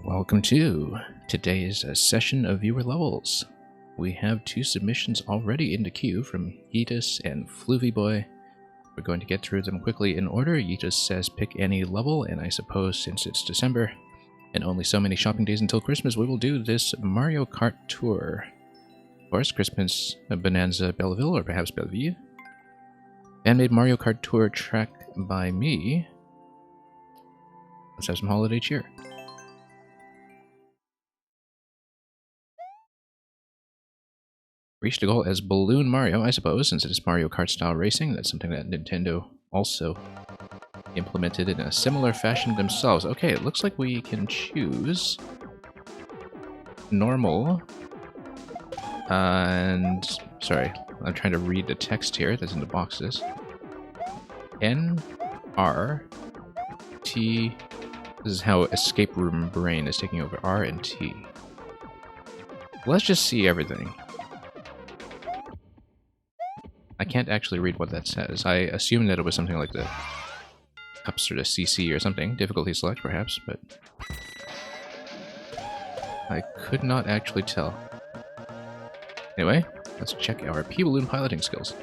Welcome to today's session of Viewer Levels. We have 2 submissions already in the queue from Yeetus and Floovy Boy. We're going to get through them quickly in order. Yeetus says pick any level, and I suppose since it's December and only so many shopping days until Christmas, we will do this Mario Kart Tour. Of course, Christmas Bonanza Belleville, or perhaps Belleville. Fan-made Mario Kart Tour track by me. Let's have some holiday cheer. Reached a goal as Balloon Mario, I suppose, since it is Mario Kart style racing. That's something that Nintendo also implemented in a similar fashion themselves. Okay, it looks like we can choose normal and sorry, I'm trying to read the text here that's in the boxes. N R T. This is how Escape Room Brain is taking over. R and T. Let's just see everything. I can't actually read what that says. I assumed that it was something like the cups or the CC or something. Difficulty select, perhaps, but I could not actually tell. Anyway, let's check our P-Balloon piloting skills.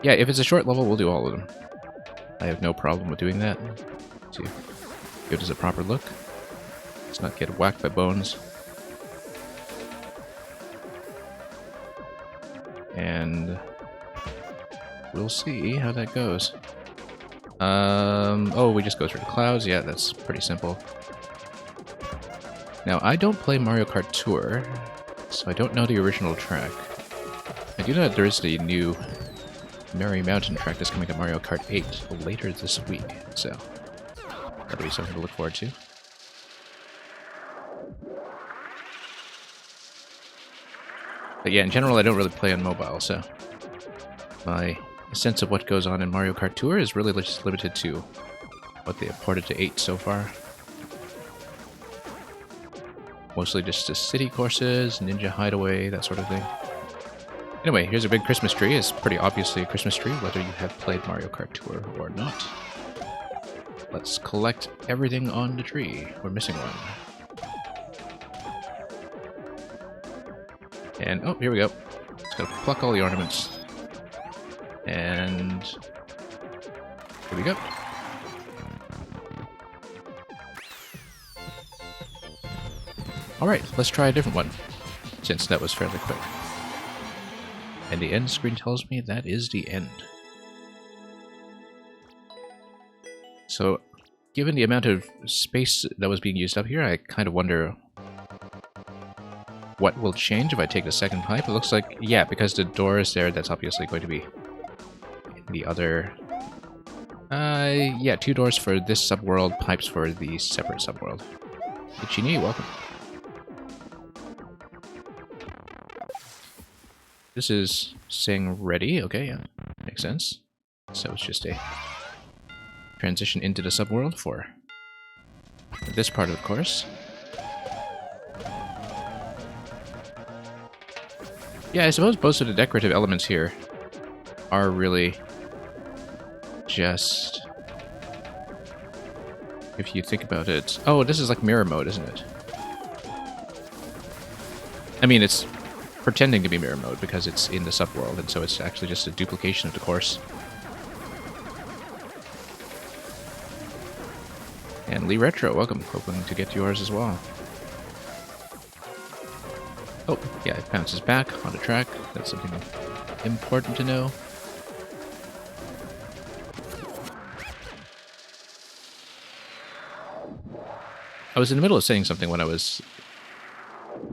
Yeah, if it's a short level, we'll do all of them. I have no problem with doing that. To give us a proper look. Let's not get whacked by bones. And we'll see how that goes. Oh, we just go through the clouds. Yeah, that's pretty simple. Now, I don't play Mario Kart Tour, so I don't know the original track. I do know that there is the new Merry Mountain track that's coming to Mario Kart 8 later this week, so that'll be something to look forward to. But yeah, in general, I don't really play on mobile, so my sense of what goes on in Mario Kart Tour is really just limited to what they have ported to 8 so far. Mostly just the city courses, Ninja Hideaway, that sort of thing. Anyway, here's a big Christmas tree. It's pretty obviously a Christmas tree, whether you have played Mario Kart Tour or not. Let's collect everything on the tree. We're missing one. And, oh, here we go. Just gotta pluck all the ornaments. And here we go. Alright, let's try a different one, since that was fairly quick. And the end screen tells me that is the end. So, given the amount of space that was being used up here, I kind of wonder what will change if I take the second pipe. It looks like, yeah, because the door is there, that's obviously going to be the other... yeah, 2 doors for this subworld, pipes for the separate subworld. Ichini, welcome. This is saying ready, okay, yeah, makes sense. So it's just a transition into the subworld for this part of the course. Yeah, I suppose most of the decorative elements here are really just... if you think about it... Oh, this is like mirror mode, isn't it? I mean, it's pretending to be mirror mode because it's in the subworld, and so it's actually just a duplication of the course. And Lee Retro, welcome. Hoping to get yours as well. Oh, yeah, it bounces back on the track. That's something important to know. I was in the middle of saying something when I was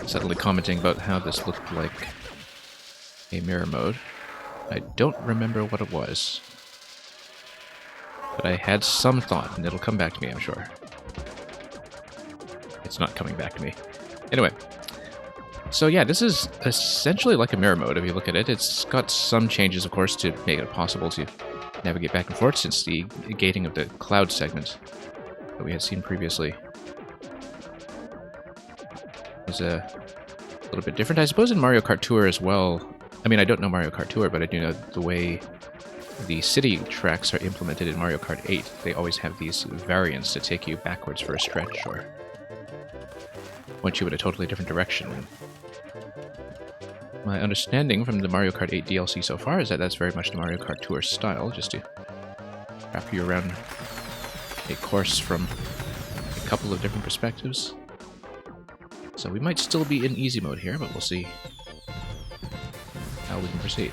suddenly commenting about how this looked like a mirror mode. I don't remember what it was. But I had some thought, and it'll come back to me, I'm sure. It's not coming back to me. Anyway. So yeah, this is essentially like a mirror mode if you look at it. It's got some changes, of course, to make it possible to navigate back and forth since the gating of the cloud segment that we had seen previously was a little bit different. I suppose in Mario Kart Tour as well. I mean, I don't know Mario Kart Tour, but I do know the way the city tracks are implemented in Mario Kart 8, they always have these variants to take you backwards for a stretch or point you in a totally different direction. My understanding from the Mario Kart 8 DLC so far is that that's very much the Mario Kart Tour style, just to wrap you around a course from a couple of different perspectives. So we might still be in easy mode here, but we'll see how we can proceed.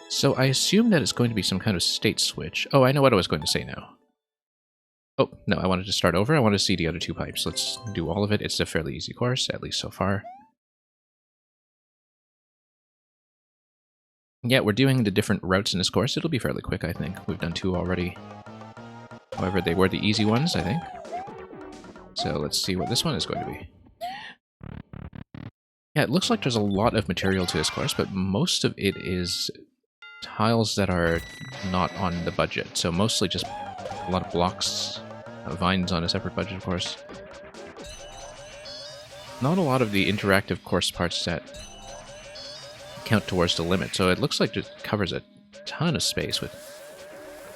So I assume that it's going to be some kind of state switch. Oh, I know what I was going to say now. Oh, no, I wanted to start over. I want to see the other two pipes. Let's do all of it. It's a fairly easy course, at least so far. Yeah, we're doing the different routes in this course. It'll be fairly quick, I think. We've done 2 already. However, they were the easy ones, I think. So let's see what this one is going to be. Yeah, it looks like there's a lot of material to this course, but most of it is tiles that are not on the budget. So mostly just a lot of blocks, vines on a separate budget, of course. Not a lot of the interactive course parts that count towards the limit, so it looks like it covers a ton of space with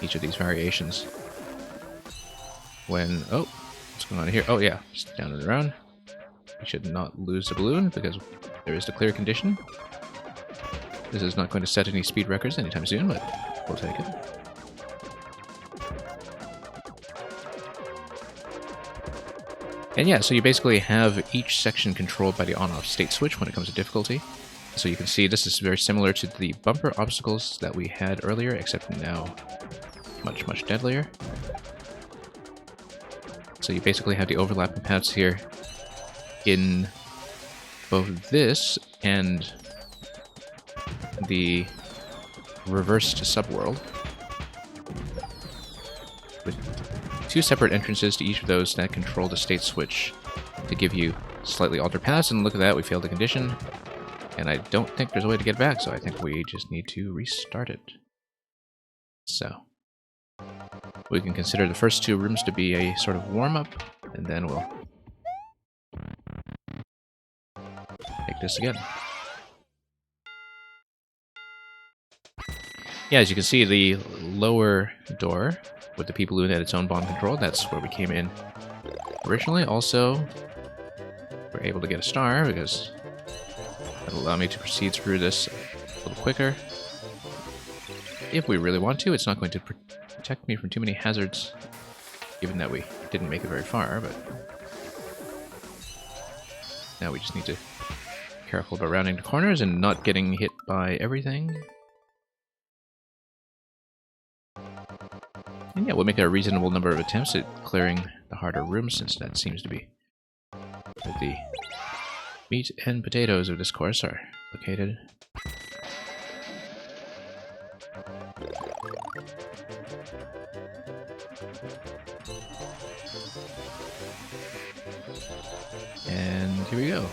each of these variations. When... oh, what's going on here? Oh yeah, just down and around. We should not lose the balloon, because there is the clear condition. This is not going to set any speed records anytime soon, but we'll take it. And yeah, so you basically have each section controlled by the on-off state switch when it comes to difficulty. So you can see this is very similar to the bumper obstacles that we had earlier, except now much, much deadlier. So you basically have the overlapping paths here in both this and the reversed subworld, with 2 separate entrances to each of those that control the state switch to give you slightly altered paths. And look at that, we failed the condition. And I don't think there's a way to get back, so I think we just need to restart it. So we can consider the first 2 rooms to be a sort of warm-up, and then we'll take this again. Yeah, as you can see, the lower door with the P-Balloon at its own bomb control, that's where we came in originally. Also, we're able to get a star because that'll allow me to proceed through this a little quicker. If we really want to, it's not going to protect me from too many hazards, given that we didn't make it very far, but now we just need to be careful about rounding the corners and not getting hit by everything. And yeah, we'll make a reasonable number of attempts at clearing the harder rooms, since that seems to be where the meat and potatoes of this course are located. And here we go.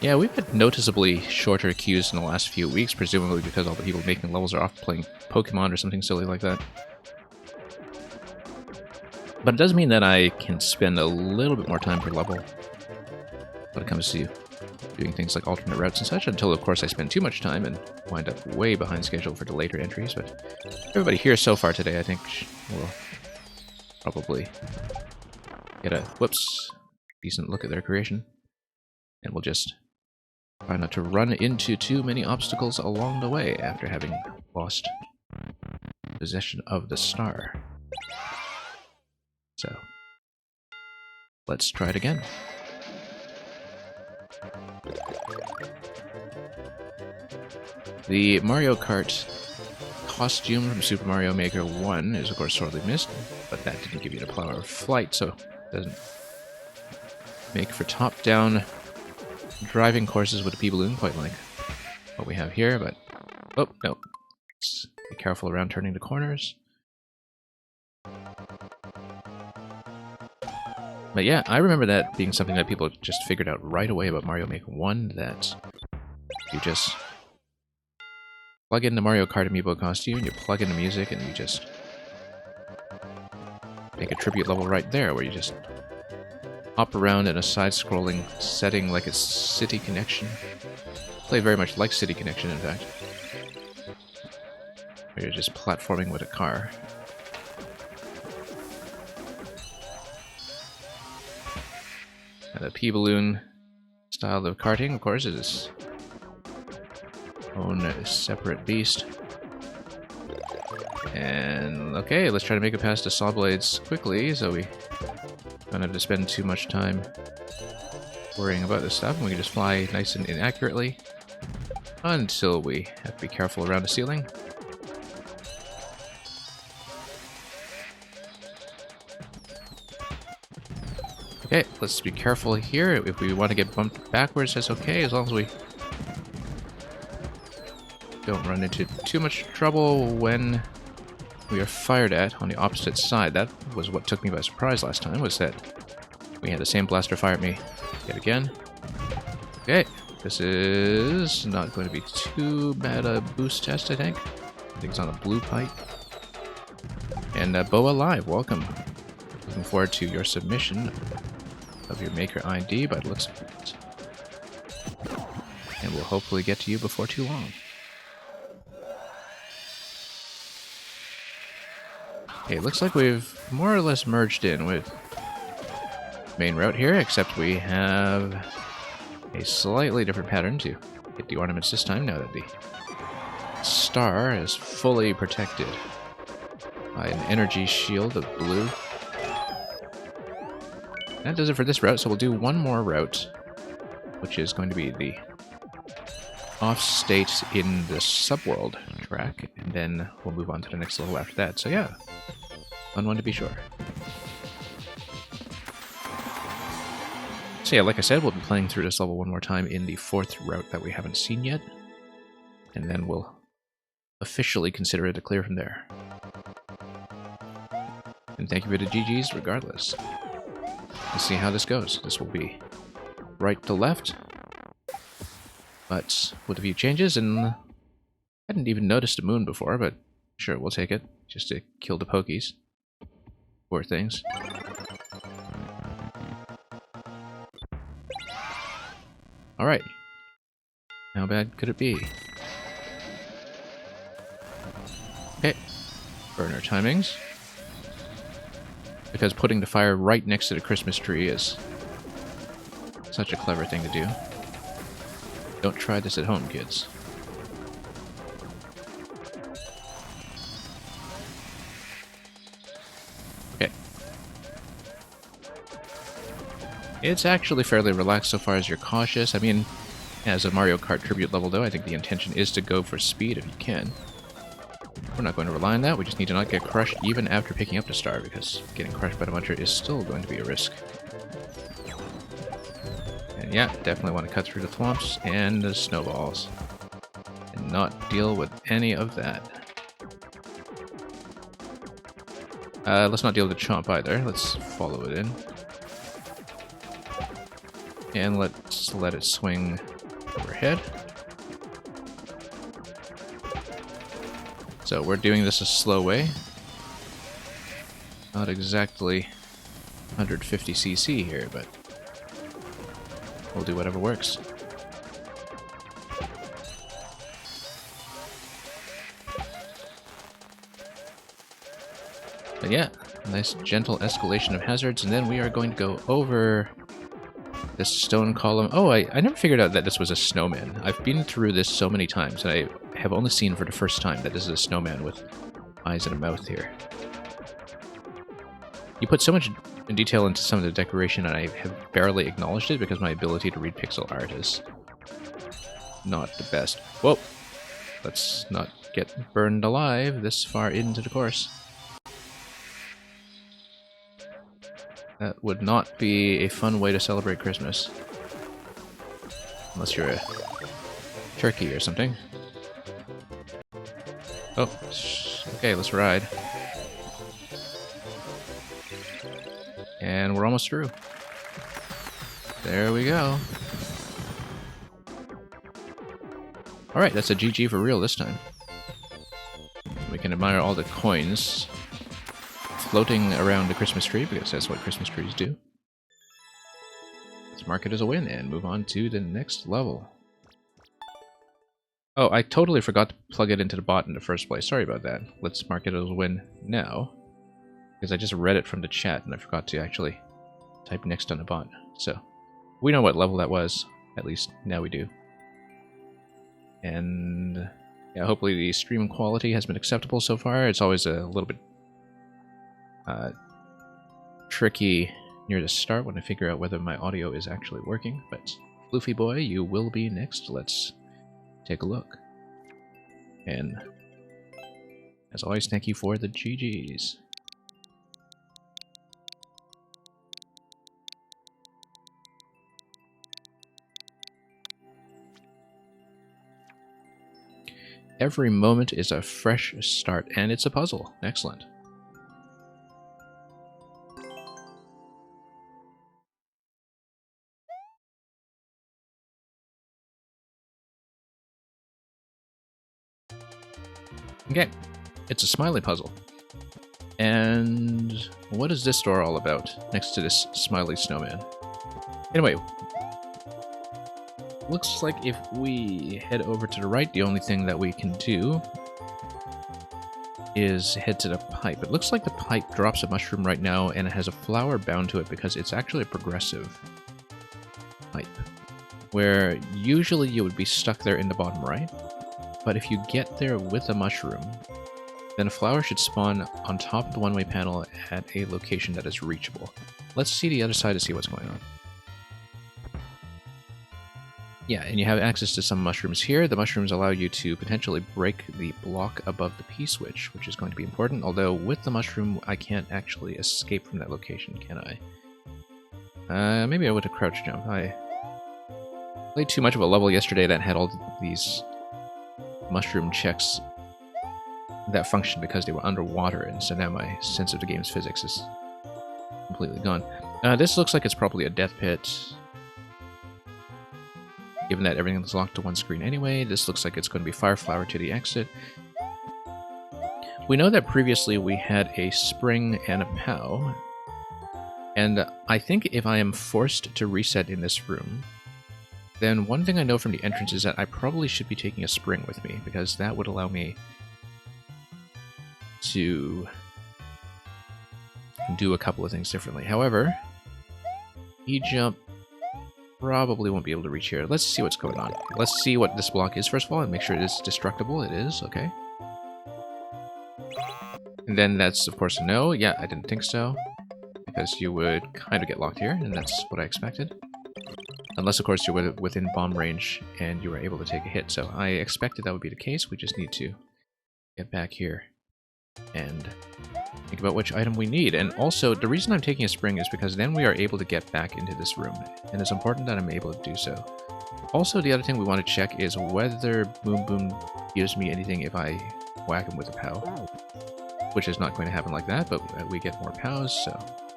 Yeah, we've had noticeably shorter queues in the last few weeks, presumably because all the people making levels are off playing Pokemon or something silly like that. But it does mean that I can spend a little bit more time per level when it comes to doing things like alternate routes and such, until of course I spend too much time and wind up way behind schedule for the later entries. But everybody here so far today, I think, will probably get a, decent look at their creation. And we'll just try not to run into too many obstacles along the way after having lost possession of the star. So, let's try it again. The Mario Kart costume from Super Mario Maker 1 is of course sorely missed, but that didn't give you the power of flight, so it doesn't make for top-down driving courses with a P-Balloon quite like what we have here, but... oh, no. Let's be careful around turning the corners. But yeah, I remember that being something that people just figured out right away about Mario Maker 1, that you just plug in the Mario Kart amiibo costume, you plug in the music, and you just make a tribute level right there, where you just hop around in a side-scrolling setting like it's City Connection. Play very much like City Connection, in fact. Where you're just platforming with a car. And the P-Balloon style of karting, of course, is its own separate beast. And okay, let's try to make it past the Saw Blades quickly so we don't have to spend too much time worrying about this stuff. And we can just fly nice and inaccurately until we have to be careful around the ceiling. Okay, let's be careful here. If we want to get bumped backwards, that's okay, as long as we don't run into too much trouble when we are fired at on the opposite side. That was what took me by surprise last time, was that we had the same blaster fire at me yet again. Okay, this is not going to be too bad a boost test, I think. I think it's on a blue pipe. And Boa Live, welcome. Looking forward to your submission of your maker ID by the looks of it. And we'll hopefully get to you before too long. Okay, looks like we've more or less merged in with main route here, except we have a slightly different pattern to hit the ornaments this time, now that the star is fully protected by an energy shield of blue. That does it for this route, so we'll do one more route, which is going to be the off-state in the subworld track, and then we'll move on to the next level after that. So yeah, fun one to be sure. So yeah, like I said, we'll be playing through this level one more time in the fourth route that we haven't seen yet, and then we'll officially consider it a clear from there. And thank you for the GGs regardless. Let's see how this goes. This will be right to left, but with a few changes, and I hadn't even noticed the moon before, but sure, we'll take it, just to kill the pokies. Poor things. Alright. How bad could it be? Okay. Burner timings. Because putting the fire right next to the Christmas tree is such a clever thing to do. Don't try this at home, kids. Okay. It's actually fairly relaxed so far as you're cautious. I mean, as a Mario Kart tribute level though, I think the intention is to go for speed if you can. We're not going to rely on that, we just need to not get crushed even after picking up the star, because getting crushed by the Muncher is still going to be a risk. And yeah, definitely want to cut through the thwomps and the snowballs, and not deal with any of that. Let's not deal with the chomp either, let's follow it in. And let's let it swing overhead. So we're doing this a slow way. Not exactly 150cc here, but we'll do whatever works. But yeah, nice gentle escalation of hazards, and then we are going to go over this stone column. Oh, I never figured out that this was a snowman. I've been through this so many times, and I have only seen for the first time that this is a snowman with eyes and a mouth here. You put so much detail into some of the decoration, and I have barely acknowledged it because my ability to read pixel art is not the best. Whoa! Let's not get burned alive this far into the course. That would not be a fun way to celebrate Christmas. Unless you're a turkey or something. Oh, okay, let's ride. And we're almost through. There we go. Alright, that's a GG for real this time. We can admire all the coins floating around the Christmas tree, because that's what Christmas trees do. Let's mark it as a win and move on to the next level. Oh, I totally forgot to plug it into the bot in the first place. Sorry about that. Let's mark it as a win now. Because I just read it from the chat and I forgot to actually type next on the bot. So, we know what level that was. At least now we do. And yeah, hopefully the stream quality has been acceptable so far. It's always a little bit tricky near the start when I figure out whether my audio is actually working. But Floofy Boy, you will be next. Let's take a look. And as always, thank you for the GGs. Every moment is a fresh start, and it's a puzzle. Excellent. Okay, it's a smiley puzzle. And what is this door all about next to this smiley snowman? Anyway, looks like if we head over to the right, the only thing that we can do is head to the pipe. It looks like the pipe drops a mushroom right now and it has a flower bound to it because it's actually a progressive pipe, where usually you would be stuck there in the bottom right, but if you get there with a mushroom, then a flower should spawn on top of the one-way panel at a location that is reachable. Let's see the other side to see what's going on. Yeah, and you have access to some mushrooms here. The mushrooms allow you to potentially break the block above the P-switch, which is going to be important, although with the mushroom, I can't actually escape from that location, can I? Maybe I would have crouch jump. I played too much of a level yesterday that had all these mushroom checks that functioned because they were underwater, and so now my sense of the game's physics is completely gone. This looks like it's probably a death pit. Given that everything's locked to one screen anyway, this looks like it's going to be Fire Flower to the exit. We know that previously we had a spring and a POW, and I think if I am forced to reset in this room, then one thing I know from the entrance is that I probably should be taking a spring with me, because that would allow me to do a couple of things differently. However, E-jump probably won't be able to reach here. Let's see what's going on. Let's see what this block is first of all and make sure it is destructible. It is, okay. And then that's of course a no. Yeah, I didn't think so. Because you would kind of get locked here, and that's what I expected. Unless of course you're within bomb range and you were able to take a hit. So I expected that would be the case. We just need to get back here and think about which item we need. And also, the reason I'm taking a spring is because then we are able to get back into this room, and it's important that I'm able to do so. Also, the other thing we want to check is whether Boom Boom gives me anything if I whack him with a POW, which is not going to happen like that, but we get more POWs, so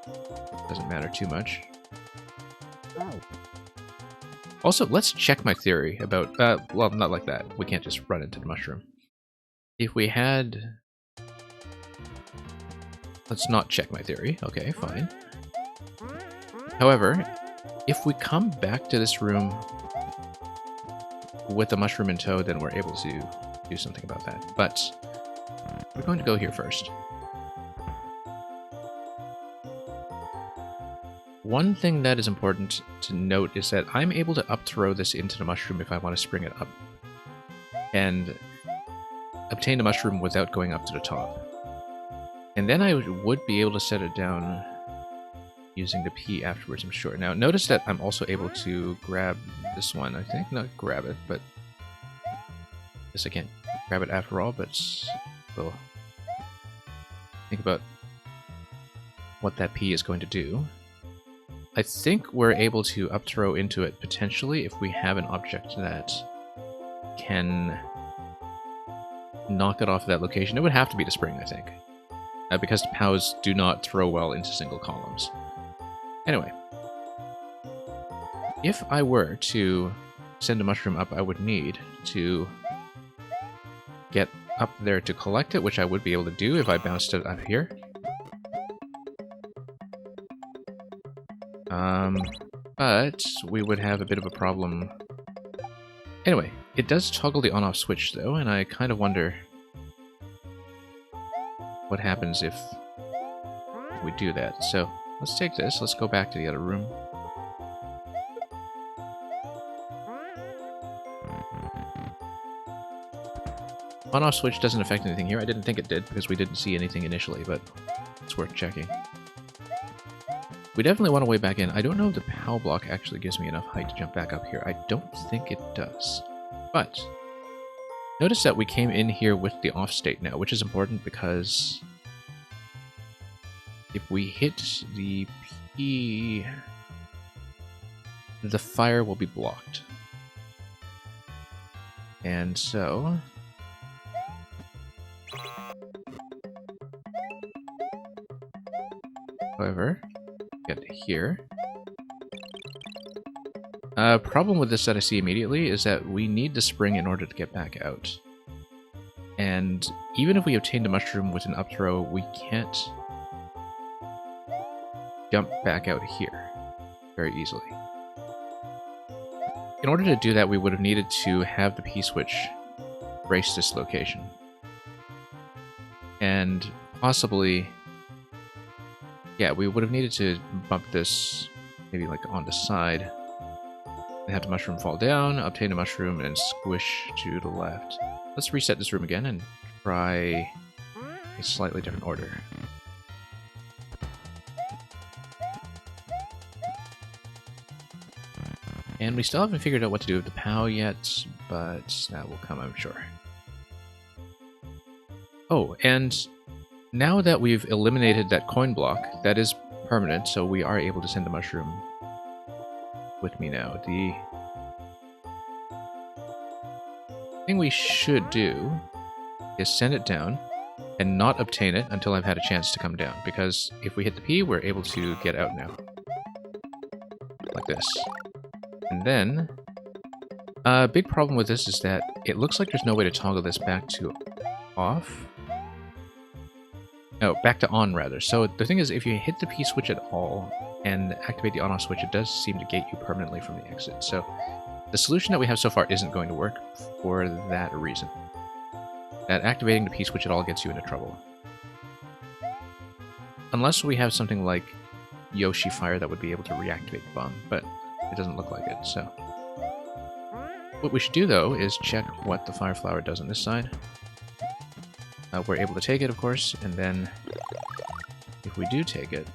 it doesn't matter too much. Also, let's check my theory about, well, not like that. We can't just run into the mushroom. If we had... Let's not check my theory. Okay, fine. However, if we come back to this room with the mushroom in tow, then we're able to do something about that. But we're going to go here first. One thing that is important to note is that I'm able to up throw this into the mushroom if I want to spring it up, and obtain the mushroom without going up to the top. And then I would be able to set it down using the P afterwards, I'm sure. Now, notice that I'm also able to grab this one, I think. Not grab it, but... I guess I can't grab it after all, but... We'll think about what that P is going to do. I think we're able to up throw into it, potentially, if we have an object that can knock it off of that location. It would have to be the spring, I think. Because the POWs do not throw well into single columns. Anyway, if I were to send a mushroom up, I would need to get up there to collect it, which I would be able to do if I bounced it up here. But we would have a bit of a problem. Anyway, it does toggle the on-off switch though, and I kind of wonder what happens if we do that. So let's take this, let's go back to the other room. On-off switch doesn't affect anything here. I didn't think it did because we didn't see anything initially, but it's worth checking. We definitely want to way back in. I don't know if the POW block actually gives me enough height to jump back up here. I don't think it does. But notice that we came in here with the off state now, which is important because if we hit the P, the fire will be blocked. And so however, get here. Problem with this that I see immediately is that we need the spring in order to get back out. And even if we obtained a mushroom with an up throw, we can't jump back out here very easily. In order to do that, we would have needed to have the P-switch brace this location. And possibly, yeah, we would have needed to bump this maybe like on the side and have the mushroom fall down, obtain a mushroom, and squish to the left. Let's reset this room again and try a slightly different order. And we still haven't figured out what to do with the POW yet, but that will come, I'm sure. Oh, and now that we've eliminated that coin block, that is permanent, so we are able to send the mushroom with me now. The thing we should do is send it down and not obtain it until I've had a chance to come down, because if we hit the P, we're able to get out now. Like this. And then, a big problem with this is that it looks like there's no way to toggle this back to off. No, back to on, rather. So the thing is, if you hit the P switch at all and activate the on-off switch, it does seem to gate you permanently from the exit. So the solution that we have so far isn't going to work for that reason. That activating the P switch at all gets you into trouble. Unless we have something like Yoshi Fire that would be able to reactivate the bomb, but it doesn't look like it, so. What we should do, though, is check what the Fire Flower does on this side. We're able to take it, of course, and then if we do take it,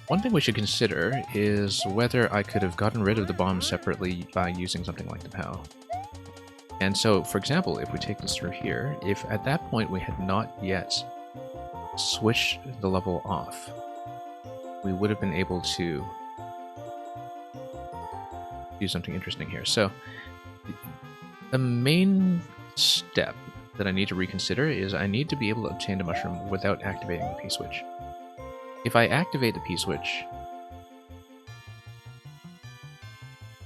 one thing we should consider is whether I could have gotten rid of the bomb separately by using something like the POW. And so, for example, if we take this through here, if at that point we had not yet switched the level off, we would have been able to do something interesting here. So, the main step that I need to reconsider is I need to be able to obtain the mushroom without activating the P-switch. If I activate the P-switch,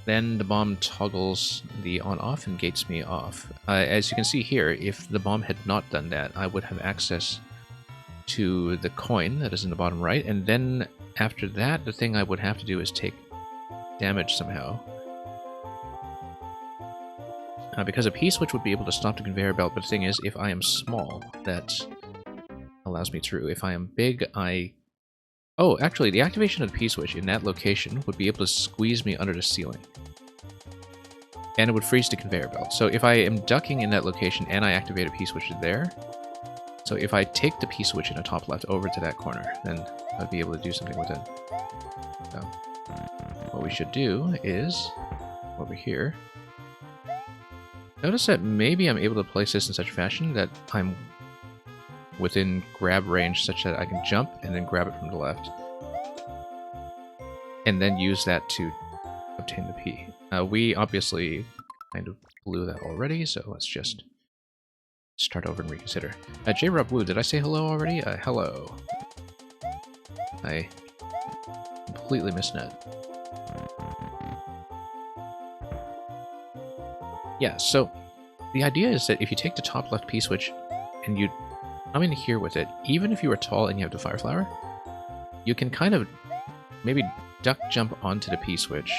then the bomb toggles the on-off and gates me off. As you can see here, if the bomb had not done that, I would have access to the coin that is in the bottom right, and then after that, the thing I would have to do is take damage somehow. Because a P-switch would be able to stop the conveyor belt, but the thing is, if I am small, that allows me through. If I am big, Oh, actually, the activation of the P-switch in that location would be able to squeeze me under the ceiling. And it would freeze the conveyor belt. So if I am ducking in that location and I activate a P-switch there, so if I take the P-switch in the top left over to that corner, then I'd be able to do something with it. So what we should do is, over here, notice that maybe I'm able to place this in such a fashion that I'm within grab range such that I can jump and then grab it from the left. And then use that to obtain the P. We obviously kind of blew that already, so let's just start over and reconsider. J-Rob Blue, did I say hello already? Hello. I completely missed that. Yeah, so the idea is that if you take the top left P-switch and you come in here with it, even if you are tall and you have the Fire Flower, you can kind of maybe duck jump onto the P-switch.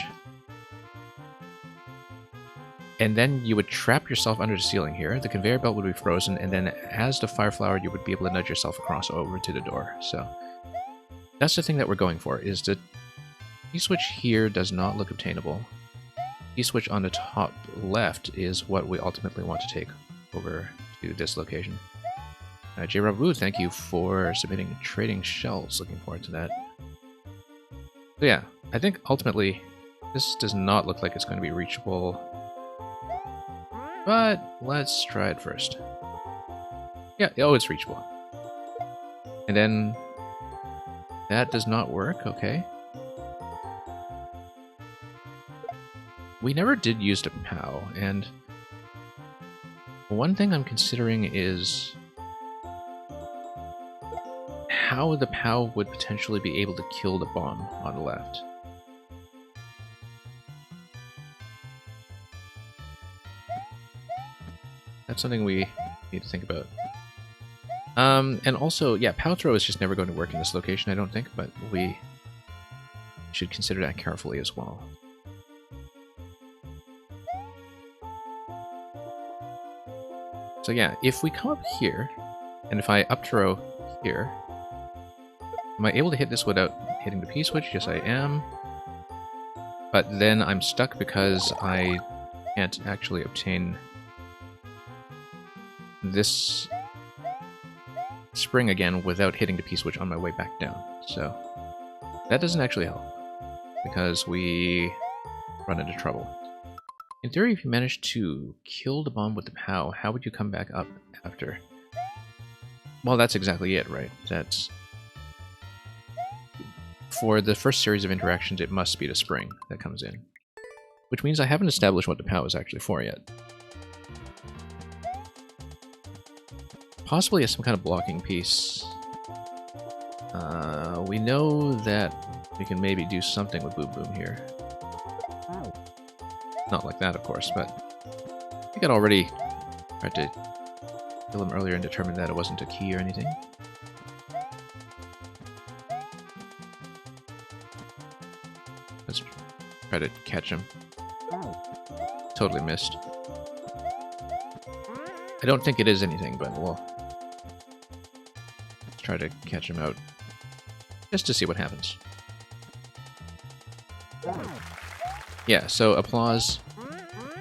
And then you would trap yourself under the ceiling here. The conveyor belt would be frozen, and then as the fire flower, you would be able to nudge yourself across over to the door. So that's the thing that we're going for, is the P-switch here does not look obtainable. P-switch on the top left is what we ultimately want to take over to this location. J. Rabu, thank you for submitting trading shells. Looking forward to that. So yeah, I think ultimately this does not look like it's going to be reachable. But let's try it first. Yeah, oh, it's reachable. And then that does not work, okay. We never did use the POW, and one thing I'm considering is how the POW would potentially be able to kill the bomb on the left. That's something we need to think about. And also, yeah, POW throw is just never going to work in this location, I don't think, but we should consider that carefully as well. So yeah, if we come up here, and if I up throw here, am I able to hit this without hitting the P-switch? Yes, I am. But then I'm stuck because I can't actually obtain this spring again without hitting the P-switch on my way back down. So that doesn't actually help, because we run into trouble. In theory, if you manage to kill the bomb with the POW, how would you come back up after? Well, that's exactly it, right? That's... For the first series of interactions, it must be the spring that comes in. Which means I haven't established what the POW is actually for yet. Possibly as some kind of blocking piece. We know that we can maybe do something with Boom Boom here. Not like that, of course, but I think I'd already tried to kill him earlier and determined that it wasn't a key or anything. Let's try to catch him. Totally missed. I don't think it is anything, but we'll try to catch him out just to see what happens. Yeah, so applause,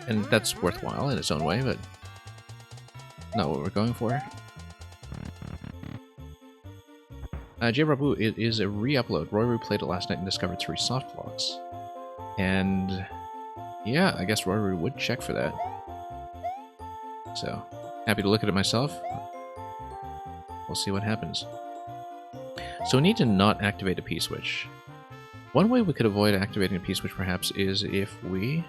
and that's worthwhile in its own way, but not what we're going for. J. Rabu, it is a re-upload. Royru played it last night and discovered 3 soft blocks. And yeah, I guess Royru would check for that. So, happy to look at it myself. We'll see what happens. So we need to not activate a P-switch. One way we could avoid activating a P-switch perhaps is if we...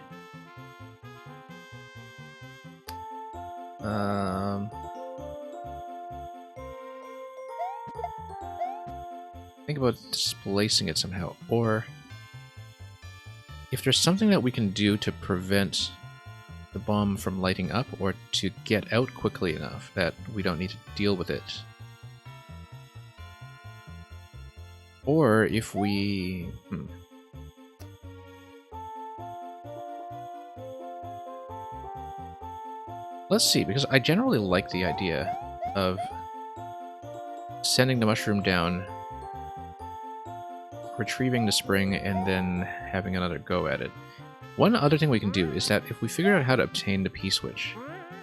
think about displacing it somehow, or if there's something that we can do to prevent the bomb from lighting up, or to get out quickly enough that we don't need to deal with it. Or if we... Let's see, because I generally like the idea of sending the mushroom down, retrieving the spring, and then having another go at it. One other thing we can do is that if we figure out how to obtain the P-switch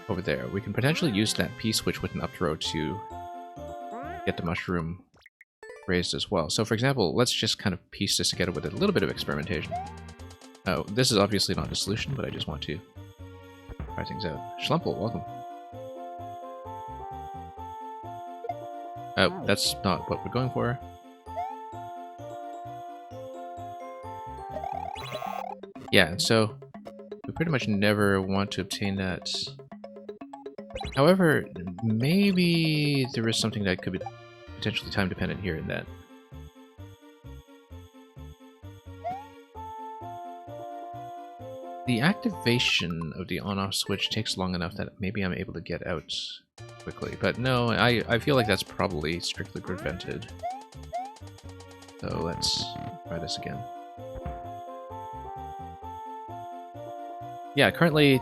over there, we can potentially use that P-switch with an up throw to get the mushroom raised as well. So for example, let's just kind of piece this together with a little bit of experimentation. Oh, this is obviously not the solution, but I just want to try things out. Schlumpel, welcome. Oh, that's not what we're going for. Yeah, so we pretty much never want to obtain that. However, maybe there is something that could be potentially time dependent here in that. The activation of the on-off switch takes long enough that maybe I'm able to get out quickly. But no, I feel like that's probably strictly prevented. So let's try this again. Yeah, currently,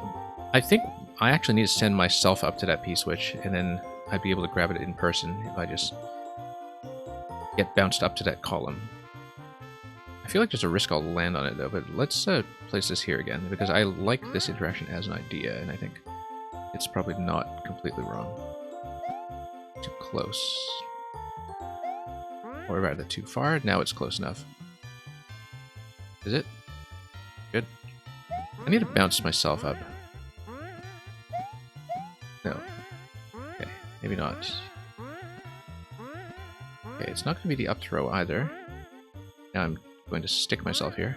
I think I actually need to send myself up to that P-switch, and then I'd be able to grab it in person if I just get bounced up to that column. I feel like there's a risk I'll land on it, though, but let's place this here again, because I like this interaction as an idea, and I think it's probably not completely wrong. Too close. Or rather, too far. Now it's close enough. Is it? Good. I need to bounce myself up. No. Okay, maybe not. Okay, it's not going to be the up throw either. Now I'm going to stick myself here.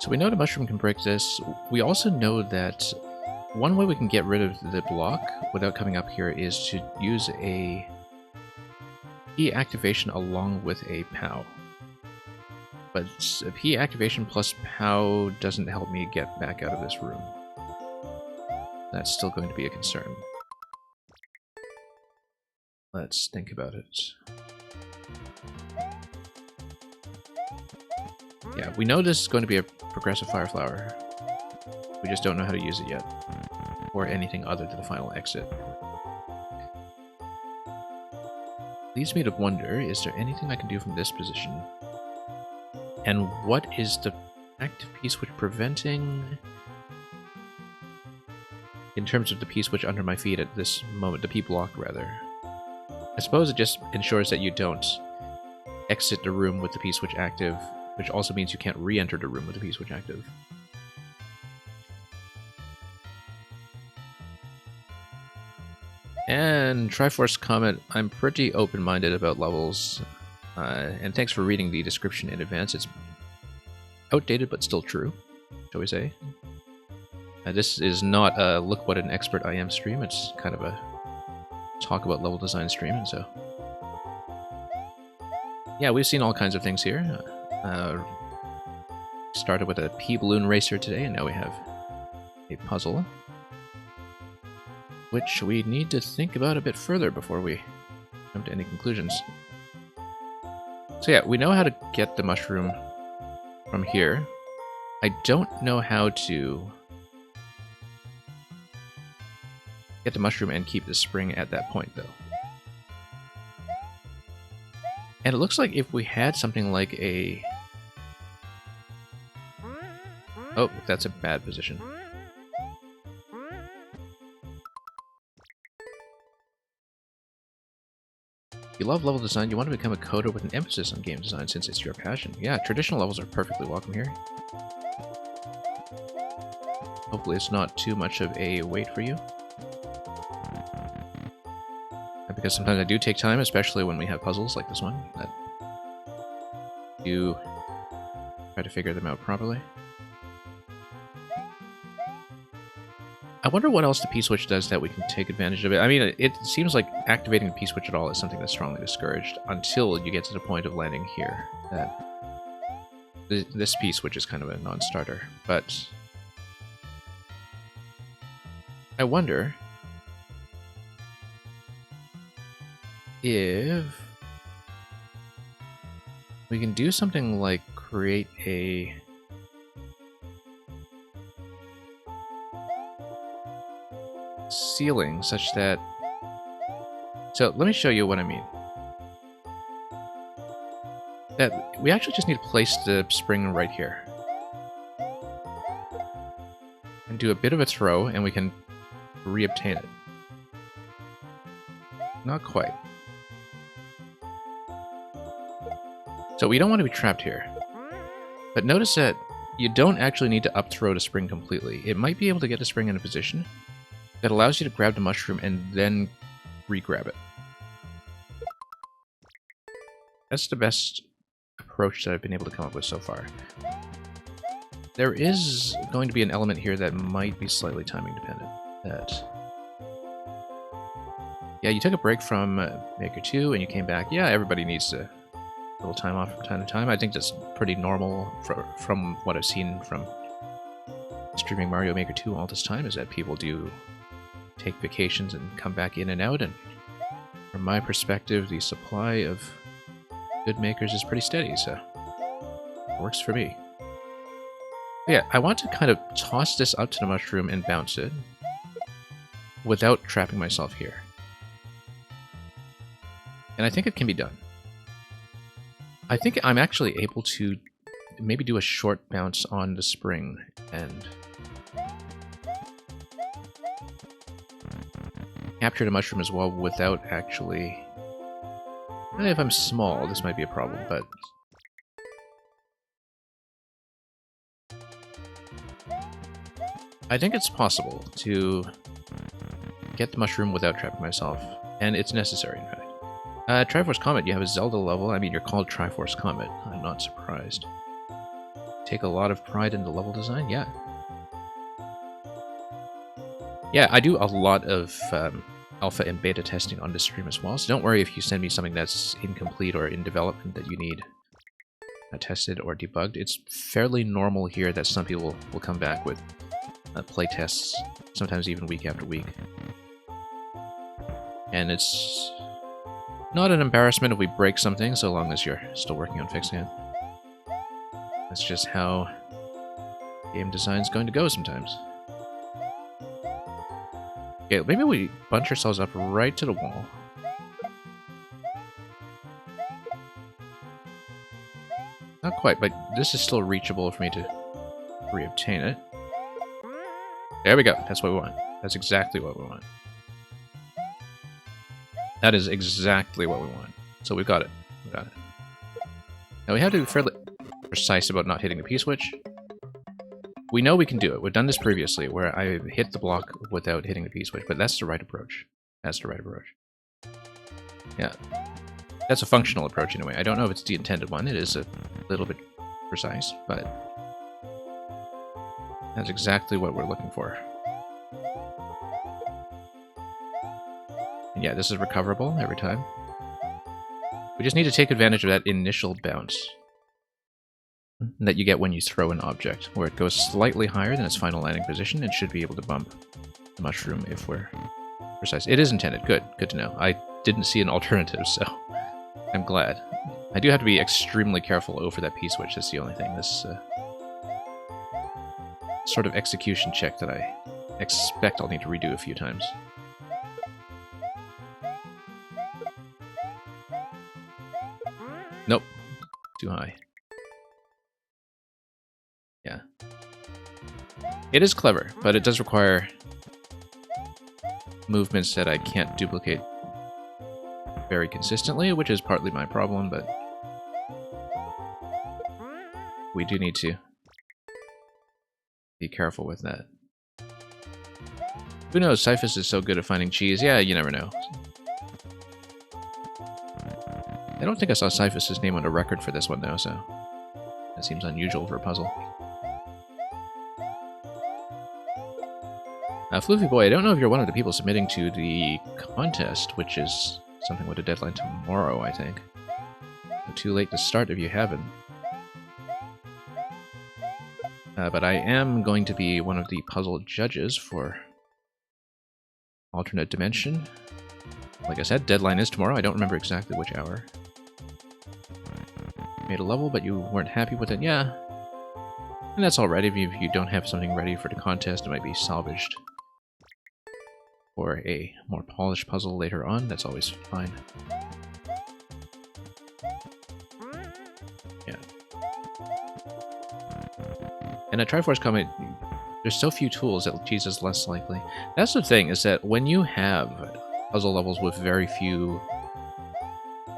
So we know the mushroom can break this. We also know that one way we can get rid of the block without coming up here is to use a P activation along with a POW. But a P activation plus POW doesn't help me get back out of this room. That's still going to be a concern. Let's think about it. Yeah, we know this is going to be a progressive fire flower. We just don't know how to use it yet. Or anything other than the final exit. Leads me to wonder, is there anything I can do from this position? And what is the active P-switch preventing? In terms of the P-switch under my feet at this moment, the P-block rather. I suppose it just ensures that you don't exit the room with the P-switch active, which also means you can't re-enter the room with the P-switch active. And Triforce comment, I'm pretty open-minded about levels, and thanks for reading the description in advance. It's outdated but still true, shall we say. This is not a look what an expert I am stream, it's kind of a talk about level design stream, and so... Yeah, we've seen all kinds of things here. Started with a P-balloon racer today, and now we have a puzzle, which we need to think about a bit further before we come to any conclusions. So yeah, we know how to get the mushroom from here. I don't know how to get the mushroom and keep the spring at that point, though. And it looks like if we had something like a... Oh, that's a bad position. You love level design, you want to become a coder with an emphasis on game design since it's your passion. Yeah, traditional levels are perfectly welcome here. Hopefully it's not too much of a wait for you. Because sometimes I do take time, especially when we have puzzles like this one, that you try to figure them out properly. I wonder what else the P-switch does that we can take advantage of it. I mean, it seems like activating the P-switch at all is something that's strongly discouraged until you get to the point of landing here. This P-switch is kind of a non-starter, but I wonder if we can do something like create a ceiling such that... So let me show you what I mean. That we actually just need to place the spring right here. And do a bit of a throw, and we can reobtain it. Not quite. So we don't want to be trapped here. But notice that you don't actually need to up-throw the spring completely. It might be able to get the spring in a position that allows you to grab the mushroom and then re-grab it. That's the best approach that I've been able to come up with so far. There is going to be an element here that might be slightly timing dependent. Yeah, you took a break from Maker 2 and you came back. Yeah, everybody needs a little time off from time to time. I think that's pretty normal from what I've seen from streaming Mario Maker 2 all this time, is that people do take vacations and come back in and out, and from my perspective, the supply of good makers is pretty steady, so it works for me. Yeah, I want to kind of toss this up to the mushroom and bounce it without trapping myself here. And I think it can be done. I think I'm actually able to maybe do a short bounce on the spring and capture the mushroom as well without actually... If I'm small, this might be a problem, but... I think it's possible to get the mushroom without trapping myself, and it's necessary, in fact. Triforce Comet, you have a Zelda level. I mean, you're called Triforce Comet. I'm not surprised. Take a lot of pride in the level design? Yeah. Yeah, I do a lot of alpha and beta testing on this stream as well, so don't worry if you send me something that's incomplete or in development that you need tested or debugged. It's fairly normal here that some people will come back with playtests, sometimes even week after week. And it's not an embarrassment if we break something, so long as you're still working on fixing it. That's just how game design's going to go sometimes. Okay, maybe we bunch ourselves up right to the wall. Not quite, but this is still reachable for me to reobtain it. There we go. That's what we want. That's exactly what we want. That is exactly what we want. So we've got it. We got it. Now we have to be fairly precise about not hitting the P-switch. We know we can do it. We've done this previously, where I hit the block without hitting the P-switch, but that's the right approach. That's the right approach. Yeah. That's a functional approach anyway. I don't know if it's the intended one. It is a little bit precise, but that's exactly what we're looking for. And yeah, this is recoverable every time. We just need to take advantage of that initial bounce that you get when you throw an object, where it goes slightly higher than its final landing position and should be able to bump the mushroom if we're precise. It is intended. Good. Good to know. I didn't see an alternative, so I'm glad. I do have to be extremely careful over that P-switch. That's the only thing. This sort of execution check that I expect I'll need to redo a few times. Nope. Too high. Yeah. It is clever, but it does require movements that I can't duplicate very consistently, which is partly my problem, but we do need to be careful with that. Who knows? Syphus is so good at finding cheese. Yeah, you never know. I don't think I saw Syphus' name on a record for this one, though, so that seems unusual for a puzzle. Floofy Boy, I don't know if you're one of the people submitting to the contest, which is something with a deadline tomorrow, I think. Too late to start if you haven't. But I am going to be one of the puzzle judges for Alternate Dimension. Like I said, deadline is tomorrow. I don't remember exactly which hour. Made a level, but you weren't happy with it. Yeah. And that's alright. If you don't have something ready for the contest, it might be salvaged for a more polished puzzle later on. That's always fine. Yeah. And a Triforce Comet, there's so few tools that cheese is less likely. That's the thing, is that when you have puzzle levels with very few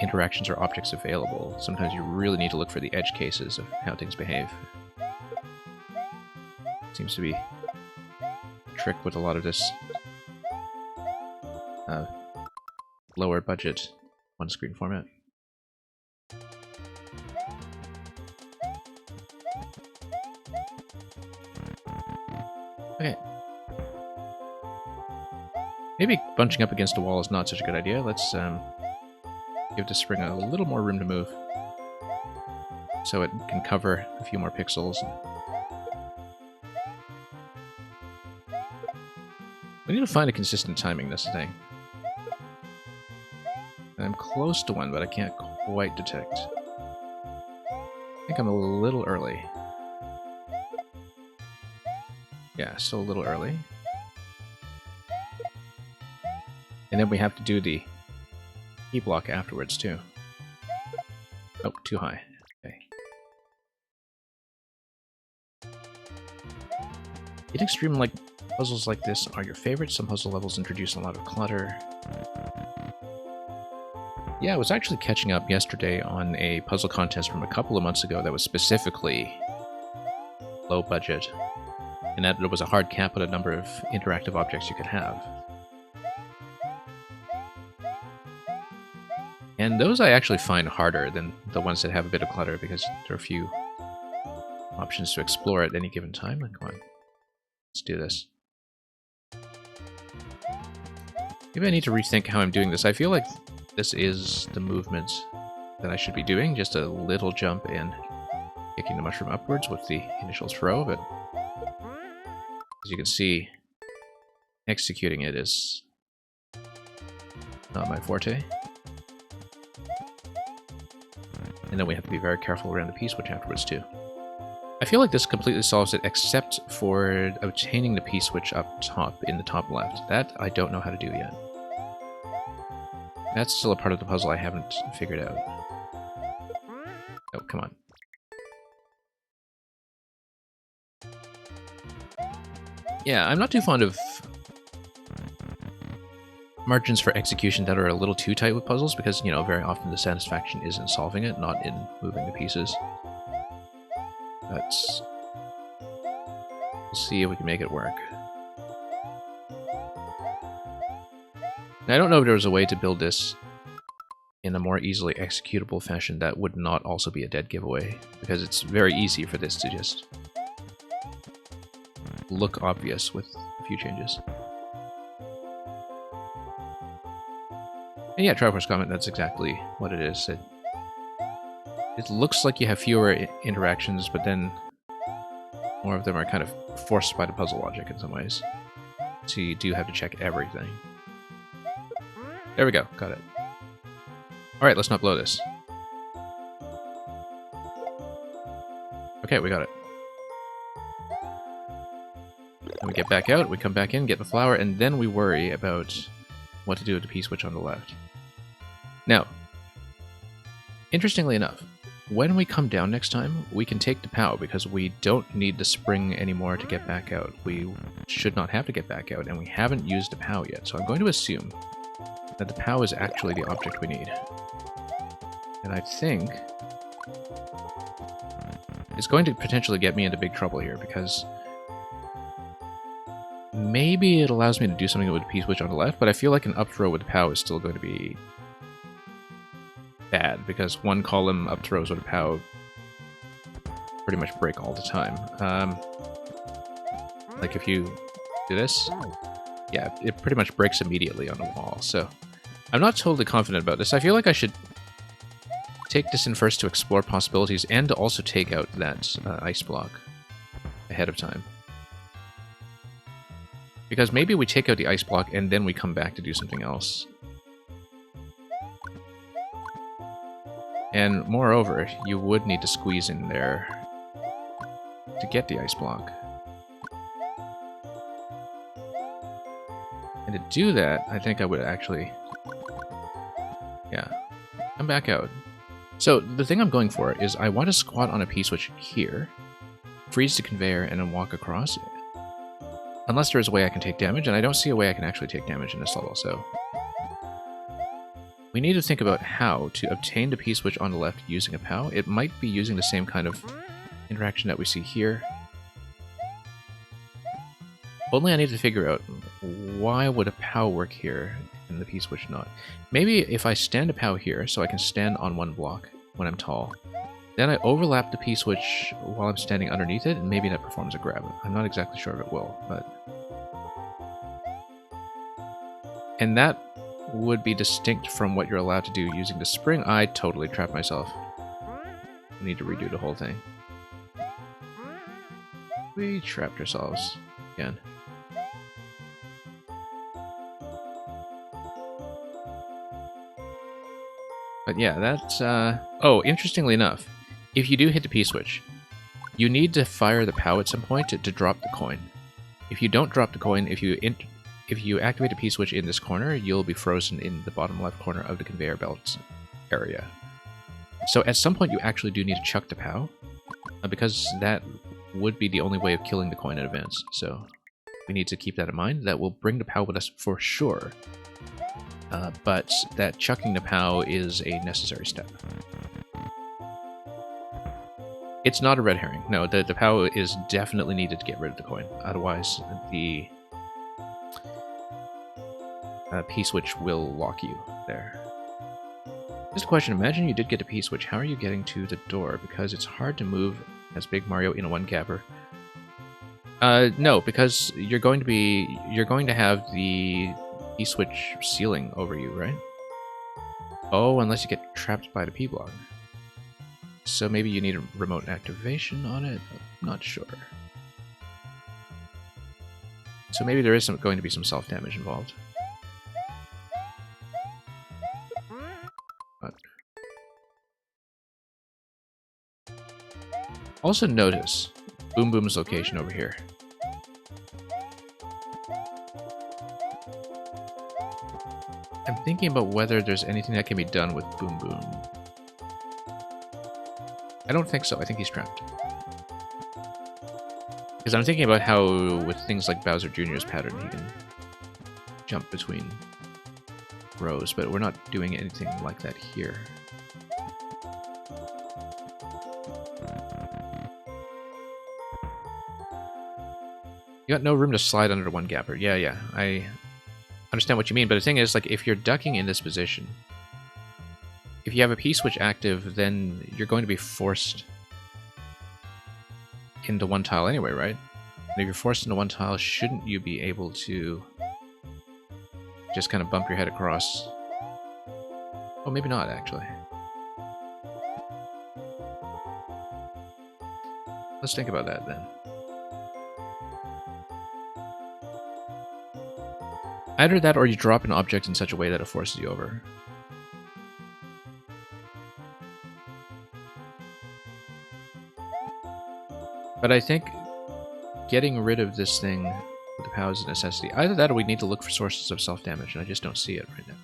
interactions or objects available, sometimes you really need to look for the edge cases of how things behave. Seems to be a trick with a lot of this lower budget one-screen format. Okay. Maybe bunching up against a wall is not such a good idea. Let's give the spring a little more room to move, so it can cover a few more pixels. We need to find a consistent timing, that's the thing. I'm close to one, but I can't quite detect. I think I'm a little early. Yeah, still a little early. And then we have to do the key block afterwards, too. Oh, too high. Okay. In Extreme, like puzzles like this are your favorite. Some puzzle levels introduce a lot of clutter. Yeah, I was actually catching up yesterday on a puzzle contest from a couple of months ago that was specifically low budget, and that there was a hard cap on a number of interactive objects you could have. And those I actually find harder than the ones that have a bit of clutter because there are a few options to explore at any given time. Come on, let's do this. Maybe I need to rethink how I'm doing this. I feel like this is the movement that I should be doing, just a little jump in kicking the mushroom upwards with the initial throw, but as you can see, executing it is not my forte. And then we have to be very careful around the P-switch afterwards too. I feel like this completely solves it except for obtaining the P-switch up top in the top left. That I don't know how to do yet. That's still a part of the puzzle I haven't figured out. Oh, come on. Yeah, I'm not too fond of margins for execution that are a little too tight with puzzles because, you know, very often the satisfaction is in solving it, not in moving the pieces. But we'll see if we can make it work. Now, I don't know if there was a way to build this in a more easily executable fashion that would not also be a dead giveaway, because it's very easy for this to just look obvious with a few changes. And yeah, Triforce comment, that's exactly what it is. It looks like you have fewer interactions, but then more of them are kind of forced by the puzzle logic in some ways. So you do have to check everything. There we go, got it. Alright, let's not blow this. Okay, we got it. Then we get back out, we come back in, get the flower, and then we worry about what to do with the P-switch on the left. Now, interestingly enough, when we come down next time, we can take the POW because we don't need the spring anymore to get back out. We should not have to get back out, and we haven't used the POW yet, so I'm going to assume that the POW is actually the object we need. And I think it's going to potentially get me into big trouble here because maybe it allows me to do something with the P-switch on the left, but I feel like an up throw with the POW is still going to be bad because one column up throws with a POW pretty much break all the time. Like if you do this, yeah, it pretty much breaks immediately on the wall. So I'm not totally confident about this. I feel like I should take this in first to explore possibilities and to also take out that ice block ahead of time. Because maybe we take out the ice block and then we come back to do something else. And moreover, you would need to squeeze in there to get the ice block. And to do that, I think I would actually... yeah, come back out. So the thing I'm going for is I want to squat on a P-switch here, freeze the conveyor, and then walk across. Unless there is a way I can take damage, and I don't see a way I can actually take damage in this level, so... we need to think about how to obtain the P-switch on the left using a POW. It might be using the same kind of interaction that we see here. Only I need to figure out why would a POW work here and the P-switch not. Maybe if I stand a POW here, so I can stand on one block when I'm tall, then I overlap the P-switch while I'm standing underneath it, and maybe that performs a grab. I'm not exactly sure if it will, but... and that would be distinct from what you're allowed to do using the spring. I totally trapped myself. I need to redo the whole thing. We trapped ourselves again. But yeah, that's... Oh, interestingly enough, if you do hit the P-switch, you need to fire the POW at some point to drop the coin. If you don't drop the coin, if you activate a P-switch in this corner, you'll be frozen in the bottom left corner of the conveyor belt area. So at some point you actually do need to chuck the POW, because that would be the only way of killing the coin in advance. So we need to keep that in mind. That will bring the POW with us for sure. But that chucking the POW is a necessary step. It's not a red herring. No, the POW is definitely needed to get rid of the coin. Otherwise, the P-switch will lock you there. Just a question, imagine you did get a P-switch. How are you getting to the door? Because it's hard to move as Big Mario in a one-gapper. No, because you're going to have the P-switch ceiling over you, right? Oh, unless you get trapped by the P-block. So maybe you need a remote activation on it? I'm not sure. So maybe there is going to be some self-damage involved. But also notice Boom Boom's location over here. I'm thinking about whether there's anything that can be done with Boom Boom. I don't think so. I think he's trapped. Because I'm thinking about how, with things like Bowser Jr.'s pattern, he can jump between rows, but we're not doing anything like that here. You got no room to slide under one gapper. Yeah, I understand what you mean, but the thing is, like, if you're ducking in this position, if you have a P-switch active, then you're going to be forced into one tile anyway, right? And if you're forced into one tile, shouldn't you be able to just kind of bump your head across? Oh, maybe not, actually. Let's think about that, then. Either that, or you drop an object in such a way that it forces you over. But I think getting rid of this thing with the POW is a necessity. Either that or we need to look for sources of self-damage, and I just don't see it right now.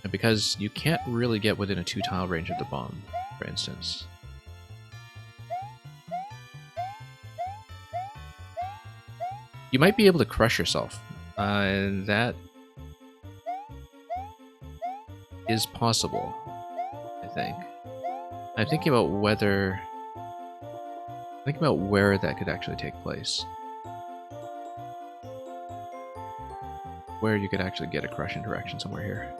And because you can't really get within a 2-tile range of the bomb, for instance. You might be able to crush yourself. That is possible, I think. I'm thinking about whether... Think about where that could actually take place. Where you could actually get a crush interaction somewhere here.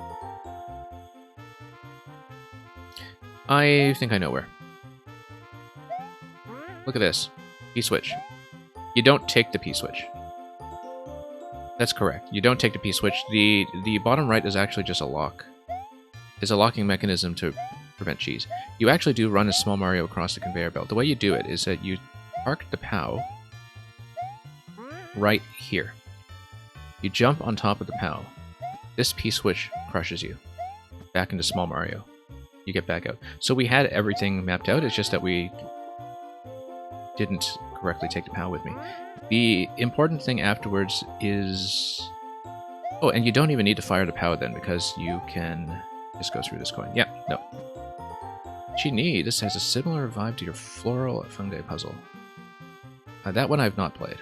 I think I know where. Look at this. P-switch. You don't take the P-switch. That's correct. You don't take the P-switch. The bottom right is actually just a lock. It's a locking mechanism to prevent cheese. You actually do run a small Mario across the conveyor belt. The way you do it is that you park the POW right here. You jump on top of the POW. This P-switch crushes you back into small Mario. You get back out. So we had everything mapped out, it's just that we didn't correctly take the POW with me. The important thing afterwards is... Oh, and you don't even need to fire the POW then, because you can just go through this coin. Yeah, no. Genie, this has a similar vibe to your Floral Fungi puzzle. That one I've not played.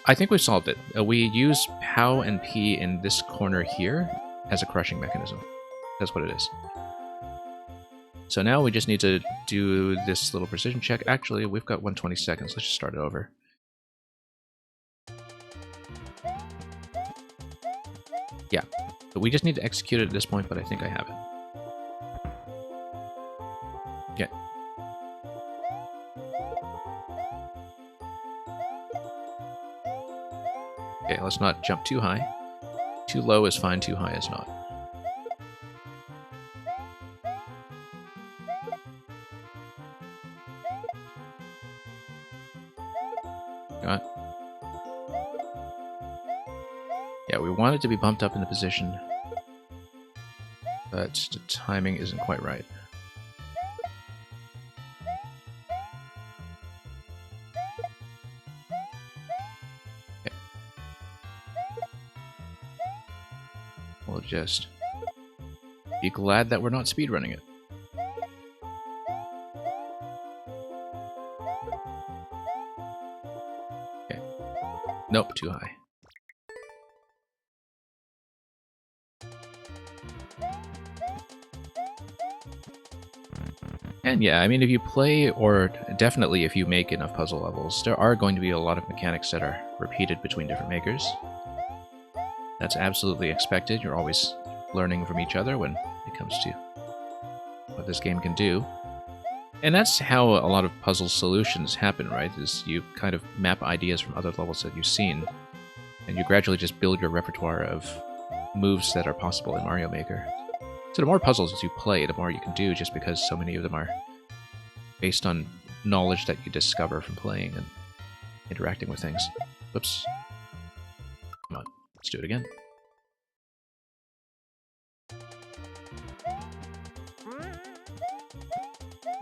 I think we've solved it. We use POW and P in this corner here as a crushing mechanism. That's what it is. So now we just need to do this little precision check. Actually, we've got 120 seconds. Let's just start it over. Yeah, but we just need to execute it at this point, but I think I have it. Yeah. Okay, let's not jump too high. Too low is fine, too high is not. Got it. Yeah, we want it to be bumped up in the position. but the timing isn't quite right. Okay. We'll just be glad that we're not speedrunning it. Okay. Nope, too high. And yeah, I mean, if you play, or definitely if you make enough puzzle levels, there are going to be a lot of mechanics that are repeated between different makers. That's absolutely expected. You're always learning from each other when it comes to what this game can do. And that's how a lot of puzzle solutions happen, right? Is you kind of map ideas from other levels that you've seen, and you gradually just build your repertoire of moves that are possible in Mario Maker. So the more puzzles you play, the more you can do, just because so many of them are based on knowledge that you discover from playing and interacting with things. Whoops. Come on, let's do it again.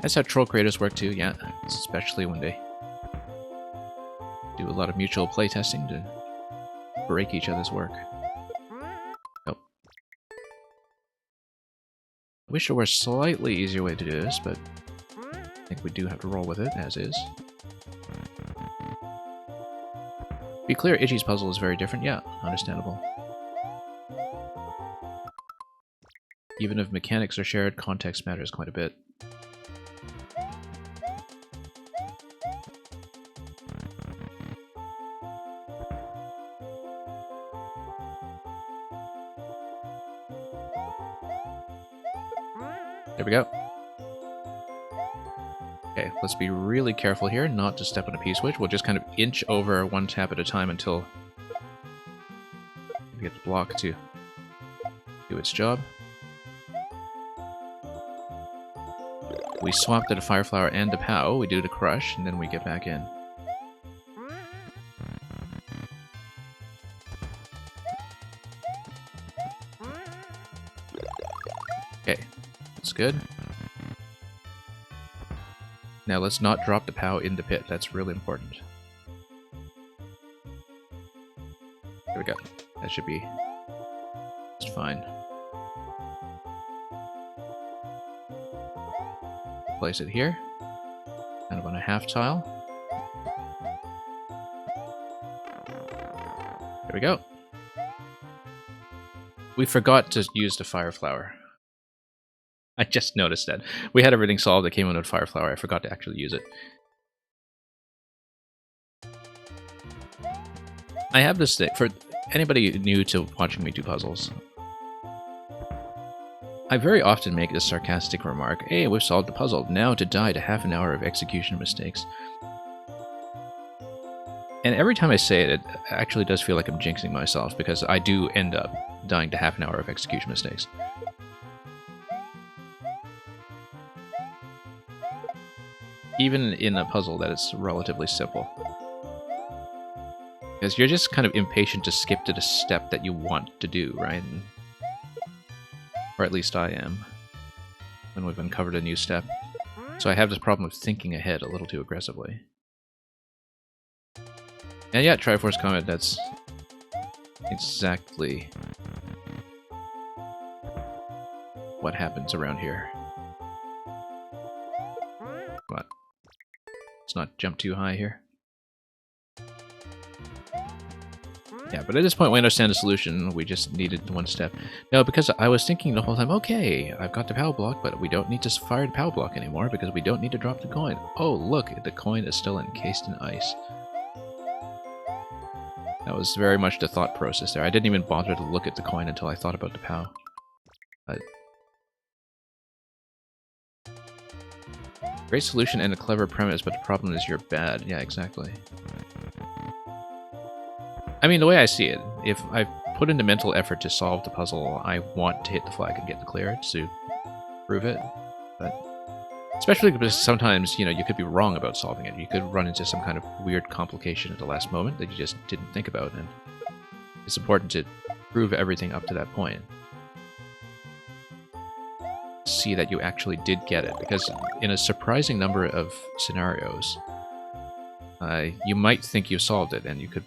That's how troll creators work too, yeah. Especially when they do a lot of mutual playtesting to break each other's work. Nope. I wish there were a slightly easier way to do this, but I think we do have to roll with it, as is. Be clear, Itchy's puzzle is very different, yeah, understandable. Even if mechanics are shared, context matters quite a bit. There we go. Okay, let's be really careful here not to step on a P-switch. We'll just kind of inch over one tap at a time until we get the block to do its job. We swap to the Fire Flower and the POW, we do the crush, and then we get back in. Okay, that's good. Now let's not drop the POW in the pit, that's really important. There we go. That should be just fine. Place it here, kind of on a half tile. There we go. We forgot to use the Fire Flower. I just noticed that. We had everything solved, it came out of Fire Flower, I forgot to actually use it. I have this thing, for anybody new to watching me do puzzles, I very often make this sarcastic remark, hey, we've solved the puzzle, now to die to half an hour of execution mistakes. And every time I say it, it actually does feel like I'm jinxing myself, because I do end up dying to half an hour of execution mistakes. Even in a puzzle that is relatively simple. Because you're just kind of impatient to skip to the step that you want to do, right? Or at least I am, when we've uncovered a new step. So I have this problem of thinking ahead a little too aggressively. And yeah, Triforce Comet, that's exactly what happens around here. Come on. Let's not jump too high here. Yeah, but at this point we understand the solution, we just needed one step. No, because I was thinking the whole time, okay, I've got the POW block, but we don't need to fire the POW block anymore because we don't need to drop the coin. Oh, look, the coin is still encased in ice. That was very much the thought process there. I didn't even bother to look at the coin until I thought about the POW. But great solution and a clever premise, but the problem is you're bad. Yeah, exactly. I mean, the way I see it, if I put in the mental effort to solve the puzzle, I want to hit the flag and get the clear to prove it. But especially because sometimes, you know, you could be wrong about solving it. You could run into some kind of weird complication at the last moment that you just didn't think about, and it's important to prove everything up to that point. see that you actually did get it, because in a surprising number of scenarios, you might think you solved it, and you could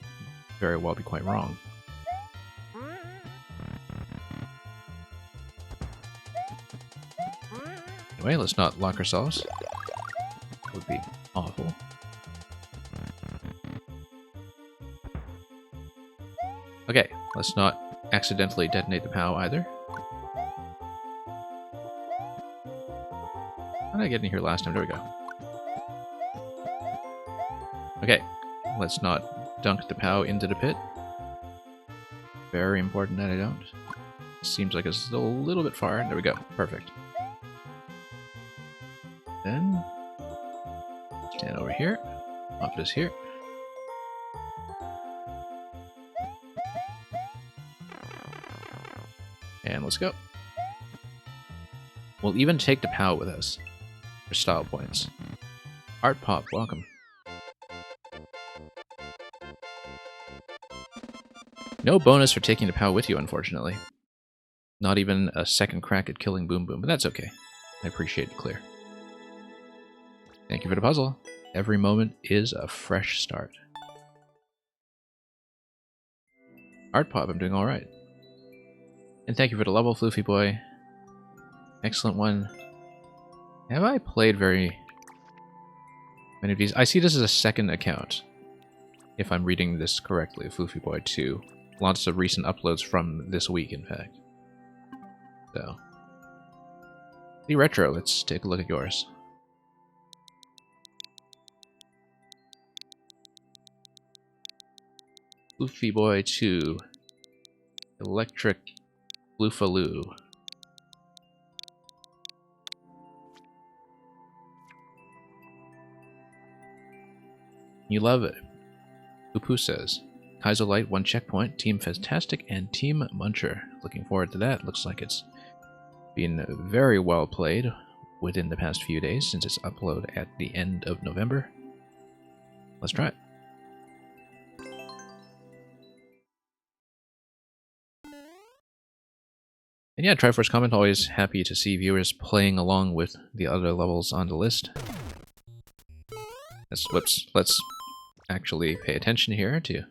very well be quite wrong. Anyway, let's not lock ourselves. That would be awful. Okay, let's not accidentally detonate the POW either. How did I get in here last time? There we go. Okay, let's not dunk the POW into the pit. Very important that I don't. Seems like it's still a little bit far. There we go. Perfect. Then, stand over here. Pop this here. And let's go. We'll even take the POW with us for style points. Art Pop, welcome. No bonus for taking the POW with you, unfortunately. Not even a second crack at killing Boom Boom, but that's okay. I appreciate it, Clear. Thank you for the puzzle. Every moment is a fresh start. Art Pop, I'm doing alright. And thank you for the level, Floofy Boy. Excellent one. Have I played very many of these? I see this as a second account, if I'm reading this correctly, Floofy Boy 2. Lots of recent uploads from this week, in fact. So, the retro, let's take a look at yours. Floofy Boy 2. Electric Floofaloo. You love it. Poo says, Kaizo Light, 1 checkpoint, Team Fantastic, and Team Muncher. Looking forward to that. Looks like it's been very well played within the past few days since its upload at the end of November. Let's try it. And yeah, Triforce Comment, always happy to see viewers playing along with the other levels on the list. Let's actually pay attention here to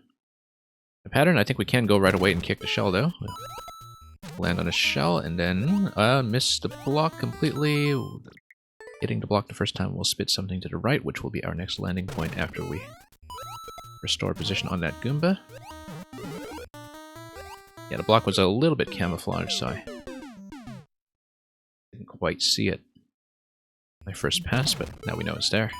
the pattern. I think we can go right away and kick the shell, though. Land on a shell, and then miss the block completely. Hitting the block the first time will spit something to the right, which will be our next landing point after we restore position on that Goomba. Yeah, the block was a little bit camouflaged, so I didn't quite see it my first pass, but now we know it's there.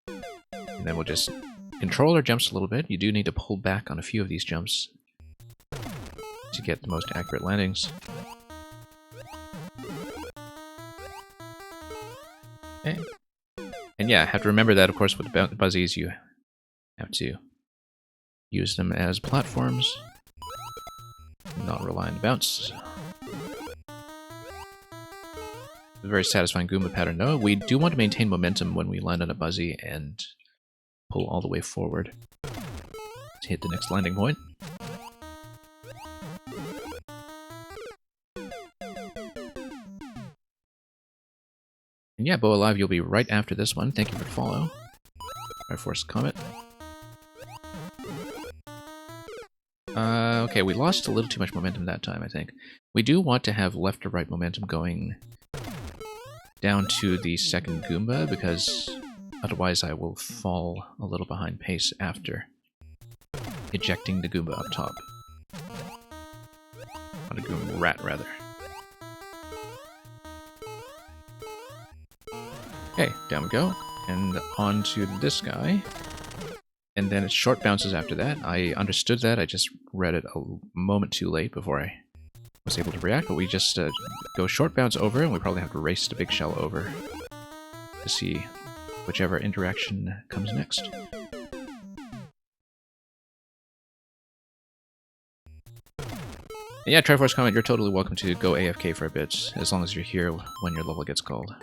And then we'll just control our jumps a little bit. You do need to pull back on a few of these jumps to get the most accurate landings. Okay. And yeah, have to remember that, of course, with the Buzzies, you have to use them as platforms, not rely on the bounce. A very satisfying Goomba pattern, though. We do want to maintain momentum when we land on a Buzzy and pull all the way forward to hit the next landing point. And yeah, Bo Alive, you'll be right after this one. Thank you for the follow. Triforce Comet. Okay, we lost a little too much momentum that time, I think. We do want to have left to right momentum going down to the second Goomba, because otherwise I will fall a little behind pace after ejecting the Goomba up top. Not a Goomba rat, rather. Okay, down we go. And on to this guy. And then it's short bounces after that. I understood that, I just read it a moment too late before I was able to react, but we just go short bounce over, and we probably have to race the big shell over to see whichever interaction comes next. And yeah, Triforce Comment, you're totally welcome to go AFK for a bit, as long as you're here when your level gets called.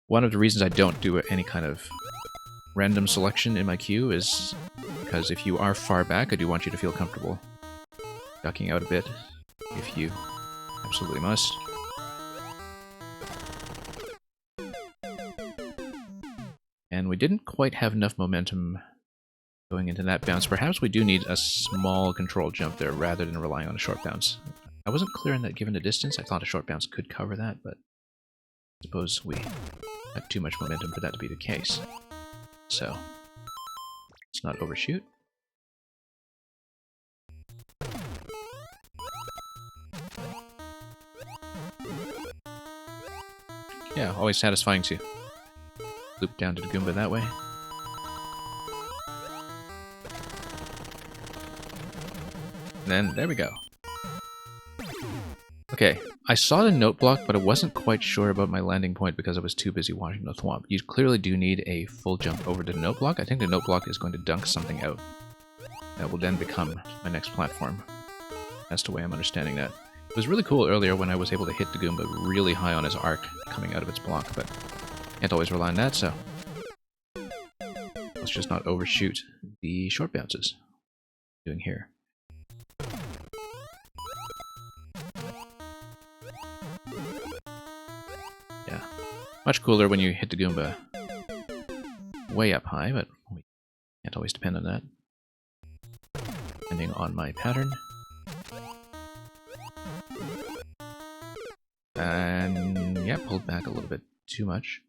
One of the reasons I don't do any kind of random selection in my queue is because if you are far back, I do want you to feel comfortable ducking out a bit if you Absolutely must. And we didn't quite have enough momentum going into that bounce. Perhaps we do need a small control jump there rather than relying on a short bounce. I wasn't clear on that given the distance. I thought a short bounce could cover that, but I suppose we had too much momentum for that to be the case. So, let's not overshoot. Yeah, always satisfying to loop down to the Goomba that way. And then, there we go. Okay, I saw the note block, but I wasn't quite sure about my landing point because I was too busy watching the thwomp. You clearly do need a full jump over the note block. I think the note block is going to dunk something out. That will then become my next platform. That's the way I'm understanding that. It was really cool earlier when I was able to hit the Goomba really high on his arc coming out of its block, but can't always rely on that, so let's just not overshoot the short bounces. Doing here. Yeah. Much cooler when you hit the Goomba way up high, but we can't always depend on that. Depending on my pattern. And yeah, pulled back a little bit too much.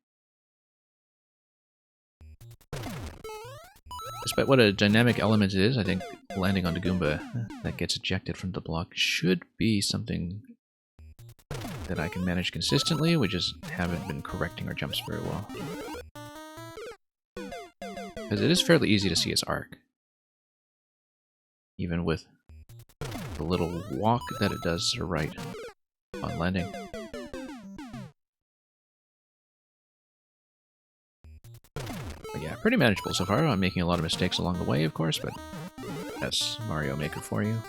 Despite what a dynamic element it is, I think landing on the Goomba that gets ejected from the block should be something that I can manage consistently. We just haven't been correcting our jumps very well. Because it is fairly easy to see its arc. Even with the little walk that it does to the right on landing. But yeah, pretty manageable so far. I'm making a lot of mistakes along the way, of course, but that's Mario Maker for you.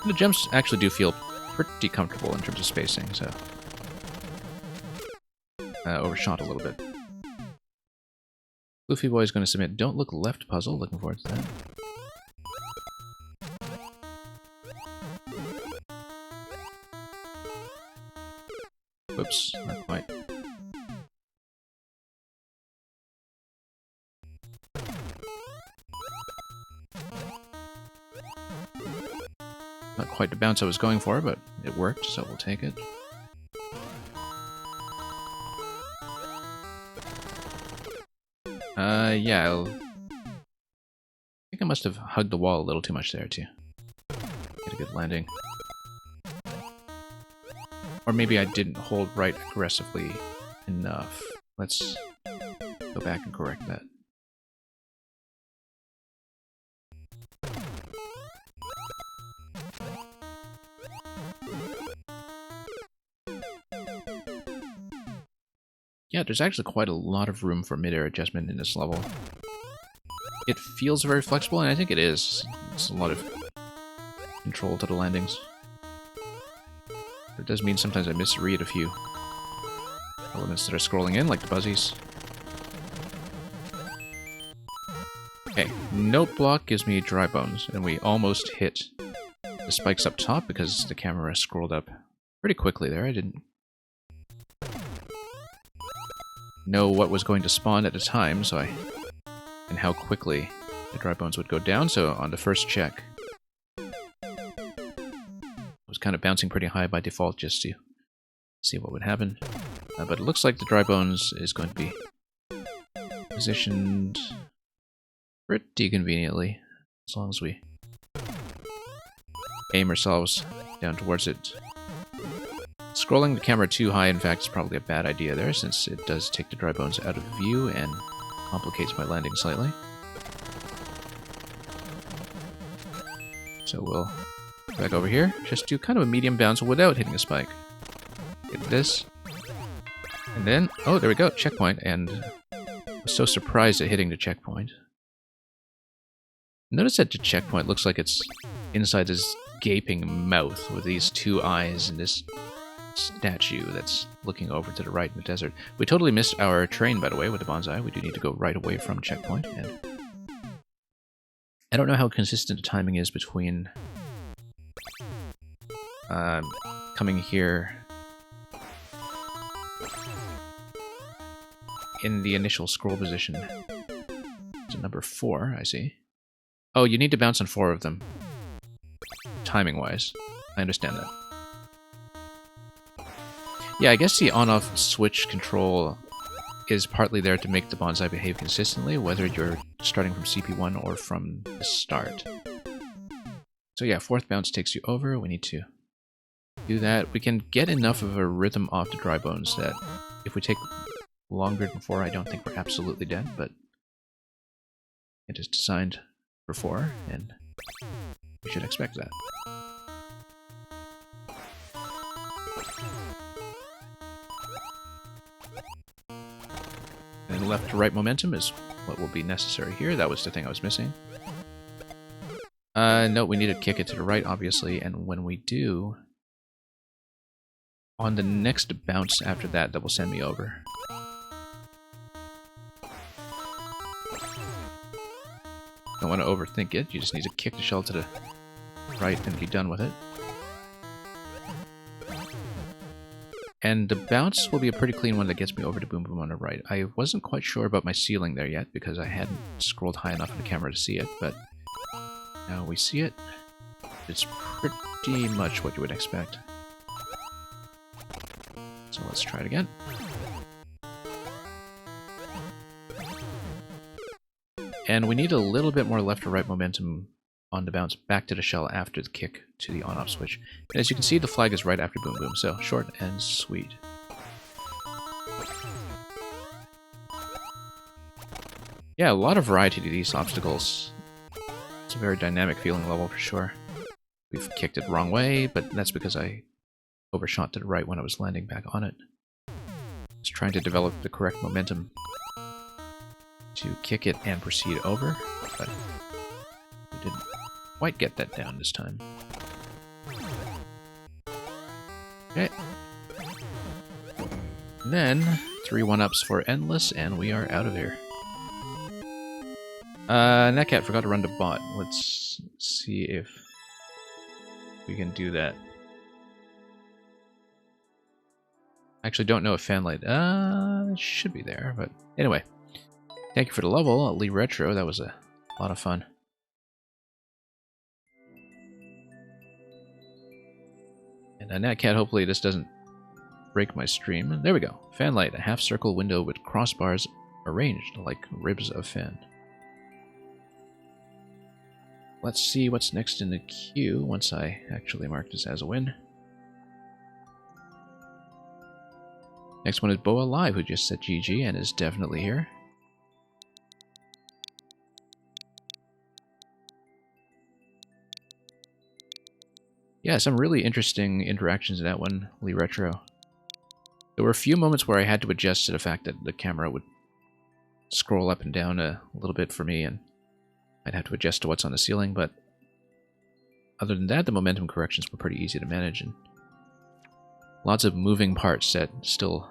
The jumps actually do feel pretty comfortable in terms of spacing, so overshot a little bit. Floofy Boy is going to submit Don't Look Left puzzle. Looking forward to that. Whoops, not quite. Not quite the bounce I was going for, but it worked, so we'll take it. Yeah, I think I must have hugged the wall a little too much there, too. Get a good landing. Or maybe I didn't hold right aggressively enough. Let's go back and correct that. Yeah, there's actually quite a lot of room for mid-air adjustment in this level. It feels very flexible, and I think it is. It's a lot of control to the landings. It does mean sometimes I misread a few elements that are scrolling in, like the buzzies. Okay, note block gives me dry bones, and we almost hit the spikes up top because the camera scrolled up pretty quickly there. I didn't know what was going to spawn at the time, and how quickly the dry bones would go down, so on the first check I was kind of bouncing pretty high by default just to see what would happen. But it looks like the dry bones is going to be positioned pretty conveniently, as long as we aim ourselves down towards it. Scrolling the camera too high, in fact, is probably a bad idea there, since it does take the dry bones out of view and complicates my landing slightly. So we'll go back over here, just do kind of a medium bounce without hitting a spike. Hit this. And then, oh, there we go, checkpoint, and I was so surprised at hitting the checkpoint. Notice that the checkpoint looks like it's inside this gaping mouth with these two eyes and this statue that's looking over to the right in the desert. We totally missed our train, by the way, with the bonsai. We do need to go right away from checkpoint, and I don't know how consistent the timing is between coming here in the initial scroll position to number 4, I see. Oh, you need to bounce on 4 of them, timing-wise. I understand that. Yeah, I guess the on-off switch control is partly there to make the bonsai behave consistently, whether you're starting from CP1 or from the start. So yeah, 4th bounce takes you over. We need to do that. We can get enough of a rhythm off the dry bones that if we take longer than 4, I don't think we're absolutely dead, but it is designed for 4, and we should expect that. And left to right momentum is what will be necessary here. That was the thing I was missing. No, we need to kick it to the right, obviously, and when we do, on the next bounce after that, that will send me over. Don't want to overthink it, you just need to kick the shell to the right and be done with it. And the bounce will be a pretty clean one that gets me over to Boom Boom on the right. I wasn't quite sure about my ceiling there yet because I hadn't scrolled high enough in the camera to see it, but now we see it. It's pretty much what you would expect. So let's try it again. And we need a little bit more left or right momentum on the bounce back to the shell after the kick to the on-off switch. And as you can see, the flag is right after Boom Boom, so short and sweet. Yeah, a lot of variety to these obstacles. It's a very dynamic feeling level for sure. We've kicked it the wrong way, but that's because I overshot to the right when I was landing back on it. Just trying to develop the correct momentum to kick it and proceed over, but we didn't quite get that down this time. Okay. And then 3 1-ups for Endless, and we are out of here. Netcat forgot to run to bot. Let's see if we can do that. Actually, don't know if Fanlight should be there, but anyway. Thank you for the level, Lee Retro. That was a lot of fun. And Netcat, hopefully this doesn't break my stream. There we go. Fanlight, a half-circle window with crossbars arranged like ribs of fan. Let's see what's next in the queue once I actually mark this as a win. Next one is Boa Live, who just said GG and is definitely here. Yeah, some really interesting interactions in that one, Lee Retro. There were a few moments where I had to adjust to the fact that the camera would scroll up and down a little bit for me, and I'd have to adjust to what's on the ceiling, but other than that, the momentum corrections were pretty easy to manage, and lots of moving parts that still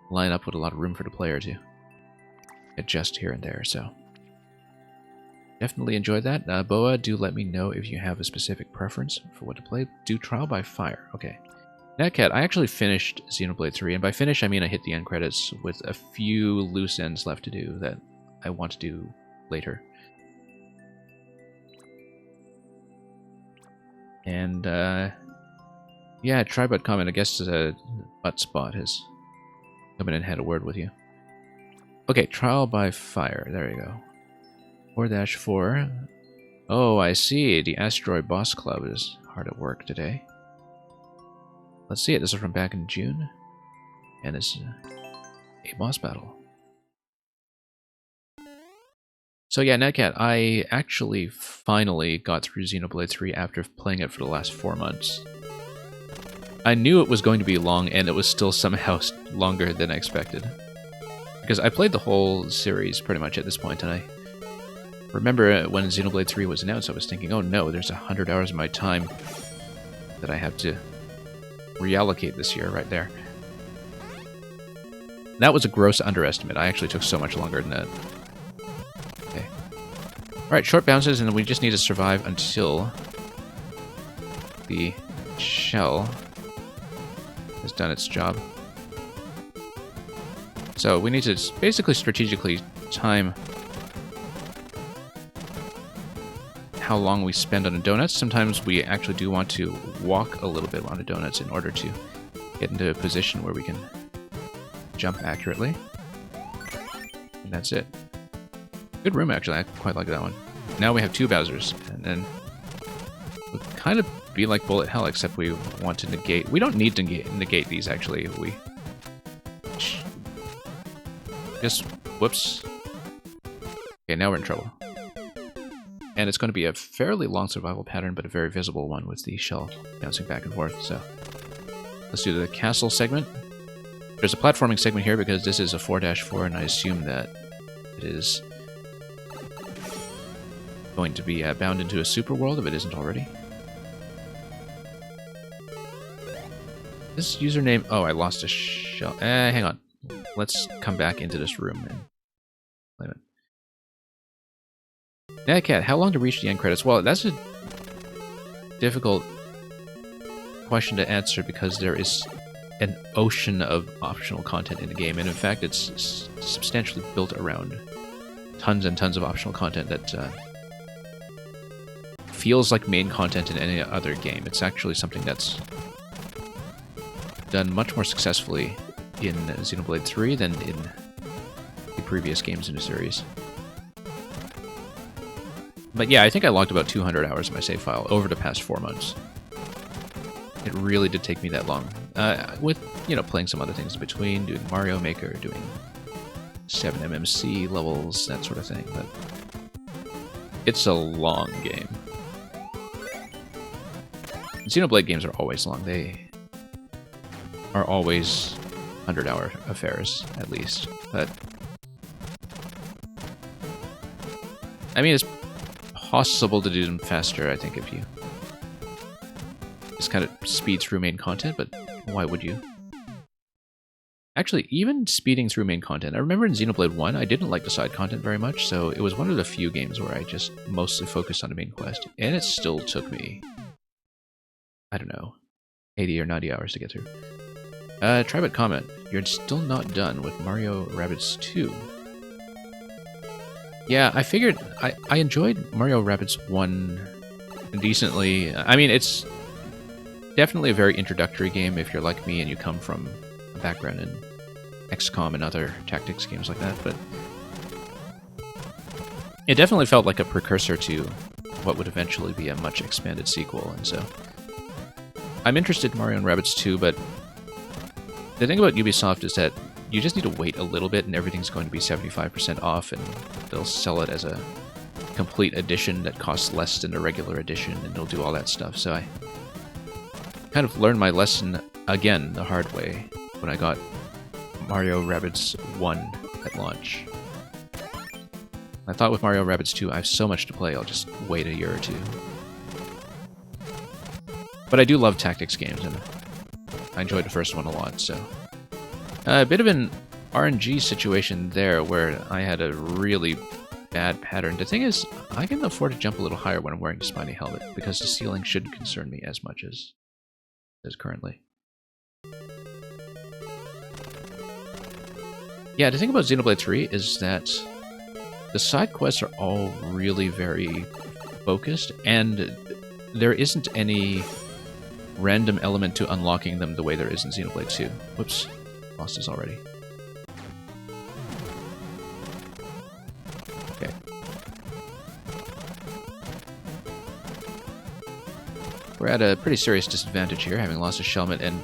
line up with a lot of room for the player to adjust here and there, so definitely enjoyed that. Boa, do let me know if you have a specific preference for what to play. Do Trial by Fire. Okay. Netcat, I actually finished Xenoblade 3, and by finish I mean I hit the end credits with a few loose ends left to do that I want to do later. And, yeah, Tribut comment, I guess Buttspot has come in and had a word with you. Okay, Trial by Fire, there you go. 4-4. Oh, I see. The Asteroid Boss Club is hard at work today. Let's see it. This is from back in June. And it's a boss battle. So yeah, Netcat, I actually finally got through Xenoblade 3 after playing it for the last 4 months. I knew it was going to be long, and it was still somehow longer than I expected. Because I played the whole series pretty much at this point, and I remember when Xenoblade 3 was announced, I was thinking, oh no, there's 100 hours of my time that I have to reallocate this year right there. That was a gross underestimate. I actually took so much longer than that. Okay. Alright, short bounces, and we just need to survive until the shell has done its job. So we need to basically strategically time how long we spend on the donuts. Sometimes we actually do want to walk a little bit on the donuts in order to get into a position where we can jump accurately. And that's it. Good room, actually. I quite like that one. Now we have 2 Bowsers, and then we'll kind of be like Bullet Hell, except we want to negate. We don't need to negate these, actually. We just, whoops. Okay, now we're in trouble. And it's going to be a fairly long survival pattern, but a very visible one with the shell bouncing back and forth. So let's do the castle segment. There's a platforming segment here because this is a 4-4, and I assume that it is going to be bound into a super world if it isn't already. This username... Oh, I lost a shell. Hang on. Let's come back into this room and claim it. Natcat, how long to reach the end credits? Well, that's a difficult question to answer because there is an ocean of optional content in the game, and in fact it's substantially built around tons and tons of optional content that feels like main content in any other game. It's actually something that's done much more successfully in Xenoblade 3 than in the previous games in the series. But yeah, I think I logged about 200 hours in my save file over the past 4 months. It really did take me that long. With, you know, playing some other things in between, doing Mario Maker, doing 7MMC levels, that sort of thing, but it's a long game. Xenoblade games are always long. They are always 100-hour affairs, at least. But I mean, it's possible to do them faster, I think, if you just kind of speed through main content, but why would you? Actually, even speeding through main content, I remember in Xenoblade 1, I didn't like the side content very much, so it was one of the few games where I just mostly focused on the main quest, and it still took me, I don't know, 80 or 90 hours to get through. Tribut comment, you're still not done with Mario Rabbids 2. Yeah, I figured I enjoyed Mario Rabbids 1 decently. I mean, it's definitely a very introductory game if you're like me and you come from a background in XCOM and other tactics games like that, but it definitely felt like a precursor to what would eventually be a much expanded sequel, and so I'm interested in Mario & Rabbids 2, but the thing about Ubisoft is that you just need to wait a little bit and everything's going to be 75% off, and they'll sell it as a complete edition that costs less than a regular edition, and they'll do all that stuff. So I kind of learned my lesson again the hard way when I got Mario Rabbids 1 at launch. I thought with Mario Rabbids 2, I have so much to play, I'll just wait a year or two. But I do love tactics games, and I enjoyed the first one a lot, so... a bit of an RNG situation there, where I had a really bad pattern. The thing is, I can afford to jump a little higher when I'm wearing the spiny helmet, because the ceiling shouldn't concern me as much as it does currently. Yeah, the thing about Xenoblade 3 is that the side quests are all really very focused, and there isn't any random element to unlocking them the way there is in Xenoblade 2. Whoops. Lost this already. Okay. We're at a pretty serious disadvantage here, having lost a Shelmet and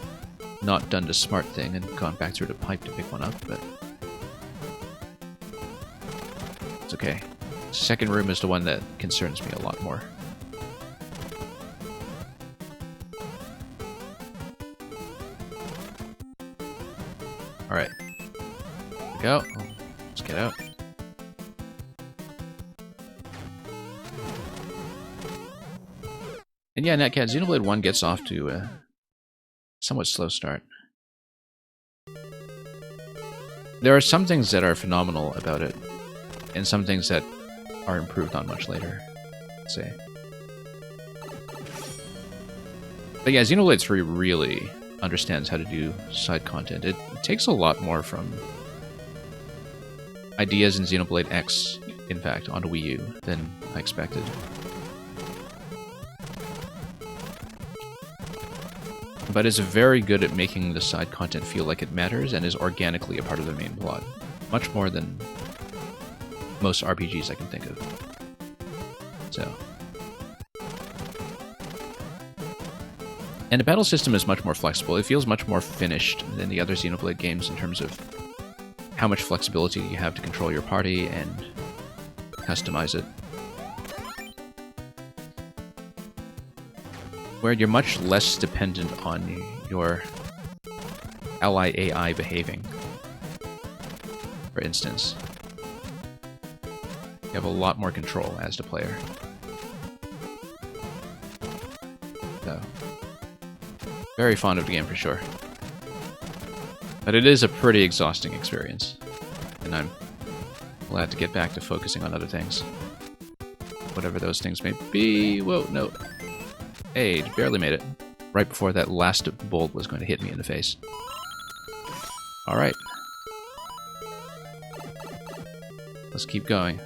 not done the smart thing and gone back through the pipe to pick one up, but it's okay. Second room is the one that concerns me a lot more. Alright. Here we go. Let's get out. And yeah, Netcat, Xenoblade 1 gets off to a somewhat slow start. There are some things that are phenomenal about it, and some things that are improved on much later, let's say. But yeah, Xenoblade 3 really understands how to do side content. It takes a lot more from ideas in Xenoblade X, in fact, onto Wii U than I expected. But is very good at making the side content feel like it matters and is organically a part of the main plot. Much more than most RPGs I can think of. So. And the battle system is much more flexible. It feels much more finished than the other Xenoblade games in terms of how much flexibility you have to control your party and customize it. Where you're much less dependent on your ally AI behaving. For instance. You have a lot more control as the player. So, very fond of the game for sure. But it is a pretty exhausting experience. And I'm glad to get back to focusing on other things. Whatever those things may be. Whoa, no. Hey, barely made it. Right before that last bolt was going to hit me in the face. Alright. Let's keep going.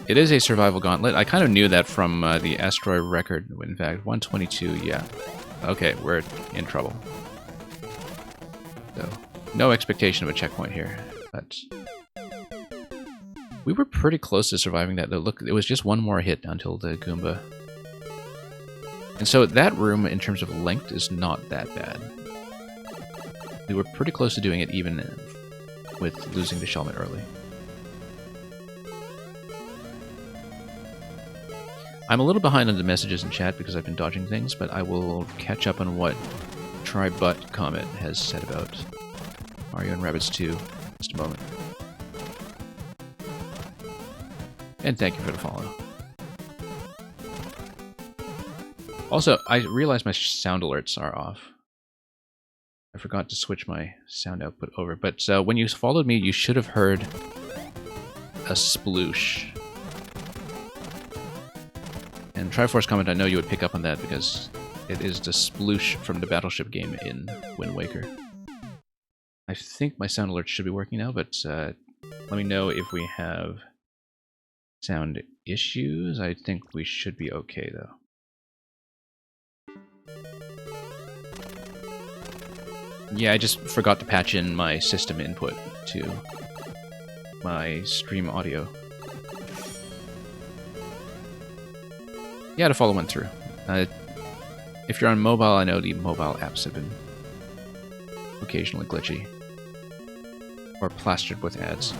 It is a survival gauntlet. I kind of knew that from the Asteroid record, in fact. 122, yeah. Okay, we're in trouble. So, no expectation of a checkpoint here, but... We were pretty close to surviving that, though. Look, it was just one more hit until the Goomba. And so that room, in terms of length, is not that bad. We were pretty close to doing it even with losing to Shelmet early. I'm a little behind on the messages in chat because I've been dodging things, but I will catch up on what Tributt Comet has said about Mario and Rabbids 2 in just a moment. And thank you for the follow. Also, I realized my sound alerts are off. I forgot to switch my sound output over, but when you followed me, you should have heard a sploosh. And Triforce Comment, I know you would pick up on that because it is the sploosh from the Battleship game in Wind Waker. I think my sound alerts should be working now, but let me know if we have sound issues. I think we should be okay, though. Yeah, I just forgot to patch in my system input to my stream audio. Yeah, the follow went through. If you're on mobile, I know the mobile apps have been occasionally glitchy. Or plastered with ads.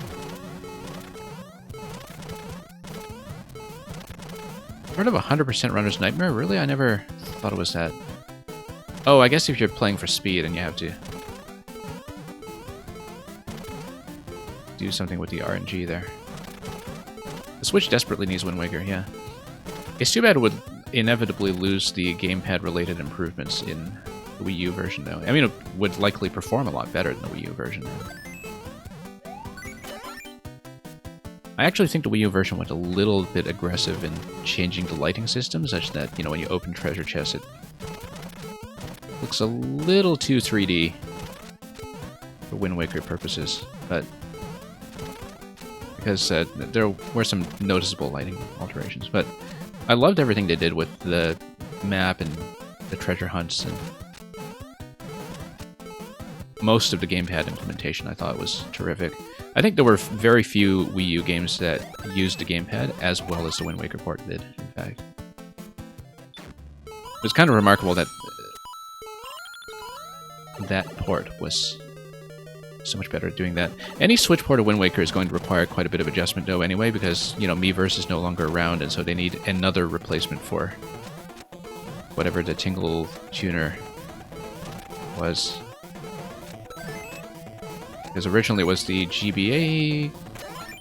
Heard of 100% Runner's Nightmare? Really? I never thought it was that. Oh, I guess if you're playing for speed and you have to do something with the RNG there. The Switch desperately needs Wind Waker, yeah. It's too bad it would inevitably lose the gamepad-related improvements in the Wii U version, though. I mean, it would likely perform a lot better than the Wii U version. I actually think the Wii U version went a little bit aggressive in changing the lighting system, such that, you know, when you open treasure chests, it looks a little too 3D for Wind Waker purposes, but because there were some noticeable lighting alterations. But I loved everything they did with the map and the treasure hunts, and most of the gamepad implementation I thought was terrific. I think there were very few Wii U games that used the gamepad as well as the Wind Waker port did, in fact. It was kind of remarkable that that port was so much better at doing that. Any Switch port of Wind Waker is going to require quite a bit of adjustment, though, anyway, because, you know, Miiverse is no longer around, and so they need another replacement for whatever the Tingle tuner was. Because originally it was the GBA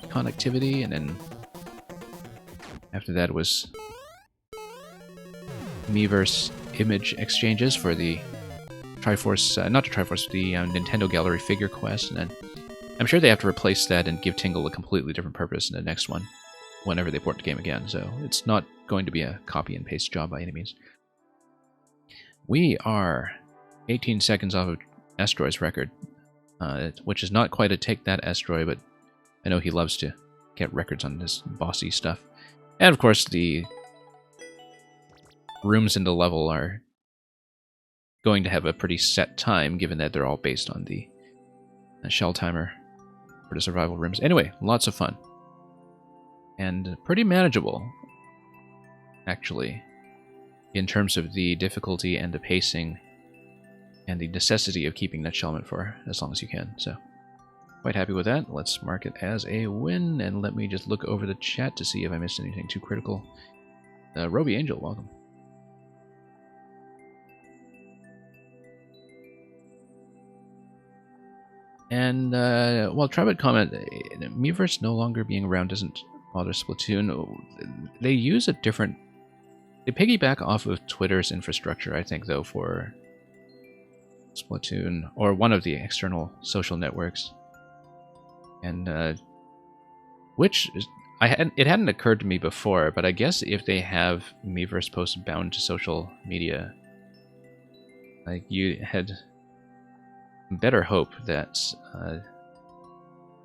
connectivity, and then after that it was Miiverse image exchanges for the Triforce, not the Triforce, the Nintendo Gallery Figure Quest, and then I'm sure they have to replace that and give Tingle a completely different purpose in the next one. whenever they port the game again, so it's not going to be a copy and paste job by any means. We are 18 seconds off of Estroy's record, which is not quite a take that Estroy, but I know he loves to get records on this bossy stuff. And of course, the rooms in the level are going to have a pretty set time, given that they're all based on the shell timer for the survival rooms. Anyway, lots of fun. And pretty manageable, actually, in terms of the difficulty and the pacing and the necessity of keeping that shellment for as long as you can. So, quite happy with that. Let's mark it as a win, and let me just look over the chat to see if I missed anything too critical. Roby Angel, welcome. And, well, Tribut comment, Miiverse no longer being around doesn't bother Splatoon. They use a different... They piggyback off of Twitter's infrastructure, I think, though, for Splatoon, or one of the external social networks. And, which... it hadn't occurred to me before, but I guess if they have Miiverse posts bound to social media, like, you had better hope that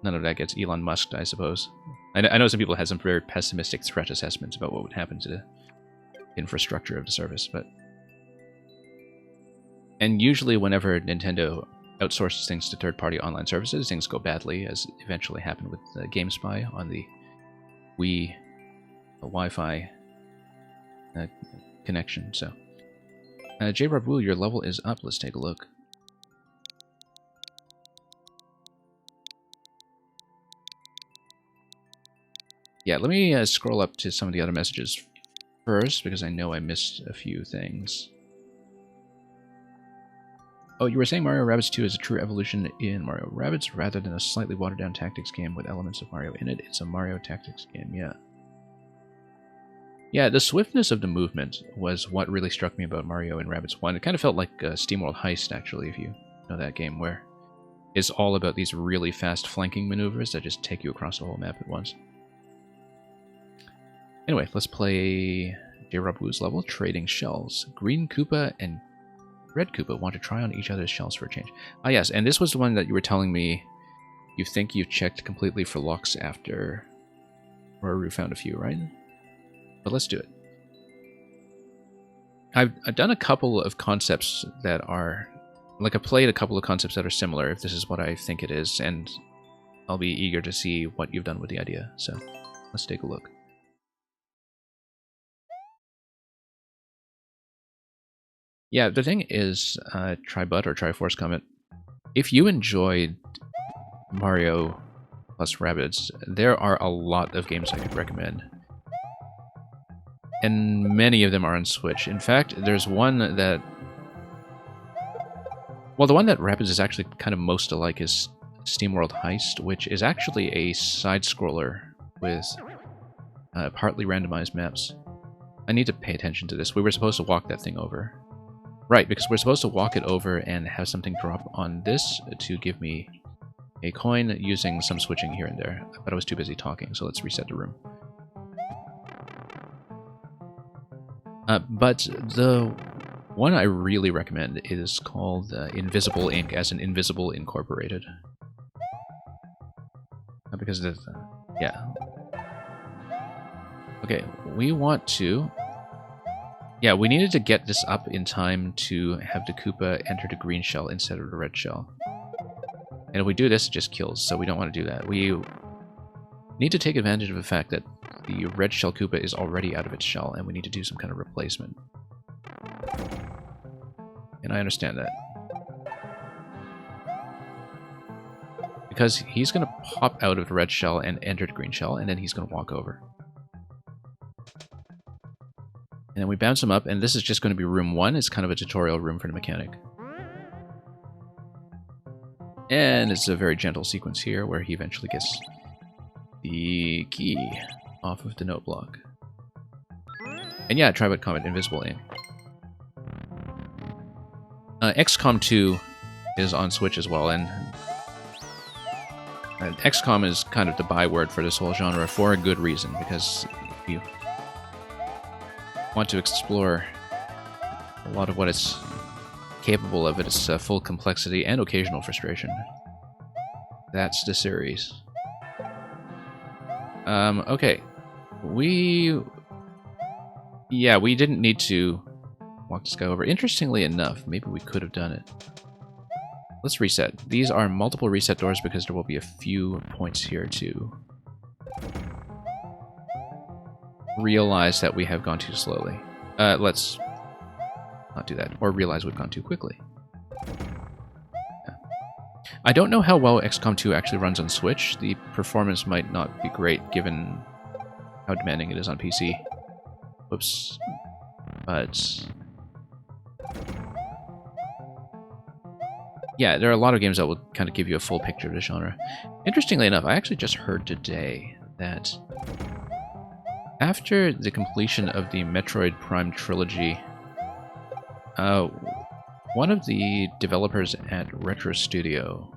none of that gets Elon Musked, I suppose. I know some people had some very pessimistic threat assessments about what would happen to the infrastructure of the service, but... And usually whenever Nintendo outsources things to third-party online services, things go badly, as eventually happened with GameSpy on the Wii Wi-Fi connection, so... J. Rabu, your level is up. Let's take a look. Yeah, let me scroll up to some of the other messages first, because I know I missed a few things. Oh, you were saying Mario Rabbids 2 is a true evolution in Mario Rabbids, rather than a slightly watered-down tactics game with elements of Mario in it. It's a Mario tactics game, yeah. Yeah, the swiftness of the movement was what really struck me about Mario in Rabbids 1. It kind of felt like SteamWorld Heist, actually, if you know that game, where it's all about these really fast flanking maneuvers that just take you across the whole map at once. Anyway, let's play J. Rabu's level, Trading Shells. Green Koopa and Red Koopa want to try on each other's shells for a change. Ah yes, and this was the one that you were telling me you think you've checked completely for locks after Roru found a few, right? But let's do it. I've done a couple of concepts that are... Like, I've played a couple of concepts that are similar, if this is what I think it is, and I'll be eager to see what you've done with the idea. So, let's take a look. Yeah, the thing is, Tribut or Triforce comment, if you enjoyed Mario plus Rabbids, there are a lot of games I could recommend. And many of them are on Switch. In fact, there's one that... Well, the one that Rabbids is actually kind of most alike is SteamWorld Heist, which is actually a side-scroller with partly randomized maps. I need to pay attention to this. We were supposed to walk that thing over. Right, because we're supposed to walk it over and have something drop on this to give me a coin using some switching here and there. But I was too busy talking, so let's reset the room. But the one I really recommend is called Invisible Inc., as in Invisible Incorporated. Because of the... yeah. Okay, we want to... Yeah, we needed to get this up in time to have the Koopa enter the green shell instead of the red shell. And if we do this, it just kills, so we don't want to do that. We need to take advantage of the fact that the red shell Koopa is already out of its shell, and we need to do some kind of replacement. And I understand that. Because he's going to pop out of the red shell and enter the green shell, and then he's going to walk over. And then we bounce him up, and this is just going to be room 1. It's kind of a tutorial room for the mechanic. And it's a very gentle sequence here, where he eventually gets the key off of the note block. And yeah, Tribut comment, Invisible Inc. XCOM 2 is on Switch as well, and XCOM is kind of the byword for this whole genre for a good reason, because if you want to explore a lot of what it's capable of, its full complexity and occasional frustration, that's the series. Okay. We didn't need to walk this guy over. Interestingly enough, maybe we could have done it. Let's reset. These are multiple reset doors because there will be a few points here to realize that we have gone too slowly. Let's not do that, or realize we've gone too quickly. Yeah. I don't know how well XCOM 2 actually runs on Switch. The performance might not be great given how demanding it is on PC. Whoops. But yeah, there are a lot of games that will kind of give you a full picture of the genre. Interestingly enough, I actually just heard today that after the completion of the Metroid Prime trilogy, one of the developers at Retro Studio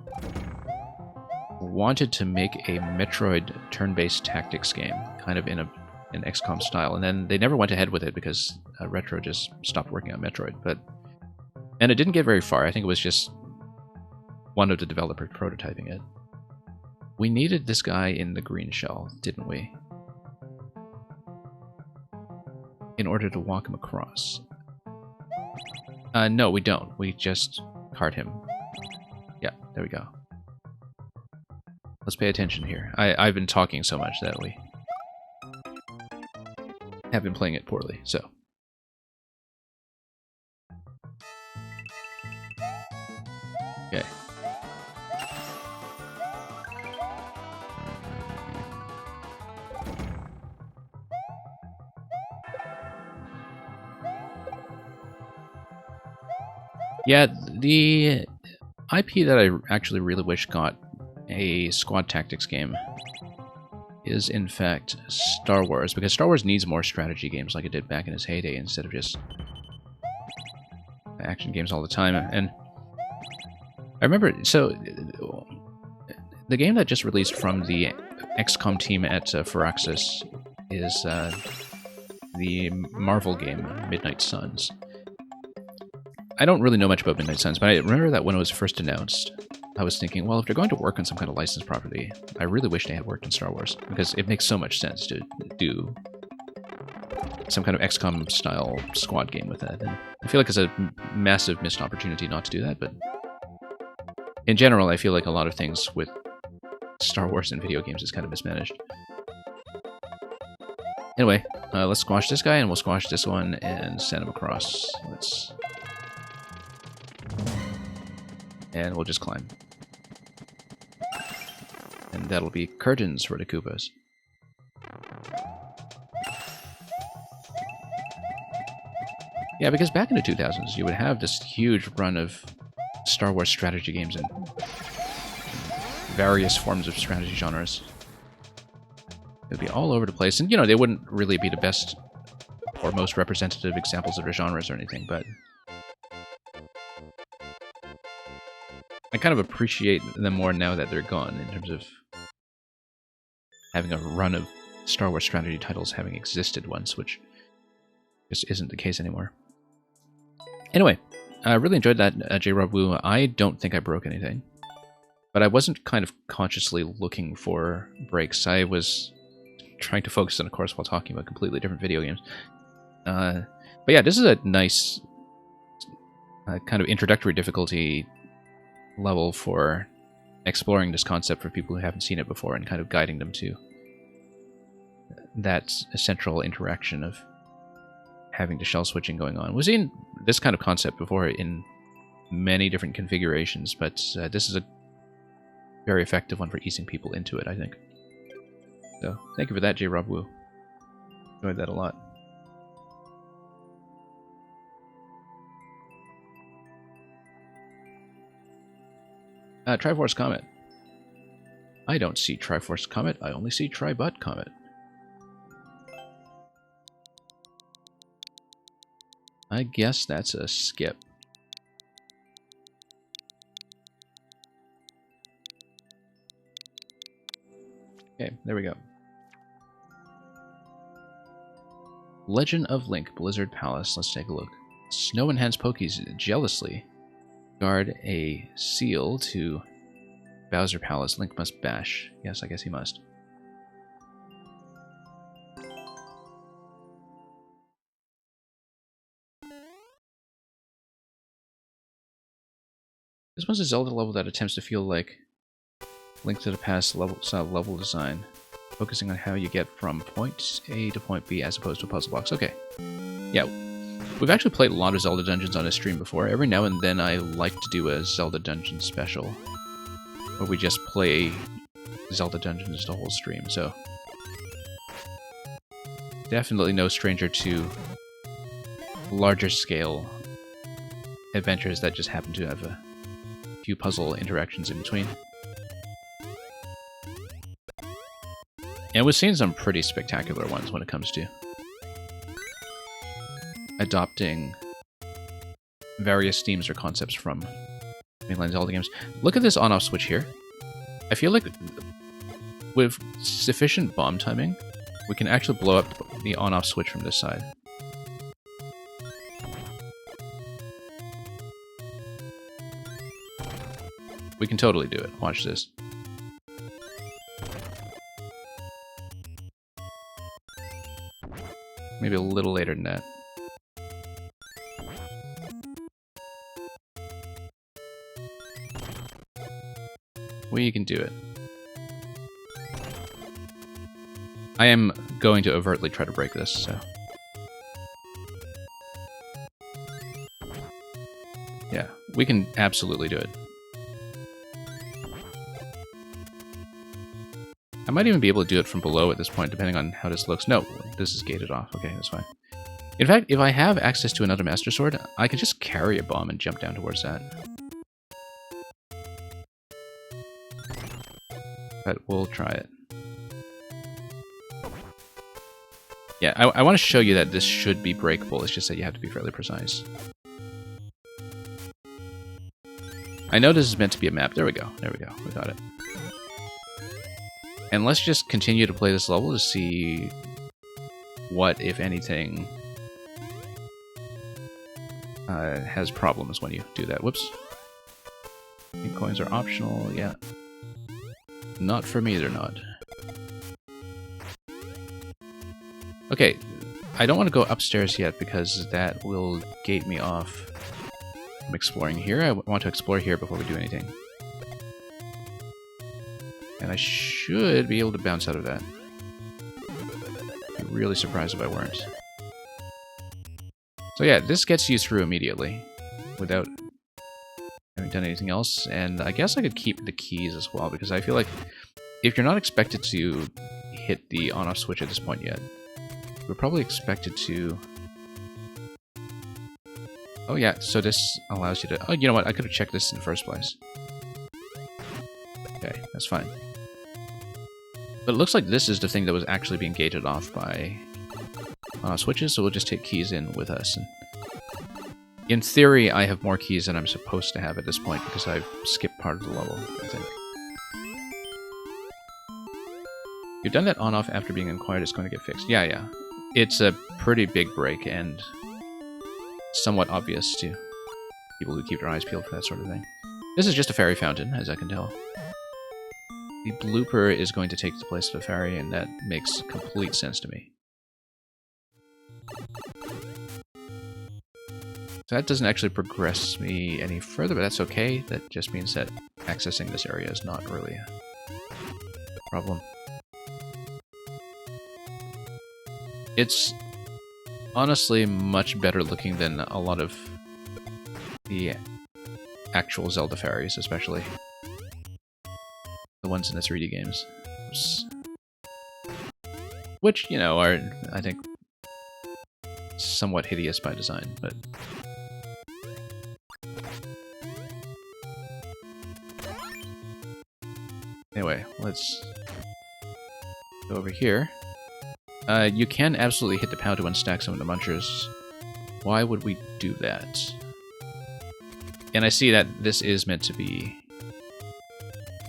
wanted to make a Metroid turn-based tactics game, kind of in an XCOM style, and then they never went ahead with it because Retro just stopped working on Metroid. And it didn't get very far. I think it was just one of the developers prototyping it. We needed this guy in the green shell, didn't we? In order to walk him across. No, we don't. We just cart him. Yeah, there we go. Let's pay attention here. I've been talking so much that we have been playing it poorly, so. Okay. Yeah, the IP that I actually really wish got a squad tactics game is, in fact, Star Wars, because Star Wars needs more strategy games like it did back in its heyday instead of just action games all the time. And I remember, so the game that just released from the XCOM team at Firaxis is the Marvel game, Midnight Suns. I don't really know much about Midnight Suns, but I remember that when it was first announced, I was thinking, well, if they're going to work on some kind of licensed property, I really wish they had worked in Star Wars, because it makes so much sense to do some kind of XCOM-style squad game with that. And I feel like it's a massive missed opportunity not to do that, but in general, I feel like a lot of things with Star Wars and video games is kind of mismanaged. Anyway, let's squash this guy, and we'll squash this one and send him across. And we'll just climb. And that'll be curtains for the Koopas. Yeah, because back in the 2000s, you would have this huge run of Star Wars strategy games in various forms of strategy genres. It'd be all over the place. And, you know, they wouldn't really be the best or most representative examples of the genres or anything, but I kind of appreciate them more now that they're gone, in terms of having a run of Star Wars strategy titles having existed once, which just isn't the case anymore. Anyway, I really enjoyed that, J-Rob Wu. I don't think I broke anything, but I wasn't kind of consciously looking for breaks. I was trying to focus on a course while talking about completely different video games. But yeah, this is a nice kind of introductory difficulty level for exploring this concept for people who haven't seen it before and kind of guiding them to that central interaction of having the shell switching going on. We've seen this kind of concept before in many different configurations, but this is a very effective one for easing people into it, I think. So, thank you for that, J-Rob Wu. Enjoyed that a lot. Triforce Comet. I don't see Triforce Comet, I only see Tribut Comet. I guess that's a skip. Okay, there we go. Legend of Link, Blizzard Palace. Let's take a look. Snow-enhanced Pokies jealously guard a seal to Bowser Palace. Link must bash. Yes, I guess he must. This one's a Zelda level that attempts to feel like Link to the Past style level design, focusing on how you get from point A to point B as opposed to a puzzle box. Okay. Yeah. We've actually played a lot of Zelda Dungeons on a stream before. Every now and then I like to do a Zelda Dungeon special, where we just play Zelda Dungeons the whole stream, so... Definitely no stranger to larger scale adventures that just happen to have a few puzzle interactions in between. And we've seen some pretty spectacular ones when it comes to adopting various themes or concepts from mainline Zelda games. Look at this on-off switch here. I feel like with sufficient bomb timing, we can actually blow up the on-off switch from this side. We can totally do it. Watch this. Maybe a little later than that. We can do it. I am going to overtly try to break this, so... Yeah, we can absolutely do it. I might even be able to do it from below at this point, depending on how this looks. No, this is gated off. Okay, that's fine. In fact, if I have access to another Master Sword, I can just carry a bomb and jump down towards that. But we'll try it. Yeah, I want to show you that this should be breakable. It's just that you have to be fairly precise. I know this is meant to be a map. There we go. There we go. We got it. And let's just continue to play this level to see what, if anything, has problems when you do that. Whoops. Pink coins are optional. Yeah. Not for me, they're not. Okay, I don't want to go upstairs yet because that will gate me off from exploring here. I want to explore here before we do anything. And I should be able to bounce out of that. I'd be really surprised if I weren't. So yeah, this gets you through immediately without having done anything else. And I guess I could keep the keys as well, because I feel like if you're not expected to hit the on-off switch at this point yet, we're probably expected to... Oh yeah, so this allows you to... Oh, you know what? I could have checked this in the first place. Okay, that's fine. But it looks like this is the thing that was actually being gated off by switches, so we'll just take keys in with us. And in theory, I have more keys than I'm supposed to have at this point, because I've skipped part of the level, I think. You've done that on-off after being inquired, it's going to get fixed. Yeah, yeah. It's a pretty big break, and somewhat obvious to people who keep their eyes peeled for that sort of thing. This is just a fairy fountain, as I can tell. The blooper is going to take the place of a fairy, and that makes complete sense to me. So that doesn't actually progress me any further, but that's okay. That just means that accessing this area is not really a problem. It's honestly much better looking than a lot of the actual Zelda fairies, especially the ones in the 3D games. Which, you know, are, I think, somewhat hideous by design, but... Anyway, let's go over here. You can absolutely hit the pound to unstack some of the munchers. Why would we do that? And I see that this is meant to be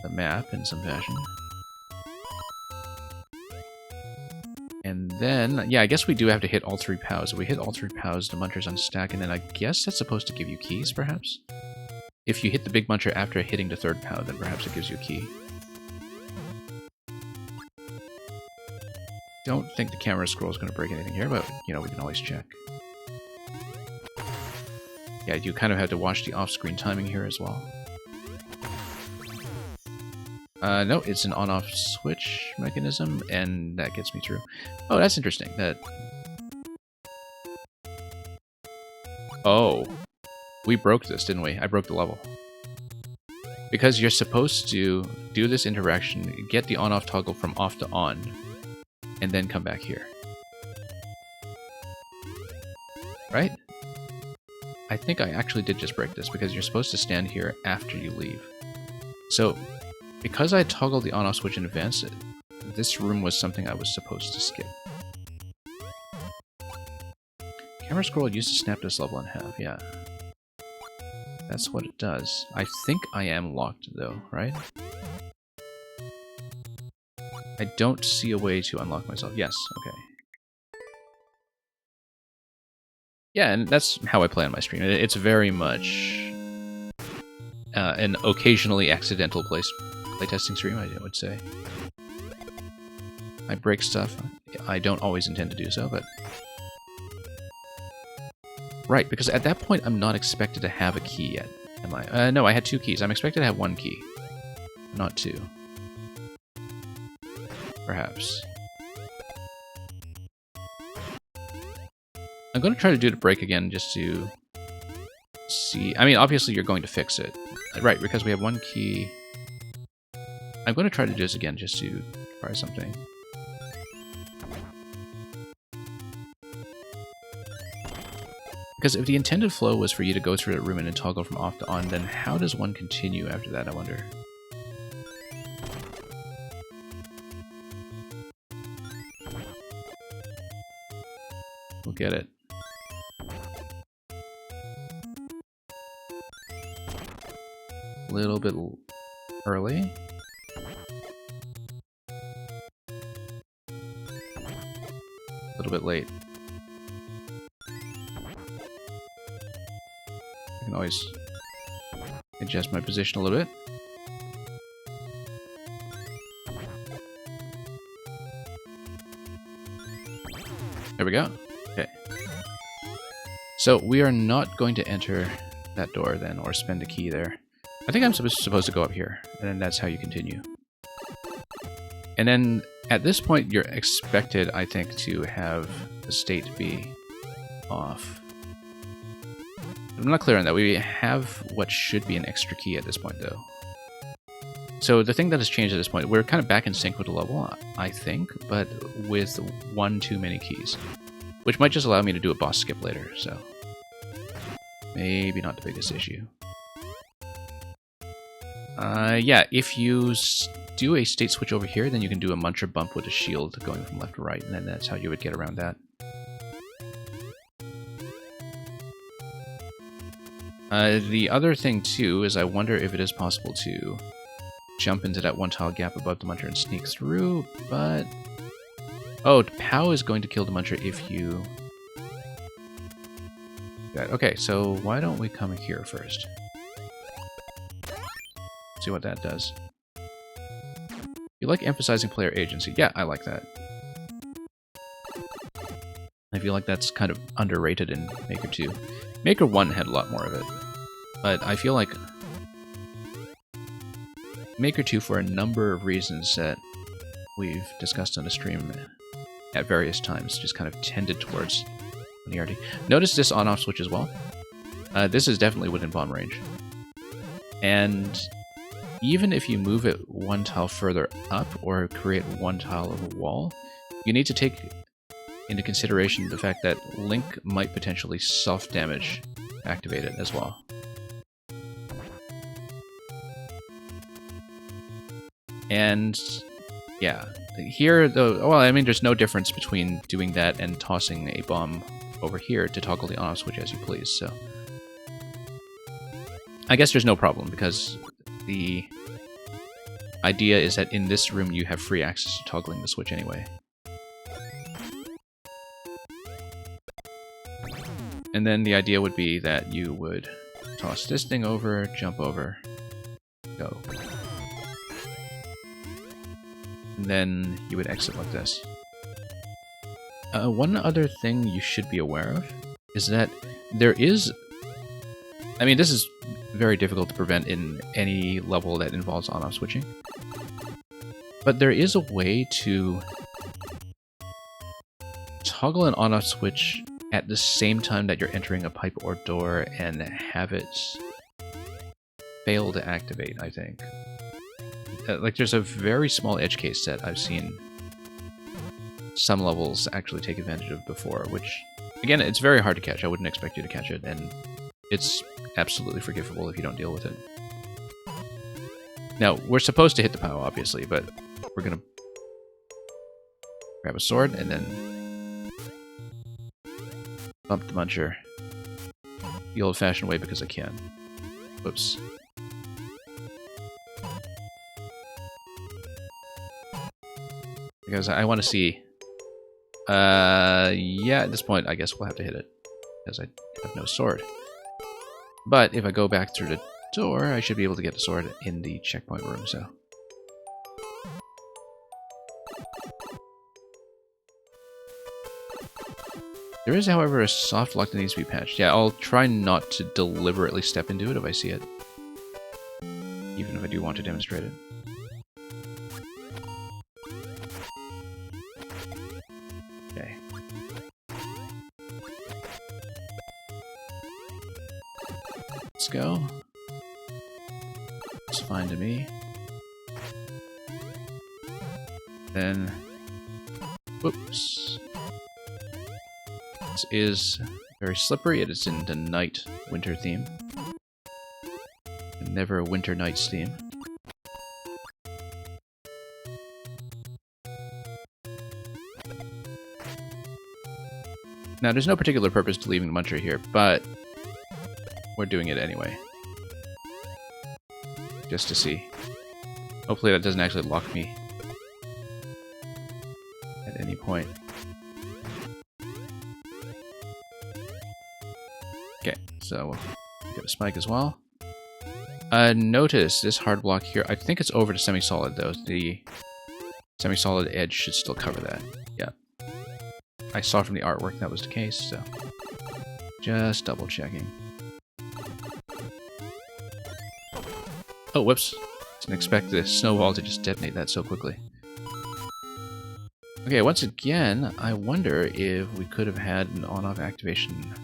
a map in some fashion. then, yeah, I guess we do have to hit all 3 POWs. If we hit all 3 POWs, the Munchers unstack, and then I guess that's supposed to give you keys, perhaps? If you hit the big Muncher after hitting the 3rd POW, then perhaps it gives you a key. Don't think the camera scroll is going to break anything here, but, you know, we can always check. Yeah, you kind of have to watch the off-screen timing here as well. No, it's an on-off switch mechanism, and that gets me through. Oh, that's interesting. Oh. We broke this, didn't we? I broke the level. Because you're supposed to do this interaction, get the on-off toggle from off to on, and then come back here. Right? I think I actually did just break this, because you're supposed to stand here after you leave. So, because I toggled the on-off switch in advance, this room was something I was supposed to skip. Camera scroll used to snap this level in half, yeah. That's what it does. I think I am locked, though, right? I don't see a way to unlock myself. Yes, okay. Yeah, and that's how I play on my stream. It's very much an occasionally accidental playtesting stream, I would say. I break stuff. I don't always intend to do so, but... Right, because at that point, I'm not expected to have a key yet, am I? No, I had 2 keys. I'm expected to have 1 key, not 2. Perhaps. I'm going to try to do the break again just to see. I mean, obviously you're going to fix it. Right, because we have 1 key. I'm going to try to do this again just to try something. Because if the intended flow was for you to go through that room and then toggle from off to on, then how does one continue after that, I wonder? We'll get it. A little bit early. A little bit late. I can always adjust my position a little bit. There we go. Okay. So we are not going to enter that door then, or spend a key there. I think I'm supposed to go up here, and then that's how you continue. And then at this point, you're expected, I think, to have the state be off. I'm not clear on that. We have what should be an extra key at this point, though. So the thing that has changed at this point, we're kind of back in sync with the level, I think, but with 1 too many keys. Which might just allow me to do a boss skip later, so... maybe not the biggest issue. Yeah, if you do a state switch over here, then you can do a Muncher bump with a shield going from left to right, and then that's how you would get around that. The other thing, too, is I wonder if it is possible to jump into that 1 tile gap above the Muncher and sneak through, but... oh, POW is going to kill the Muncher if you... okay, so why don't we come here first? See what that does. You like emphasizing player agency? Yeah, I like that. I feel like that's kind of underrated in Maker 2. Maker 1 had a lot more of it, but I feel like Maker 2, for a number of reasons that we've discussed on the stream at various times, just kind of tended towards linearity. Notice this on-off switch as well. This is definitely within bomb range. And even if you move it 1 tile further up or create 1 tile of a wall, you need to take into consideration the fact that Link might potentially self-damage activate it as well. And yeah, here though, well, I mean, there's no difference between doing that and tossing a bomb over here to toggle the on-off switch as you please, so I guess there's no problem, because the idea is that in this room you have free access to toggling the switch anyway. And then the idea would be that you would toss this thing over, jump over, go. And then you would exit like this. One other thing you should be aware of is that there is... I mean, this is very difficult to prevent in any level that involves on-off switching. But there is a way to toggle an on-off switch at the same time that you're entering a pipe or door and have it fail to activate, I think. Like, there's a very small edge case that I've seen some levels actually take advantage of before, which, again, it's very hard to catch. I wouldn't expect you to catch it, and it's absolutely forgivable if you don't deal with it. Now, we're supposed to hit the POW, obviously, but we're gonna grab a sword and then bump the muncher the old-fashioned way because I can. Whoops. Because I want to see... yeah, at this point, I guess we'll have to hit it, because I have no sword. But if I go back through the door, I should be able to get the sword in the checkpoint room, so... There is, however, a soft lock that needs to be patched. Yeah, I'll try not to deliberately step into it if I see it. Even if I do want to demonstrate it. Okay. Let's go. It's fine to me. Then... Whoops. This is very slippery. It is in the night winter theme. And never a winter nights theme. Now, there's no particular purpose to leaving the muncher here, but we're doing it anyway. Just to see. Hopefully that doesn't actually lock me at any point. Okay, so we'll get a spike as well. Notice this hard block here. I think it's over to semi-solid, though. The semi-solid edge should still cover that. Yeah. I saw from the artwork that was the case, so... Just double-checking. Oh, whoops. Didn't expect the snowball to just detonate that so quickly. Okay, once again, I wonder if we could have had an on-off activation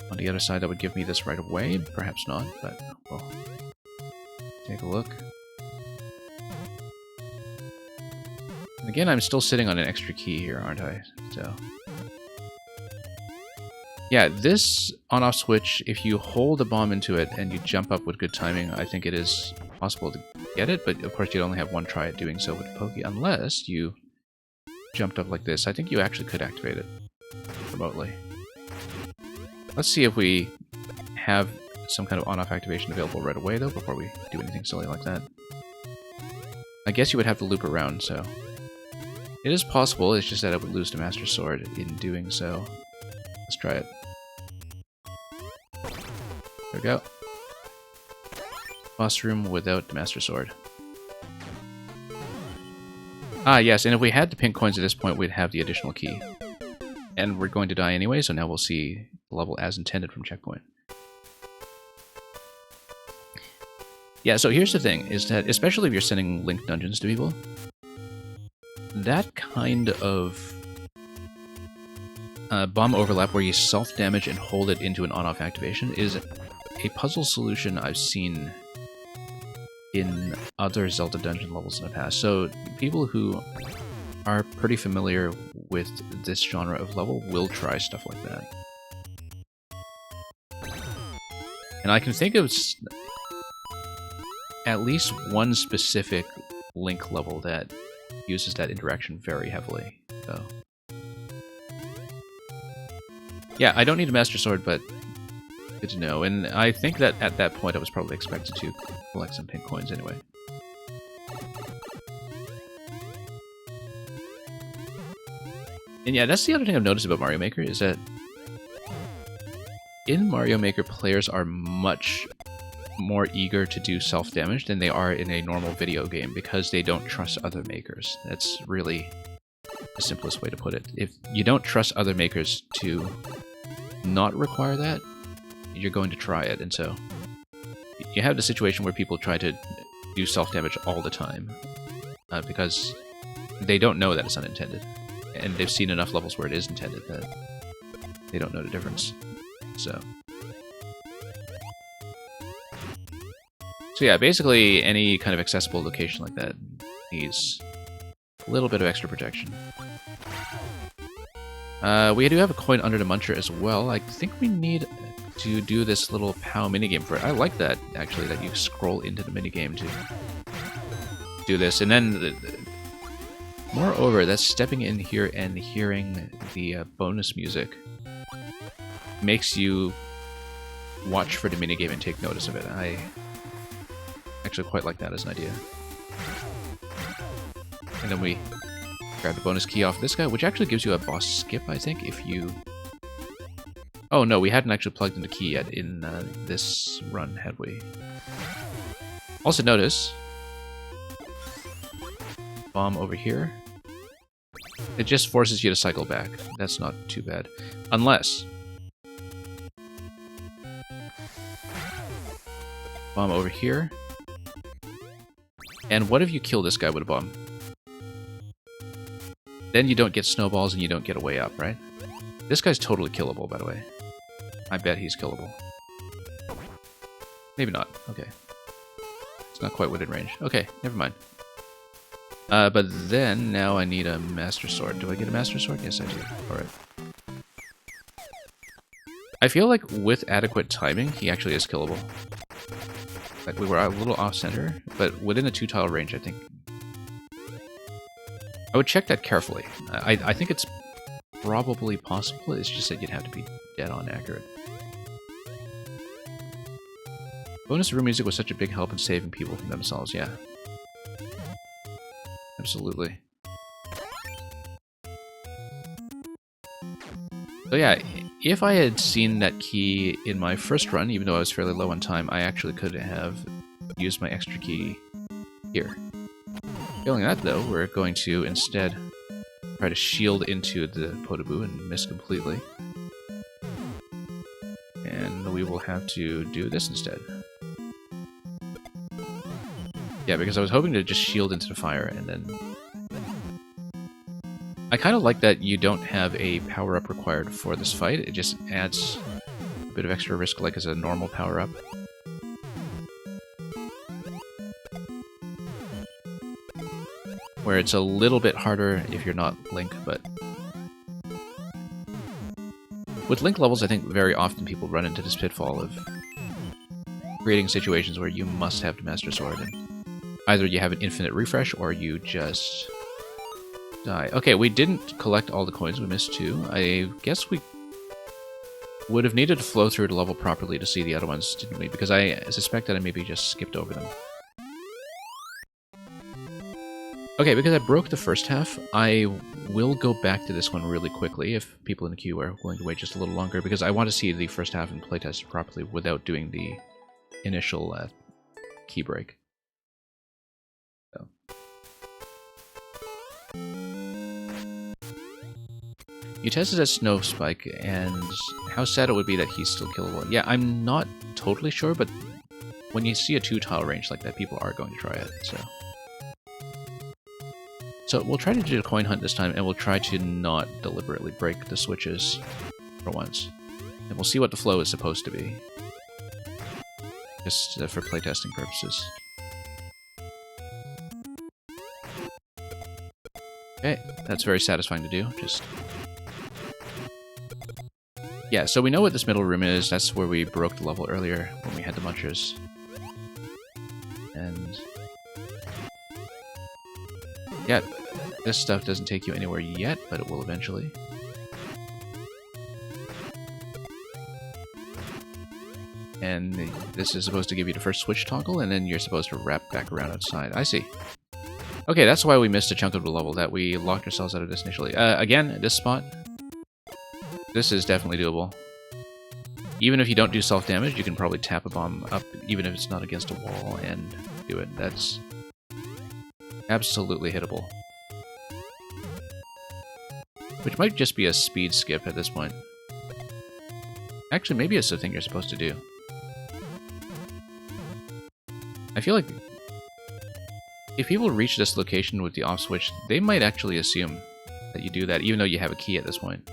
on the other side that would give me this right away. Perhaps not, but we'll take a look. And again, I'm still sitting on an extra key here, aren't I? So, yeah, this on-off switch, if you hold a bomb into it and you jump up with good timing, I think it is possible to get it, but of course you'd only have one try at doing so with Pokey, unless you jumped up like this. I think you actually could activate it remotely. Let's see if we have some kind of on-off activation available right away, though, before we do anything silly like that. I guess you would have to loop around, so... It is possible, it's just that I would lose the Master Sword in doing so. Let's try it. There we go. Boss room without the Master Sword. Ah, yes, and if we had the pink coins at this point, we'd have the additional key. And we're going to die anyway, so now we'll see the level as intended from checkpoint. Yeah, so here's the thing, is that especially if you're sending Link dungeons to people, that kind of bomb overlap where you self-damage and hold it into an on-off activation is a puzzle solution I've seen in other Zelda dungeon levels in the past. So people who are pretty familiar with this genre of level will try stuff like that. And I can think of at least one specific Link level that uses that interaction very heavily. So yeah, I don't need a Master Sword, but good to know. And I think that at that point I was probably expected to collect some pink coins anyway. And yeah, that's the other thing I've noticed about Mario Maker, is that in Mario Maker, players are much more eager to do self-damage than they are in a normal video game because they don't trust other makers. That's really the simplest way to put it. If you don't trust other makers to not require that, you're going to try it, and so you have the situation where people try to do self-damage all the time because they don't know that it's unintended, and they've seen enough levels where it is intended that they don't know the difference. So yeah, basically any kind of accessible location like that needs a little bit of extra protection. We do have a coin under the muncher as well. I think we need to do this little POW minigame for it. I like that, actually, that you scroll into the minigame to do this. And then, moreover, that's stepping in here and hearing the bonus music makes you watch for the minigame and take notice of it. I actually quite like that as an idea. And then we grab the bonus key off this guy, which actually gives you a boss skip, I think, if you... Oh no, we hadn't actually plugged in the key yet in this run, had we? Also notice... bomb over here. It just forces you to cycle back. That's not too bad. Unless... bomb over here. And what if you kill this guy with a bomb? Then you don't get snowballs and you don't get a way up, right? This guy's totally killable, by the way. I bet he's killable. Maybe not. Okay. It's not quite within range. Okay, never mind. But then, now I need a Master Sword. Do I get a Master Sword? Yes, I do. Alright. I feel like with adequate timing, he actually is killable. Like, we were a little off-center, but within a 2-tile range, I think... I would check that carefully. I think it's probably possible, it's just that you'd have to be dead-on accurate. Bonus room music was such a big help in saving people from themselves, yeah. Absolutely. So yeah, if I had seen that key in my first run, even though I was fairly low on time, I actually could have used my extra key here. Failing that though, we're going to instead try to shield into the Podoboo and miss completely. And we will have to do this instead. Yeah, because I was hoping to just shield into the fire and then... I kind of like that you don't have a power-up required for this fight. It just adds a bit of extra risk like as a normal power-up. Where it's a little bit harder if you're not Link, but... With Link levels, I think very often people run into this pitfall of creating situations where you must have the Master Sword, and either you have an infinite refresh or you just die. Okay, we didn't collect all the coins, we missed 2. I guess we would have needed to flow through the level properly to see the other ones, didn't we? Because I suspect that I maybe just skipped over them. Okay, because I broke the first half, I will go back to this one really quickly if people in the queue are willing to wait just a little longer, because I want to see the first half and playtest it properly without doing the initial key break. So. You tested as Snow Spike, and how sad it would be that he's still killable. Yeah, I'm not totally sure, but when you see a 2-tile range like that, people are going to try it, so... So we'll try to do a coin hunt this time, and we'll try to not deliberately break the switches for once. And we'll see what the flow is supposed to be. Just for playtesting purposes. Okay, that's very satisfying to do, just... Yeah, so we know what this middle room is. That's where we broke the level earlier when we had the munchers. And... yeah, this stuff doesn't take you anywhere yet, but it will eventually. And this is supposed to give you the first switch toggle, and then you're supposed to wrap back around outside. I see. Okay, that's why we missed a chunk of the level, that we locked ourselves out of this initially. Again, this spot, this is definitely doable. Even if you don't do self-damage, you can probably tap a bomb up, even if it's not against a wall, and do it. That's absolutely hittable. Which might just be a speed skip at this point. Actually, maybe it's the thing you're supposed to do. I feel like if people reach this location with the off switch, they might actually assume that you do that, even though you have a key at this point.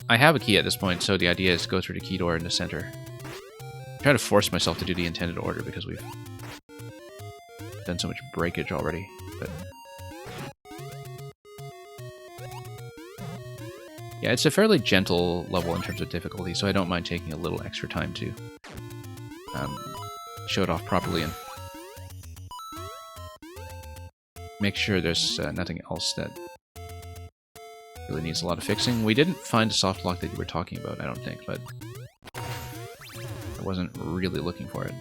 I have a key at this point, so the idea is to go through the key door in the center. I'm trying to force myself to do the intended order because we've done so much breakage already. But yeah, it's a fairly gentle level in terms of difficulty, so I don't mind taking a little extra time to show it off properly and make sure there's nothing else that really needs a lot of fixing. We didn't find the soft lock that you were talking about, I don't think, but I wasn't really looking for it.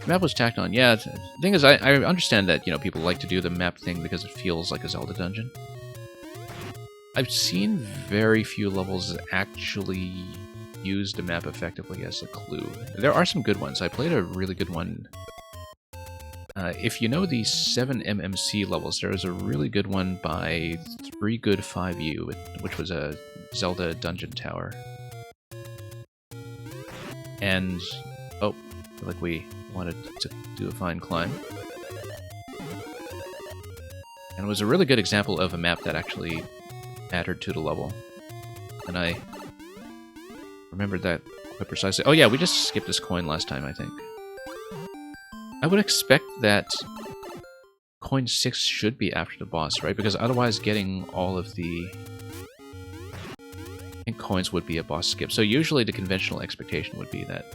The map was tacked on. Yeah, the thing is, I understand that, you know, people like to do the map thing because it feels like a Zelda dungeon. I've seen very few levels that actually use the map effectively as a clue. There are some good ones. I played a really good one. If you know the 7MMC levels, there was a really good one by 3Good5U, which was a Zelda dungeon tower. And, oh, I feel like we wanted to do a fine climb. And it was a really good example of a map that actually mattered to the level. And I remembered that quite precisely. Oh yeah, we just skipped this coin last time, I think. I would expect that coin 6 should be after the boss, right? Because otherwise getting all of the coins would be a boss skip. So usually the conventional expectation would be that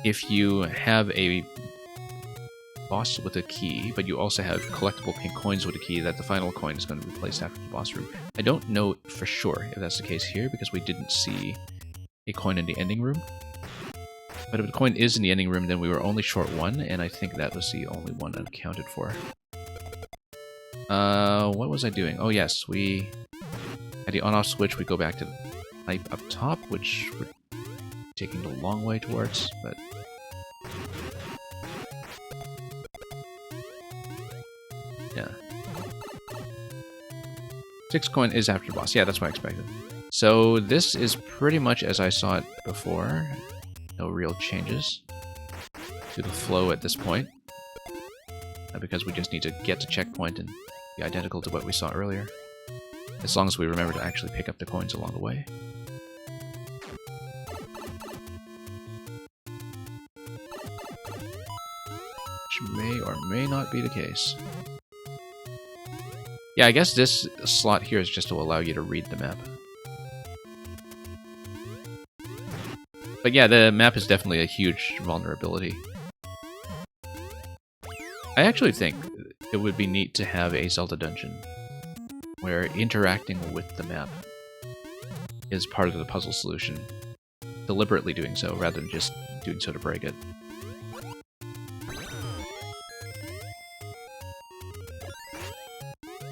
if you have a boss with a key, but you also have collectible pink coins with a key, that the final coin is going to be placed after the boss room. I don't know for sure if that's the case here, because we didn't see a coin in the ending room. But if the coin is in the ending room, then we were only short one, and I think that was the only one unaccounted for. What was I doing? Oh yes, we at the on-off switch, we go back to the pipe up top, which we're taking the long way towards, but yeah. 6 coin is after the boss. Yeah, that's what I expected. So this is pretty much as I saw it before. No real changes to the flow at this point, because we just need to get to checkpoint and be identical to what we saw earlier, as long as we remember to actually pick up the coins along the way. Which may or may not be the case. Yeah, I guess this slot here is just to allow you to read the map. But yeah, the map is definitely a huge vulnerability. I actually think it would be neat to have a Zelda dungeon where interacting with the map is part of the puzzle solution. Deliberately doing so, rather than just doing so to break it.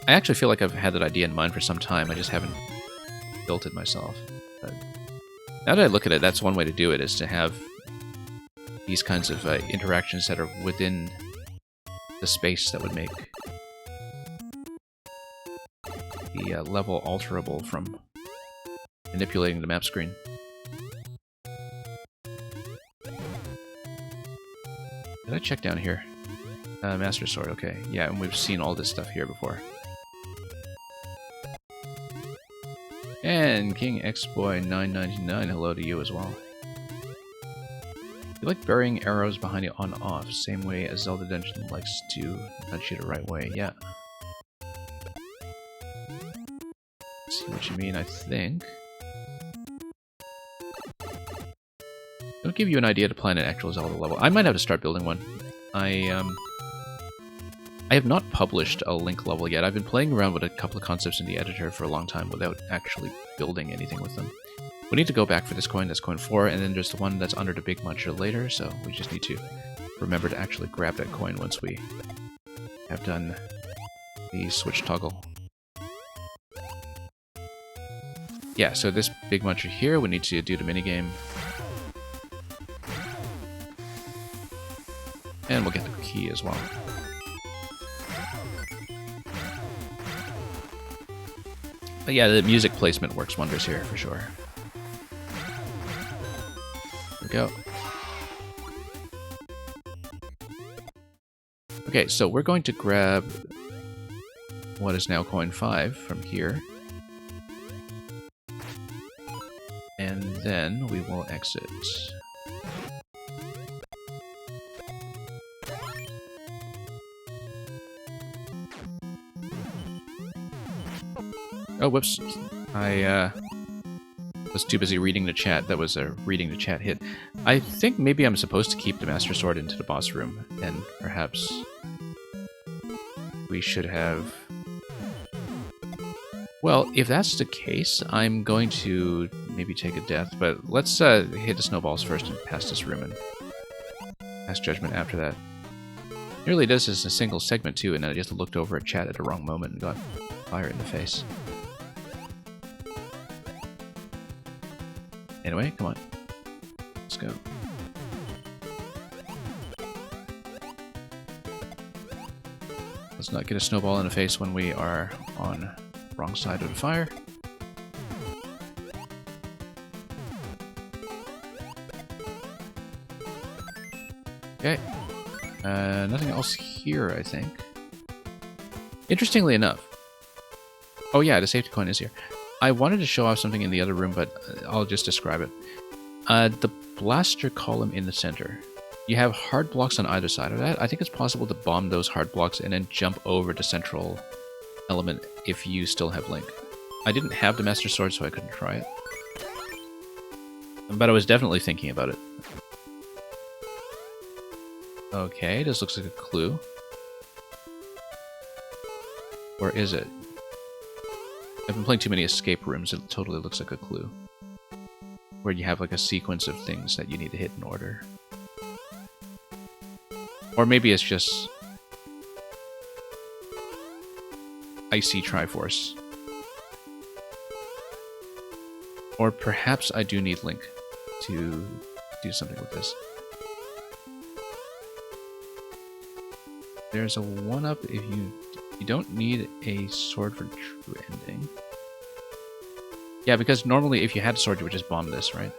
I actually feel like I've had that idea in mind for some time, I just haven't built it myself. But now that I look at it, that's one way to do it, is to have these kinds of interactions that are within the space that would make the level alterable from manipulating the map screen. Did I check down here? Master Sword, okay. Yeah, and we've seen all this stuff here before. And King Xboy999, hello to you as well. You like burying arrows behind you on-off, same way as Zelda Dungeon likes to nudge you the right way, yeah. See what you mean, I think. It'll give you an idea to plan an actual Zelda level. I might have to start building one. I have not published a Link level yet. I've been playing around with a couple of concepts in the editor for a long time without actually building anything with them. We need to go back for this coin, that's coin 4, and then there's the one that's under the big muncher later, so we just need to remember to actually grab that coin once we have done the switch toggle. Yeah, so this big muncher here, we need to do the minigame. And we'll get the key as well. But yeah, the music placement works wonders here for sure. There we go. Okay, so we're going to grab what is now coin 5 from here. And then we will exit. Oh, whoops. I was too busy reading the chat. That was a reading the chat hit. I think maybe I'm supposed to keep the Master Sword into the boss room, and perhaps we should have... Well, if that's the case, I'm going to maybe take a death, but let's hit the snowballs first and pass this room and pass judgment after that. Nearly does this in a single segment too, and then I just looked over at chat at the wrong moment and got fire in the face. Anyway, come on. Let's go. Let's not get a snowball in the face when we are on the wrong side of the fire. Okay. Nothing else here, I think. Interestingly enough... Oh yeah, the safety coin is here. I wanted to show off something in the other room, but I'll just describe it. The blaster column in the center. You have hard blocks on either side of that. I think it's possible to bomb those hard blocks and then jump over the central element if you still have Link. I didn't have the Master Sword, so I couldn't try it. But I was definitely thinking about it. Okay, this looks like a clue. Or is it? I've been playing too many escape rooms, it totally looks like a clue. Where you have like a sequence of things that you need to hit in order. Or maybe it's just... Icy Triforce. Or perhaps I do need Link to do something with this. There's a 1-up if you don't need a sword for true ending. Yeah, because normally if you had a sword you would just bomb this, right?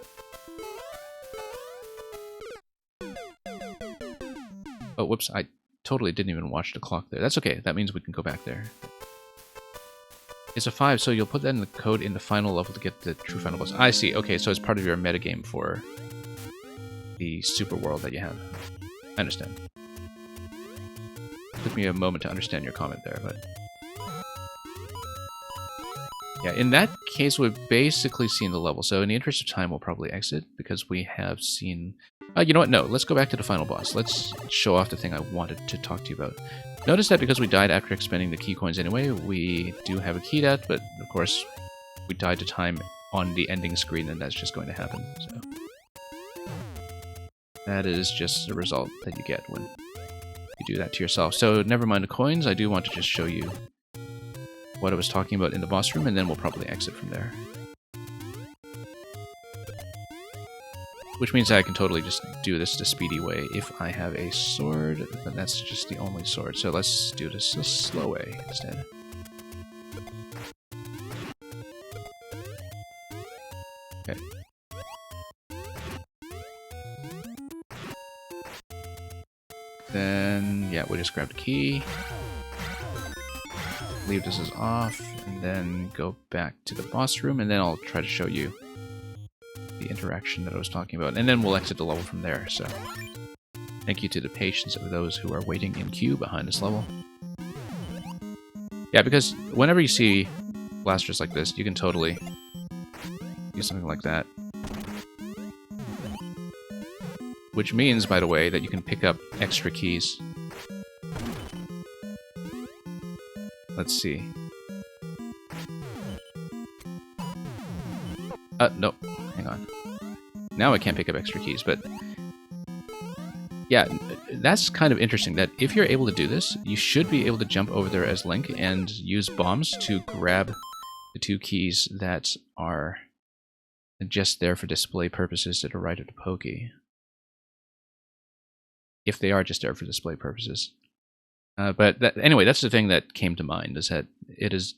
Oh, whoops, I totally didn't even watch the clock there. That's okay, that means we can go back there. It's a 5, so you'll put that in the code in the final level to get the true final boss. I see, okay, so it's part of your metagame for the super world that you have. I understand. Took me a moment to understand your comment there, but... Yeah, in that case, we've basically seen the level, so in the interest of time, we'll probably exit, because we have seen... you know what? No, let's go back to the final boss. Let's show off the thing I wanted to talk to you about. Notice that because we died after expending the key coins anyway, we do have a key death, but of course, we died to time on the ending screen, and that's just going to happen, so... That is just the result that you get when you do that to yourself. So never mind the coins, I do want to just show you what I was talking about in the boss room, and then we'll probably exit from there. Which means I can totally just do this the speedy way. If I have a sword, then that's just the only sword. So let's do this the slow way instead. Okay. Then, yeah, we'll just grab the key. Leave this as off, and then go back to the boss room, and then I'll try to show you the interaction that I was talking about, and then we'll exit the level from there, so... Thank you to the patience of those who are waiting in queue behind this level. Yeah, because whenever you see blasters like this, you can totally do something like that. Which means, by the way, that you can pick up extra keys. Let's see. No. Hang on. Now I can't pick up extra keys, but... Yeah, that's kind of interesting, that if you're able to do this, you should be able to jump over there as Link and use bombs to grab the 2 keys that are just there for display purposes to the right of the Pokey. If they are just there for display purposes. But anyway, that's the thing that came to mind, is that it is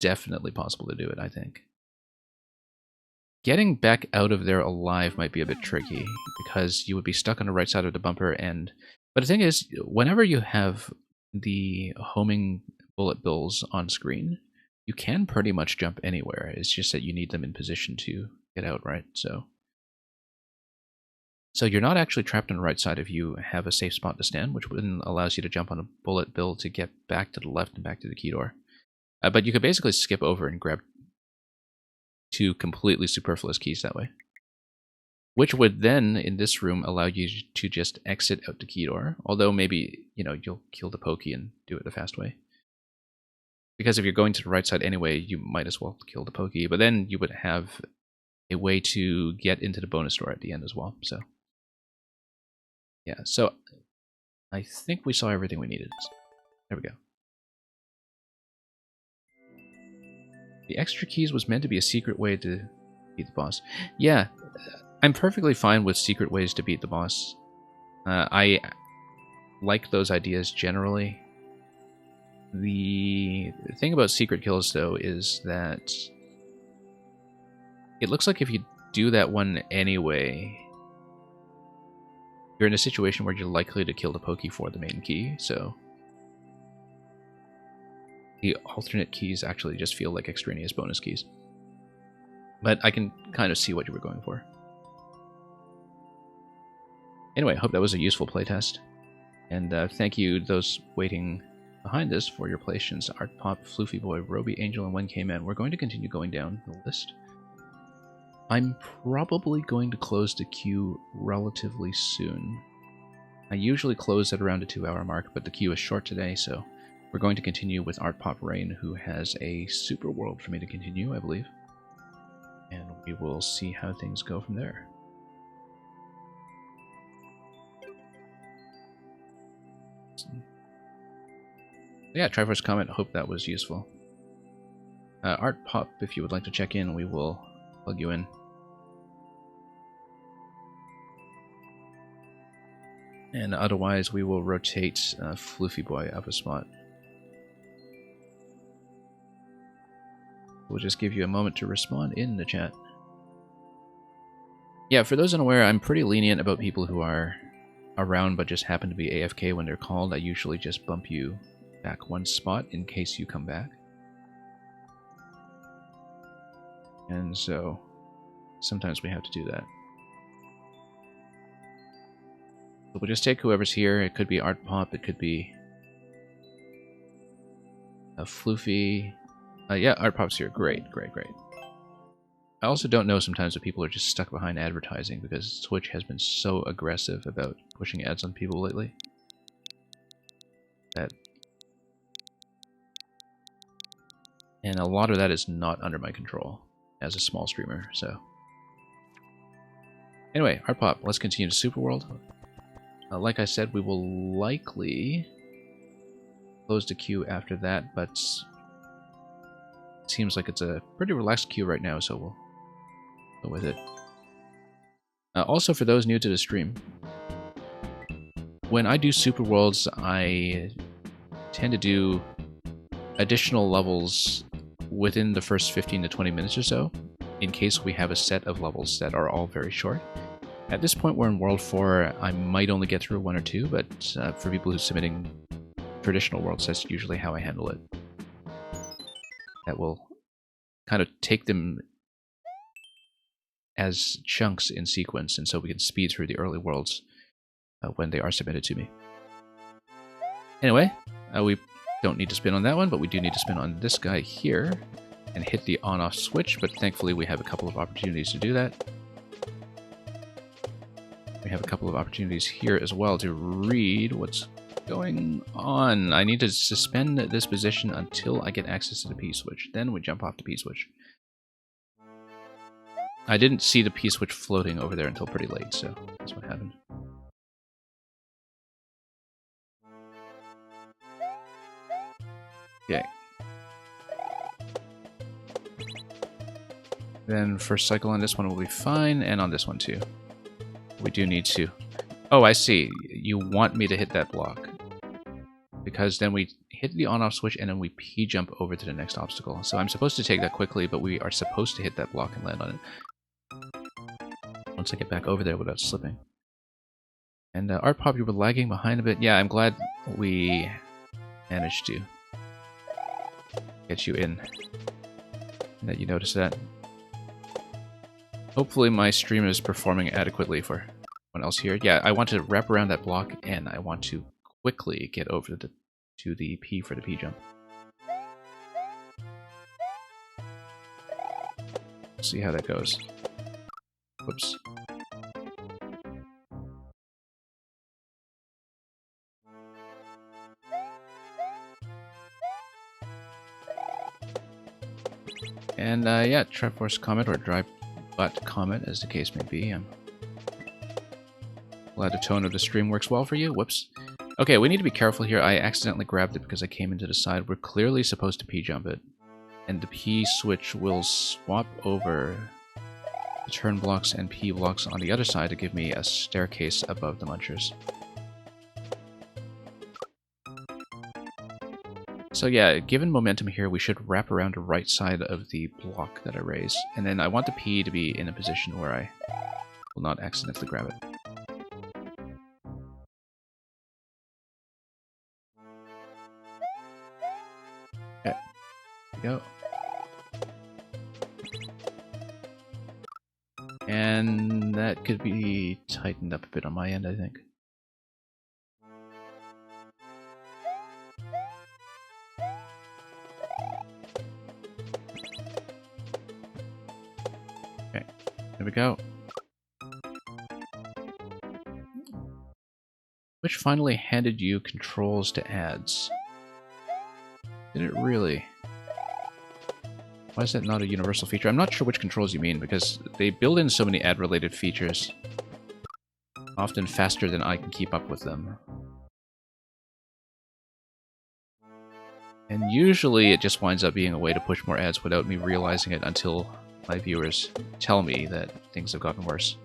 definitely possible to do it, I think. Getting back out of there alive might be a bit tricky, because you would be stuck on the right side of the bumper, but the thing is, whenever you have the homing bullet bills on screen, you can pretty much jump anywhere. It's just that you need them in position to get out, right? So you're not actually trapped on the right side if you have a safe spot to stand, which then allows you to jump on a bullet bill to get back to the left and back to the key door. But you could basically skip over and grab 2 completely superfluous keys that way. Which would then, in this room, allow you to just exit out the key door. Although maybe, you'll kill the Pokey and do it the fast way. Because if you're going to the right side anyway, you might as well kill the Pokey. But then you would have a way to get into the bonus door at the end as well. So yeah, so I think we saw everything we needed. There we go. The extra keys was meant to be a secret way to beat the boss. Yeah, I'm perfectly fine with secret ways to beat the boss. I like those ideas generally. The thing about secret kills, though, is that it looks like if you do that one anyway, you're in a situation where you're likely to kill the Pokey for the main key, so the alternate keys actually just feel like extraneous bonus keys. But I can kind of see what you were going for. Anyway, I hope that was a useful playtest. And thank you, those waiting behind this, for your patience. Art Pop, Floofy Boy, Roby, Angel, and 1K-Man. We're going to continue going down the list. I'm probably going to close the queue relatively soon. I usually close at around a 2-hour mark, but the queue is short today, so we're going to continue with Art Pop Rain, who has a super world for me to continue, I believe. And we will see how things go from there. Yeah, Triforce comment, hope that was useful. Art Pop, if you would like to check in, we will plug you in. And otherwise, we will rotate Floofy Boy up a spot. We'll just give you a moment to respond in the chat. Yeah, for those unaware, I'm pretty lenient about people who are around but just happen to be AFK when they're called. I usually just bump you back 1 spot in case you come back. And so sometimes we have to do that. So we'll just take whoever's here. It could be Art Pop, it could be a Floofy. Yeah, Art Pop's here. Great, great, great. I also don't know sometimes if people are just stuck behind advertising, because Twitch has been so aggressive about pushing ads on people lately. And a lot of that is not under my control as a small streamer, so. Anyway, Art Pop, let's continue to Super World. Like I said, we will likely close the queue after that, but it seems like it's a pretty relaxed queue right now, so we'll go with it. Also, for those new to the stream, when I do Super Worlds, I tend to do additional levels within the first 15 to 20 minutes or so, in case we have a set of levels that are all very short. At this point, we're in World 4. I might only get through 1 or 2, but for people who are submitting traditional worlds, that's usually how I handle it. That will kind of take them as chunks in sequence, and so we can speed through the early worlds when they are submitted to me. Anyway, we don't need to spin on that one, but we do need to spin on this guy here and hit the on-off switch, but thankfully we have a couple of opportunities to do that. We have a couple of opportunities here as well to read what's going on. I need to suspend this position until I get access to the P-switch. Then we jump off the P-switch. I didn't see the P-switch floating over there until pretty late, so that's what happened. Okay. Then first cycle on this one will be fine, and on this one too. We do need to... Oh, I see. You want me to hit that block. Because then we hit the on-off switch, and then we P-jump over to the next obstacle. So I'm supposed to take that quickly, but we are supposed to hit that block and land on it. Once I get back over there without slipping. And Art Pop, you were lagging behind a bit. Yeah, I'm glad we managed to get you in. And that you noticed that. Hopefully my stream is performing adequately for everyone else here. Yeah, I want to wrap around that block, and I want to quickly get over to the P for the P-jump. See how that goes. Whoops. And yeah, Triforce Comet, or Dry Butt Comet, as the case may be. I'm glad the tone of the stream works well for you. Whoops. Okay, we need to be careful here. I accidentally grabbed it because I came into the side. We're clearly supposed to P-jump it. And the P switch will swap over the turn blocks and P blocks on the other side to give me a staircase above the munchers. So yeah, given momentum here, we should wrap around the right side of the block that I raise. And then I want the P to be in a position where I will not accidentally grab it. Okay, there we go. And that could be tightened up a bit on my end, I think. Okay, there we go. Which finally handed you controls to ads. Did it really? Why is that not a universal feature? I'm not sure which controls you mean, because they build in so many ad-related features. Often faster than I can keep up with them. And usually it just winds up being a way to push more ads without me realizing it until my viewers tell me that things have gotten worse.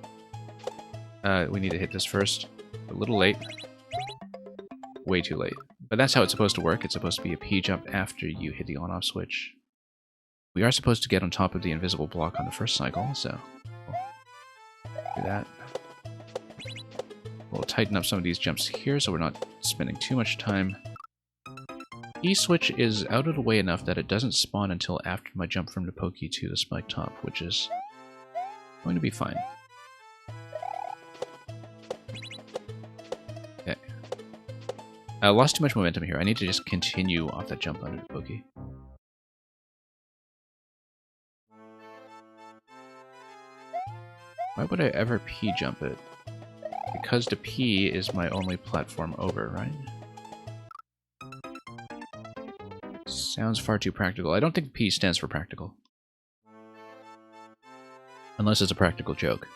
We need to hit this first. A little late. Way too late. But that's how it's supposed to work. It's supposed to be a P-jump after you hit the on-off switch. We are supposed to get on top of the invisible block on the first cycle, so we'll do that. We'll tighten up some of these jumps here so we're not spending too much time. E-switch is out of the way enough that it doesn't spawn until after my jump from the Pokey to the spike top, which is going to be fine. Okay. I lost too much momentum here. I need to just continue off that jump under the Pokey. Why would I ever P-jump it? Because the P is my only platform over, right? Sounds far too practical. I don't think P stands for practical. Unless it's a practical joke.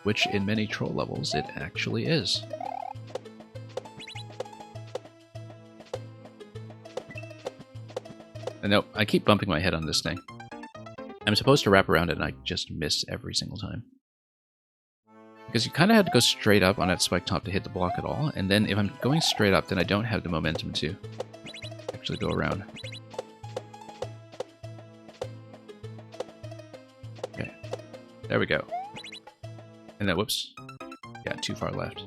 Which, in many troll levels, it actually is. And nope, I keep bumping my head on this thing. I'm supposed to wrap around it and I just miss every single time. Because you kind of have to go straight up on that spike top to hit the block at all, and then if I'm going straight up, then I don't have the momentum to actually go around. Okay, there we go. And then, whoops, yeah, too far left.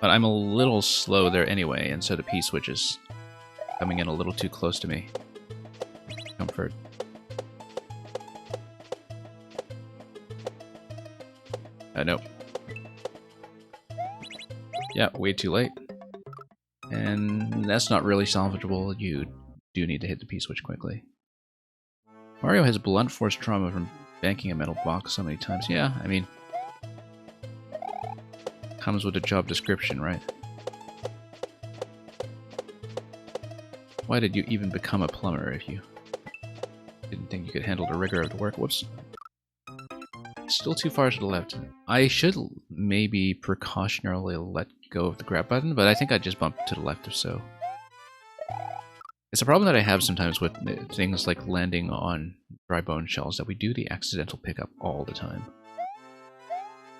But I'm a little slow there anyway, and so the P switch is coming in a little too close to me. Comfort. Nope. Yeah, way too late. And that's not really salvageable. You do need to hit the P-switch quickly. Mario has blunt force trauma from banking a metal box so many times. Yeah, I mean... comes with a job description, right? Why did you even become a plumber if you didn't think you could handle the rigor of the work? Whoops. Still too far to the left. I should maybe precautionarily let go of the grab button, but I think I just bumped to the left or so. It's a problem that I have sometimes with things like landing on dry bone shells, that we do the accidental pickup all the time.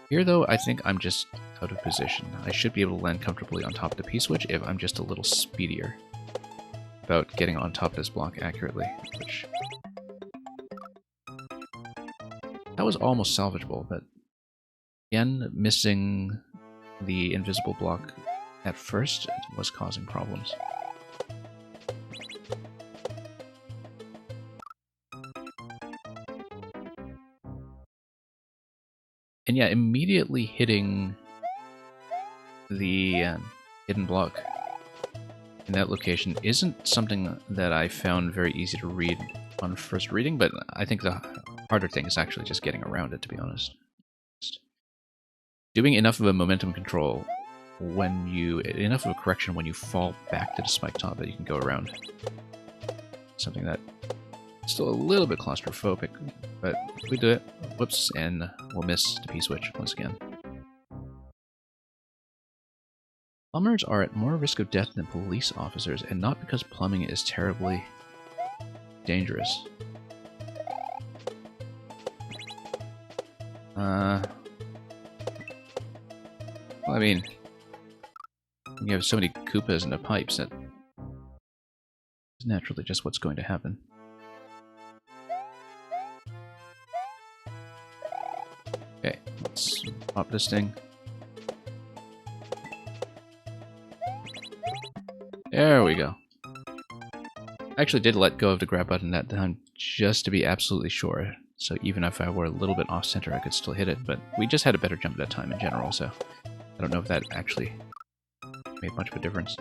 Here, though, I think I'm just out of position. I should be able to land comfortably on top of the P-switch if I'm just a little speedier about getting on top of this block accurately, which... that was almost salvageable, but again, missing the invisible block at first was causing problems. And yeah, immediately hitting the hidden block in that location isn't something that I found very easy to read on first reading, but I think the harder thing is actually just getting around it, to be honest. Doing enough of a momentum control when you... enough of a correction when you fall back to the spike top that you can go around. Something that is still a little bit claustrophobic, but we do it. Whoops, and we'll miss the P-switch once again. Plumbers are at more risk of death than police officers, and not because plumbing is terribly dangerous. Well, I mean, you have so many Koopas in the pipes that is naturally just what's going to happen. Okay, let's pop this thing. There we go. I actually did let go of the grab button that time just to be absolutely sure. So even if I were a little bit off center, I could still hit it. But we just had a better jump that time in general, so I don't know if that actually made much of a difference.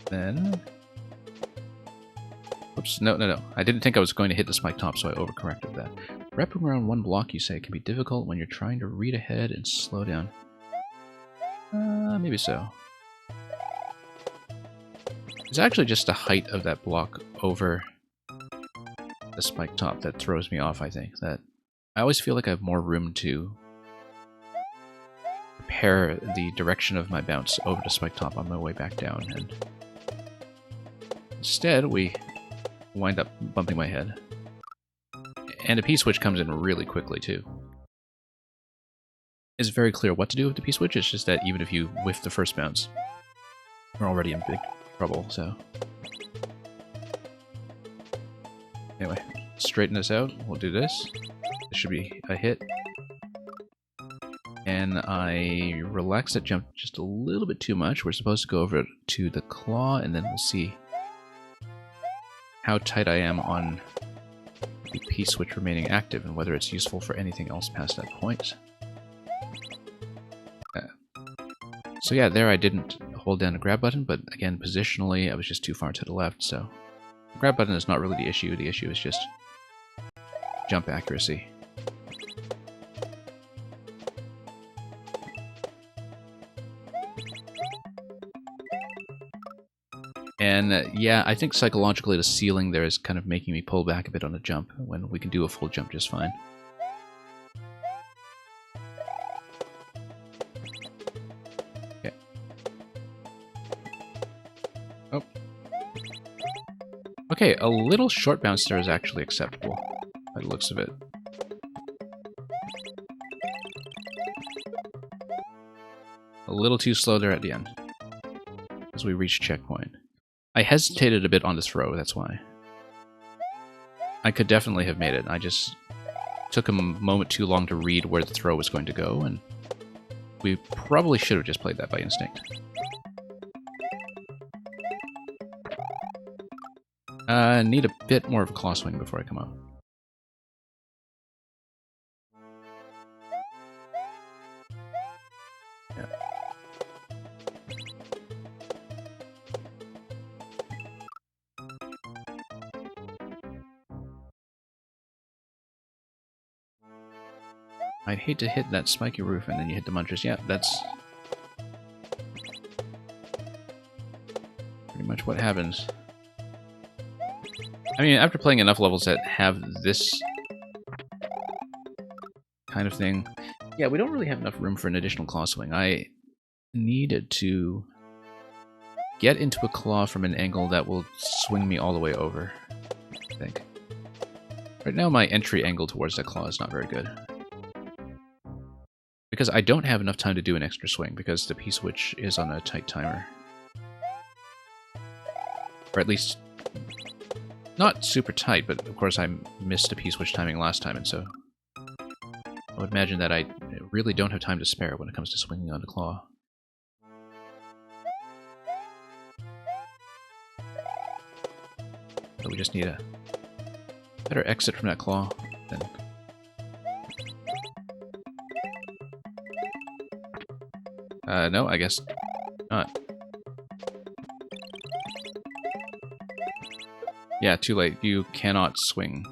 Then... Oops, no. I didn't think I was going to hit the spike top, so I overcorrected that. Wrapping around one block, you say, can be difficult when you're trying to read ahead and slow down. Maybe so. It's actually just the height of that block over the spike top that throws me off, I think. That I always feel like I have more room to prepare the direction of my bounce over the spike top on my way back down, and instead we wind up bumping my head. And a P-switch comes in really quickly, too. It's very clear what to do with the P-switch, it's just that even if you whiff the first bounce, you're already in big trouble, so... Anyway, straighten this out, we'll do this. This should be a hit. And I relaxed that jump just a little bit too much. We're supposed to go over to the claw, and then we'll see how tight I am on the P-switch remaining active and whether it's useful for anything else past that point. So yeah, there I didn't hold down the grab button, but again, positionally, I was just too far to the left, so the grab button is not really the issue is just jump accuracy. And yeah, I think psychologically the ceiling there is kind of making me pull back a bit on the jump when we can do a full jump just fine. Okay. Oh. Okay, a little short bounce there is actually acceptable by the looks of it. A little too slow there at the end as we reach checkpoint. I hesitated a bit on the throw, that's why. I could definitely have made it. I just took a moment too long to read where the throw was going to go, and we probably should have just played that by instinct. Need a bit more of a claw swing before I come up. Yeah. I'd hate to hit that spiky roof and then you hit the munchers. Yeah, that's pretty much what happens. I mean, after playing enough levels that have this kind of thing, yeah, we don't really have enough room for an additional claw swing. I needed to get into a claw from an angle that will swing me all the way over, I think. Right now, my entry angle towards that claw is not very good. Because I don't have enough time to do an extra swing, because the P-switch is on a tight timer. Or at least, not super tight, but of course I missed the P-switch timing last time, and so I would imagine that I really don't have time to spare when it comes to swinging on the claw. So we just need a better exit from that claw. Then no, I guess not. Yeah, too late. You cannot swing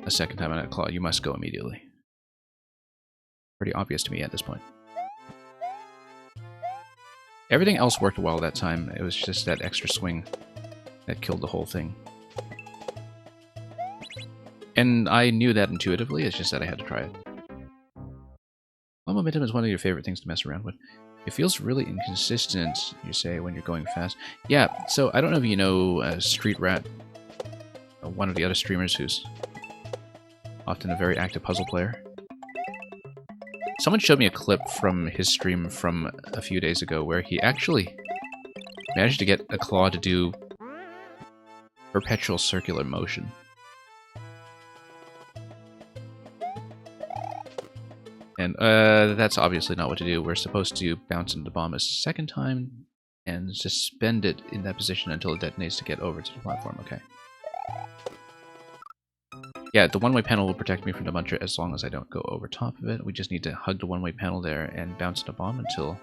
a second time on that claw. You must go immediately. Pretty obvious to me at this point. Everything else worked well that time. It was just that extra swing that killed the whole thing. And I knew that intuitively, it's just that I had to try it. Well, momentum is one of your favorite things to mess around with. It feels really inconsistent, you say, when you're going fast. Yeah, so I don't know if you know Street Rat, one of the other streamers who's often a very active puzzle player. Someone showed me a clip from his stream from a few days ago where he actually managed to get a claw to do perpetual circular motion. And that's obviously not what to do. We're supposed to bounce into the bomb a second time and suspend it in that position until it detonates to get over to the platform. Okay. Yeah, the one-way panel will protect me from the muncher as long as I don't go over top of it. We just need to hug the one-way panel there and bounce the bomb until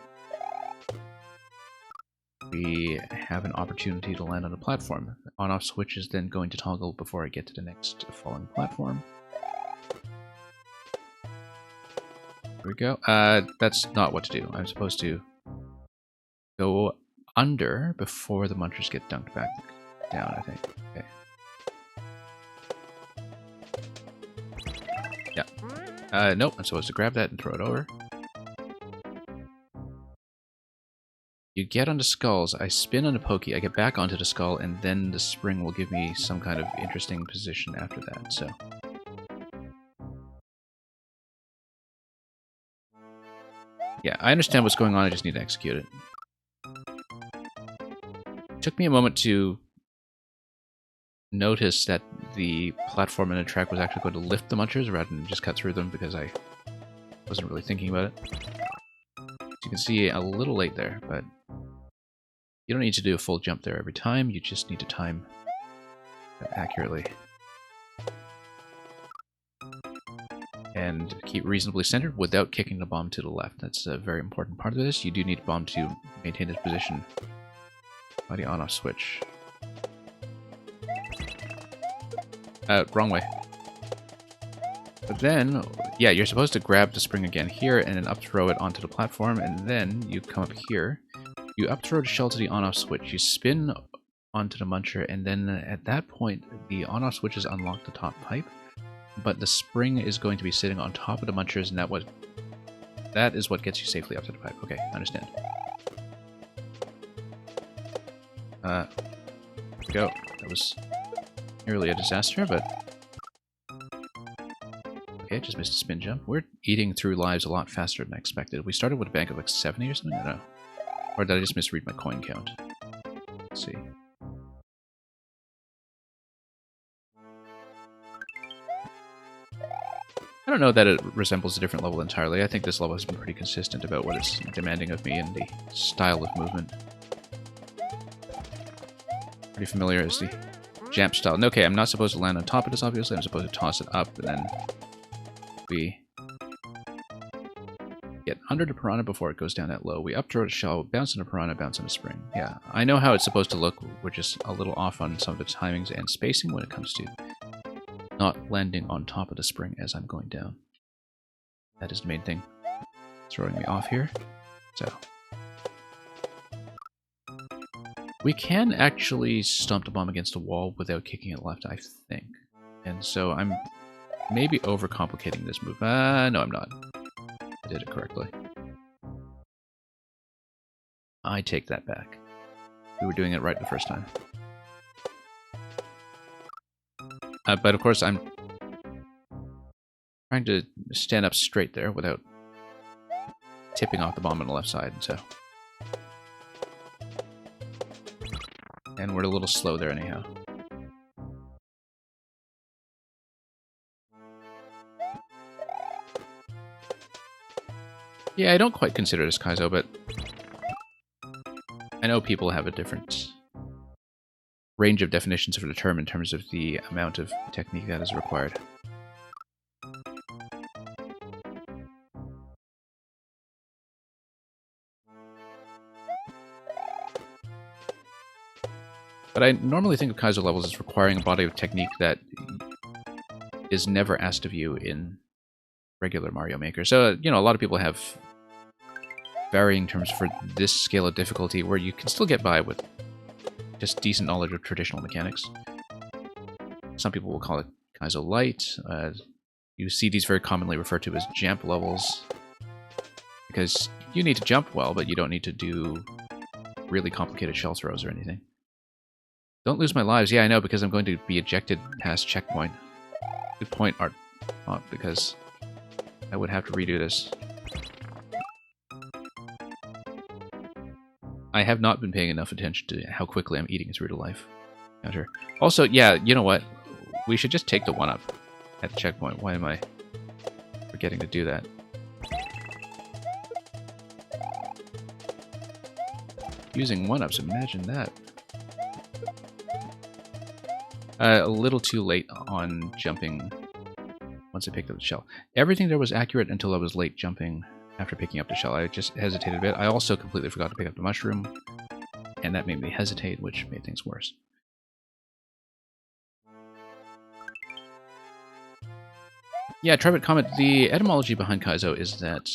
we have an opportunity to land on the platform. The on-off switch is then going to toggle before I get to the next falling platform. Here we go. That's not what to do. I'm supposed to go under before the munchers get dunked back down, I think. Okay. Yeah. Nope, I'm supposed to grab that and throw it over. You get onto skulls, I spin on a pokey, I get back onto the skull, and then the spring will give me some kind of interesting position after that, so... Yeah, I understand what's going on, I just need to execute it. It took me a moment to notice that the platform in the track was actually going to lift the munchers rather than just cut through them because I wasn't really thinking about it. As you can see, a little late there, but you don't need to do a full jump there every time, you just need to time it accurately. And keep reasonably centered without kicking the bomb to the left. That's a very important part of this. You do need the bomb to maintain its position by the on-off switch. Wrong way. But then, yeah, you're supposed to grab the spring again here and then up throw it onto the platform, and then you come up here. You up throw the shell to the on-off switch. You spin onto the muncher, and then at that point, the on-off switches unlock the top pipe. But the spring is going to be sitting on top of the munchers, and that is what gets you safely up to the pipe. Okay, I understand. There we go. That was nearly a disaster, but... Okay, just missed a spin jump. We're eating through lives a lot faster than I expected. We started with a bank of like 70 or something? I don't know. Or did I just misread my coin count? Let's see. I don't know that it resembles a different level entirely. I think this level has been pretty consistent about what it's demanding of me and the style of movement. Pretty familiar as the jump style. And okay, I'm not supposed to land on top of this, obviously. I'm supposed to toss it up, and then we get under the piranha before it goes down that low. We up throw the shell, bounce on the piranha, bounce on the spring. Yeah, I know how it's supposed to look. We're just a little off on some of the timings and spacing when it comes to not landing on top of the spring as I'm going down. That is the main thing. It's throwing me off here. So. We can actually stomp the bomb against a wall without kicking it left, I think. And so I'm maybe overcomplicating this move. No, I'm not. I did it correctly. I take that back. We were doing it right the first time. But of course, I'm trying to stand up straight there without tipping off the bomb on the left side, so... And we're a little slow there anyhow. Yeah, I don't quite consider this Kaizo, but I know people have a different range of definitions for the term in terms of the amount of technique that is required. But I normally think of Kaizo levels as requiring a body of technique that is never asked of you in regular Mario Maker. So, you know, a lot of people have varying terms for this scale of difficulty where you can still get by with just decent knowledge of traditional mechanics. Some people will call it Kaizo Light. You see these very commonly referred to as jump levels, because you need to jump well, but you don't need to do really complicated shell throws or anything. Don't lose my lives. Yeah, I know, because I'm going to be ejected past checkpoint. Good point, Art. Not because I would have to redo this. I have not been paying enough attention to how quickly I'm eating through the life counter. Also, yeah, you know what? We should just take the 1-up at the checkpoint. Why am I forgetting to do that? Using 1-ups, imagine that. A little too late on jumping once I picked up the shell. Everything there was accurate until I was late jumping after picking up the shell. I just hesitated a bit. I also completely forgot to pick up the mushroom, and that made me hesitate, which made things worse. Yeah, Trebit comment, the etymology behind Kaizo is that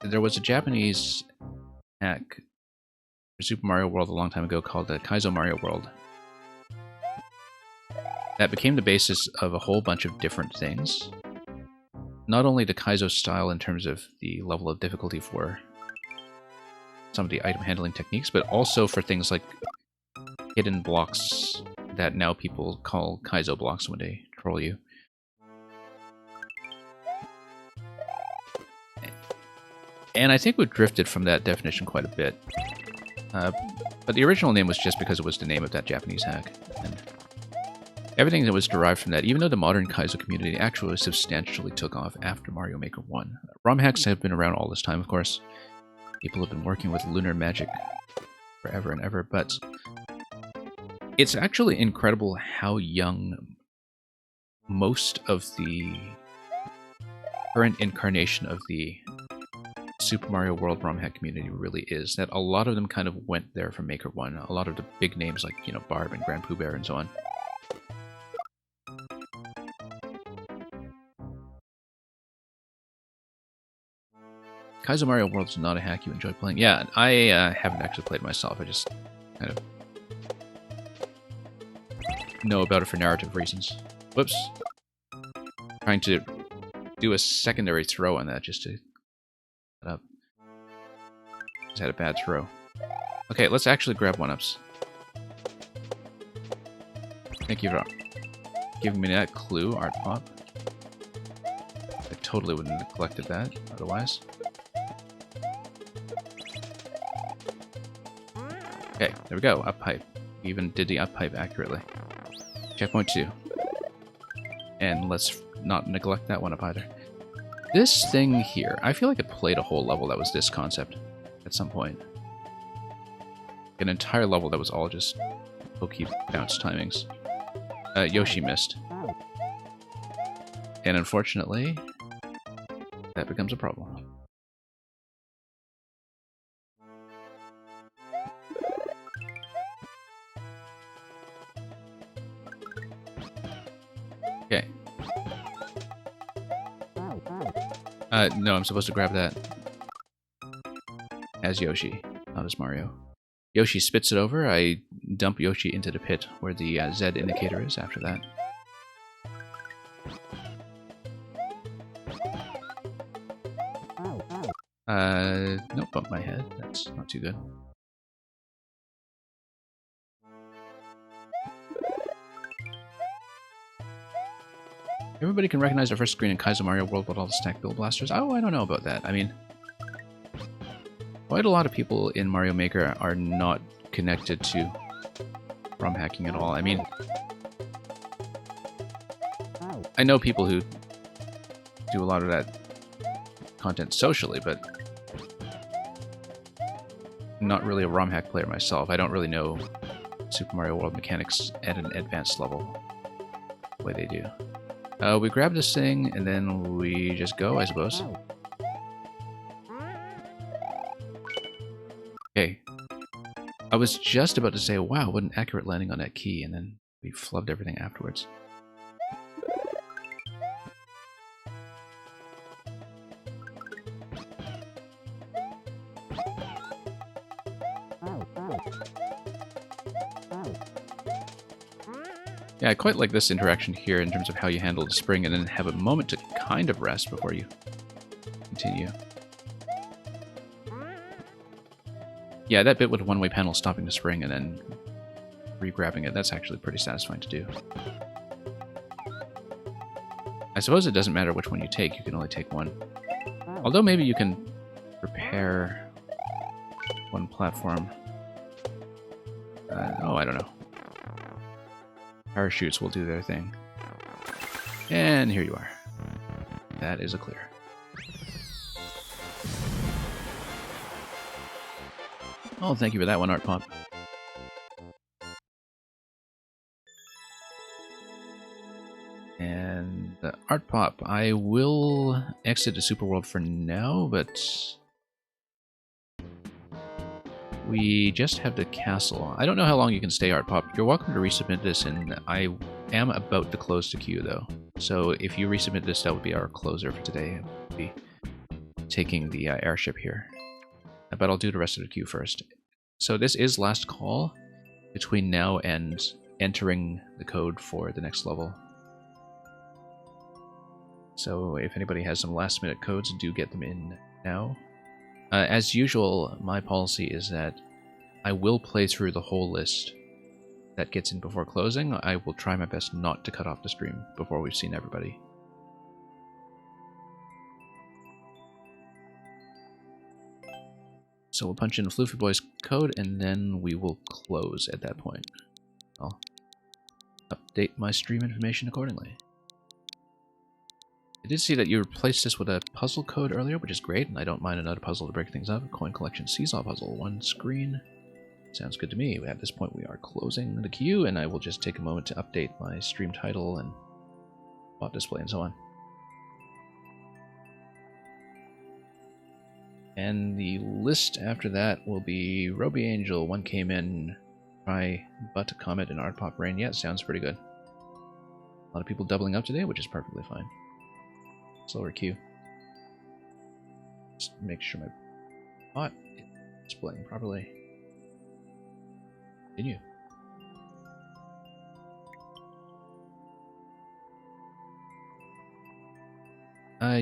there was a Japanese hack for Super Mario World a long time ago called the Kaizo Mario World. That became the basis of a whole bunch of different things. Not only the Kaizo style in terms of the level of difficulty for some of the item handling techniques, but also for things like hidden blocks that now people call Kaizo blocks when they troll you. And I think we've drifted from that definition quite a bit. But the original name was just because it was the name of that Japanese hack. And everything that was derived from that, even though the modern Kaizo community actually substantially took off after Mario Maker 1. ROM hacks have been around all this time, of course. People have been working with lunar magic forever and ever, but it's actually incredible how young most of the current incarnation of the Super Mario World ROM hack community really is. That a lot of them kind of went there from Maker 1. A lot of the big names like, you know, Barb and Grand Pooh Bear and so on. Kaizo Mario World is not a hack you enjoy playing. Yeah, I haven't actually played myself. I just kind of know about it for narrative reasons. Whoops. Trying to do a secondary throw on that just to set up. Just had a bad throw. Okay, let's actually grab 1-ups. Thank you for giving me that clue, Art Pop. I totally would have neglected that otherwise. Okay, there we go. Up pipe. We even did the up pipe accurately. Checkpoint 2. And let's not neglect that 1-up either. This thing here, I feel like I played a whole level that was this concept at some point. An entire level that was all just pokey bounce timings. Yoshi missed. And unfortunately, that becomes a problem. Okay. No, I'm supposed to grab that as Yoshi, not as Mario. Yoshi spits it over. I dump Yoshi into the pit where the Z indicator is after that. Nope, bump my head. That's not too good. Everybody can recognize the first screen in Kaizo Mario World with all the stack build blasters. Oh, I don't know about that. I mean, quite a lot of people in Mario Maker are not connected to ROM hacking at all. I mean, I know people who do a lot of that content socially, but I'm not really a ROM hack player myself. I don't really know Super Mario World mechanics at an advanced level the way they do. We grab this thing, and then we just go, I suppose. Okay. I was just about to say, wow, what an accurate landing on that key, and then we flubbed everything afterwards. Yeah, I quite like this interaction here in terms of how you handle the spring and then have a moment to kind of rest before you continue. Yeah, that bit with a one-way panel stopping the spring and then re-grabbing it, that's actually pretty satisfying to do. I suppose it doesn't matter which one you take, you can only take one. Although maybe you can repair one platform. Oh, I don't know. Parachutes will do their thing. And here you are. That is a clear. Oh, thank you for that one, Art Pop. And Art Pop, I will exit the Super World for now, but we just have the castle. I don't know how long you can stay, Art Pop. You're welcome to resubmit this, and I am about to close the queue, though. So if you resubmit this, that would be our closer for today. We'll be taking the airship here. But I'll do the rest of the queue first. So this is last call between now and entering the code for the next level. So if anybody has some last-minute codes, do get them in now. As usual, my policy is that I will play through the whole list that gets in before closing. I will try my best not to cut off the stream before we've seen everybody. So we'll punch in Floofy Boy's code, and then we will close at that point. I'll update my stream information accordingly. I did see that you replaced this with a puzzle code earlier, which is great, and I don't mind another puzzle to break things up. Coin collection seesaw puzzle, one screen. Sounds good to me. At this point, we are closing the queue, and I will just take a moment to update my stream title and bot display and so on. And the list after that will be Roby Angel, one came in, try butt comment and Art Pop Rain. Yeah, sounds pretty good. A lot of people doubling up today, which is perfectly fine. Slower queue. Just make sure my bot is displaying properly. Continue.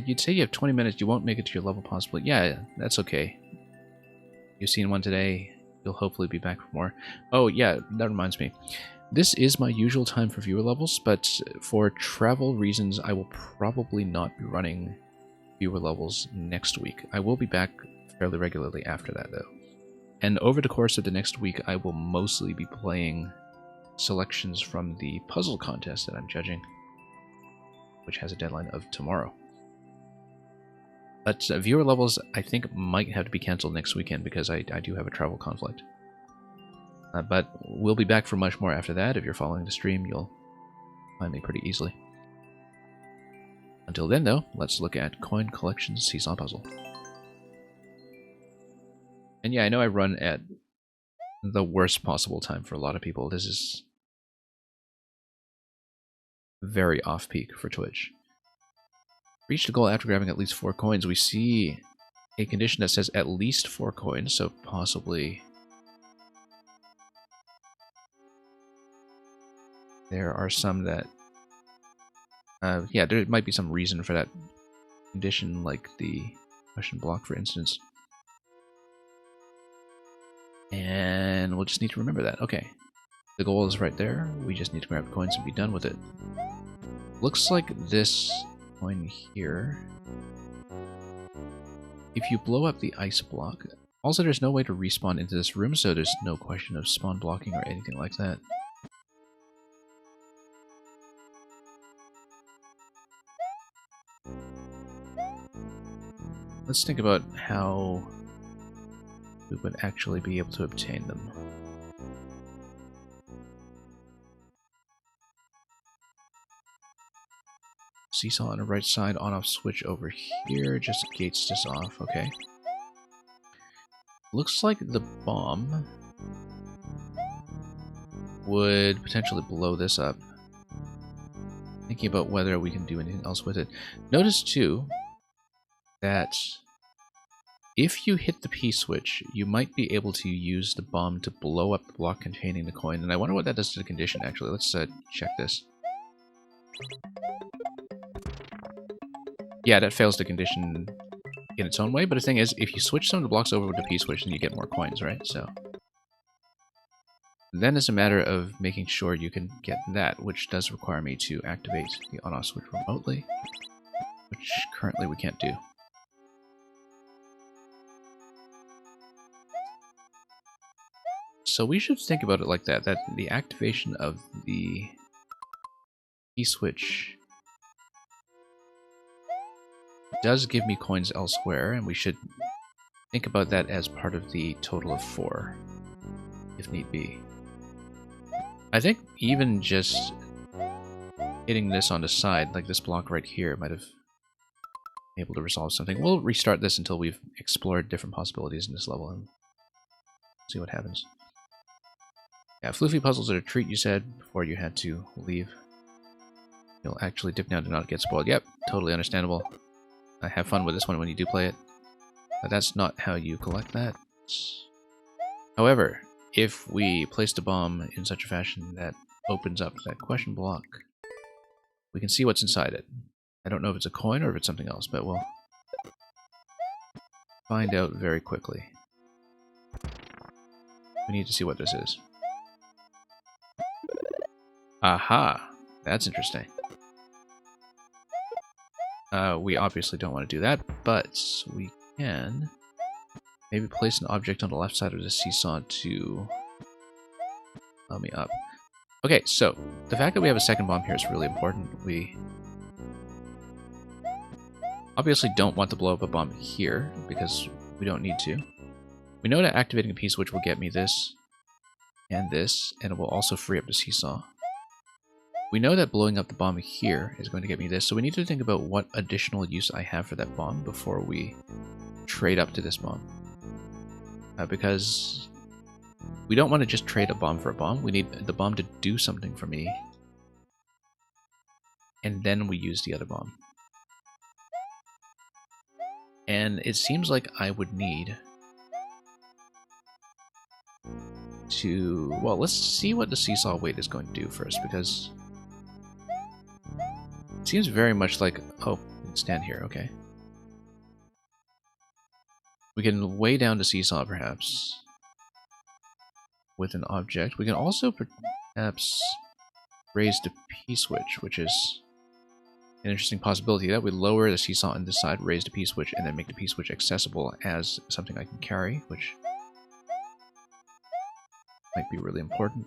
You'd say you have 20 minutes, you won't make it to your level possibly. Yeah, that's okay. You've seen one today, you'll hopefully be back for more. Oh yeah, that reminds me. This is my usual time for viewer levels, but for travel reasons, I will probably not be running viewer levels next week. I will be back fairly regularly after that, though. And over the course of the next week, I will mostly be playing selections from the puzzle contest that I'm judging, which has a deadline of tomorrow. But viewer levels, I think, might have to be cancelled next weekend because I do have a travel conflict. But we'll be back for much more after that. If you're following the stream, you'll find me pretty easily. Until then, though, let's look at Coin Collection Seesaw Puzzle. And yeah, I know I run at the worst possible time for a lot of people. This is very off-peak for Twitch. Reach the goal after grabbing at least 4 coins. We see a condition that says at least 4 coins, so possibly there are some that, yeah, there might be some reason for that condition, like the question block, for instance. And we'll just need to remember that. Okay, the goal is right there. We just need to grab the coins and be done with it. Looks like this coin here, if you blow up the ice block, also there's no way to respawn into this room, so there's no question of spawn blocking or anything like that. Let's think about how we would actually be able to obtain them. Seesaw on the right side, on-off switch over here, just gates this off, okay. Looks like the bomb would potentially blow this up. Thinking about whether we can do anything else with it. Notice too that if you hit the P-switch, you might be able to use the bomb to blow up the block containing the coin, and I wonder what that does to the condition, actually. Let's check this. Yeah, that fails the condition in its own way, but the thing is, if you switch some of the blocks over with the P-switch, then you get more coins, right? So then it's a matter of making sure you can get that, which does require me to activate the on-off switch remotely, which currently we can't do. So we should think about it like that, that the activation of the P-switch does give me coins elsewhere, and we should think about that as part of the total of 4, if need be. I think even just hitting this on the side, like this block right here, might have been able to resolve something. We'll restart this until we've explored different possibilities in this level and see what happens. Yeah, floofy puzzles are a treat, you said, before you had to leave. You'll actually dip down to not get spoiled. Yep, totally understandable. I have fun with this one when you do play it. But that's not how you collect that. However, if we place the bomb in such a fashion that opens up that question block, we can see what's inside it. I don't know if it's a coin or if it's something else, but we'll find out very quickly. We need to see what this is. Aha! That's interesting. We obviously don't want to do that, but we can maybe place an object on the left side of the seesaw to allow me up. Okay, so the fact that we have a second bomb here is really important. We obviously don't want to blow up a bomb here because we don't need to. We know that activating a P-switch will get me this, and it will also free up the seesaw. We know that blowing up the bomb here is going to get me this, so we need to think about what additional use I have for that bomb before we trade up to this bomb. Because we don't want to just trade a bomb for a bomb, we need the bomb to do something for me, and then we use the other bomb. And it seems like I would need to... Well, let's see what the seesaw weight is going to do first, because it seems very much like... Oh, we can stand here, okay. We can weigh down the seesaw, perhaps, with an object. We can also perhaps raise the P-switch, which is an interesting possibility. That would lower the seesaw on this side, raise the P-switch, and then make the P-switch accessible as something I can carry, which might be really important.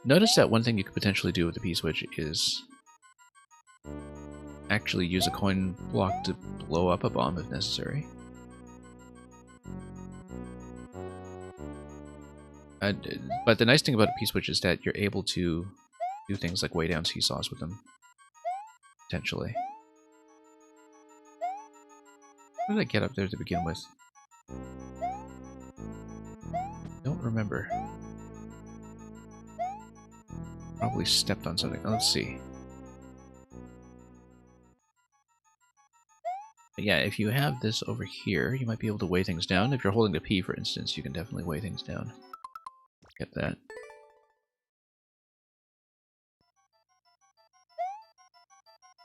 Notice that one thing you could potentially do with the P-switch is actually use a coin block to blow up a bomb if necessary. But the nice thing about a P-switch is that you're able to do things like weigh down seesaws with them, potentially. How did I get up there to begin with? Don't remember. Probably stepped on something. Let's see. But yeah, if you have this over here, you might be able to weigh things down. If you're holding the P, for instance, you can definitely weigh things down. Get that.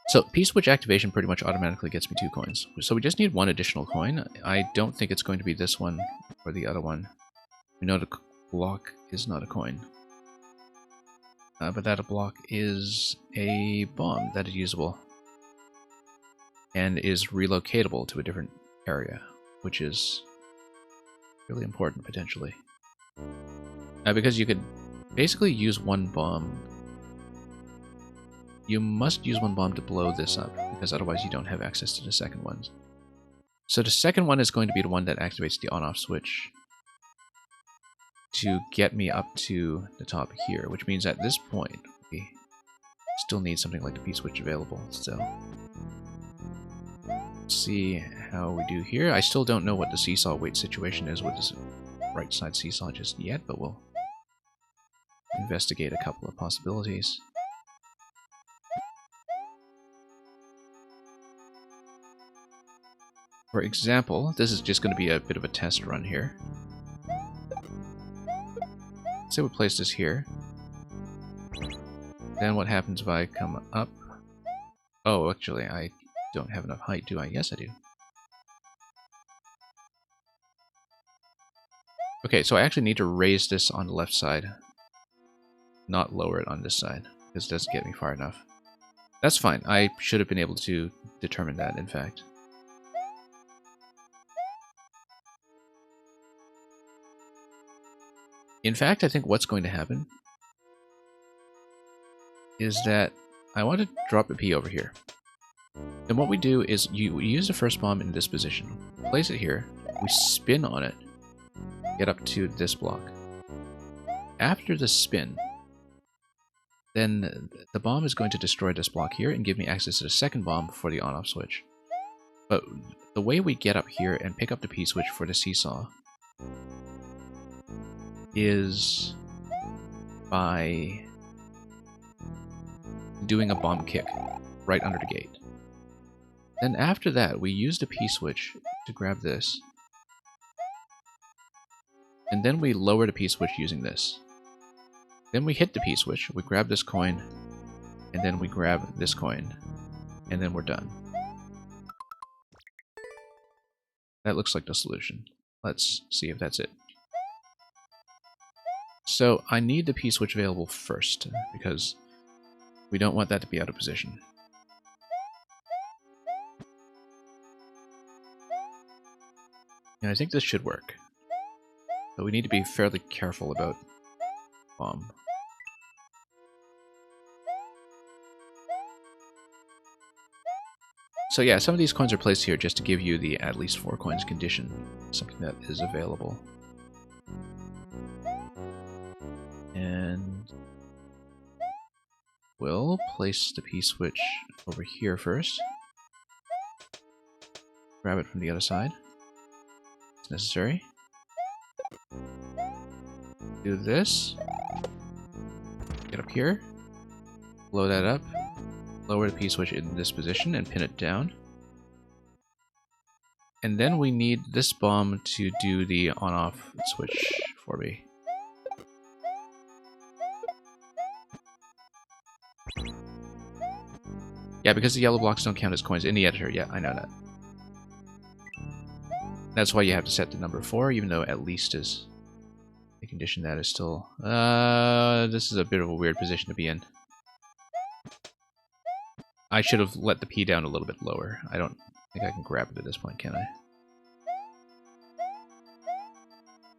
So P-switch activation pretty much automatically gets me 2 coins. So we just need 1 additional coin. I don't think it's going to be this one or the other one. We know the block is not a coin. But that block is a bomb that is usable. And is relocatable to a different area, which is really important potentially. Because you could basically use 1 bomb. You must use 1 bomb to blow this up, because otherwise you don't have access to the second one. So the second one is going to be the one that activates the on-off switch to get me up to the top here, which means at this point we still need something like the P-switch available still. Let's see how we do here. I still don't know what the seesaw weight situation is with this right side seesaw just yet, but we'll investigate a couple of possibilities. For example, this is just going to be a bit of a test run here. Say we place this here. Then what happens if I come up? Oh, actually, I don't have enough height, do I? Yes, I do. Okay, so I actually need to raise this on the left side, not lower it on this side, because it doesn't get me far enough. That's fine. I should have been able to determine that, in fact. In fact, I think what's going to happen is that I want to drop a P over here. And what we do is we use the first bomb in this position, place it here, we spin on it, get up to this block. After the spin, then the bomb is going to destroy this block here and give me access to the second bomb for the on-off switch. But the way we get up here and pick up the P-switch for the seesaw is by doing a bomb kick right under the gate. Then after that, we use the P-switch to grab this. And then we lower the P-switch using this. Then we hit the P-switch, we grab this coin, and then we grab this coin, and then we're done. That looks like the solution. Let's see if that's it. So I need the P-switch available first, because we don't want that to be out of position. And I think this should work. But we need to be fairly careful about bomb. So yeah, some of these coins are placed here just to give you the at least 4 coins condition, something that is available. And we'll place the P-switch over here first. Grab it from the other side. It's necessary. Do this. Get up here. Blow that up. Lower the P-switch in this position and pin it down. And then we need this bomb to do the on-off switch for me. Yeah, because the yellow blocks don't count as coins in the editor. Yeah, I know that. That's why you have to set the number 4, even though at least is a condition that is still... this is a bit of a weird position to be in. I should have let the P down a little bit lower. I don't think I can grab it at this point, can I?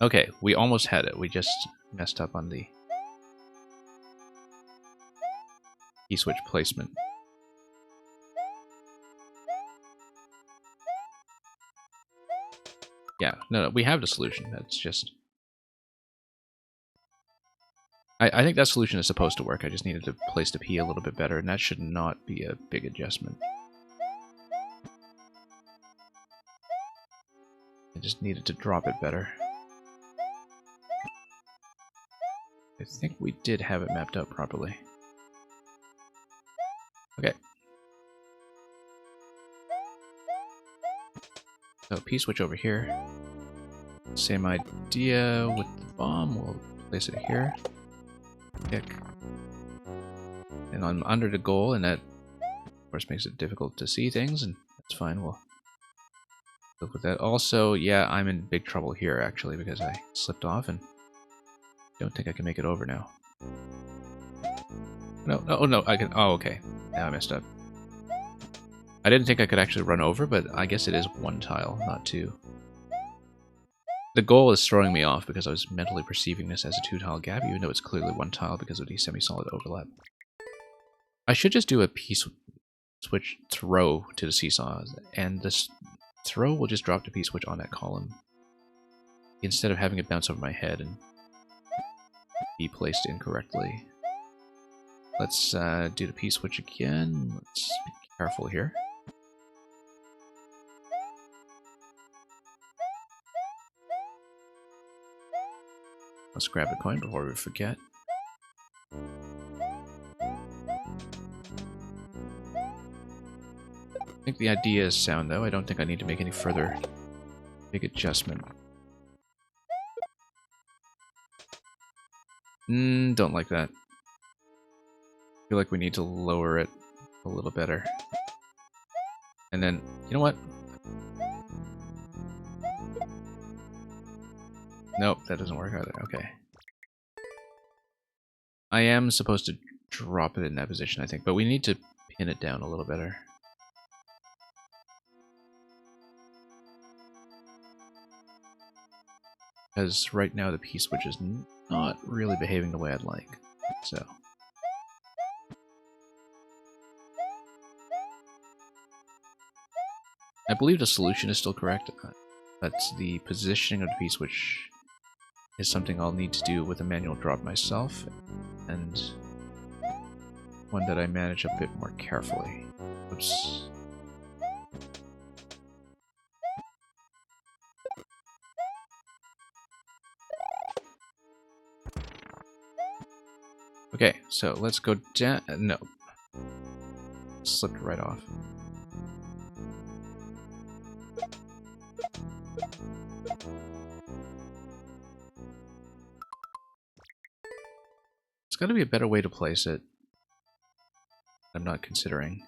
Okay, we almost had it. We just messed up on the P-switch placement. Yeah, no, we have the solution. That's just... I think that solution is supposed to work. I just needed to place the P a little bit better, and that should not be a big adjustment. I just needed to drop it better. I think we did have it mapped out properly. Okay. So P-switch over here. Same idea with the bomb. We'll place it here. Kick. And I'm under the goal, and that, of course, makes it difficult to see things, and that's fine. We'll live with that. Also, yeah, I'm in big trouble here, actually, because I slipped off, and don't think I can make it over now. No, oh no, I can. Oh, okay. Now I messed up. I didn't think I could actually run over, but I guess it is one tile, not two. The goal is throwing me off because I was mentally perceiving this as a two-tile gap, even though it's clearly one tile because of the semi-solid overlap. I should just do a P-switch throw to the seesaw, and this throw will just drop the P-switch on that column, instead of having it bounce over my head and be placed incorrectly. Let's do the P-switch again. Let's be careful here. Let's grab a coin before we forget. I think the idea is sound, though. I don't think I need to make any further big adjustment. Don't like that. I feel like we need to lower it a little better. And then, you know what? Nope, that doesn't work either. Okay. I am supposed to drop it in that position, I think, but we need to pin it down a little better. Because right now the P-switch is not really behaving the way I'd like. So. I believe the solution is still correct, but the positioning of the P-switch is something I'll need to do with a manual drop myself, and one that I manage a bit more carefully. Oops. Okay, so let's go down. No. Slipped right off. There's got to be a better way to place it. I'm not considering.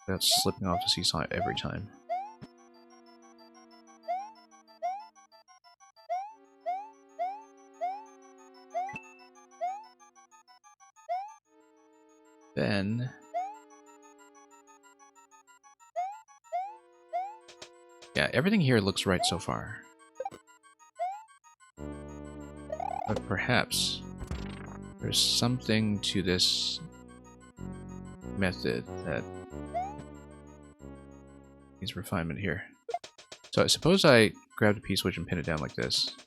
Without slipping off the seesaw every time. Then... yeah, everything here looks right so far. But perhaps there's something to this method that needs refinement here. So I suppose I grab the P-switch and pin it down like this.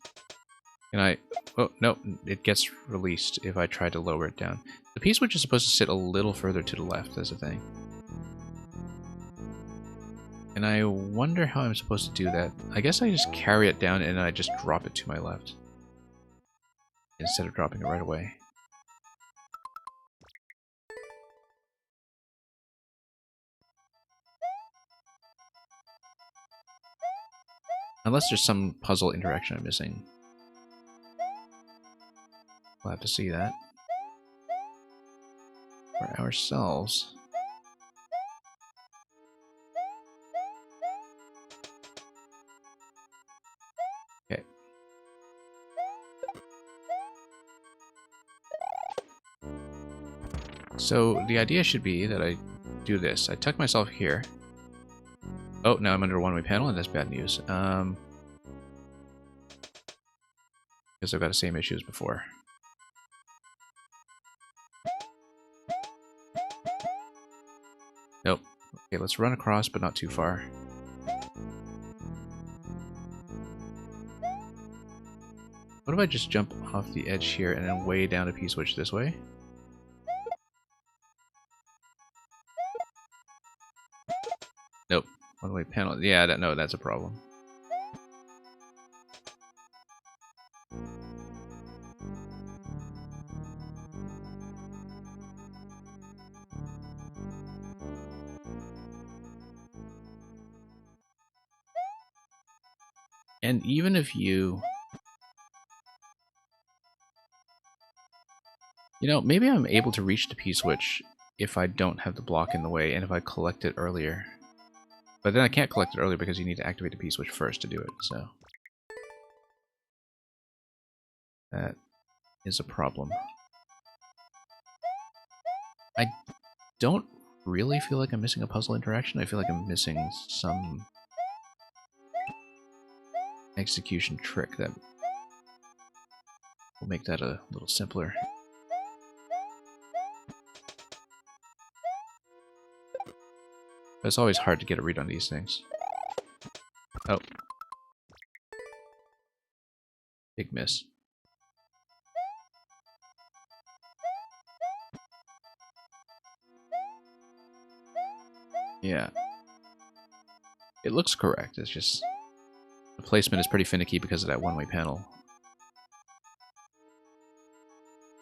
And I... oh, no, it gets released if I try to lower it down. The P-switch is supposed to sit a little further to the left, as a thing. And I wonder how I'm supposed to do that. I guess I just carry it down and I just drop it to my left. Instead of dropping it right away. Unless there's some puzzle interaction I'm missing. We'll have to see that. For ourselves. Okay. So the idea should be that I do this. I tuck myself here. Oh, now I'm under a one-way panel, and that's bad news. Because I've got the same issue as before. Nope. Okay, let's run across, but not too far. What if I just jump off the edge here and then way down a P-switch this way? Nope. One-way panel. Yeah, no, that's a problem. And even if you... You know, maybe I'm able to reach the P-switch if I don't have the block in the way and if I collect it earlier. But then I can't collect it earlier because you need to activate the P-switch first to do it, so... That is a problem. I don't really feel like I'm missing a puzzle interaction. I feel like I'm missing some execution trick that will make that a little simpler. But it's always hard to get a read on these things. Oh. Big miss. Yeah. It looks correct, it's just... The placement is pretty finicky because of that one-way panel.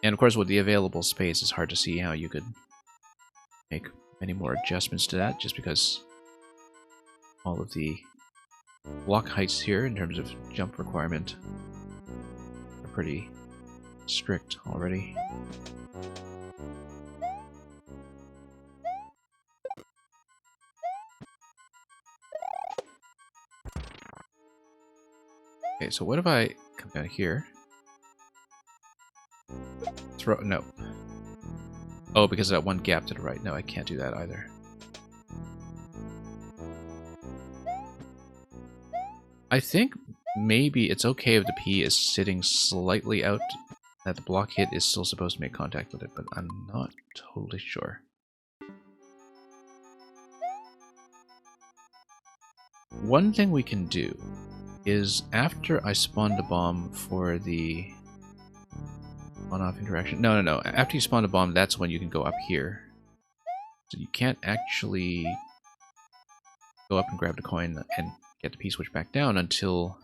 And of course with the available space, it's hard to see how you could make many more adjustments to that, just because all of the block heights here, in terms of jump requirement, are pretty strict already. Okay, so what if I come down here? Throw... no. Oh, because of that one gap to the right. No, I can't do that either. I think maybe it's okay if the P is sitting slightly out, that the block hit is still supposed to make contact with it, but I'm not totally sure. One thing we can do is, after I spawn the bomb for the on-off interaction... No. After you spawn the bomb, that's when you can go up here. So you can't actually go up and grab the coin and get the P-switch back down until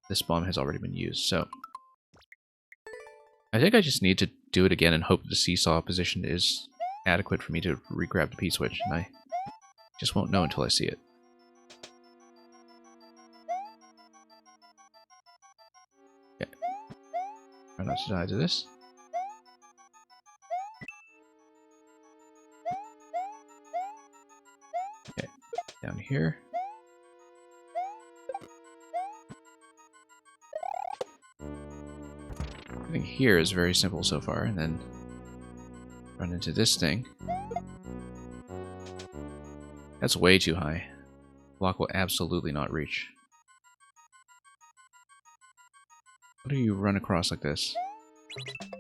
this bomb has already been used. So I think I just need to do it again and hope the seesaw position is adequate for me to re-grab the P-switch, and I just won't know until I see it. Okay. Try not to die to this. Okay, down here. I think here is very simple so far, and then run into this thing. That's way too high. Block will absolutely not reach. What do you run across like this?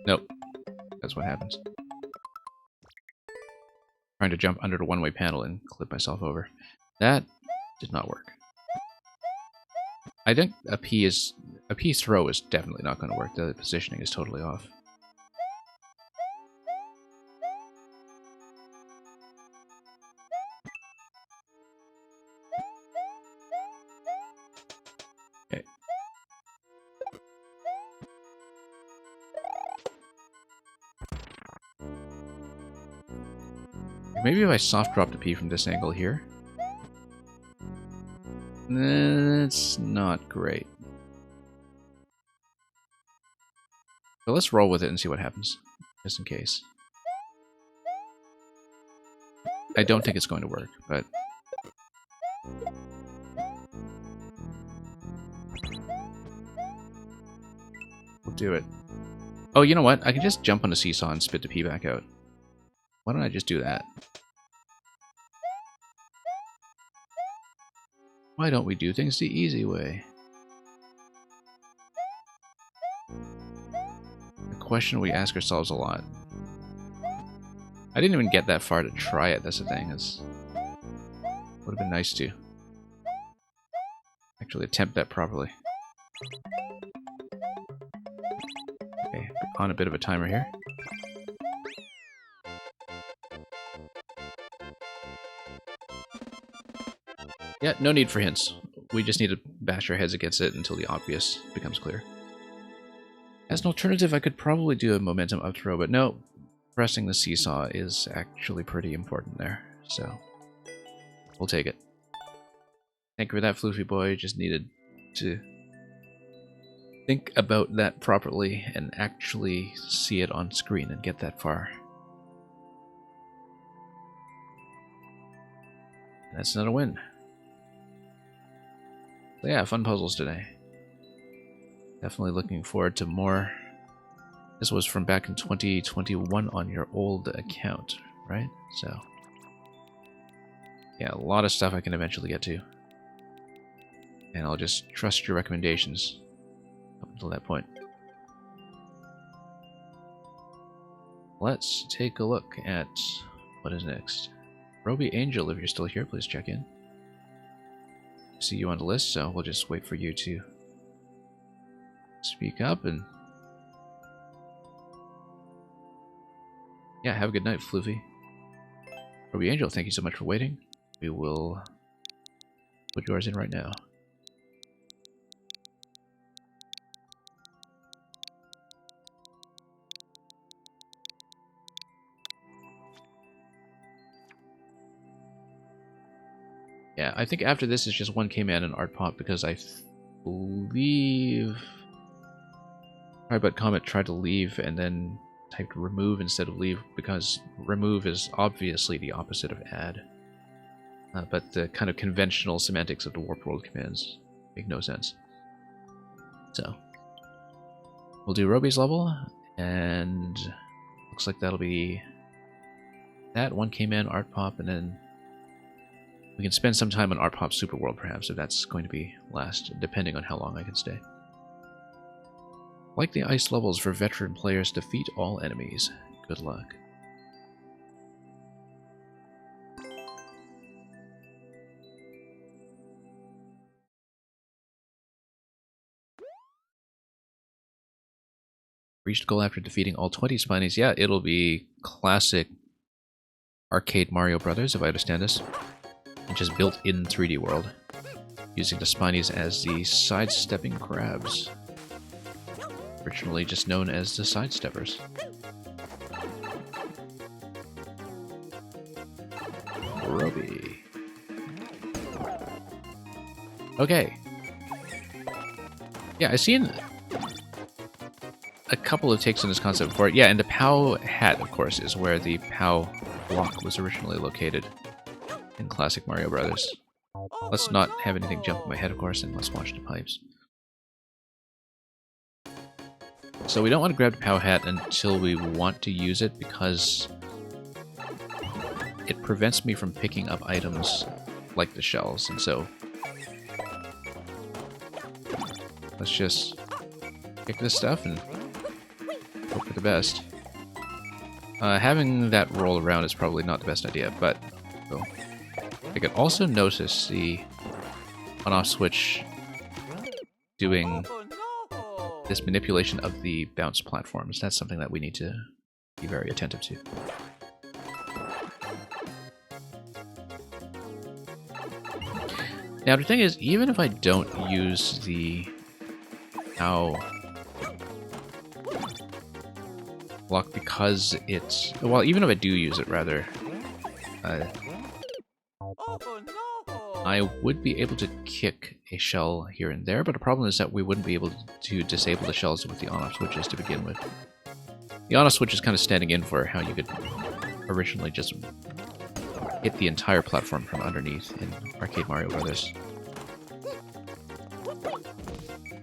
Nope. That's what happens. Trying to jump under the one-way panel and clip myself over. That did not work. I think a P throw is definitely not going to work. The positioning is totally off. Okay. Maybe if I soft drop the P from this angle here. That's not great. So let's roll with it and see what happens, just in case. I don't think it's going to work, but... we'll do it. Oh, you know what? I can just jump on the seesaw and spit the P back out. Why don't I just do that? Why don't we do things the easy way? A question we ask ourselves a lot. I didn't even get that far to try it, that's the thing. It would have been nice to actually attempt that properly. Okay, on a bit of a timer here. Yeah, no need for hints. We just need to bash our heads against it until the obvious becomes clear. As an alternative, I could probably do a momentum up throw, but no, pressing the seesaw is actually pretty important there, so we'll take it. Thank you for that, Floofy boy. Just needed to think about that properly and actually see it on screen and get that far. That's not a win. So yeah, fun puzzles today. Definitely looking forward to more. This was from back in 2021 on your old account, right? So yeah, a lot of stuff I can eventually get to. And I'll just trust your recommendations up until that point. Let's take a look at what is next. Roby Angel, if you're still here, please check in. See you on the list, so we'll just wait for you to speak up and yeah, have a good night, Floofy. Roby Angel, thank you so much for waiting. We will put yours in right now. Yeah, I think after this is just 1K-Man and Art Pop because I believe Tribut Comet tried to leave and then typed remove instead of leave because remove is obviously the opposite of add. But the kind of conventional semantics of the Warp World commands make no sense. So, we'll do Roby's level, and looks like that'll be that, 1K-Man, Art Pop, and then we can spend some time on Art Pop Super World perhaps, if that's going to be last, depending on how long I can stay. Like the ice levels for veteran players, defeat all enemies. Good luck. Reached goal after defeating all 20 Spinies. Yeah, it'll be classic arcade Mario Brothers, if I understand this. And just built in 3D World, using the Spinies as the sidestepping crabs. Originally just known as the Sidesteppers. Roby. Okay. Yeah, I've seen a couple of takes on this concept before. Yeah, and the POW hat, of course, is where the POW block was originally located in classic Mario Brothers. Let's not have anything jump in my head, of course, and let's watch the pipes. So we don't want to grab the POW hat until we want to use it because it prevents me from picking up items like the shells, and so let's just pick this stuff and hope for the best. Having that roll around is probably not the best idea, but oh. I could also notice the on-off switch doing this manipulation of the bounce platforms. That's something that we need to be very attentive to. Now the thing is, even if I don't use the POW block because it's... well, even if I do use it, rather, I would be able to kick a shell here and there, but the problem is that we wouldn't be able to disable the shells with the on-off switches to begin with. The on-off switch is kind of standing in for how you could originally just hit the entire platform from underneath in Arcade Mario Brothers.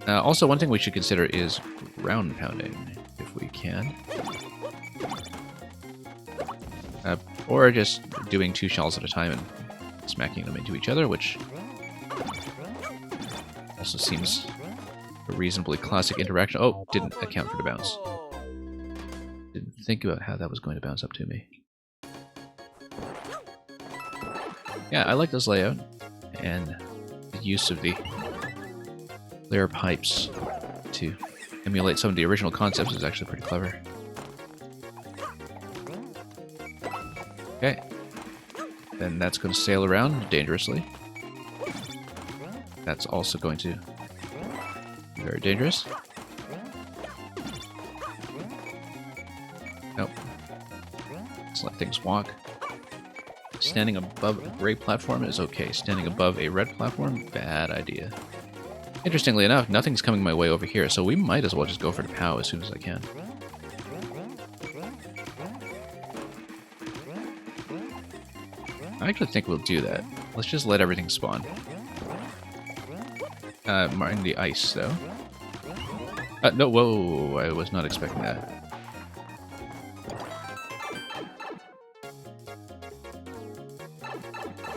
Also, one thing we should consider is ground pounding, if we can. Or just doing 2 shells at a time and smacking them into each other, which also seems a reasonably classic interaction. Oh, didn't account for the bounce. Didn't think about how that was going to bounce up to me. Yeah, I like this layout, and the use of the layer pipes to emulate some of the original concepts is actually pretty clever. Okay. Then that's going to sail around dangerously. That's also going to be very dangerous. Nope. Let's let things walk. Standing above a gray platform is okay. Standing above a red platform, bad idea. Interestingly enough, nothing's coming my way over here, so we might as well just go for the POW as soon as I can. I actually think we'll do that. Let's just let everything spawn. Marking the ice, though. No, whoa, I was not expecting that.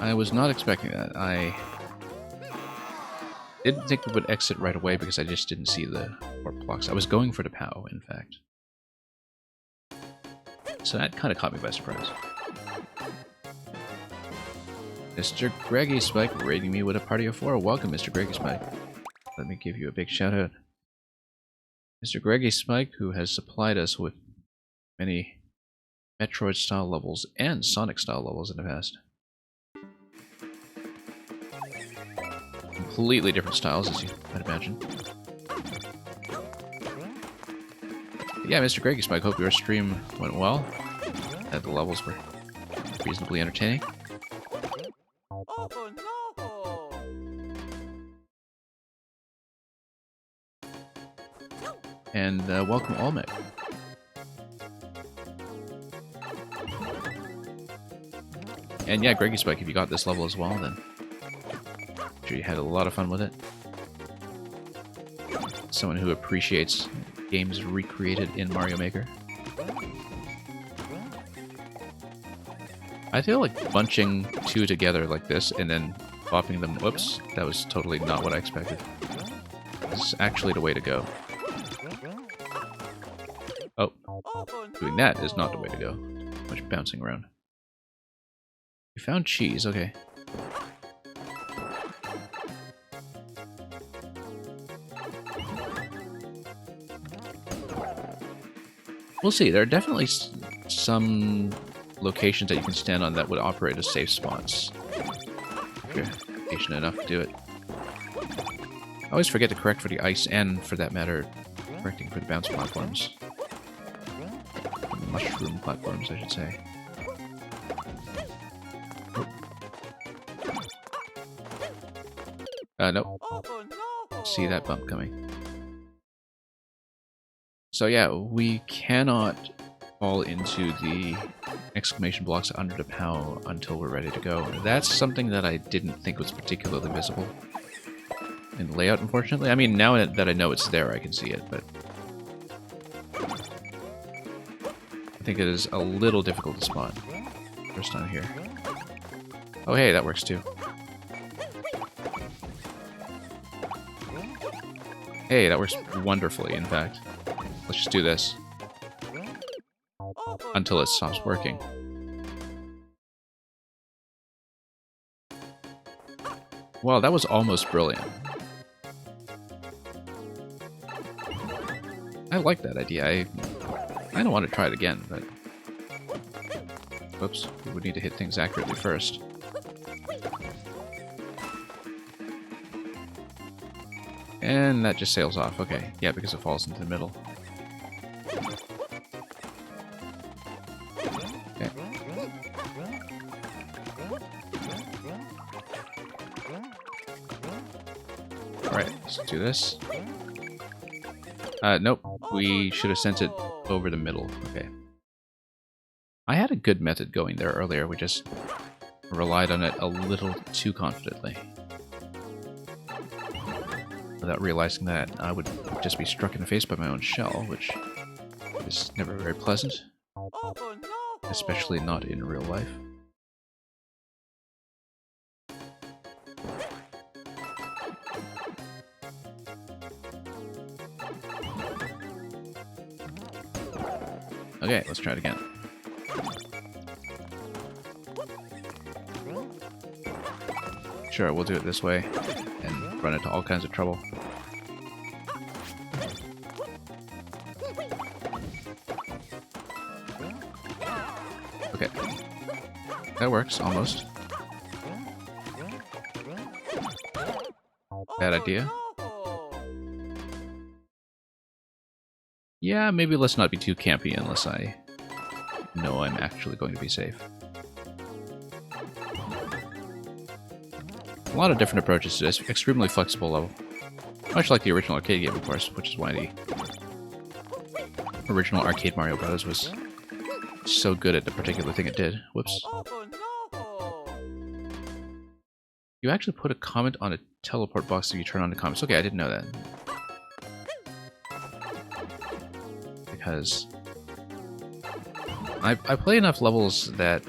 I was not expecting that. I didn't think it would exit right away because I just didn't see the warp blocks. I was going for the POW, in fact. So that kind of caught me by surprise. Mr. Greggy Spike raiding me with a party of 4. Welcome, Mr. Greggy Spike. Let me give you a big shout out. Mr. Greggy Spike, who has supplied us with many Metroid-style levels and Sonic-style levels in the past. Completely different styles, as you might imagine. But yeah, Mr. Greggy Spike, hope your stream went well. That the levels were reasonably entertaining. And welcome, Olmec. And yeah, Greggy Spike, if you got this level as well, then I'm sure you had a lot of fun with it. Someone who appreciates games recreated in Mario Maker. I feel like bunching two together like this and then bopping them. Whoops, that was totally not what I expected. This is actually the way to go. Oh, doing that is not the way to go. Too much bouncing around. You found cheese, okay. We'll see. There are definitely some locations that you can stand on that would operate as safe spots. If you're patient enough to do it. I always forget to correct for the ice and, for that matter, correcting for the bounce platforms. Mushroom platforms, I should say. Nope. See that bump coming. So yeah, we cannot fall into the exclamation blocks under the POW until we're ready to go. That's something that I didn't think was particularly visible in layout, unfortunately. I mean, now that I know it's there, I can see it, but I think it is a little difficult to spawn. First time here. Oh hey, that works too. Hey, that works wonderfully, in fact. Let's just do this. Until it stops working. Wow, that was almost brilliant. I like that idea. I don't want to try it again, but... Whoops, we would need to hit things accurately first. And that just sails off. Okay, yeah, because it falls into the middle. Okay. Alright, let's do this. Nope. We should have sent it over the middle. Okay. I had a good method going there earlier. We just relied on it a little too confidently. Without realizing that I would just be struck in the face by my own shell, which is never very pleasant. Especially not in real life. Okay, let's try it again. Sure, we'll do it this way and run into all kinds of trouble. Okay. That works, almost. Bad idea. Yeah, maybe let's not be too campy unless I know I'm actually going to be safe. A lot of different approaches to this. Extremely flexible level. Much like the original arcade game, of course, which is why the original arcade Mario Bros. Was so good at the particular thing it did. Whoops. You actually put a comment on a teleport box if you turn on the comments. Okay, I didn't know that. Because I play enough levels that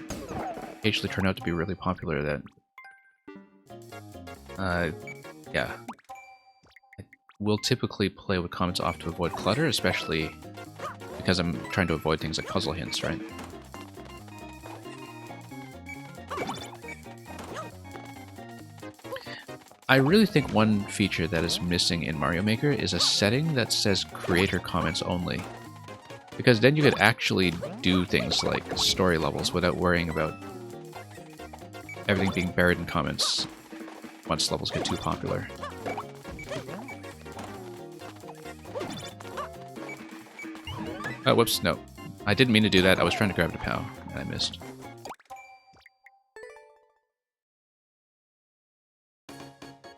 occasionally turn out to be really popular that yeah. I will typically play with comments off to avoid clutter, especially because I'm trying to avoid things like puzzle hints, right? I really think one feature that is missing in Mario Maker is a setting that says creator comments only. Because then you could actually do things like story levels without worrying about everything being buried in comments once levels get too popular. Oh, whoops, no. I didn't mean to do that. I was trying to grab the POW, and I missed.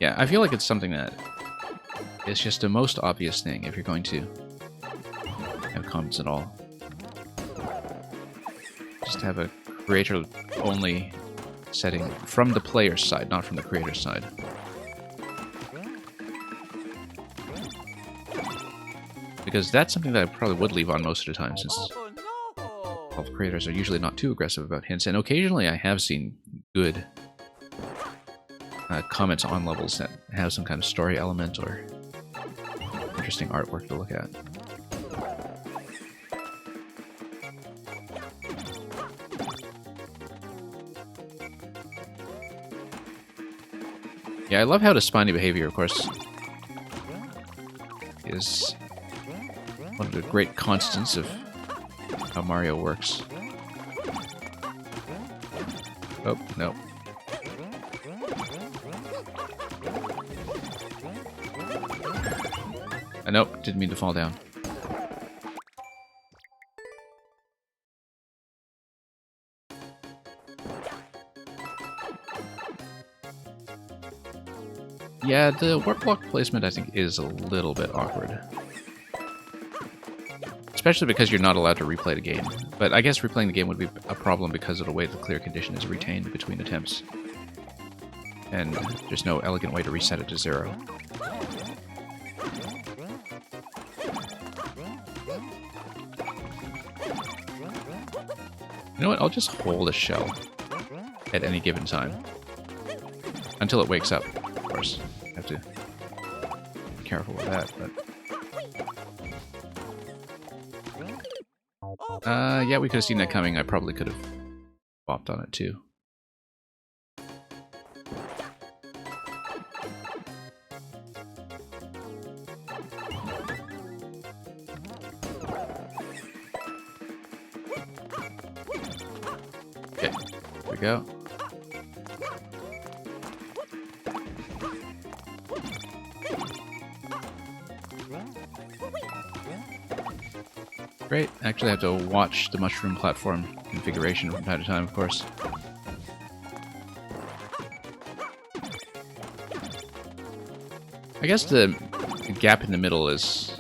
Yeah, I feel like it's something that is just the most obvious thing if you're going to have comments at all. Just have a creator-only setting from the player's side, not from the creator's side. Because that's something that I probably would leave on most of the time, since all creators are usually not too aggressive about hints, and occasionally I have seen good comments on levels that have some kind of story element or interesting artwork to look at. Yeah, I love how the spiny behavior, of course, is one of the great constants of how Mario works. Oh, no. Nope, didn't mean to fall down. Yeah, the warp block placement I think is a little bit awkward. Especially because you're not allowed to replay the game. But I guess replaying the game would be a problem because of the way the clear condition is retained between attempts. And there's no elegant way to reset it to 0. You know what, I'll just hold a shell at any given time. Until it wakes up, of course. I have to be careful with that, but... yeah, we could have seen that coming. I probably could have bopped on it too. Okay, here we go. Great. Actually, I have to watch the mushroom platform configuration from time to time, of course. I guess the gap in the middle is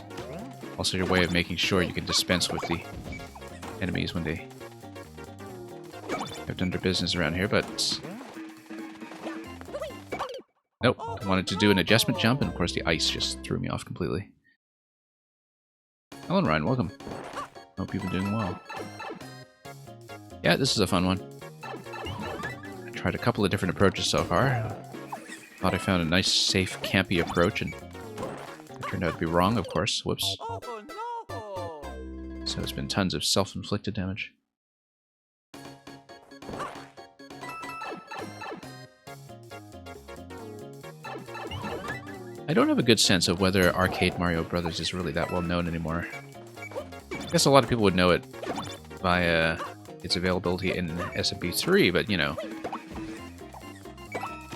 also your way of making sure you can dispense with the enemies when they have done their business around here, but... Nope. I wanted to do an adjustment jump, and of course the ice just threw me off completely. Hello, Ryan. Welcome. Hope you've been doing well. Yeah, this is a fun one. I tried a couple of different approaches so far. Thought I found a nice, safe, campy approach, and it turned out to be wrong, of course. Whoops. So it's been tons of self-inflicted damage. I don't have a good sense of whether Arcade Mario Bros. Is really that well known anymore. I guess a lot of people would know it via its availability in SMB3, but you know,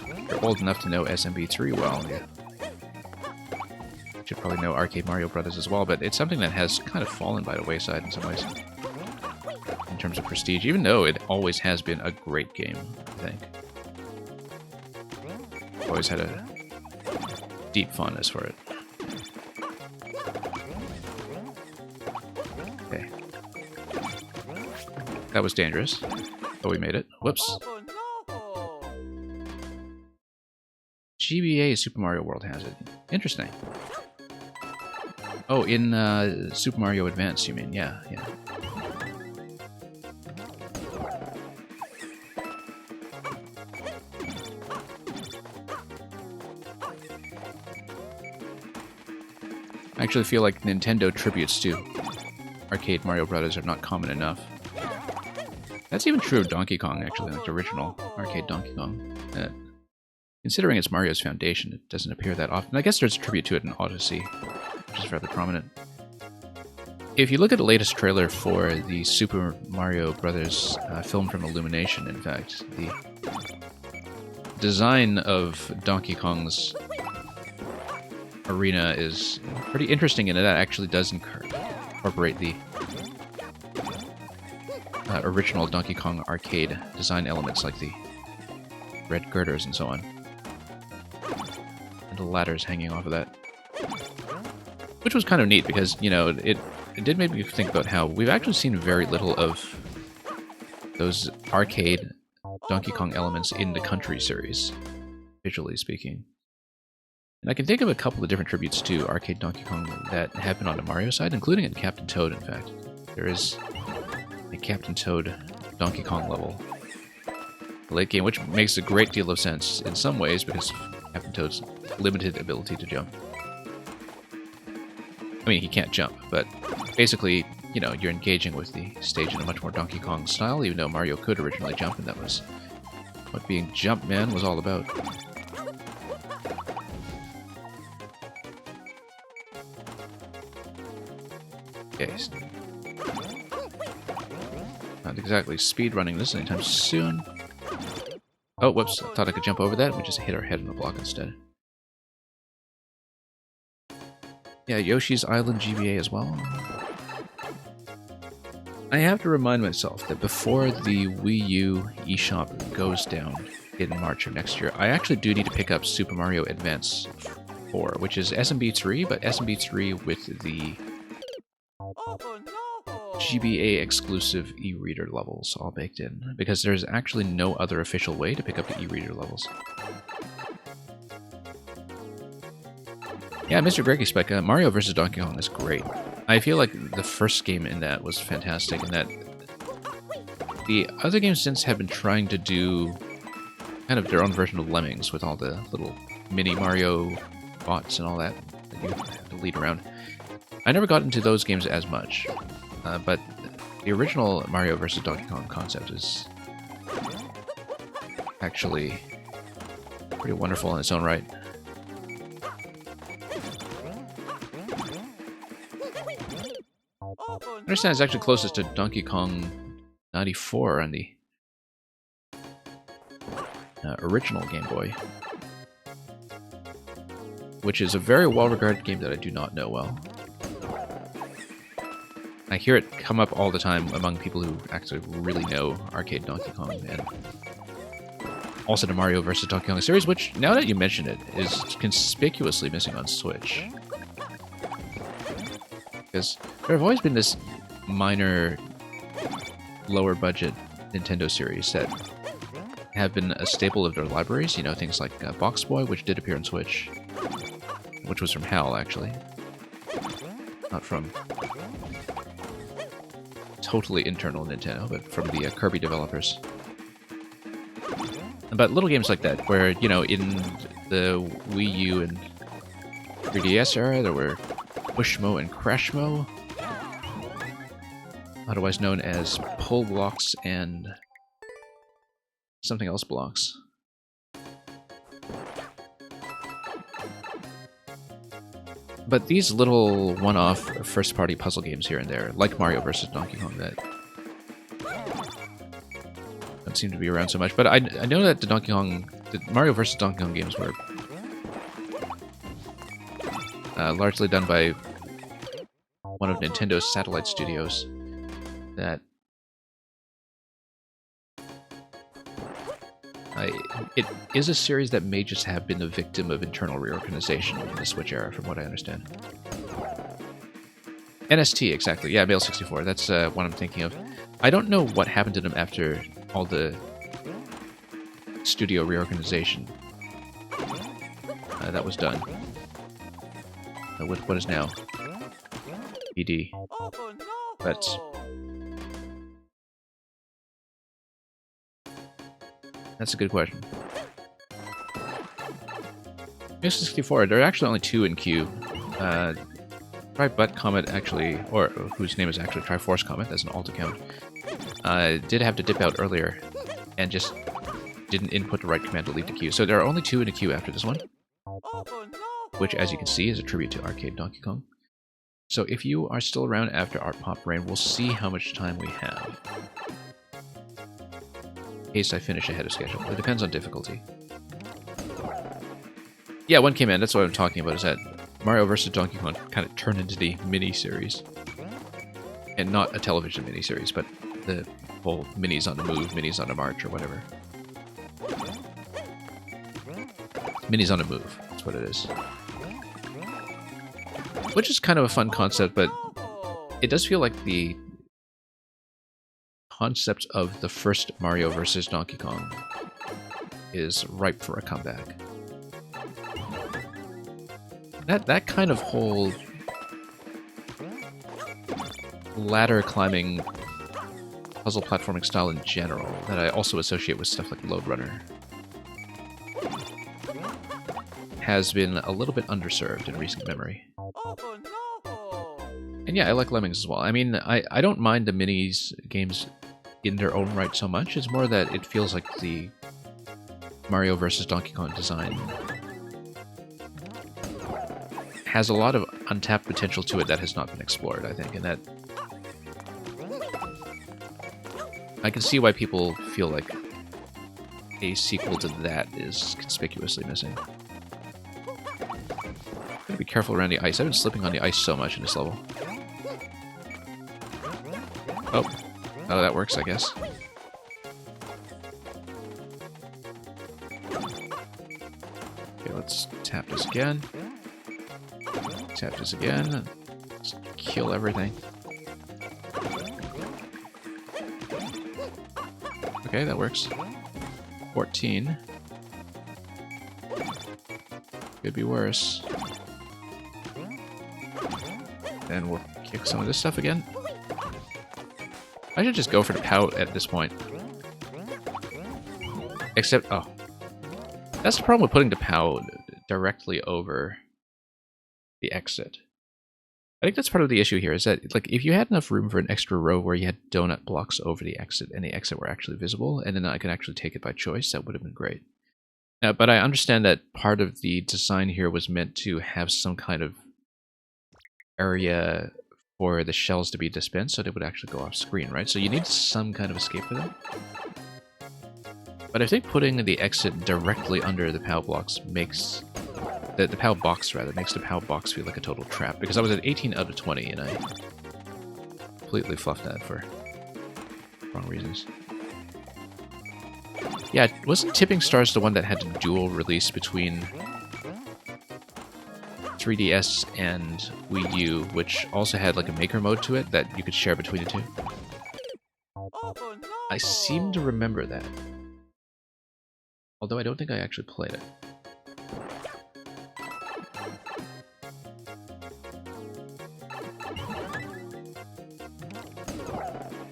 if you're old enough to know SMB3 well, you should probably know Arcade Mario Bros. As well, but it's something that has kind of fallen by the wayside in some ways, in terms of prestige, even though it always has been a great game, I think. always had a deep fondness for it. Okay. That was dangerous, but we made it. Whoops. GBA Super Mario World has it. Interesting. Oh, in Super Mario Advance, you mean? Yeah, yeah. I actually feel like Nintendo tributes to arcade Mario Brothers are not common enough. That's even true of Donkey Kong, actually, like the original arcade Donkey Kong. Considering it's Mario's foundation, it doesn't appear that often. I guess there's a tribute to it in Odyssey, which is rather prominent. If you look at the latest trailer for the Super Mario Brothers film from Illumination, in fact, the design of Donkey Kong's arena is pretty interesting, and that actually does incorporate the original Donkey Kong arcade design elements, like the red girders and so on. And the ladders hanging off of that. Which was kind of neat, because, you know, it did make me think about how we've actually seen very little of those arcade Donkey Kong elements in the Country series, visually speaking. And I can think of a couple of different tributes to arcade Donkey Kong that happen on the Mario side, including in Captain Toad, in fact. There is a Captain Toad Donkey Kong level late game, which makes a great deal of sense in some ways, because Captain Toad's limited ability to jump. I mean, he can't jump, but basically, you know, you're engaging with the stage in a much more Donkey Kong style, even though Mario could originally jump, and that was what being Jumpman was all about. Okay. Not exactly speedrunning this anytime soon. Oh, whoops. I thought I could jump over that. We just hit our head on the block instead. Yeah, Yoshi's Island GBA as well. I have to remind myself that before the Wii U eShop goes down in March of next year, I actually do need to pick up Super Mario Advance 4, which is SMB3, but SMB3 with the GBA exclusive e-reader levels all baked in, because there's actually no other official way to pick up the e-reader levels. Yeah, Mr. Greggy Spec, Mario vs. Donkey Kong is great. I feel like the first game in that was fantastic, and that the other games since have been trying to do kind of their own version of Lemmings with all the little mini Mario bots and all that you have to lead around. I never got into those games as much, but the original Mario vs. Donkey Kong concept is actually pretty wonderful in its own right. I understand it's actually closest to Donkey Kong 94 on the original Game Boy, which is a very well-regarded game that I do not know well. I hear it come up all the time among people who actually really know arcade Donkey Kong, and also the Mario vs. Donkey Kong series, which, now that you mention it, is conspicuously missing on Switch. Because there have always been this minor, lower-budget Nintendo series that have been a staple of their libraries. You know, things like Box Boy, which did appear on Switch, which was from HAL, actually. Not from totally internal Nintendo, but from the Kirby developers. But little games like that, where, you know, in the Wii U and 3DS era, there were Pushmo and Crashmo, otherwise known as Pull Blocks and something else blocks. But these little one-off first-party puzzle games here and there, like Mario vs. Donkey Kong, that don't seem to be around so much. But I know that the Mario vs. Donkey Kong games were largely done by one of Nintendo's satellite studios that It is a series that may just have been the victim of internal reorganization in the Switch era, from what I understand. NST, exactly. Yeah, Mail 64. That's what I'm thinking of. I don't know what happened to them after all the studio reorganization that was done. What is now? ED. That's a good question. Mail 64, there are actually only 2 in queue. Tri-Butt Comet actually, or whose name is actually Triforce Comet, that's an alt account, did have to dip out earlier and just didn't input the right command to leave the queue. So there are only 2 in the queue after this one, which, as you can see, is a tribute to Arcade Donkey Kong. So if you are still around after Art Pop Brain, we'll see how much time we have. In case I finish ahead of schedule. It depends on difficulty. Yeah, one came in. That's what I'm talking about, is that Mario vs. Donkey Kong kind of turned into the mini-series. And not a television mini-series, but the whole Minis on the Move, Minis on the March, or whatever. Minis on the Move, that's what it is. Which is kind of a fun concept, but it does feel like the concept of the first Mario vs. Donkey Kong is ripe for a comeback. That kind of whole ladder climbing puzzle platforming style in general that I also associate with stuff like Lode Runner has been a little bit underserved in recent memory. And yeah, I like Lemmings as well. I mean, I don't mind the minis games in their own right so much. It's more that it feels like the Mario vs. Donkey Kong design has a lot of untapped potential to it that has not been explored, I think, and that I can see why people feel like a sequel to that is conspicuously missing. Gotta be careful around the ice. I've been slipping on the ice so much in this level. Oh, that works, I guess. Okay, let's tap this again. Tap this again. Let's kill everything. Okay, that works. 14. Could be worse. And we'll kick some of this stuff again. I should just go for the POW at this point. Except, oh. That's the problem with putting the POW directly over the exit. I think that's part of the issue here, is that, like, if you had enough room for an extra row where you had donut blocks over the exit and the exit were actually visible, and then I could actually take it by choice, that would have been great. But I understand that part of the design here was meant to have some kind of area for the shells to be dispensed so they would actually go off screen, right? So you need some kind of escape for them. But I think putting the exit directly under the POW blocks makes... The POW box, rather, makes the POW box feel like a total trap, because I was at 18 out of 20, and I completely fluffed that for wrong reasons. Yeah, wasn't Tipping Stars the one that had a dual release between 3DS and Wii U, which also had like a maker mode to it that you could share between the two? I seem to remember that. Although I don't think I actually played it.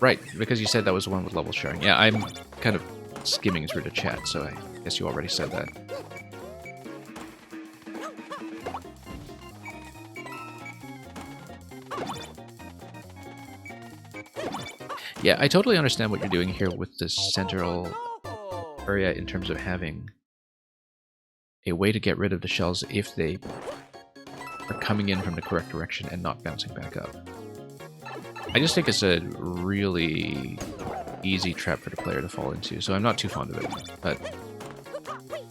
Right, because you said that was the one with level sharing. Yeah, I'm kind of skimming through the chat, so I guess you already said that. Yeah, I totally understand what you're doing here with the central area in terms of having a way to get rid of the shells if they are coming in from the correct direction and not bouncing back up. I just think it's a really easy trap for the player to fall into, so I'm not too fond of it. But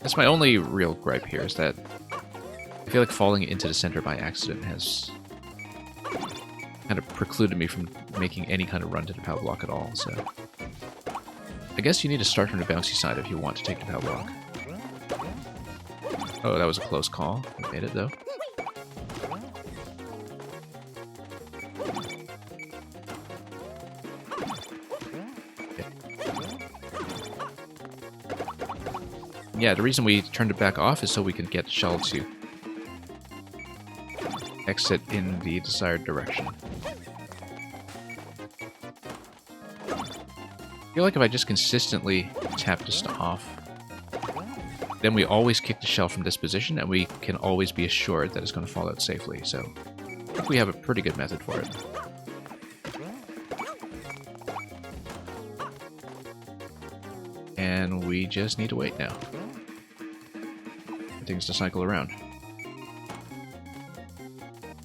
that's my only real gripe here, is that I feel like falling into the center by accident has kind of precluded me from making any kind of run to the POW block at all, so... I guess you need to start from the bouncy side if you want to take the padlock. Oh, that was a close call. We made it, though. Yeah, the reason we turned it back off is so we can get the shell to exit in the desired direction. I feel like if I just consistently tap this off, then we always kick the shell from this position, and we can always be assured that it's going to fall out safely. So I think we have a pretty good method for it. And we just need to wait now for things to cycle around.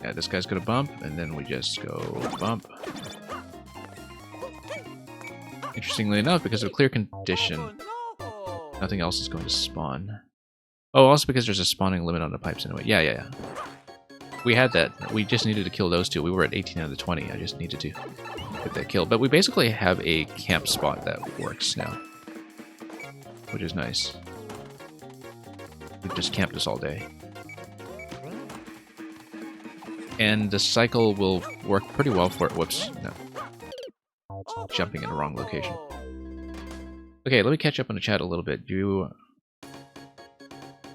Yeah, this guy's going to bump, and then we just go bump. Interestingly enough, because of clear condition, nothing else is going to spawn. Oh, also because there's a spawning limit on the pipes anyway. Yeah. We had that. We just needed to kill those two. We were at 18 out of the 20. I just needed to get that kill. But we basically have a camp spot that works now, which is nice. We've just camped this all day. And the cycle will work pretty well for it. Whoops, no. Jumping in the wrong location. Okay, let me catch up on the chat a little bit. You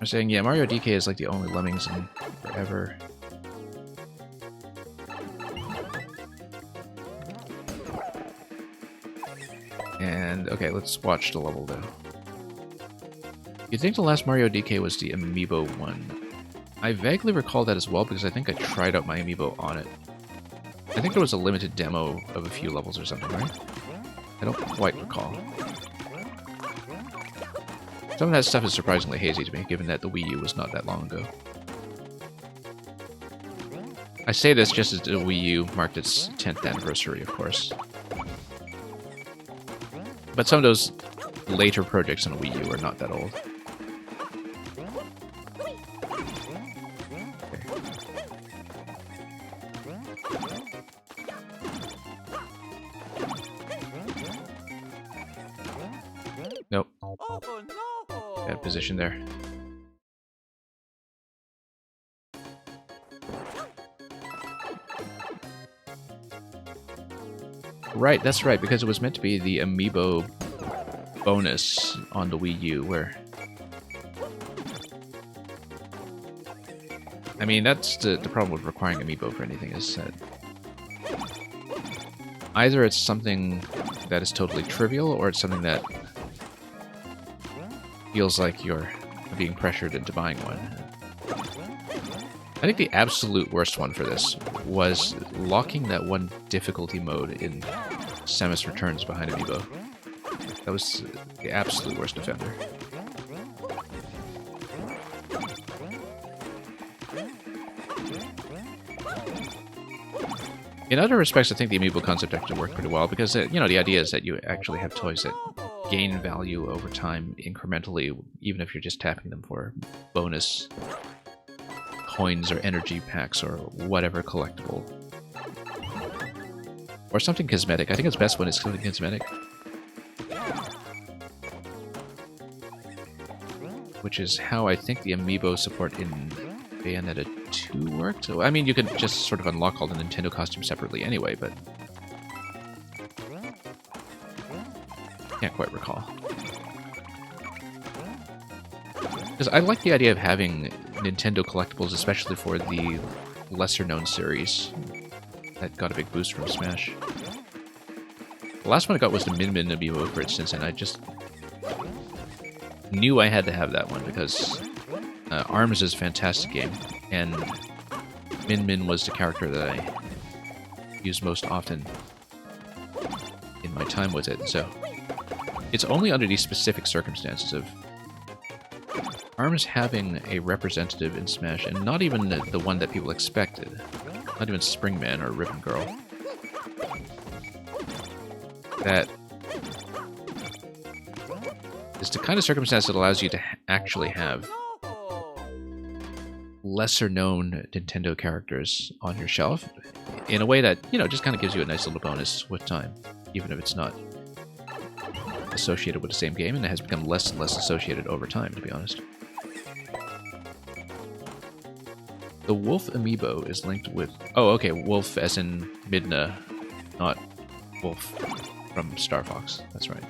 are saying, yeah, Mario DK is like the only Lemmings in forever. And, okay, let's watch the level, though. You'd think the last Mario DK was the Amiibo one. I vaguely recall that as well, because I think I tried out my Amiibo on it. I think there was a limited demo of a few levels or something, right? I don't quite recall. Some of that stuff is surprisingly hazy to me, given that the Wii U was not that long ago. I say this just as the Wii U marked its 10th anniversary, of course. But some of those later projects on the Wii U are not that old. Nope. Bad position there. Right, that's right, because it was meant to be the Amiibo bonus on the Wii U, where... I mean, that's the problem with requiring Amiibo for anything, is that... either it's something that is totally trivial, or it's something that feels like you're being pressured into buying one. I think the absolute worst one for this was locking that one difficulty mode in Samus Returns behind Amiibo. That was the absolute worst offender. In other respects, I think the Amiibo concept actually worked pretty well, because, you know, the idea is that you actually have toys that gain value over time incrementally, even if you're just tapping them for bonus coins or energy packs or whatever collectible. Or something cosmetic. I think it's best when it's something cosmetic. Which is how I think the Amiibo support in Bayonetta 2 worked. I mean, you could just sort of unlock all the Nintendo costumes separately anyway, but... can't quite recall. Because I like the idea of having Nintendo collectibles, especially for the lesser-known series that got a big boost from Smash. The last one I got was the Min Min Amiibo, for instance, and I just knew I had to have that one because ARMS is a fantastic game, and Min Min was the character that I used most often in my time with it, so it's only under these specific circumstances of ARMS having a representative in Smash, and not even the one that people expected. Not even Springman or Ribbon Girl. That is the kind of circumstance that allows you to actually have lesser-known Nintendo characters on your shelf in a way that, you know, just kind of gives you a nice little bonus with time, even if it's not associated with the same game, and it has become less and less associated over time, to be honest. The Wolf amiibo is linked with... Oh, okay, Wolf as in Midna, not Wolf from Star Fox. That's right.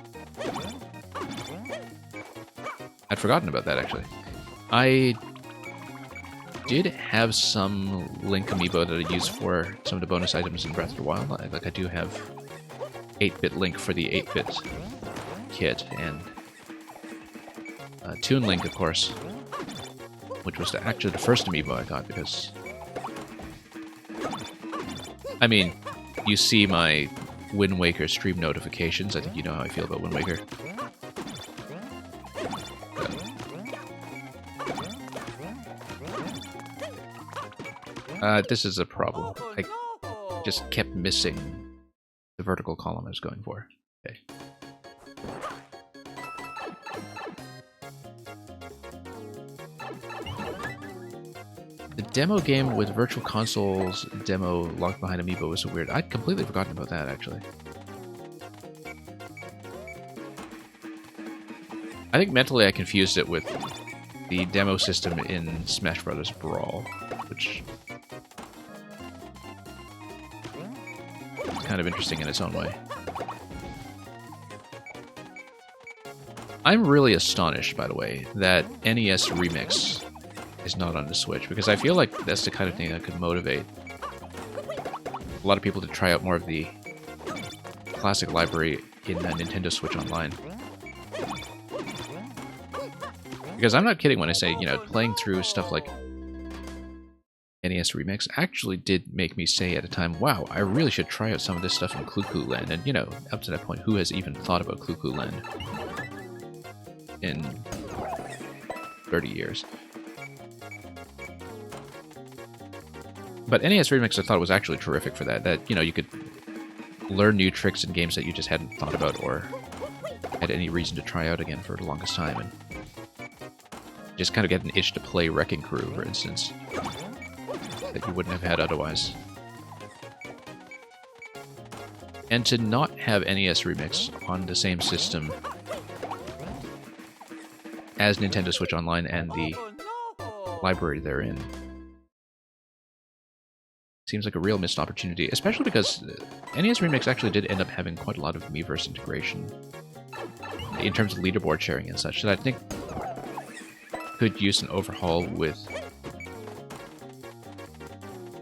I'd forgotten about that, actually. I did have some Link amiibo that I used for some of the bonus items in Breath of the Wild. Like, I do have 8-bit Link for the 8-bit kit, and Toon Link, of course, which was actually the first amiibo I got, because... I mean, you see my Wind Waker stream notifications. I think you know how I feel about Wind Waker. This is a problem. I just kept missing the vertical column I was going for. Okay. The demo game with Virtual Console's demo locked behind amiibo was so weird. I'd completely forgotten about that, actually. I think mentally I confused it with the demo system in Smash Bros. Brawl, which is kind of interesting in its own way. I'm really astonished, by the way, that NES Remix is not on the Switch, because I feel like that's the kind of thing that could motivate a lot of people to try out more of the classic library in Nintendo Switch Online. Because I'm not kidding when I say, you know, playing through stuff like NES Remix actually did make me say at a time, wow, I really should try out some of this stuff in Clu Clu Land. And, you know, up to that point, who has even thought about Clu Clu Land in 30 years? But NES Remix, I thought, was actually terrific for that. That, you know, you could learn new tricks in games that you just hadn't thought about or had any reason to try out again for the longest time. And just kind of get an itch to play Wrecking Crew, for instance, that you wouldn't have had otherwise. And to not have NES Remix on the same system as Nintendo Switch Online and the library therein seems like a real missed opportunity, especially because NES Remix actually did end up having quite a lot of Miiverse integration in terms of leaderboard sharing and such, that I think could use an overhaul with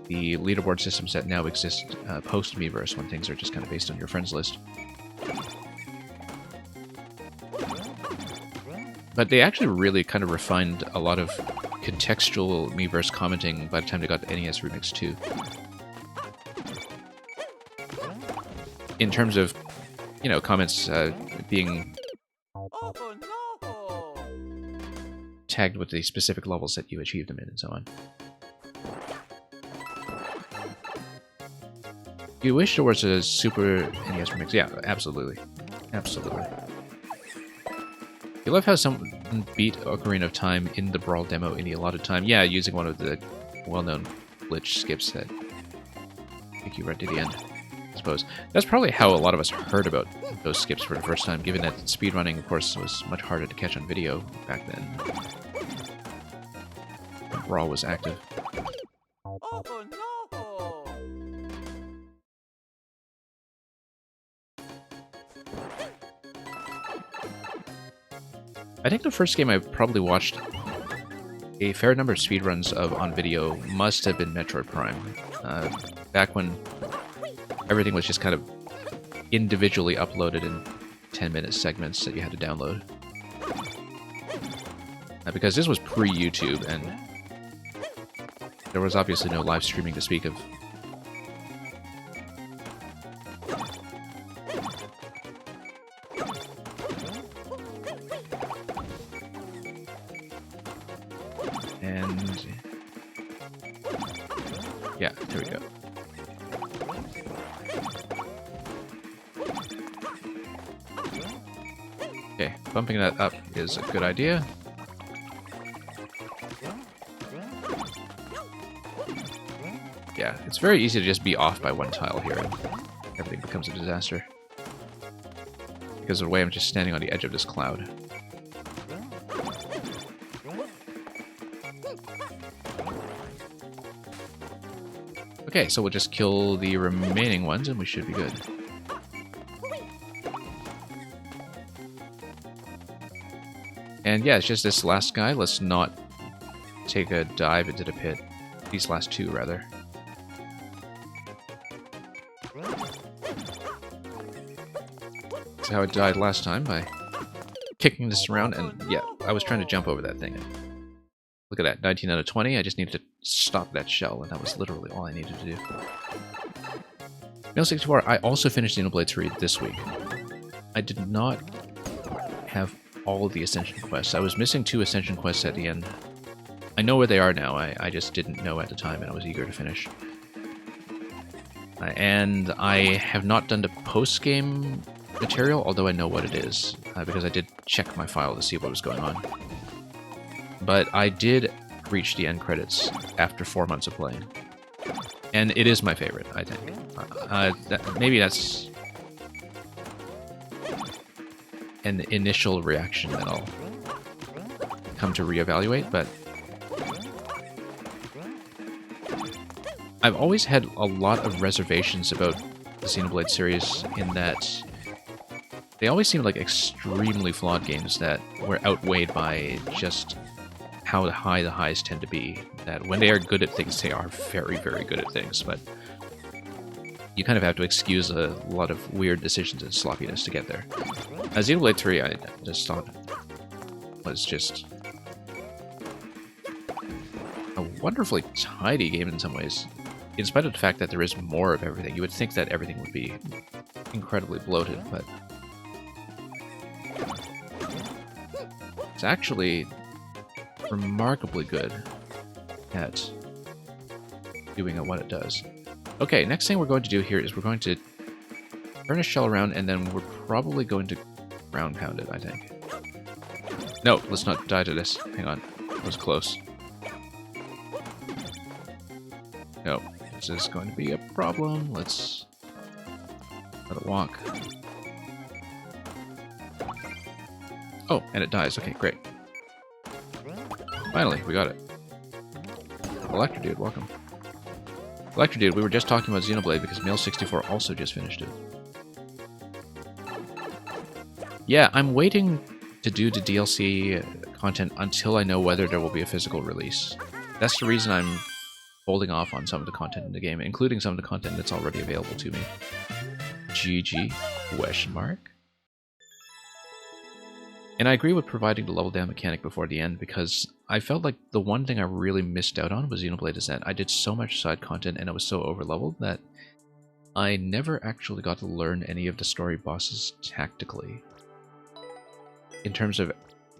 the leaderboard systems that now exist post Miiverse, when things are just kind of based on your friends list. But they actually really kind of refined a lot of contextual Miiverse commenting by the time they got the NES Remix 2. In terms of, you know, comments being tagged with the specific levels that you achieved them in, and so on. You wish there was a Super NES Remix? Yeah, absolutely. Absolutely. You love how someone beat Ocarina of Time in the Brawl demo in the allotted time. Yeah, using one of the well-known glitch skips that take you right to the end, I suppose. That's probably how a lot of us heard about those skips for the first time, given that speedrunning, of course, was much harder to catch on video back then. When Brawl was active. Oh, no! I think the first game I probably watched a fair number of speedruns of on video must have been Metroid Prime. Back when everything was just kind of individually uploaded in 10-minute segments that you had to download. Because this was pre-YouTube, and there was obviously no live streaming to speak of. And yeah, there we go. Okay, bumping that up is a good idea. Yeah, it's very easy to just be off by one tile here, and everything becomes a disaster. because of the way I'm just standing on the edge of this cloud. Okay, so we'll just kill the remaining ones and we should be good. And yeah, it's just this last guy. Let's not take a dive into the pit. These last two, rather. That's how I died last time, by kicking this around. And yeah, I was trying to jump over that thing. Look at that, 19 out of 20. I just needed to stop that shell, and that was literally all I needed to do. Mail64, I also finished Xenoblade 3 this week. I did not have all of the Ascension quests. I was missing 2 Ascension quests at the end. I know where they are now. I just didn't know at the time, and I was eager to finish. And I have not done the post-game material, although I know what it is, because I did check my file to see what was going on. But I did reach the end credits after 4 months of playing. And it is my favorite, I think. Maybe that's an initial reaction that I'll come to reevaluate, but I've always had a lot of reservations about the Xenoblade series in that they always seem like extremely flawed games that were outweighed by just how high the highs tend to be. That when they are good at things, they are very, very good at things, but you kind of have to excuse a lot of weird decisions and sloppiness to get there. Xenoblade 3, I just thought was just a wonderfully tidy game in some ways. In spite of the fact that there is more of everything, you would think that everything would be incredibly bloated, but it's actually remarkably good at doing what it does. Okay, next thing we're going to do here is we're going to turn a shell around, and then we're probably going to ground pound it, I think. No, let's not die to this. Hang on. That was close. No, this is going to be a problem. Let's let it walk. Oh, and it dies. Okay, great. Finally, we got it. Electro Dude, welcome. Electro Dude, we were just talking about Xenoblade because Mail64 also just finished it. Yeah, I'm waiting to do the DLC content until I know whether there will be a physical release. That's the reason I'm holding off on some of the content in the game, including some of the content that's already available to me. GG? Question mark? And I agree with providing the level down mechanic before the end, because I felt like the one thing I really missed out on was Xenoblade is that I did so much side content and I was so overleveled that I never actually got to learn any of the story bosses tactically. In terms of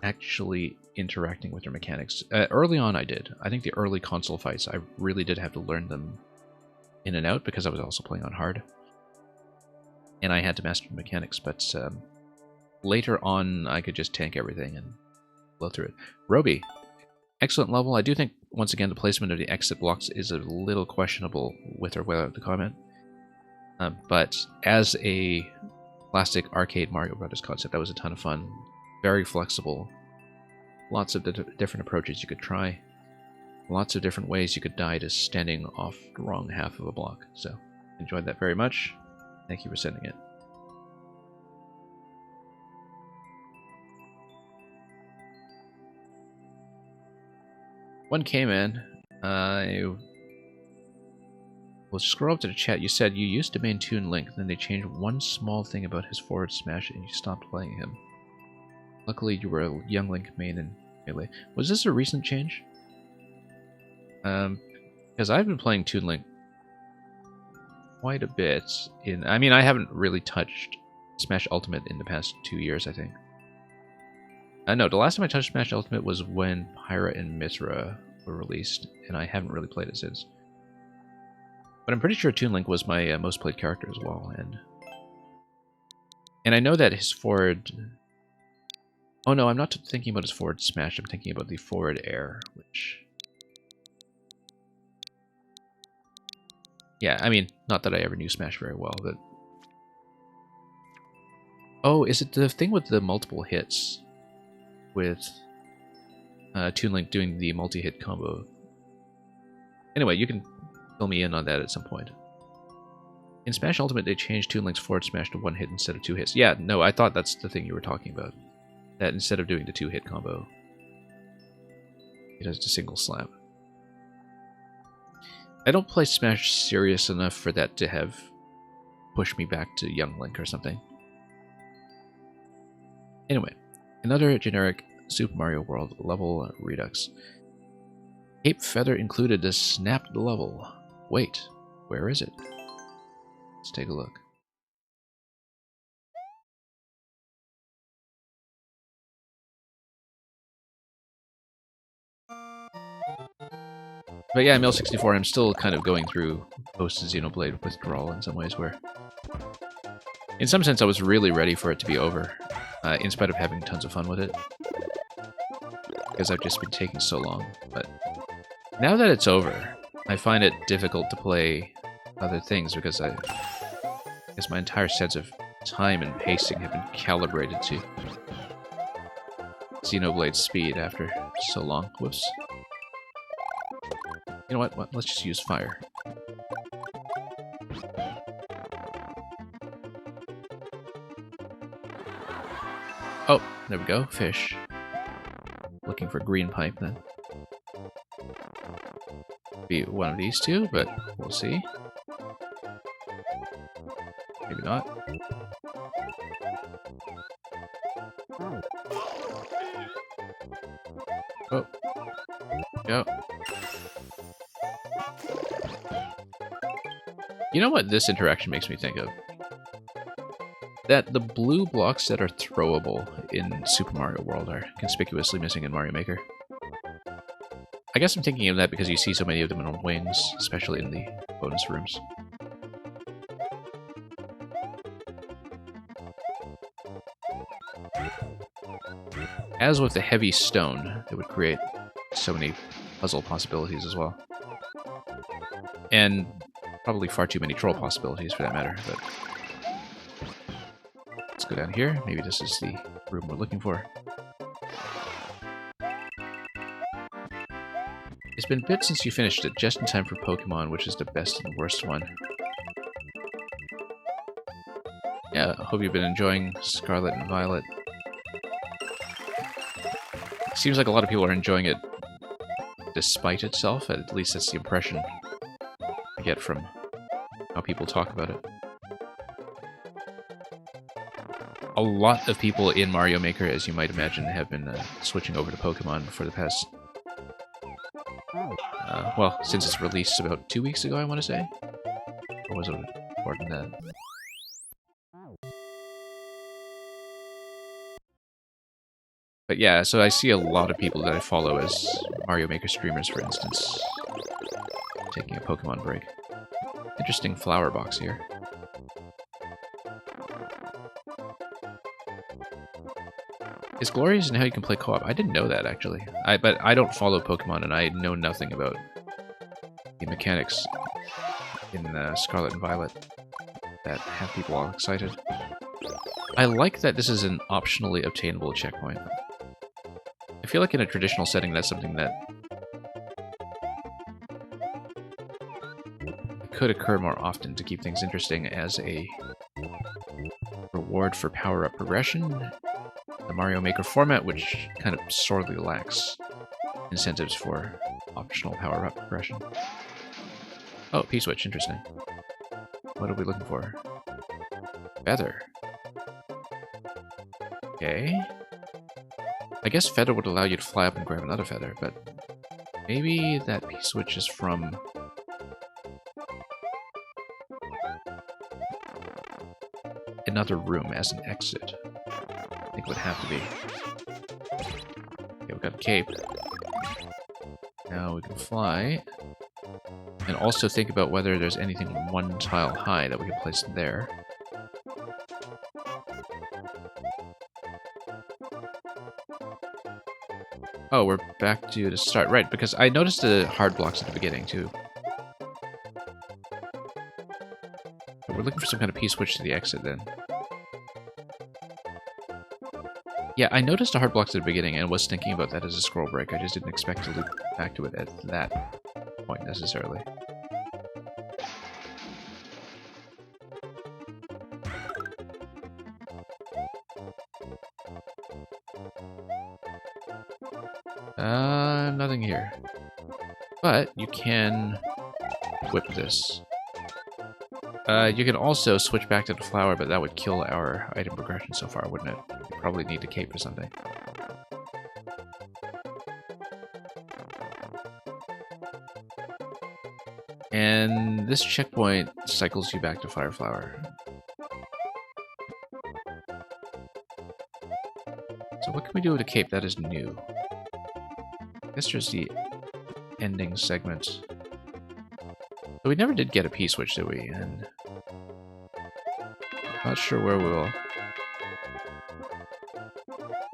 actually interacting with their mechanics. Early on I did. I think the early console fights, I really did have to learn them in and out because I was also playing on hard. And I had to master the mechanics, but later on, I could just tank everything and blow through it. Roby, excellent level. I do think, once again, the placement of the exit blocks is a little questionable with or without the comment. But as a classic arcade Mario Brothers concept, that was a ton of fun. Very flexible. Lots of different approaches you could try. Lots of different ways you could die to standing off the wrong half of a block. So, enjoyed that very much. Thank you for sending it. One came in. We'll scroll up to the chat. You said you used to main Toon Link, then they changed one small thing about his forward smash and you stopped playing him. Luckily, you were a young Link main in Melee. Was this a recent change? Because I've been playing Toon Link quite a bit. I mean, I haven't really touched Smash Ultimate in the past 2 years, I think. No, the last time I touched Smash Ultimate was when Pyra and Mithra were released, and I haven't really played it since. But I'm pretty sure Toon Link was my most played character as well, and I know that his forward... Oh no, I'm not thinking about his forward smash, I'm thinking about the forward air, which... Yeah, I mean, not that I ever knew Smash very well, but... Oh, is it the thing with the multiple hits? With Toon Link doing the multi-hit combo. Anyway, you can fill me in on that at some point. In Smash Ultimate, they changed Toon Link's forward smash to one hit instead of two hits. Yeah, no, I thought that's the thing you were talking about. That instead of doing the two-hit combo, it does a single slap. I don't play Smash serious enough for that to have pushed me back to Young Link or something. Anyway, another generic Super Mario World level redux. Cape Feather included a snapped level. Wait, where is it? Let's take a look. But yeah, ML64, I'm still kind of going through post-Xenoblade withdrawal in some ways where... In some sense, I was really ready for it to be over, in spite of having tons of fun with it. Because I've just been taking so long. But now that it's over, I find it difficult to play other things because I guess my entire sense of time and pacing have been calibrated to Xenoblade's speed after so long. Whoops. You know what? Let's just use fire. Oh, there we go. Fish. Looking for green pipe then. Be one of these two, but we'll see. Maybe not. Oh. Go. You know what this interaction makes me think of? That the blue blocks that are throwable in Super Mario World are conspicuously missing in Mario Maker. I guess I'm thinking of that because you see so many of them on wings, especially in the bonus rooms. As with the heavy stone, it would create so many puzzle possibilities as well. And probably far too many troll possibilities for that matter, but... Let's go down here. Maybe this is the room we're looking for. It's been a bit since you finished it, just in time for Pokemon, which is the best and worst one. Yeah, I hope you've been enjoying Scarlet and Violet. Seems like a lot of people are enjoying it despite itself, at least that's the impression I get from how people talk about it. A lot of people in Mario Maker, as you might imagine, have been switching over to Pokemon for the past... well, since its release about 2 weeks ago, I want to say? Or was it more than that? But yeah, so I see a lot of people that I follow as Mario Maker streamers, for instance, taking a Pokemon break. Interesting flower box here. It's glorious in how you can play co-op. I didn't know that, actually. But I don't follow Pokemon, and I know nothing about the mechanics in Scarlet and Violet that have people all excited. I like that this is an optionally obtainable checkpoint. I feel like in a traditional setting, that's something that could occur more often to keep things interesting as a reward for power-up progression. The Mario Maker format, which kind of sorely lacks incentives for optional power-up progression. Oh, P-switch, interesting. What are we looking for? Feather. Okay. I guess feather would allow you to fly up and grab another feather, but maybe that P-switch is from... another room as an exit. I think it would have to be. Okay, we've got a cape. Now we can fly. And also think about whether there's anything one tile high that we can place there. Oh, we're back to the start. Right, because I noticed the hard blocks at the beginning, too. But we're looking for some kind of P-switch to the exit, then. Yeah, I noticed the heart blocks at the beginning and was thinking about that as a scroll break. I just didn't expect to loop back to it at that point necessarily. Nothing here. But you can whip this. You can also switch back to the flower, but that would kill our item progression so far, wouldn't it? You probably need to cape or something. And this checkpoint cycles you back to Fire Flower. So what can we do with a cape that is new? I guess there's the ending segment. But we never did get a P-switch, did we? And not sure where we will.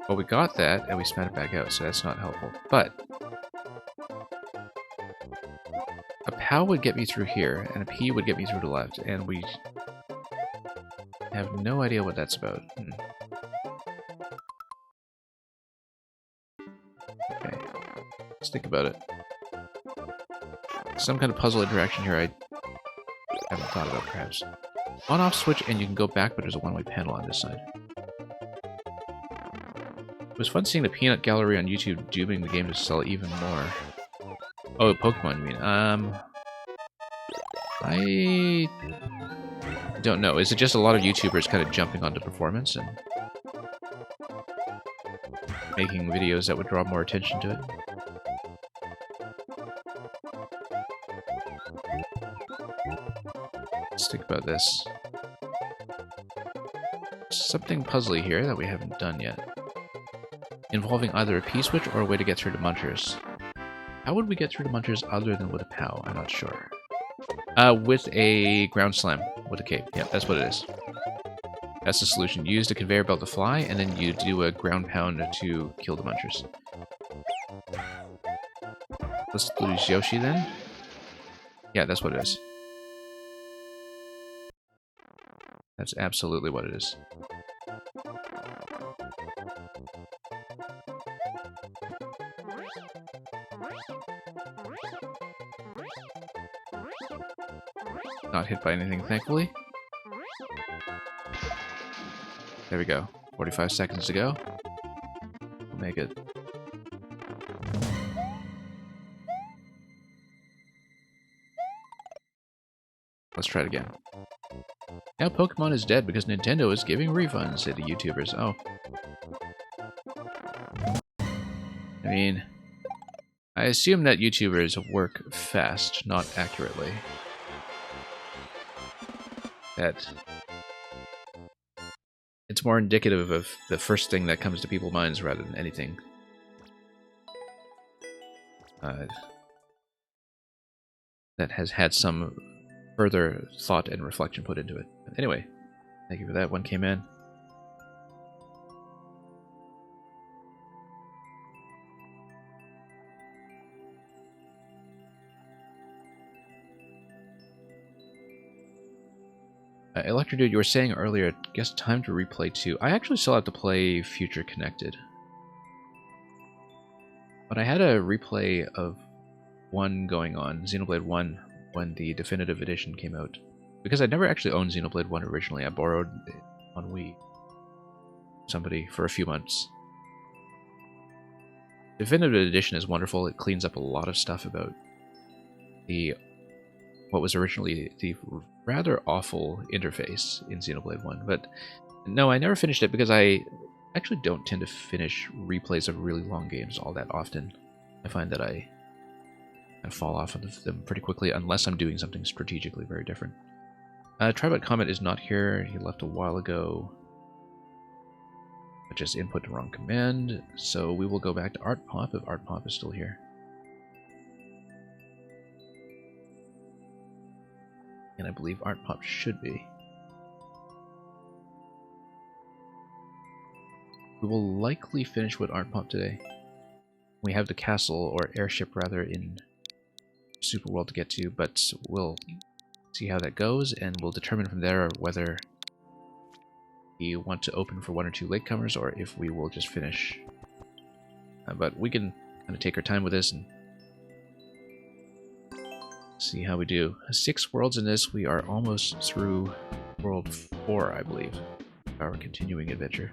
Well, we got that, and we spat it back out, so that's not helpful. But a POW would get me through here, and a P would get me through the left, and we have no idea what that's about. Okay, let's think about it. Some kind of puzzle interaction here I haven't thought about, perhaps. On-off switch, and you can go back, but there's a one-way panel on this side. It was fun seeing the Peanut Gallery on YouTube dooming the game to sell even more. Oh, Pokemon, you mean? I don't know. Is it just a lot of YouTubers kind of jumping onto performance and making videos that would draw more attention to it? Let's think about this. Something puzzly here that we haven't done yet. Involving either a P-switch or a way to get through the Munchers. How would we get through the Munchers other than with a POW? I'm not sure. With a ground slam with a cape. Yep, that's what it is. That's the solution. You use the conveyor belt to fly, and then you do a ground pound to kill the Munchers. Let's lose Yoshi then. Yeah, that's what it is. That's absolutely what it is. Not hit by anything, thankfully. There we go. 45 seconds to go. We'll make it. Let's try it again. Now Pokemon is dead because Nintendo is giving refunds, say the YouTubers. Oh. I mean, I assume that YouTubers work fast, not accurately. That it's more indicative of the first thing that comes to people's minds rather than anything that has had some further thought and reflection put into it. But anyway, thank you for that. One came in. Electro Dude, you were saying earlier, I guess time to replay 2. I actually still have to play Future Connected. But I had a replay of 1 going on, Xenoblade 1, when the definitive edition came out. Because I'd never actually owned Xenoblade 1 originally, I borrowed it on Wii. Somebody for a few months. Definitive edition is wonderful, it cleans up a lot of stuff about what was originally the rather awful interface in Xenoblade 1. But no, I never finished it because I actually don't tend to finish replays of really long games all that often. I find that I fall off of them pretty quickly unless I'm doing something strategically very different. Tribot Comet is not here. He left a while ago. I just input the wrong command, so we will go back to Art Pop if Art Pop is still here. And I believe Art Pop should be. We will likely finish with Art Pop today. We have the castle, or airship rather, in Super World to get to, but we'll see how that goes, and we'll determine from there whether we want to open for 1 or 2 latecomers, or if we will just finish. But we can kind of take our time with this and see how we do. 6 worlds in this. We are almost through World 4, I believe. Our continuing adventure.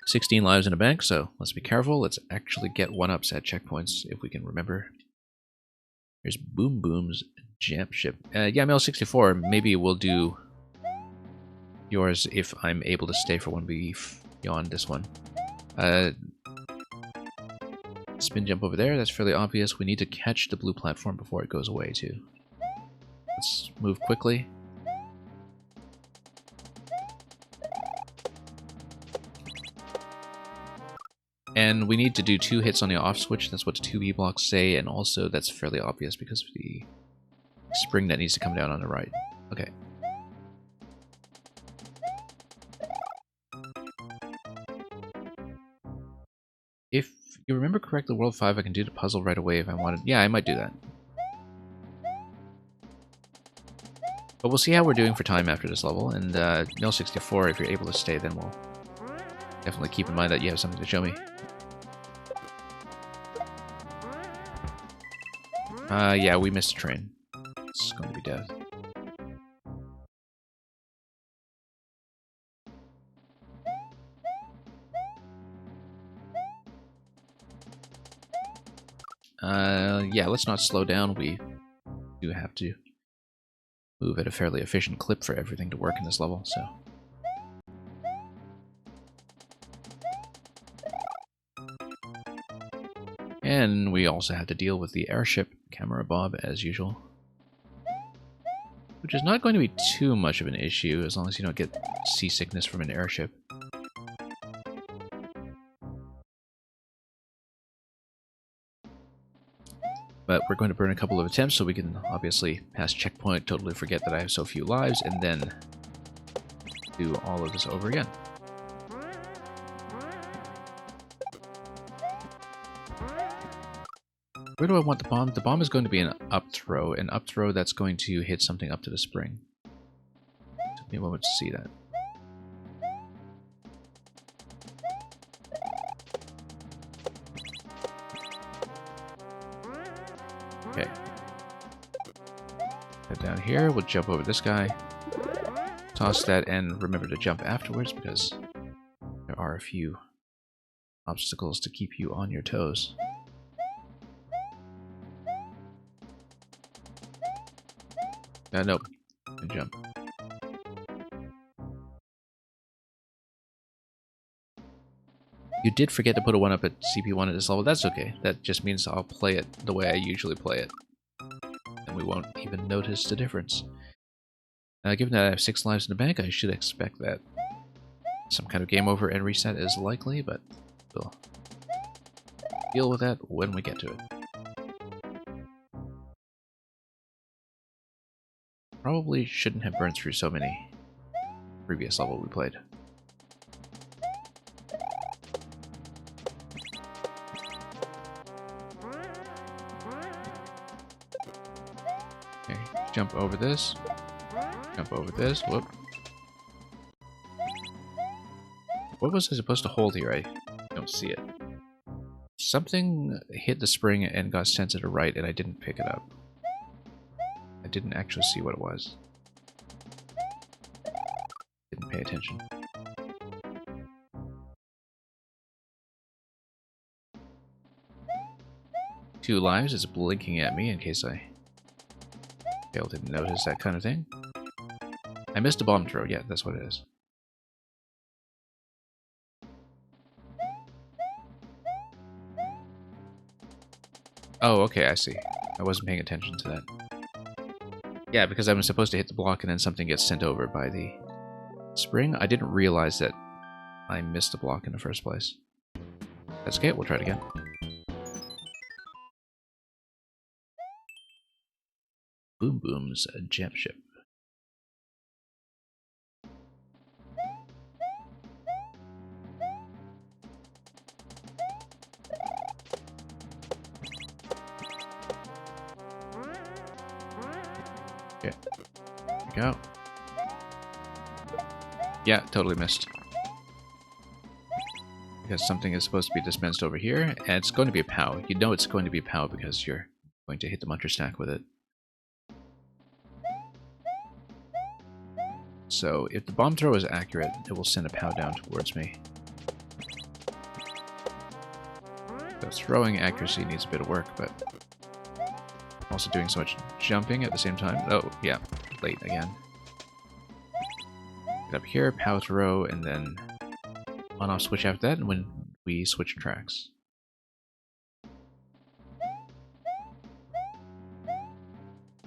$16 lives in a bank, so let's be careful. Let's actually get 1-ups at checkpoints if we can remember. Here's Boom Boom's Jump Ship. Yeah, Mel64, maybe we'll do yours if I'm able to stay for 1 beyond this one. Spin jump over there, that's fairly obvious. We need to catch the blue platform before it goes away, too. Let's move quickly. And we need to do 2 hits on the off switch. That's what the 2B blocks say, and also that's fairly obvious because of the spring that needs to come down on the right. Okay. If you remember correctly, World 5, I can do the puzzle right away if I wanted. Yeah, I might do that. But we'll see how we're doing for time after this level, and Mel64, if you're able to stay, then we'll definitely keep in mind that you have something to show me. Yeah, we missed a train. It's going to be death. Yeah, let's not slow down. We do have to move at a fairly efficient clip for everything to work in this level, so... And we also have to deal with the airship camera bob, as usual. Which is not going to be too much of an issue, as long as you don't get seasickness from an airship. But we're going to burn a couple of attempts, so we can obviously pass checkpoint, totally forget that I have so few lives, and then do all of this over again. Where do I want the bomb? The bomb is going to be an up throw that's going to hit something up to the spring. Took me a moment to see that. Okay. Head down here, we'll jump over this guy. Toss that and remember to jump afterwards because there are a few obstacles to keep you on your toes. Nope. And jump. You did forget to put a 1-up at CP1 at this level. That's okay. That just means I'll play it the way I usually play it. And we won't even notice the difference. Given that I have 6 lives in the bank, I should expect that some kind of game over and reset is likely, but we'll deal with that when we get to it. Probably shouldn't have burned through so many previous level we played. Okay, jump over this. Jump over this. Whoop. What was I supposed to hold here? I don't see it. Something hit the spring and got sent to the right, and I didn't pick it up. I didn't actually see what it was. Didn't pay attention. Two lives is blinking at me in case I failed to notice that kind of thing. I missed a bomb throw. Yeah, that's what it is. Oh, okay, I see. I wasn't paying attention to that. Yeah, because I'm supposed to hit the block and then something gets sent over by the spring. I didn't realize that I missed the block in the first place. That's okay, we'll try it again. Boom Boom's Jump Ship. Okay. There we go. Yeah, totally missed. Because something is supposed to be dispensed over here, and it's going to be a POW. You know it's going to be a POW because you're going to hit the muncher stack with it. So if the bomb throw is accurate, it will send a POW down towards me. The throwing accuracy needs a bit of work, but I'm also doing so much jumping at the same time. Oh, yeah, late again. Get up here, POW throw, and then on-off switch after that, and when we switch tracks.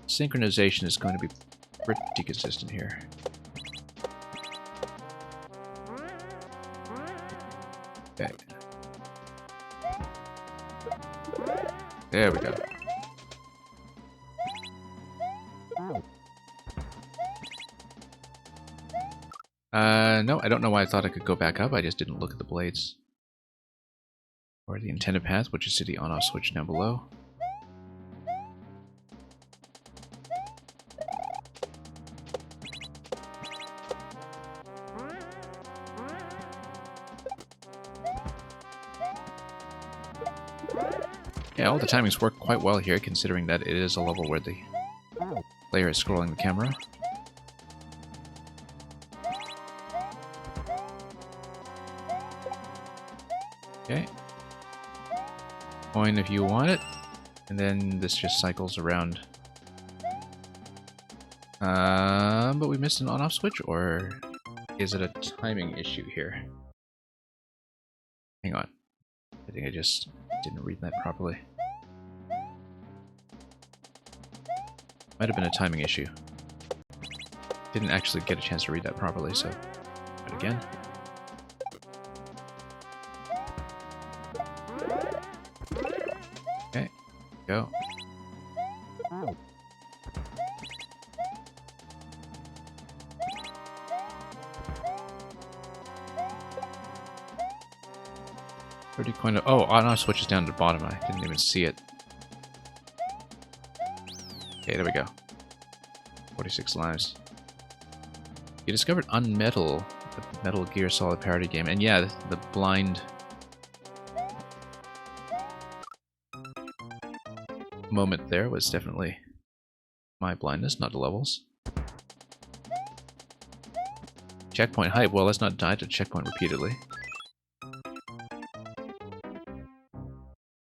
Synchronization is going to be pretty consistent here. Okay. There we go. No, I don't know why I thought I could go back up. I just didn't look at the blades. Or the intended path, which is to the on-off switch down below. Yeah, all the timings work quite well here, considering that it is a level where the player is scrolling the camera. Okay. Coin if you want it. And then this just cycles around. But we missed an on-off switch, or is it a timing issue here? Hang on. I think I just didn't read that properly. Might have been a timing issue. Didn't actually get a chance to read that properly, so... But again. Okay, go. Pretty coin. Oh, on-off switches down to the bottom. I didn't even see it. Okay, there we go. 46 lives. You discovered Unmetal, the Metal Gear Solid parody game, and yeah, the blind moment there was definitely my blindness, not the levels. Checkpoint hype. Well, let's not die to checkpoint repeatedly.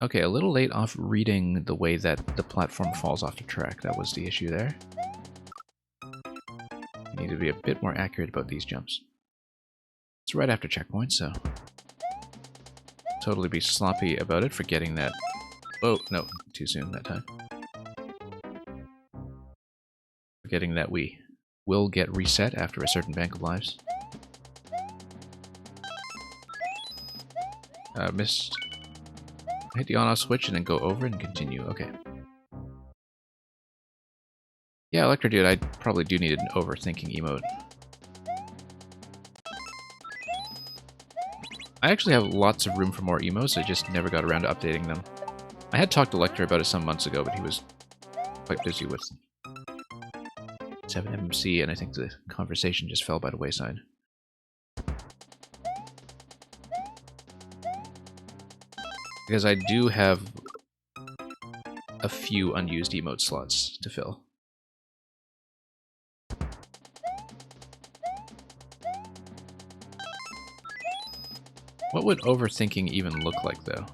Okay, a little late off reading the way that the platform falls off the track. That was the issue there. I need to be a bit more accurate about these jumps. It's right after checkpoint, so... Totally be sloppy about it, forgetting that... Oh, no, too soon that time. Forgetting that we will get reset after a certain bank of lives. Missed... Hit the on-off switch and then go over and continue. Okay. Yeah, Electro Dude, I probably do need an overthinking emote. I actually have lots of room for more emotes, I just never got around to updating them. I had talked to Lecter about it some months ago, but he was quite busy with 7MMC, and I think the conversation just fell by the wayside. Because I do have a few unused emote slots to fill. What would overthinking even look like, though?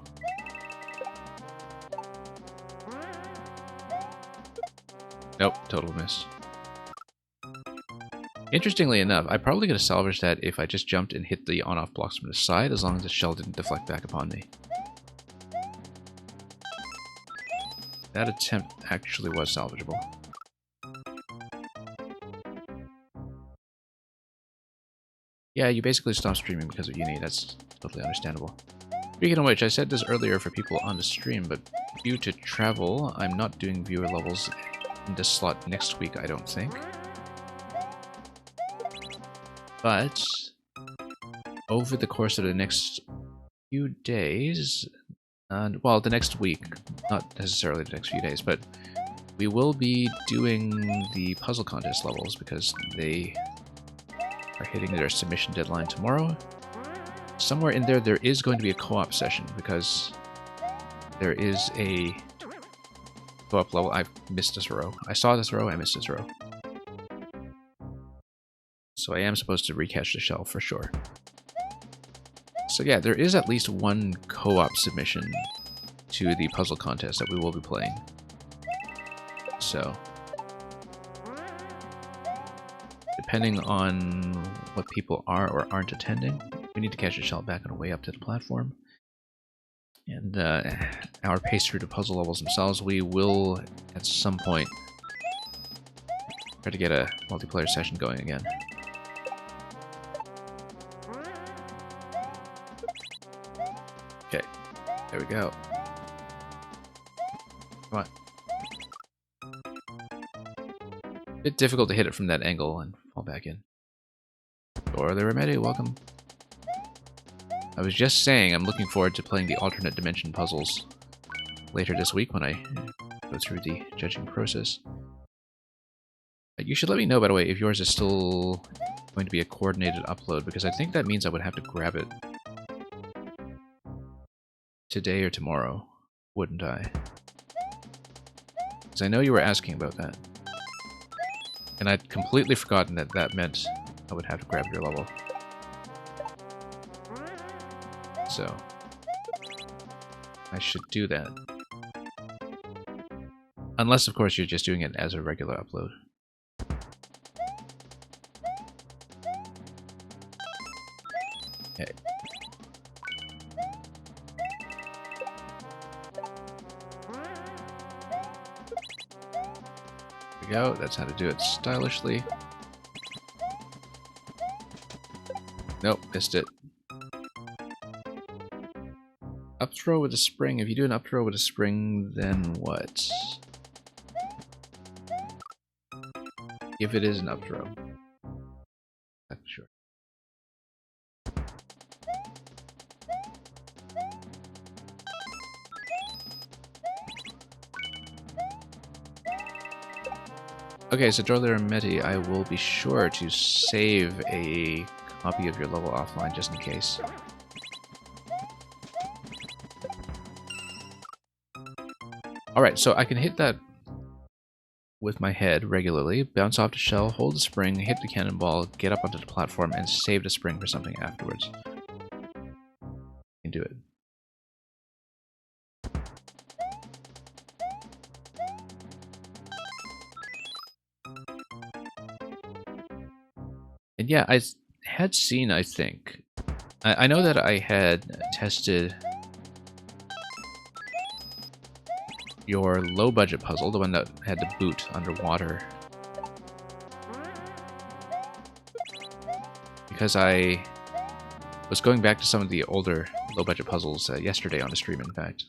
Nope, total miss. Interestingly enough, I probably could have salvaged that if I just jumped and hit the on-off blocks from the side, as long as the shell didn't deflect back upon me. That attempt actually was salvageable. Yeah, you basically stop streaming because of uni, that's totally understandable. Speaking of which, I said this earlier for people on the stream, but due to travel, I'm not doing viewer levels in this slot next week, I don't think. But over the course of the next few days, well, the next week, not necessarily the next few days, but we will be doing the puzzle contest levels because they are hitting their submission deadline tomorrow. Somewhere in there, there is going to be a co-op session because there is a co-op level. I've missed this row. I saw this row, I missed this row. So I am supposed to recatch the shell for sure. So yeah, there is at least one co-op submission to the puzzle contest that we will be playing. So, depending on what people are or aren't attending, we need to catch a shell back on the way up to the platform. And our pace through the puzzle levels themselves, we will, at some point, try to get a multiplayer session going again. Okay, there we go. Come on. Bit difficult to hit it from that angle and fall back in. Dora the Remedy, welcome. I was just saying I'm looking forward to playing the alternate dimension puzzles later this week when I go through the judging process. You should let me know, by the way, if yours is still going to be a coordinated upload, because I think that means I would have to grab it today or tomorrow, wouldn't I? Because I know you were asking about that. And I'd completely forgotten that that meant I would have to grab your level. So, I should do that. Unless, of course, you're just doing it as a regular upload. Okay. There we go, that's how to do it stylishly. Nope, missed it. Up throw with a spring. If you do an up throw with a spring, then what? If it is an up throw. Not sure. Okay, so Dorler Meti, I will be sure to save a copy of your level offline just in case. Alright, so I can hit that with my head regularly, bounce off the shell, hold the spring, hit the cannonball, get up onto the platform, and save the spring for something afterwards. You can do it. And yeah, I had seen, I think... I know that I had tested your low-budget puzzle, the one that had the boot underwater. Because I was going back to some of the older low-budget puzzles yesterday on the stream, in fact.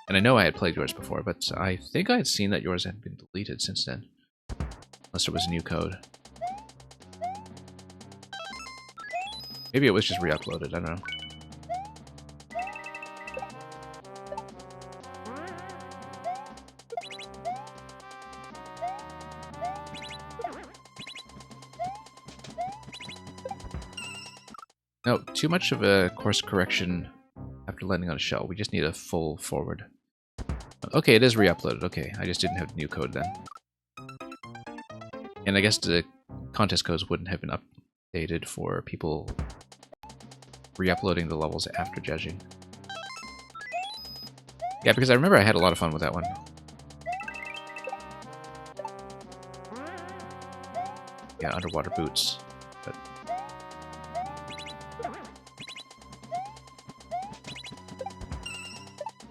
And I know I had played yours before, but I think I had seen that yours had been deleted since then. Unless it was a new code. Maybe it was just re-uploaded, I don't know. No, too much of a course correction after landing on a shell. We just need a full forward. Okay, it is re-uploaded. Okay, I just didn't have the new code then. And I guess the contest codes wouldn't have been updated for people re-uploading the levels after judging. Yeah, because I remember I had a lot of fun with that one. Yeah, underwater boots. But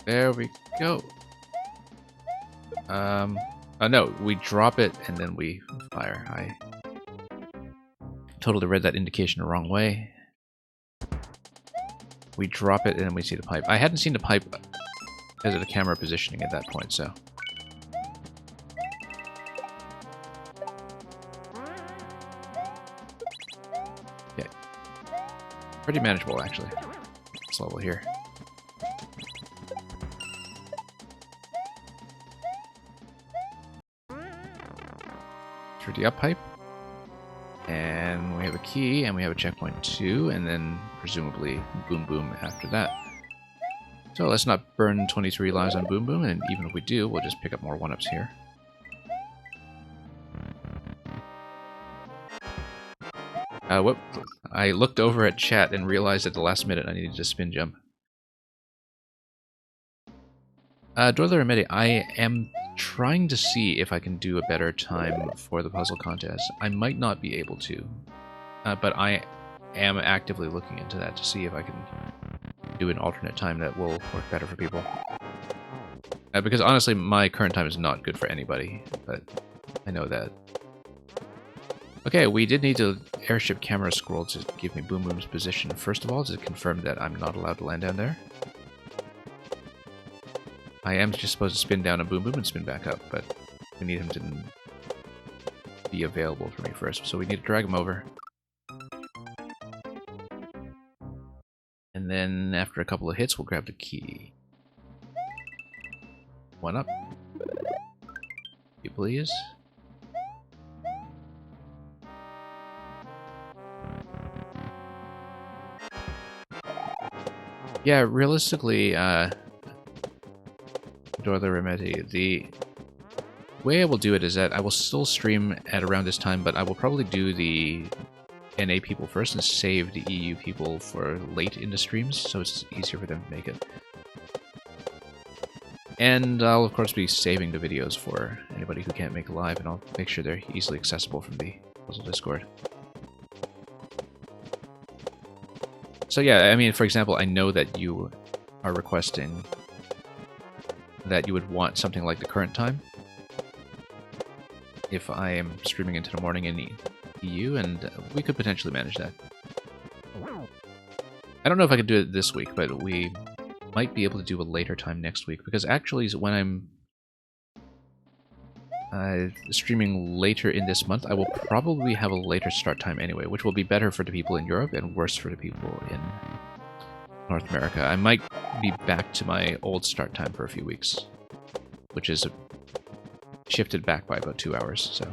there we go. Oh no, we drop it and then we fire. I totally read that indication the wrong way. We drop it and then we see the pipe. I hadn't seen the pipe because of the camera positioning at that point, so. Yeah. Pretty manageable, actually. This level here. through the up pipe. And we have a key, and we have a checkpoint 2, and then presumably Boom Boom after that. So let's not burn 23 lives on Boom Boom, and even if we do, we'll just pick up more 1-ups here. Whoop. I looked over at chat and realized at the last minute I needed to spin jump. Dorla Remedy, I am trying to see if I can do a better time for the puzzle contest. I might not be able to, but I am actively looking into that to see if I can do an alternate time that will work better for people. Because honestly, my current time is not good for anybody, but I know that. Okay, we did need the airship camera scroll to give me Boom Boom's position. First of all, to confirm that I'm not allowed to land down there. I am just supposed to spin down a Boom Boom and spin back up, but we need him to be available for me first, so we need to drag him over. And then after a couple of hits, we'll grab the key. 1-up. You please. Yeah, realistically, Dorla Remedy, the way I will do it is that I will still stream at around this time, but I will probably do the NA people first and save the EU people for late in the streams, so it's easier for them to make it. And I'll of course be saving the videos for anybody who can't make it live, and I'll make sure they're easily accessible from the Puzzle Discord. So yeah, I mean, for example, I know that you are requesting that you would want something like the current time if I am streaming into the morning in the EU, and we could potentially manage that. I don't know if I could do it this week, but we might be able to do a later time next week, because actually when I'm streaming later in this month, I will probably have a later start time anyway, which will be better for the people in Europe and worse for the people in North America. I might be back to my old start time for a few weeks, which is shifted back by about 2 hours, so.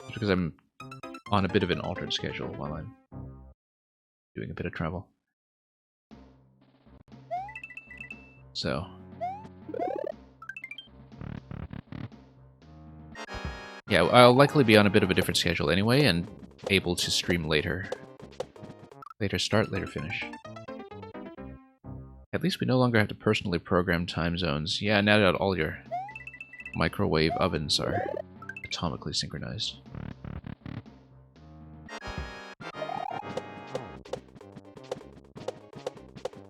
Just because I'm on a bit of an altered schedule while I'm doing a bit of travel. So. Yeah, I'll likely be on a bit of a different schedule anyway, and able to stream later. Later start, later finish. At least we no longer have to personally program time zones. Yeah, now that all your microwave ovens are atomically synchronized.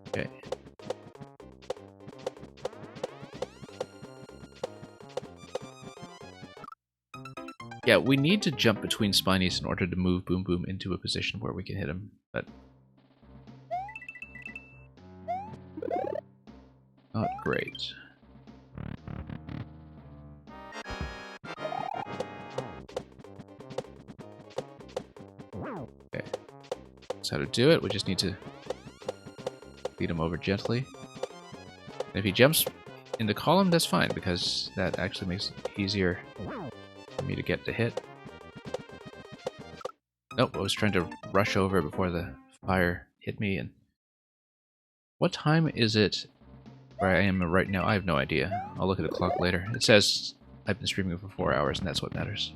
Okay. Yeah, we need to jump between Spinies in order to move Boom Boom into a position where we can hit him, but not great. Okay, that's how to do it. We just need to lead him over gently. And if he jumps in the column, that's fine, because that actually makes it easier for me to get the hit. Nope, I was trying to rush over before the fire hit me. And what time is it where I am right now? I have no idea. I'll look at the clock later. It says I've been streaming for 4 hours, and that's what matters.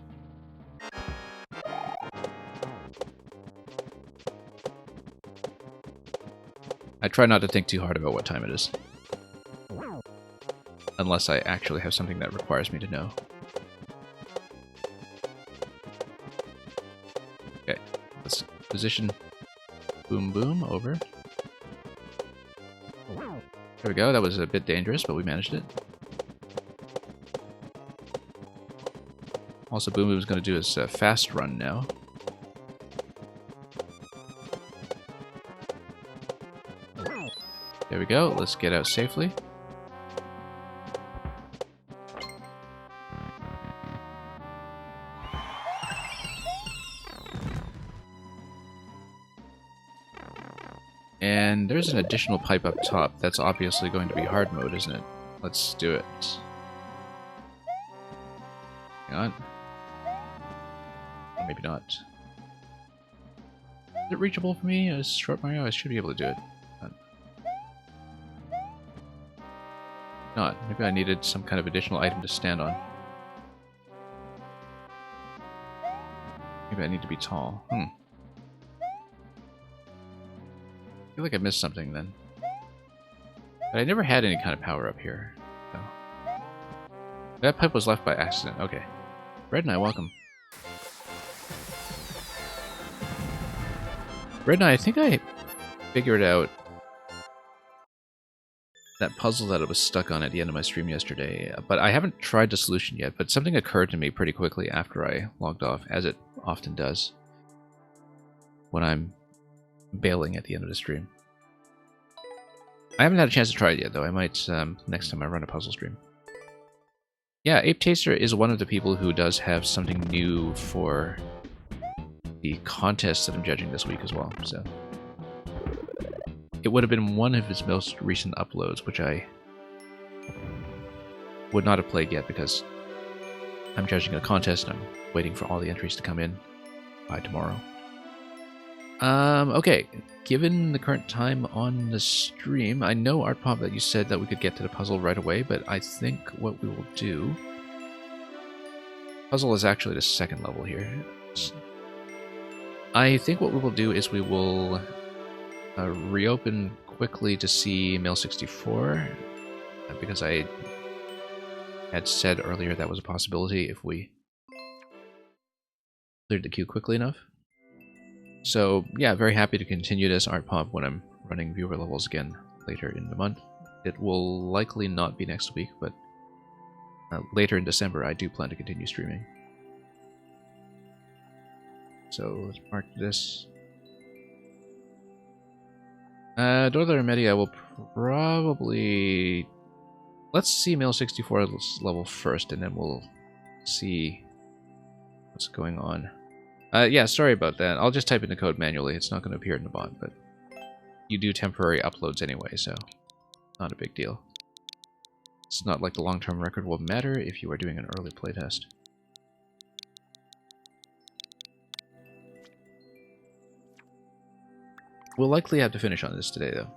I try not to think too hard about what time it is, unless I actually have something that requires me to know. Okay, let's position Boom Boom over. There we go, that was a bit dangerous, but we managed it. Also, Boom Boom's going to do his fast run now. There we go, let's get out safely. And there's an additional pipe up top. That's obviously going to be hard mode, isn't it? Let's do it. Hang on. Or maybe not. Is it reachable for me as Short Mario? I should be able to do it. But not. Maybe I needed some kind of additional item to stand on. Maybe I need to be tall. I feel like I missed something then. But I never had any kind of power up here. So. That pipe was left by accident. Okay. Red Knight, welcome. Red Knight, I think I figured out that puzzle that I was stuck on at the end of my stream yesterday, but I haven't tried the solution yet, but something occurred to me pretty quickly after I logged off, as it often does when I'm bailing at the end of the stream. I haven't had a chance to try it yet, though. I might next time I run a puzzle stream. Yeah, Ape Taster is one of the people who does have something new for the contest that I'm judging this week as well, so it would have been one of his most recent uploads, which I would not have played yet because I'm judging a contest and I'm waiting for all the entries to come in by tomorrow. Okay, given the current time on the stream, I know ArtPop that you said that we could get to the puzzle right away, but I think what we will do... Puzzle is actually the second level here. I think what we will do is we will reopen quickly to see Mail 64, because I had said earlier that was a possibility if we cleared the queue quickly enough. So yeah, very happy to continue this Art Pop when I'm running viewer levels again later in the month. It will likely not be next week, but later in December I do plan to continue streaming. So let's mark this. Dorther Media will probably... Let's see Mail 64 level first, and then we'll see what's going on. Yeah, sorry about that. I'll just type in the code manually. It's not going to appear in the bot, but you do temporary uploads anyway, so not a big deal. It's not like the long-term record will matter if you are doing an early playtest. We'll likely have to finish on this today, though.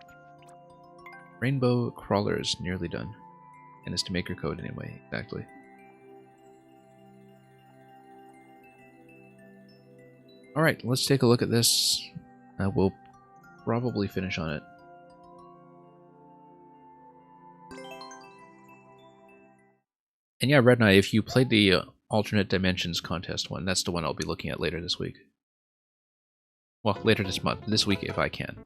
Rainbow Crawler is nearly done. And it's to maker code anyway, exactly. Alright, let's take a look at this. We'll probably finish on it. And yeah, Red Knight, if you played the Alternate Dimensions contest one, that's the one I'll be looking at later this week. Well, later this month. This week if I can.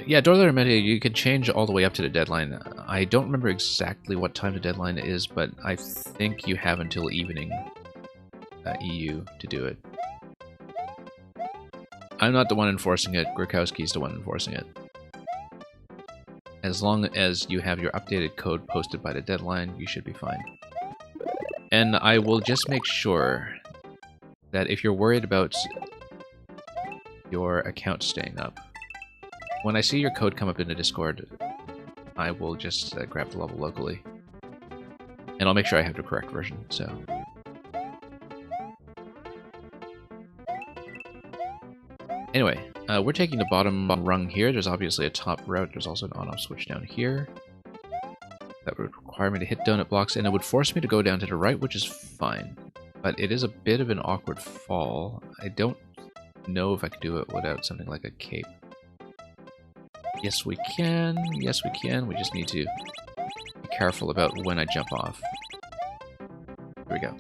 Yeah, Dorther Media, you can change all the way up to the deadline. I don't remember exactly what time the deadline is, but I think you have until evening EU to do it. I'm not the one enforcing it, Grikowski's the one enforcing it. As long as you have your updated code posted by the deadline, you should be fine. And I will just make sure that if you're worried about your account staying up, when I see your code come up in the Discord, I will just grab the level locally. And I'll make sure I have the correct version, so... Anyway, we're taking the bottom rung here. There's obviously a top route. There's also an on-off switch down here. That would require me to hit donut blocks, and it would force me to go down to the right, which is fine. But it is a bit of an awkward fall. I don't know if I could do it without something like a cape. Yes, we can. Yes, we can. We just need to be careful about when I jump off. Here we go.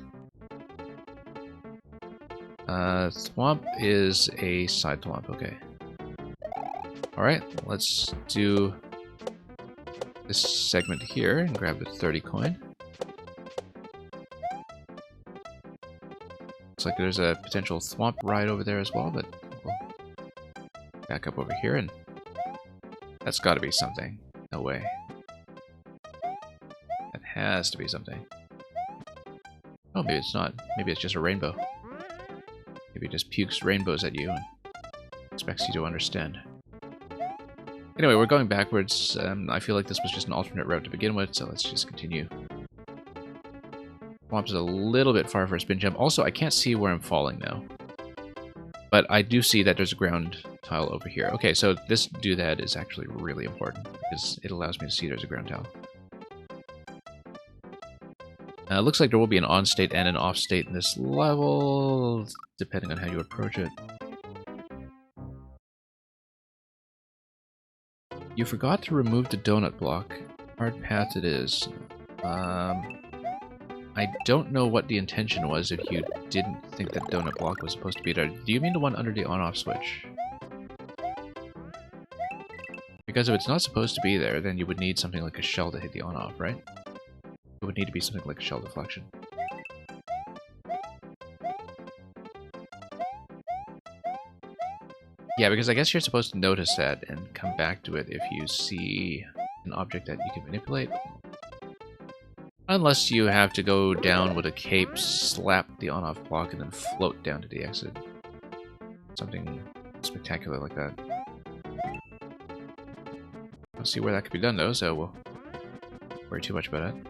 Thwomp is a side thwomp, okay. Alright, let's do this segment here and grab the 30 coin. Looks like there's a potential thwomp ride over there as well, but we'll back up over here and that's gotta be something. No way. That has to be something. Oh, maybe it's not. Maybe it's just a rainbow. Maybe it just pukes rainbows at you and expects you to understand. Anyway, we're going backwards. I feel like this was just an alternate route to begin with, so let's just continue. Swamp's a little bit far for a spin jump. Also, I can't see where I'm falling now. But I do see that there's a ground tile over here. Okay, so this doodad is actually really important because it allows me to see there's a ground tile. Looks like there will be an on state and an off state in this level, depending on how you approach it. You forgot to remove the donut block. Hard path it is. I don't know what the intention was if you didn't think that donut block was supposed to be there. Do you mean the one under the on-off switch? Because if it's not supposed to be there, then you would need something like a shell to hit the on-off, right? It would need to be something like a shell deflection. Yeah, because I guess you're supposed to notice that and come back to it if you see an object that you can manipulate. Unless you have to go down with a cape, slap the on-off block, and then float down to the exit. Something spectacular like that. I don't see where that could be done though, so we'll worry too much about it.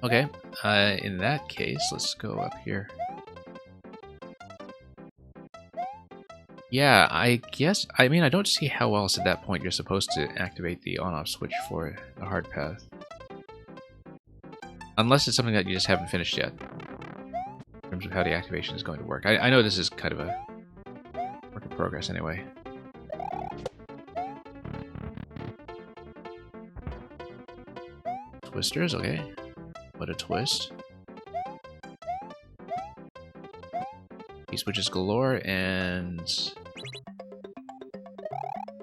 Okay, in that case, let's go up here. Yeah, I guess, I mean, I don't see how else at that point you're supposed to activate the on-off switch for the hard path. Unless it's something that you just haven't finished yet. In terms of how the activation is going to work. I know this is kind of a work in progress anyway. Twisters, okay. What a twist. P-switches galore and...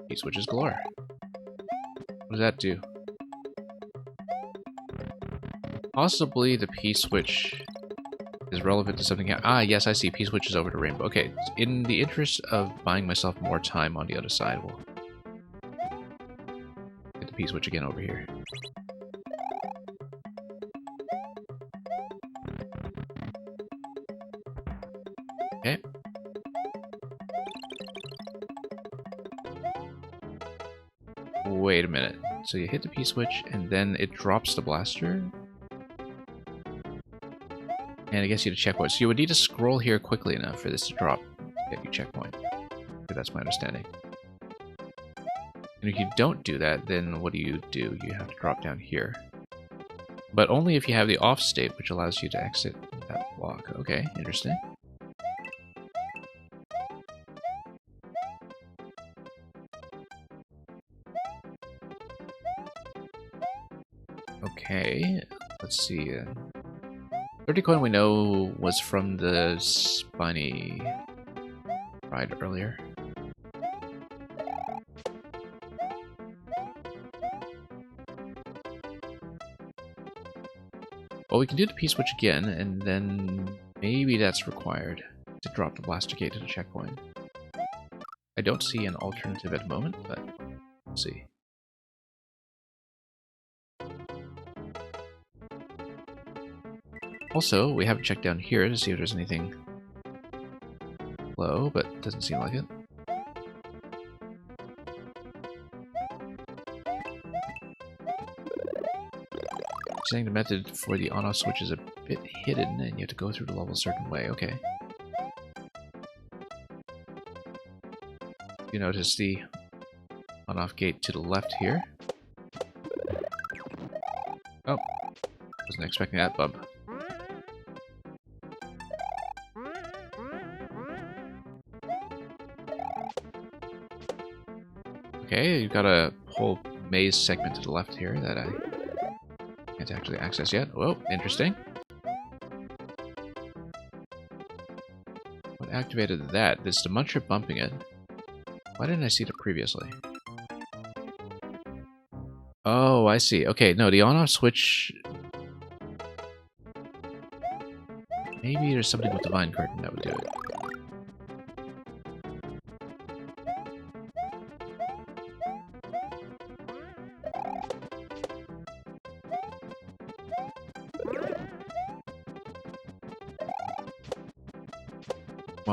P-switches galore. What does that do? Possibly the P-switch is relevant to something else. Ah, yes, I see. P-switch is over to rainbow. Okay, in the interest of buying myself more time on the other side, we'll get the P-switch again over here. Okay. Wait a minute. So you hit the P-switch, and then it drops the blaster? And I guess you had a checkpoint. So you would need to scroll here quickly enough for this to drop to get you checkpoint. Okay, that's my understanding. And if you don't do that, then what do? You have to drop down here. But only if you have the off state, which allows you to exit that block. Okay, interesting. Okay, let's see. 30 coin we know was from the spiny ride earlier. Well, we can do the P-switch again, and then maybe that's required to drop the blaster gate to the checkpoint. I don't see an alternative at the moment, but we'll see. Also, we haven't checked down here to see if there's anything low, but it doesn't seem like it. Saying the method for the on-off switch is a bit hidden, and you have to go through the level a certain way. Okay. You notice the on-off gate to the left here. Oh, wasn't expecting that bump. Okay, you've got a whole maze segment to the left here that I can't actually access yet. Whoa, interesting. What activated that? It's the muncher bumping it. Why didn't I see it previously? Oh, I see. Okay, no, the on-off switch... Maybe there's something with the vine curtain that would do it.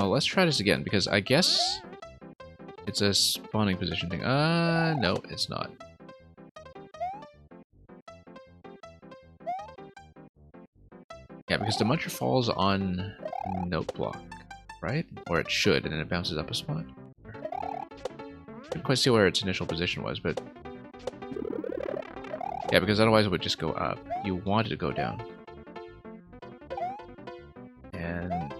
Well, let's try this again, because I guess it's a spawning position thing. No, it's not. Yeah, because the muncher falls on note block, right? Or it should, and then it bounces up a spot. Couldn't quite see where its initial position was, but... yeah, because otherwise it would just go up. You want it to go down. And...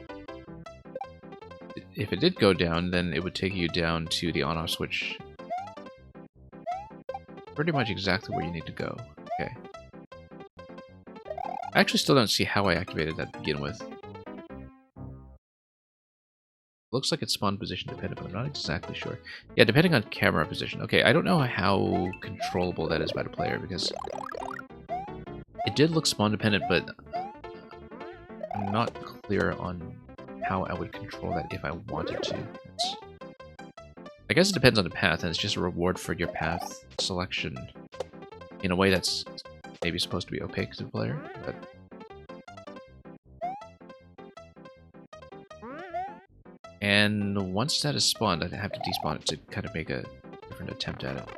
if it did go down, then it would take you down to the on-off switch. Pretty much exactly where you need to go. Okay. I actually still don't see how I activated that to begin with. Looks like it's spawn position dependent, but I'm not exactly sure. Yeah, depending on camera position. Okay, I don't know how controllable that is by the player, because it did look spawn dependent, but I'm not clear on how I would control that if I wanted to. I guess it depends on the path, and it's just a reward for your path selection in a way that's maybe supposed to be opaque to the player, but... and once that is spawned, I'd have to despawn it to kind of make a different attempt at it.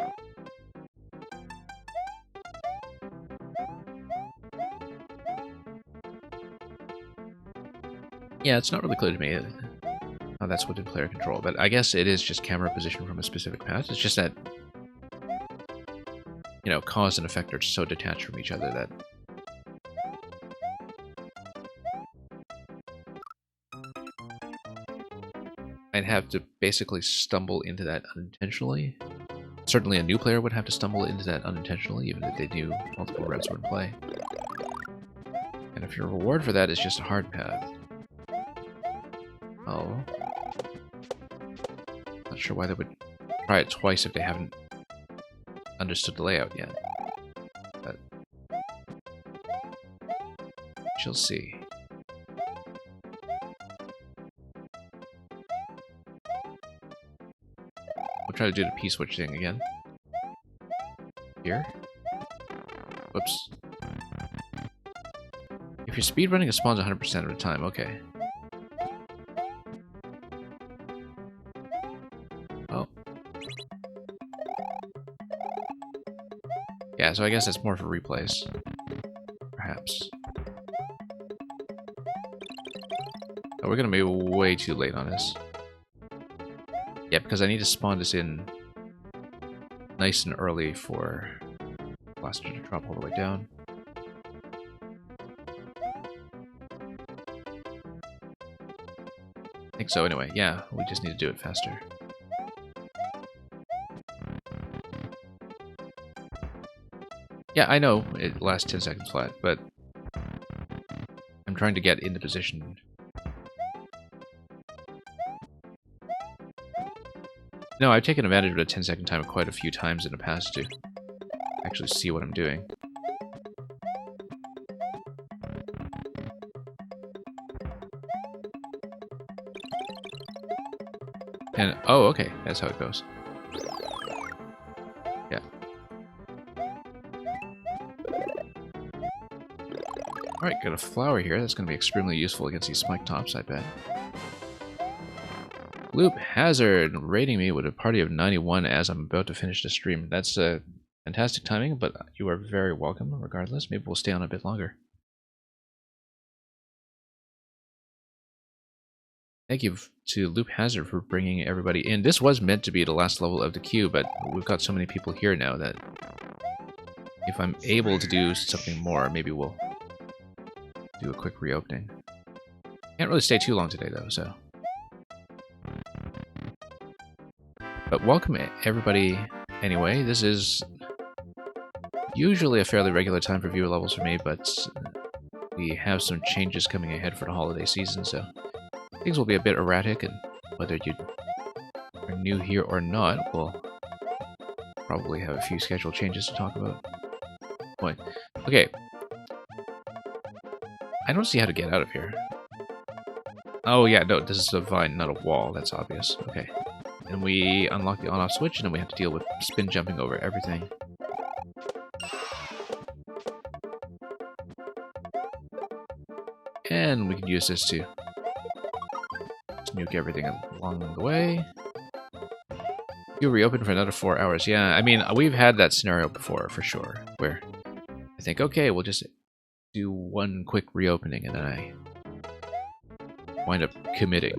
Yeah, it's not really clear to me how that's within player control, but I guess it is just camera position from a specific path. It's just that, you know, cause and effect are so detached from each other that... I'd have to basically stumble into that unintentionally. Certainly a new player would have to stumble into that unintentionally, even if they knew multiple revs were in play. And if your reward for that is just a hard path... oh... not sure why they would try it twice if they haven't understood the layout yet. But... she'll see. We'll try to do the P-switch thing again. Here. Whoops. If you're speedrunning, it spawns 100% of the time. Okay. Oh. Yeah, so I guess that's more for replays. Perhaps. Oh, we're gonna be way too late on this. Yeah, because I need to spawn this in nice and early for Blaster to drop all the way down. I think so anyway. Yeah, we just need to do it faster. Yeah, I know it lasts 10 seconds flat, but I'm trying to get into position. No, I've taken advantage of the 10-second timer quite a few times in the past to actually see what I'm doing. And, oh, okay, that's how it goes. Yeah. Alright, got a flower here. That's going to be extremely useful against these spike tops, I bet. Loop Hazard rating me with a party of 91 as I'm about to finish the stream. That's fantastic timing, but you are very welcome regardless. Maybe we'll stay on a bit longer. Thank you to Loop Hazard for bringing everybody in. This was meant to be the last level of the queue, but we've got so many people here now that if I'm able to do something more, maybe we'll do a quick reopening. Can't really stay too long today though, so... but welcome everybody anyway. This is usually a fairly regular time for viewer levels for me, but we have some changes coming ahead for the holiday season, so things will be a bit erratic, and whether you are new here or not, we'll probably have a few schedule changes to talk about. Boy. Okay. I don't see how to get out of here. Oh yeah, no, this is a vine, not a wall. That's obvious. Okay. And we unlock the on-off switch, and then we have to deal with spin jumping over everything. And we can use this to just nuke everything along the way. You reopen for another 4 hours. Yeah, I mean, we've had that scenario before, for sure, where I think, okay, we'll just do one quick reopening, and then I wind up committing.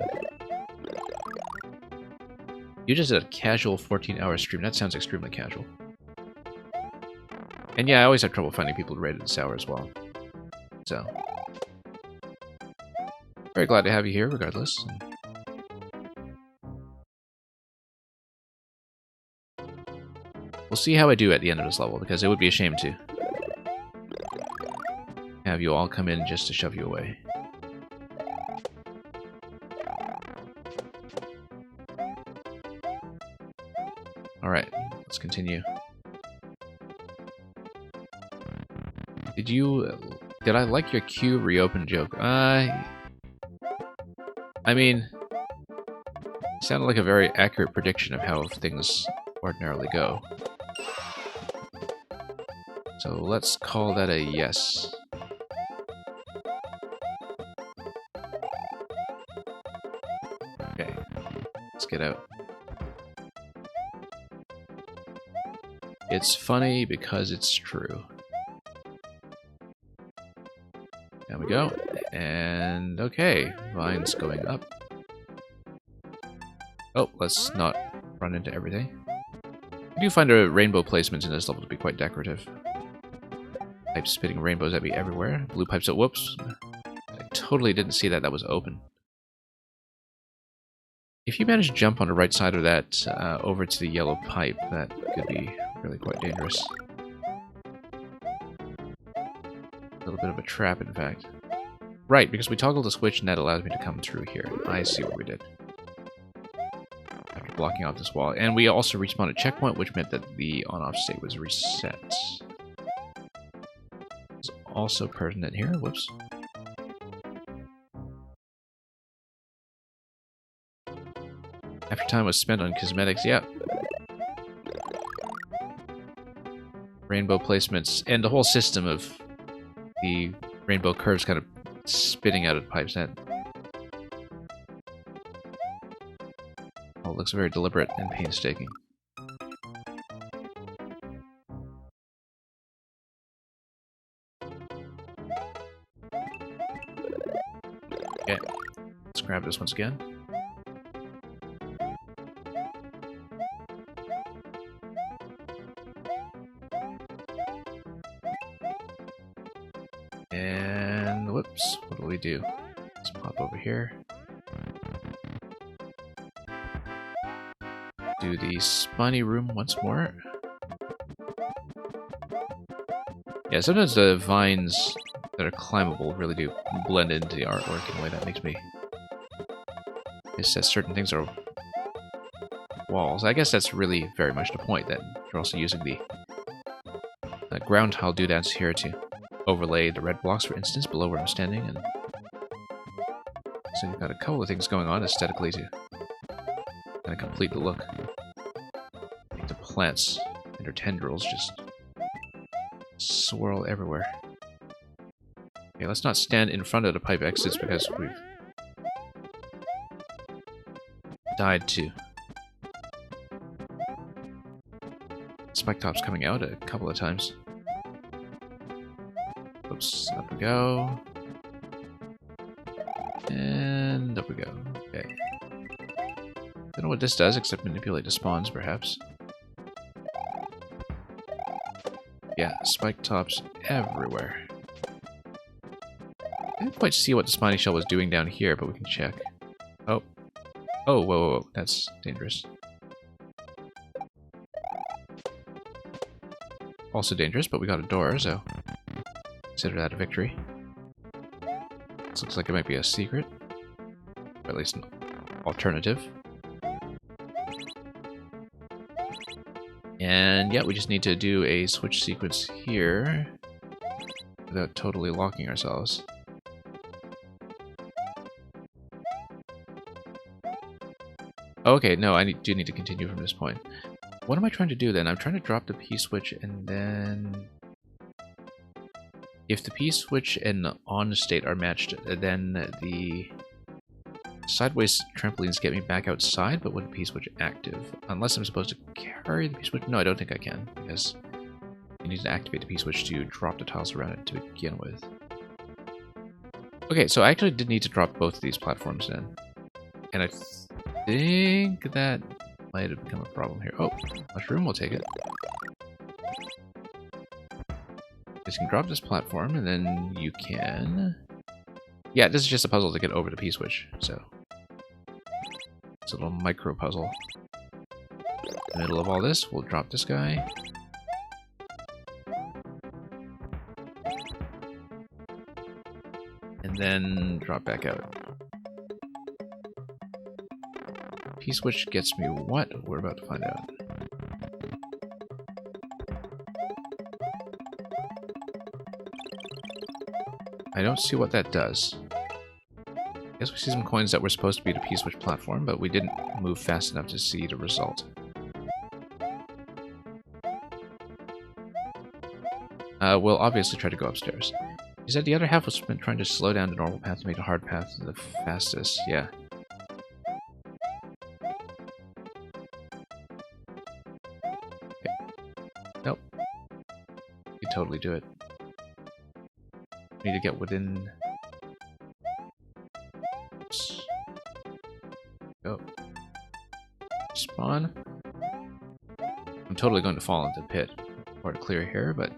You just did a casual 14-hour stream. That sounds extremely casual. And yeah, I always have trouble finding people rated this hour as well. So, very glad to have you here, regardless. We'll see how I do at the end of this level, because it would be a shame to have you all come in just to shove you away. Alright, let's continue. Did I like your queue reopen joke? I mean, it sounded like a very accurate prediction of how things ordinarily go. So let's call that a yes. Okay, let's get out. It's funny because it's true. There we go. And okay, vine's going up. Oh, let's not run into everything. I do find the rainbow placements in this level to be quite decorative. Pipes spitting rainbows at me everywhere. Blue pipes, oh, whoops. I totally didn't see that was open. If you manage to jump on the right side of that over to the yellow pipe, that could be really quite dangerous. A little bit of a trap, in fact. Right, because we toggled the switch and that allows me to come through here. I see what we did. After blocking off this wall. And we also respawned a checkpoint, which meant that the on-off state was reset. It's also pertinent here. Whoops. After time was spent on cosmetics, yeah. Rainbow placements, and the whole system of the rainbow curves kind of spitting out of the pipes. That all looks very deliberate and painstaking. Okay, let's grab this once again. And whoops, what do we do? Let's pop over here. Do the spiny room once more. Yeah, sometimes the vines that are climbable really do blend into the artwork in a way that makes me guess that certain things are walls. I guess that's really very much the point, that you're also using the ground tile doodads here to overlay the red blocks, for instance, below where I'm standing, and so you've got a couple of things going on aesthetically to kind of complete the look. Make the plants and their tendrils just swirl everywhere. Okay, let's not stand in front of the pipe exits because we've died to spike tops coming out a couple of times. Oops, up we go. And up we go. Okay. Don't know what this does except manipulate the spawns, perhaps. Yeah, spike tops everywhere. I didn't quite see what the spiny shell was doing down here, but we can check. Oh. Oh, whoa, whoa, whoa. That's dangerous. Also dangerous, but we got a door, so consider that a victory. This looks like it might be a secret. Or at least an alternative. And yeah, we just need to do a switch sequence here without totally locking ourselves. Okay, no, I do need to continue from this point. What am I trying to do then? I'm trying to drop the P-switch and then... If the P-switch and the on state are matched, then the Sideways trampolines get me back outside, but with the P-switch active. Unless I'm supposed to carry the P-switch. No, I don't think I can, because you need to activate the P-switch to drop the tiles around it to begin with. Okay, so I actually did need to drop both of these platforms in. And I think that might have become a problem here. Oh, mushroom, we'll take it. You can drop this platform, and then you can... Yeah, this is just a puzzle to get over the P-switch, so... It's a little micro puzzle. In the middle of all this, we'll drop this guy. And then drop back out. P-switch gets me what? We're about to find out. I don't see what that does. I guess we see some coins that were supposed to be the P-switch platform, but we didn't move fast enough to see the result. We'll obviously try to go upstairs. He said the other half was trying to slow down the normal path to make the hard path the fastest. Yeah. Okay. Nope. You totally do it. Need to get within... Oops. Go. Spawn. I'm totally going to fall into the pit or to clear here, but...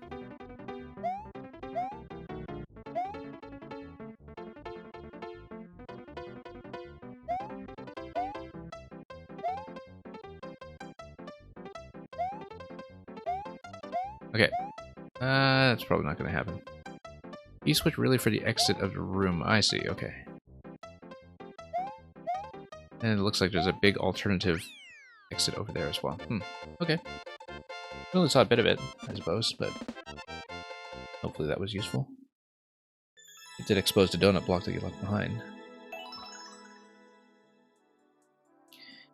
Okay. That's probably not going to happen. E-switch really for the exit of the room. I see, okay. And it looks like there's a big alternative exit over there as well. Okay. We only saw a bit of it, I suppose, but hopefully that was useful. It did expose the donut block that you left behind.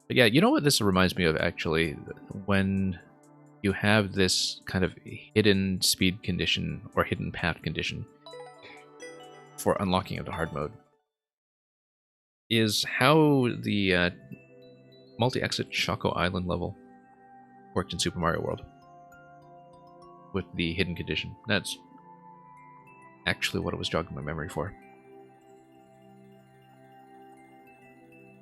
But yeah, you know what this reminds me of, actually? When you have this kind of hidden speed condition, or hidden path condition, for unlocking of the hard mode, is how the multi-exit Choco Island level worked in Super Mario World with the hidden condition. That's actually what it was jogging my memory for.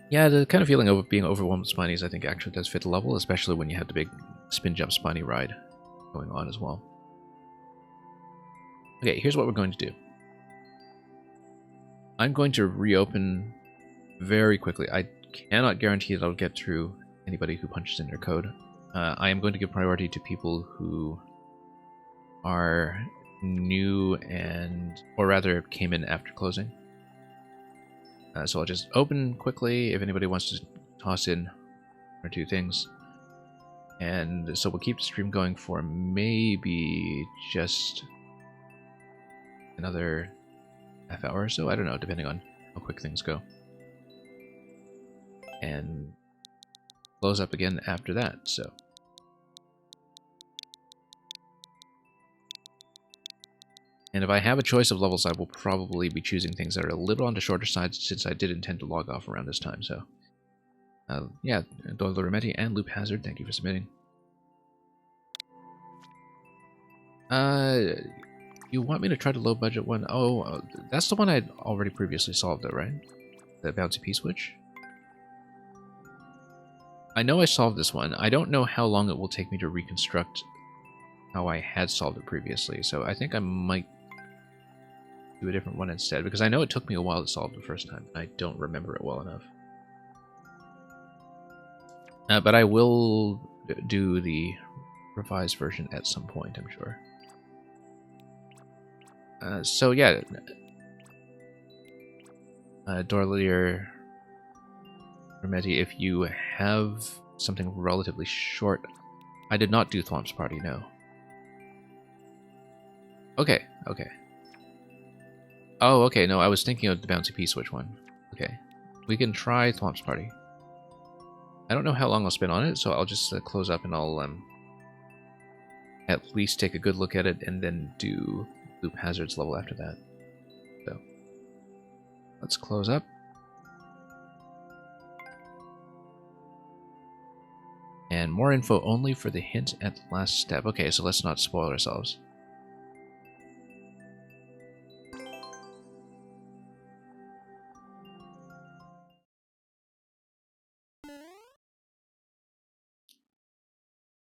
Yeah, the kind of feeling of being overwhelmed with Spinies I think actually does fit the level, especially when you have the big spin jump Spiny ride going on as well. Okay, here's what we're going to do. I'm going to reopen very quickly. I cannot guarantee that I'll get through anybody who punches in their code. I am going to give priority to people who are new and, or rather, came in after closing. So I'll just open quickly if anybody wants to toss in one or two things. And so we'll keep the stream going for maybe just another half hour or so. I don't know, depending on how quick things go. And close up again after that, so. And if I have a choice of levels, I will probably be choosing things that are a little on the shorter side, since I did intend to log off around this time, so. Yeah, Doyle Remetti and Loop Hazard, thank you for submitting. You want me to try the low budget one? Oh, that's the one I'd already previously solved though, right? The bouncy P-switch? I know I solved this one. I don't know how long it will take me to reconstruct how I had solved it previously, so I think I might do a different one instead, because I know it took me a while to solve the first time. I don't remember it well enough. But I will do the revised version at some point, I'm sure. So yeah, Dorlier Remetti, if you have something relatively short, I did not do Thwomp's Party, no. Okay, okay. Oh, okay, no, I was thinking of the Bouncy P-switch one. Okay, we can try Thwomp's Party. I don't know how long I'll spend on it, so I'll just close up and I'll at least take a good look at it and then do Loop Hazard's level after that. So, let's close up. And more info only for the hint at the last step. Okay, so let's not spoil ourselves.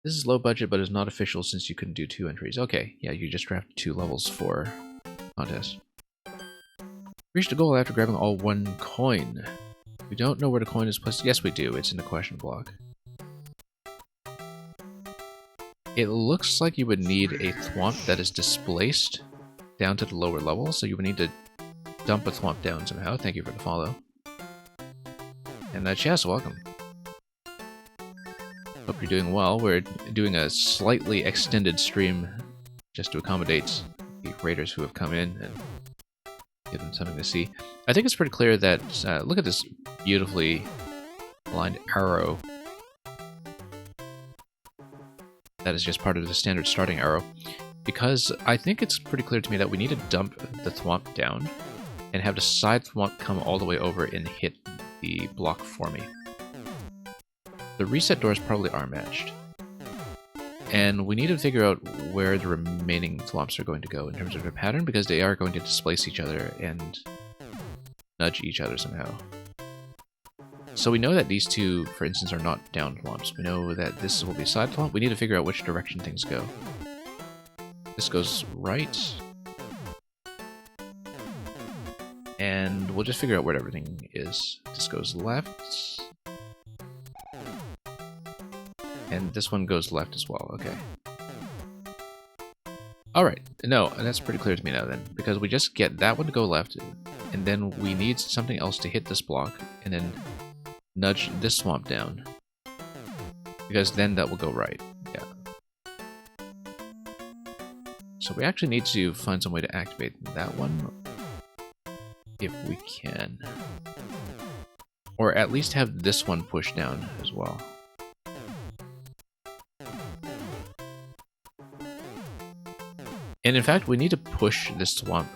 This is low budget, but is not official since you couldn't do 2 entries. Okay, yeah, you just drafted 2 levels for contest. Reached a goal after grabbing all 1 coin. We don't know where the coin is placed. Yes, we do. It's in the question block. It looks like you would need a thwomp that is displaced down to the lower level, so you would need to dump a thwomp down somehow. Thank you for the follow. And Chess, welcome. Hope you're doing well. We're doing a slightly extended stream just to accommodate the raiders who have come in and give them something to see. I think it's pretty clear that, look at this beautifully aligned arrow. That is just part of the standard starting arrow. Because I think it's pretty clear to me that we need to dump the thwomp down and have the side thwomp come all the way over and hit the block for me. The reset doors probably are matched. And we need to figure out where the remaining thwomps are going to go in terms of their pattern, because they are going to displace each other and nudge each other somehow. So we know that these two, for instance, are not down thwomps. We know that this will be a side thwomp. We need to figure out which direction things go. This goes right. And we'll just figure out where everything is. This goes left. And this one goes left as well, okay. Alright, no, that's pretty clear to me now then, because we just get that one to go left, and then we need something else to hit this block, and then nudge this thwomp down. Because then that will go right, yeah. So we actually need to find some way to activate that one, if we can. Or at least have this one pushed down as well. And in fact, we need to push this thwomp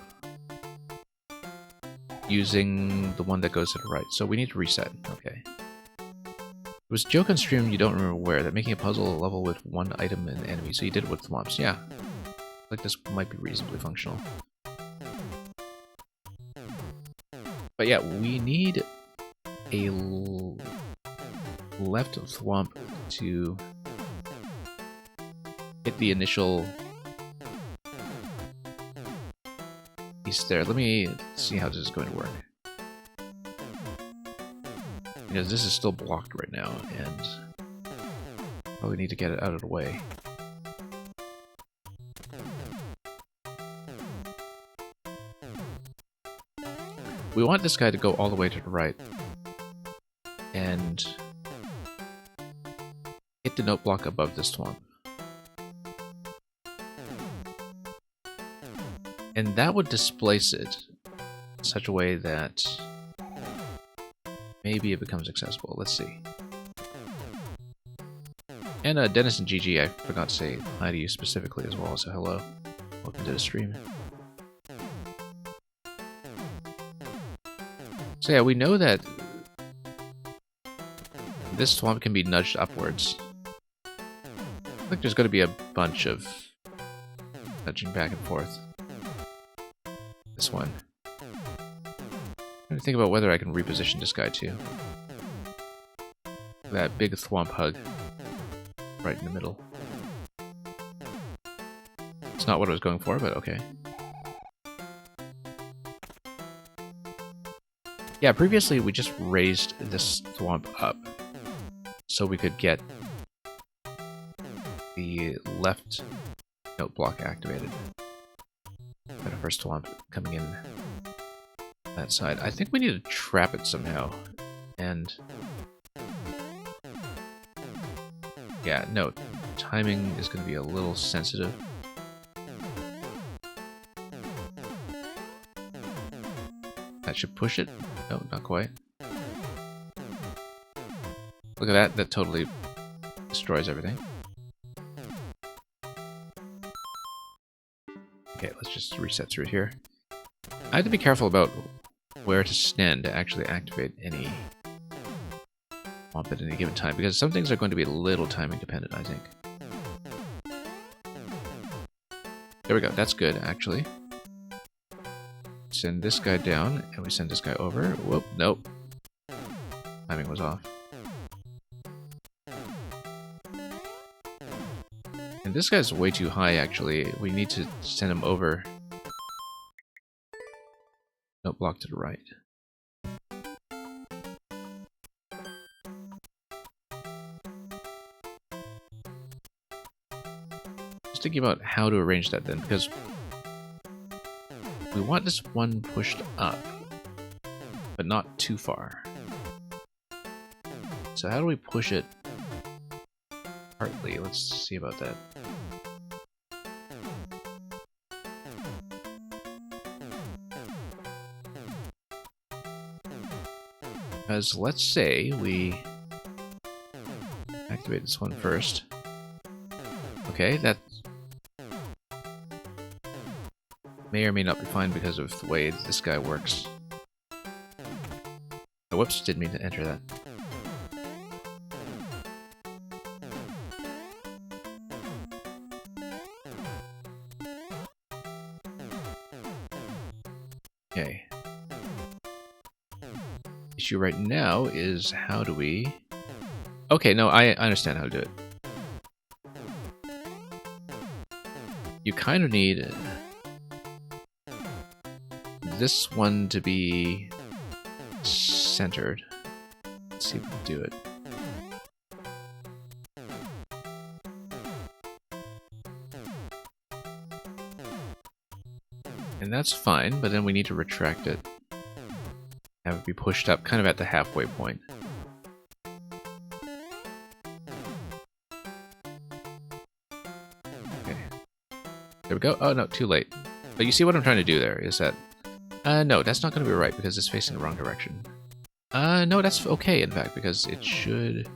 using the one that goes to the right. So we need to reset. Okay. It was a joke on stream, you don't remember where, that making a puzzle level with 1 item and enemy. So you did it with thwomps. Yeah. Like this might be reasonably functional. But yeah, we need a left thwomp to hit the initial piece there. Let me see how this is going to work. Because this is still blocked right now, and we need to get it out of the way. We want this guy to go all the way to the right and hit the note block above this thwomp. And that would displace it in such a way that maybe it becomes accessible. Let's see. And Dennis and GG, I forgot to say hi to you specifically as well, so hello. Welcome to the stream. So yeah, we know that this thwomp can be nudged upwards. I think there's going to be a bunch of nudging back and forth. This one. I'm trying to think about whether I can reposition this guy too. That big thwomp hug right in the middle. It's not what I was going for, but okay. Yeah, previously we just raised this thwomp up so we could get the left note block activated. Got a first thwomp coming in that side. I think we need to trap it somehow. And yeah, no, timing is going to be a little sensitive. That should push it. No, not quite. Look at that. That totally destroys everything. Okay, let's just reset through here. I have to be careful about where to stand to actually activate any swamp at any given time, because some things are going to be a little timing dependent, I think. There we go, that's good, actually. Send this guy down, and we send this guy over. Whoop, nope. Timing was off. And this guy's way too high, actually. We need to send him over. Nope, block to the right. Just thinking about how to arrange that then, because we want this one pushed up, but not too far. So how do we push it partly? Let's see about that. Because let's say we activate this one first. Okay, that may or may not be fine because of the way this guy works. Oh, whoops, didn't mean to enter that. Okay. Issue right now is how do we... Okay, no, I understand how to do it. You kind of need this one to be centered. Let's see if we can do it. And that's fine, but then we need to retract it. Have it be pushed up kind of at the halfway point. Okay. There we go. Oh no, too late. But you see what I'm trying to do there is that... no, that's not going to be right because it's facing the wrong direction. No, that's okay in fact because it should...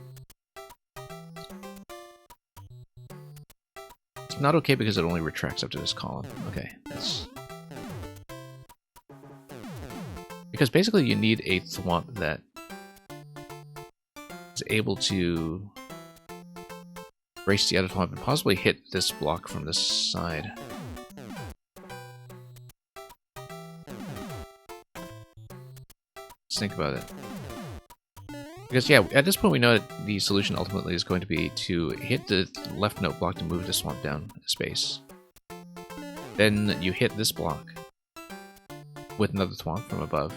It's not okay because it only retracts up to this column. Okay, that's... Because basically you need a thwomp that is able to brace the other thwomp and possibly hit this block from this side. Let's think about it. Because yeah, at this point we know that the solution ultimately is going to be to hit the left note block to move the swamp down a space. Then you hit this block with another thwomp from above.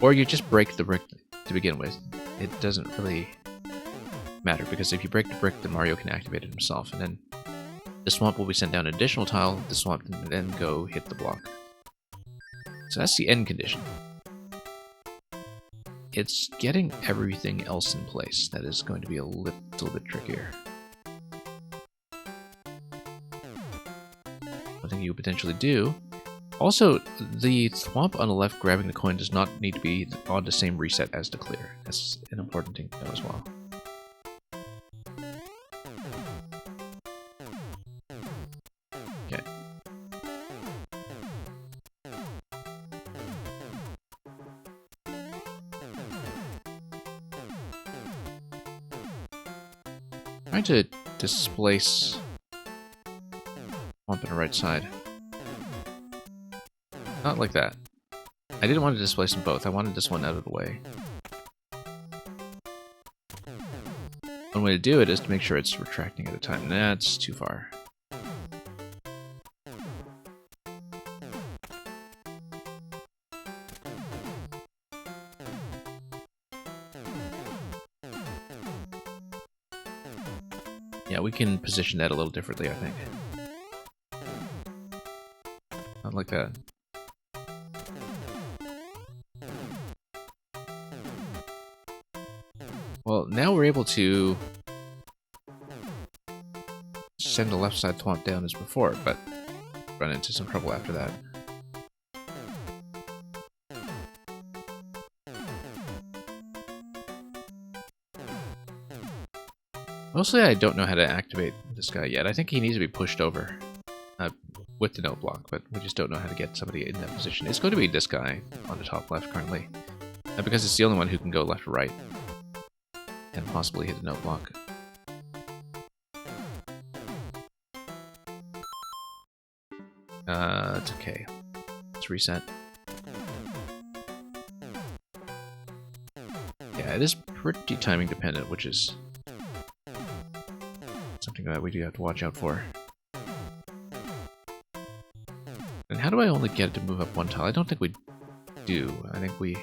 Or you just break the brick to begin with. It doesn't really matter, because if you break the brick, then Mario can activate it himself, and then the swamp will be sent down an additional tile, the swamp can then go hit the block. So that's the end condition. It's getting everything else in place that is going to be a little bit trickier. One thing you potentially do... Also, the thwomp on the left grabbing the coin does not need to be on the same reset as the clear. That's an important thing to know as well. Okay. Trying to displace thwomp on the right side. Not like that. I didn't want to displace them both. I wanted this one out of the way. One way to do it is to make sure it's retracting at a time. That's too far. Yeah, we can position that a little differently, I think. Not like that. Well, now we're able to send the left side thwomp down as before, but run into some trouble after that. Mostly I don't know how to activate this guy yet. I think he needs to be pushed over with the note block, but we just don't know how to get somebody in that position. It's going to be this guy on the top left currently, because it's the only one who can go left or right. and possibly hit a note block. It's okay. Let's reset. Yeah, it is pretty timing dependent, which is something that we do have to watch out for. And how do I only get it to move up one tile? I don't think we do. I think we...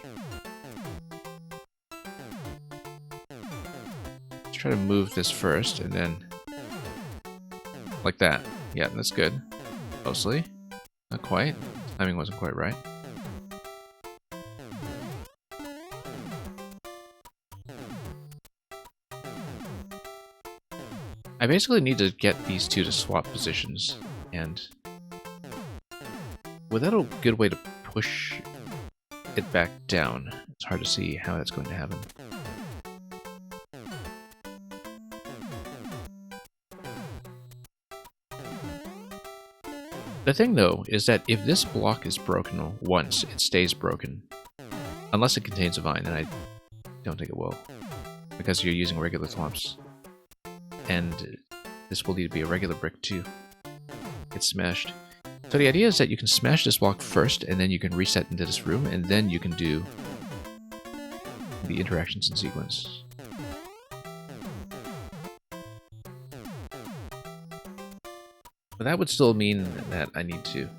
Let's try to move this first, and then... Like that. Yeah, that's good. Mostly. Not quite. Timing wasn't quite right. I basically need to get these two to swap positions, and without a good way to push it back down, it's hard to see how that's going to happen. The thing, though, is that if this block is broken once, it stays broken. Unless it contains a vine, and I don't think it will. Because you're using regular thwomps. And this will need to be a regular brick to get smashed. So the idea is that you can smash this block first, and then you can reset into this room, and then you can do the interactions in sequence. But that would still mean that I need to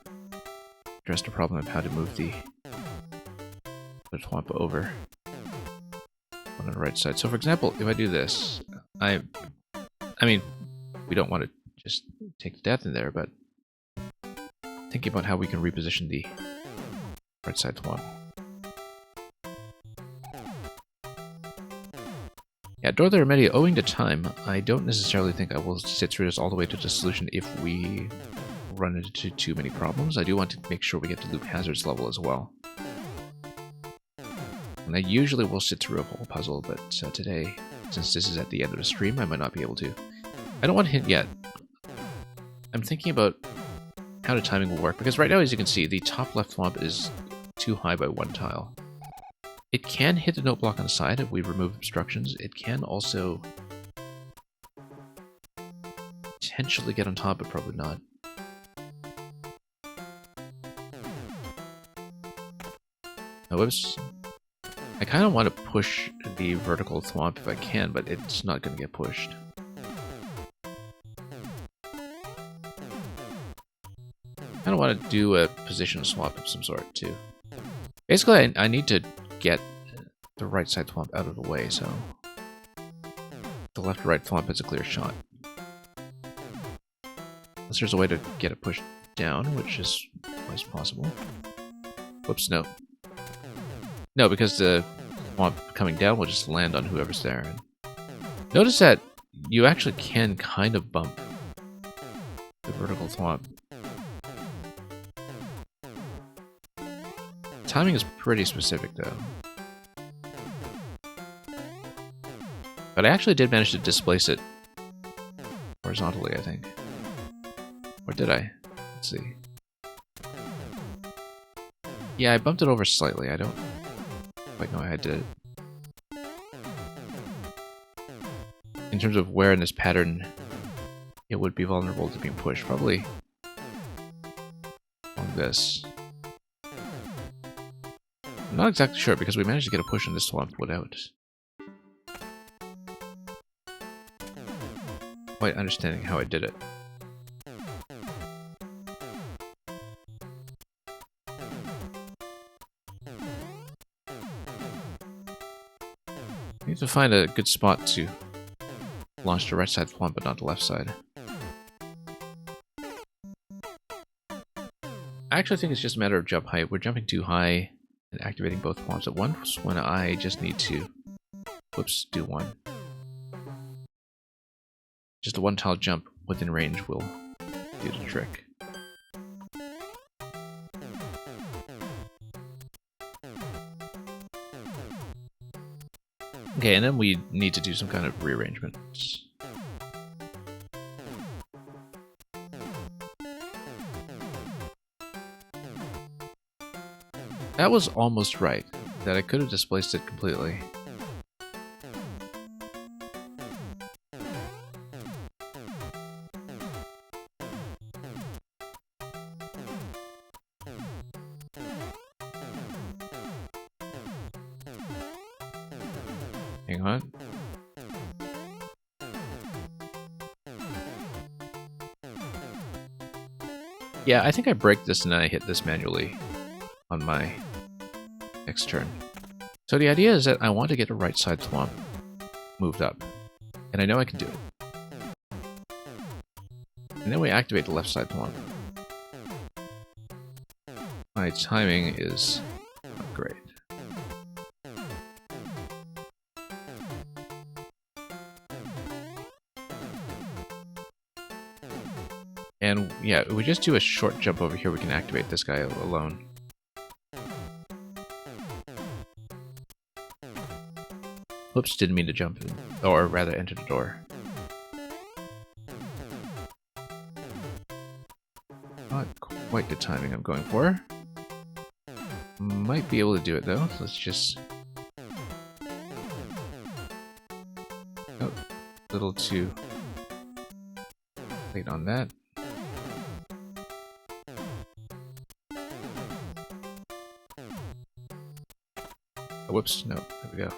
address the problem of how to move the thwomp over on the right side. So for example, if I do this, I mean, we don't want to just take the death in there, but thinking about how we can reposition the right side thwomp. Yeah, Door the Remedia, owing to time, I don't necessarily think I will sit through this all the way to the solution if we run into too many problems. I do want to make sure we get to Loop Hazard's level as well. And I usually will sit through a whole puzzle, but today, since this is at the end of the stream, I might not be able to. I don't want to hint yet. I'm thinking about how the timing will work, because right now, as you can see, the top left thwomp is too high by one tile. It can hit the note block on the side if we remove obstructions. It can also potentially get on top, but probably not. Oh, whoops. I kind of want to push the vertical thwomp if I can, but it's not going to get pushed. I kind of want to do a position swap of some sort, too. Basically, I need to get the right side thwomp out of the way, so the left-right thwomp has a clear shot. Unless there's a way to get it pushed down, which is always possible. Whoops, no. No, because the thwomp coming down will just land on whoever's there. And notice that you actually can kind of bump the vertical thwomp. Timing is pretty specific, though. But I actually did manage to displace it horizontally, I think. Or did I? Let's see. Yeah, I bumped it over slightly. I don't quite know how I did it. In terms of where in this pattern it would be vulnerable to being pushed, probably along this. I'm not exactly sure, because we managed to get a push on this thwomp without quite understanding how I did it. I need to find a good spot to launch the right side thwomp, but not the left side. I actually think it's just a matter of jump height. We're jumping too high and activating both thwomps at once when I just need to, whoops, do one. Just a one-tile jump within range will do the trick. Okay, and then we need to do some kind of rearrangement. That was almost right, that I could have displaced it completely. Hang on. Yeah, I think I break this and then I hit this manually on my next turn. So the idea is that I want to get a right side thwomp moved up. And I know I can do it. And then we activate the left side thwomp. My timing is not great. And yeah, if we just do a short jump over here, we can activate this guy alone. Whoops, didn't mean to jump in, or rather enter the door. Not quite the timing I'm going for. Might be able to do it though. Let's just... Oh, a little too late on that. Oh, whoops, no, there we go.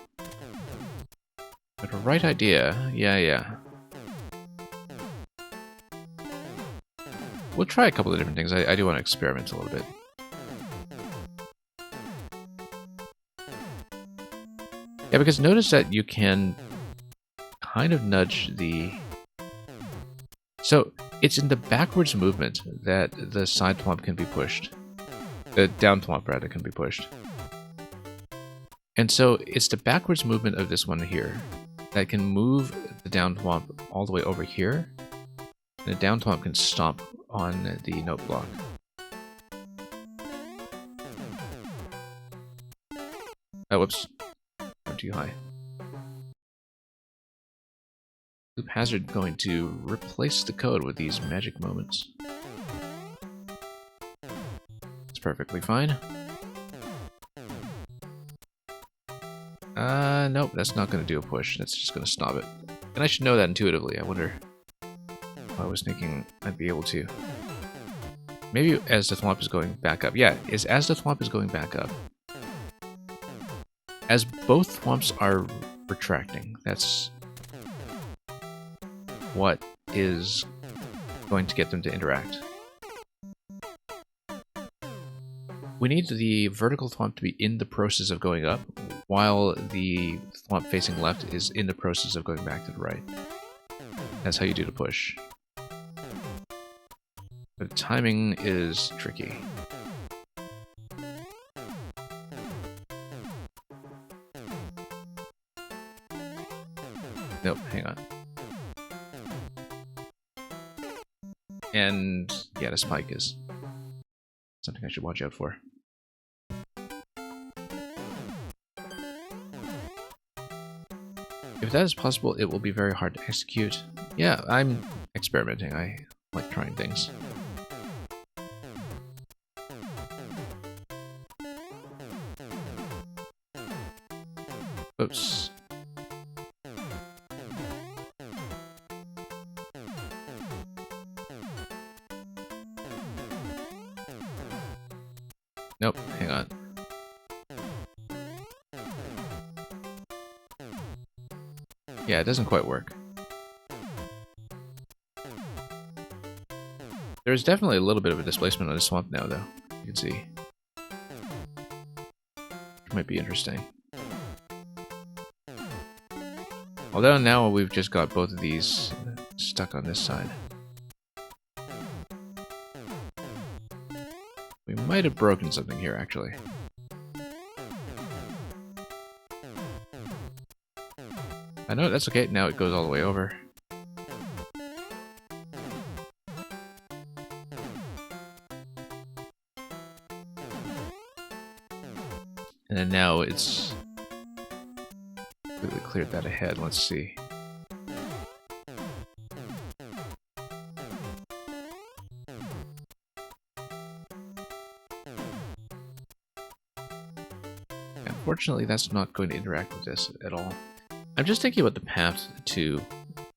But a right idea, yeah. We'll try a couple of different things. I do want to experiment a little bit. Yeah, because notice that you can kind of nudge the... So, it's in the backwards movement that the side thwomp can be pushed. The down thwomp, rather, can be pushed. And so, it's the backwards movement of this one here that can move the down thwomp all the way over here. And the down thwomp can stomp on the note block. Oh, whoops. I'm too high. Loop Hazard going to replace the code with these magic moments. It's perfectly fine. Nope, that's not going to do a push. That's just going to stop it. And I should know that intuitively. I wonder if I was thinking I'd be able to. Maybe as the thwomp is going back up. Yeah, as the thwomp is going back up. As both thwomps are retracting, that's what is going to get them to interact. We need the vertical thwomp to be in the process of going up, while the thwomp facing left is in the process of going back to the right. That's how you do the push. But timing is tricky. Nope, hang on. And yeah, the spike is something I should watch out for. If that is possible, it will be very hard to execute. Yeah, I'm experimenting. I like trying things. Oops. Nope, hang on. Yeah, it doesn't quite work. There's definitely a little bit of a displacement on the swamp now, though. You can see. Which might be interesting. Although now we've just got both of these stuck on this side. We might have broken something here, actually. I know, that's okay. Now it goes all the way over. And then now it's completely cleared that ahead. Let's see. Unfortunately, that's not going to interact with this at all. I'm just thinking about the path to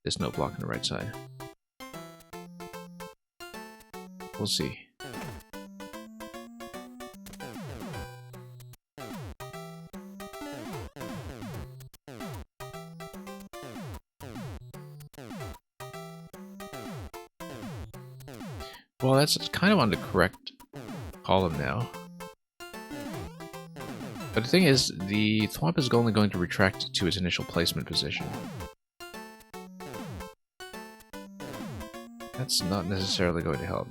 this note block on the right side. We'll see. Well, that's kind of on the correct column now. But the thing is, the thwomp is only going to retract to its initial placement position. That's not necessarily going to help.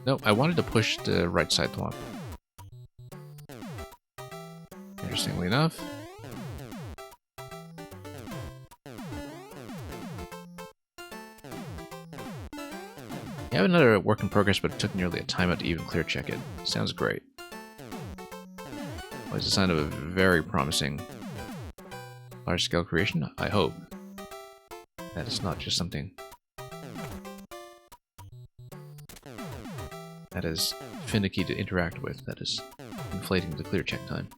Nope, I wanted to push the right side thwomp. Interestingly enough. You have another work in progress, but it took nearly a timeout to even clear check it. Sounds great. Well, it's a sign of a very promising large-scale creation, I hope. That is not just something that is finicky to interact with, that is inflating the clear check time.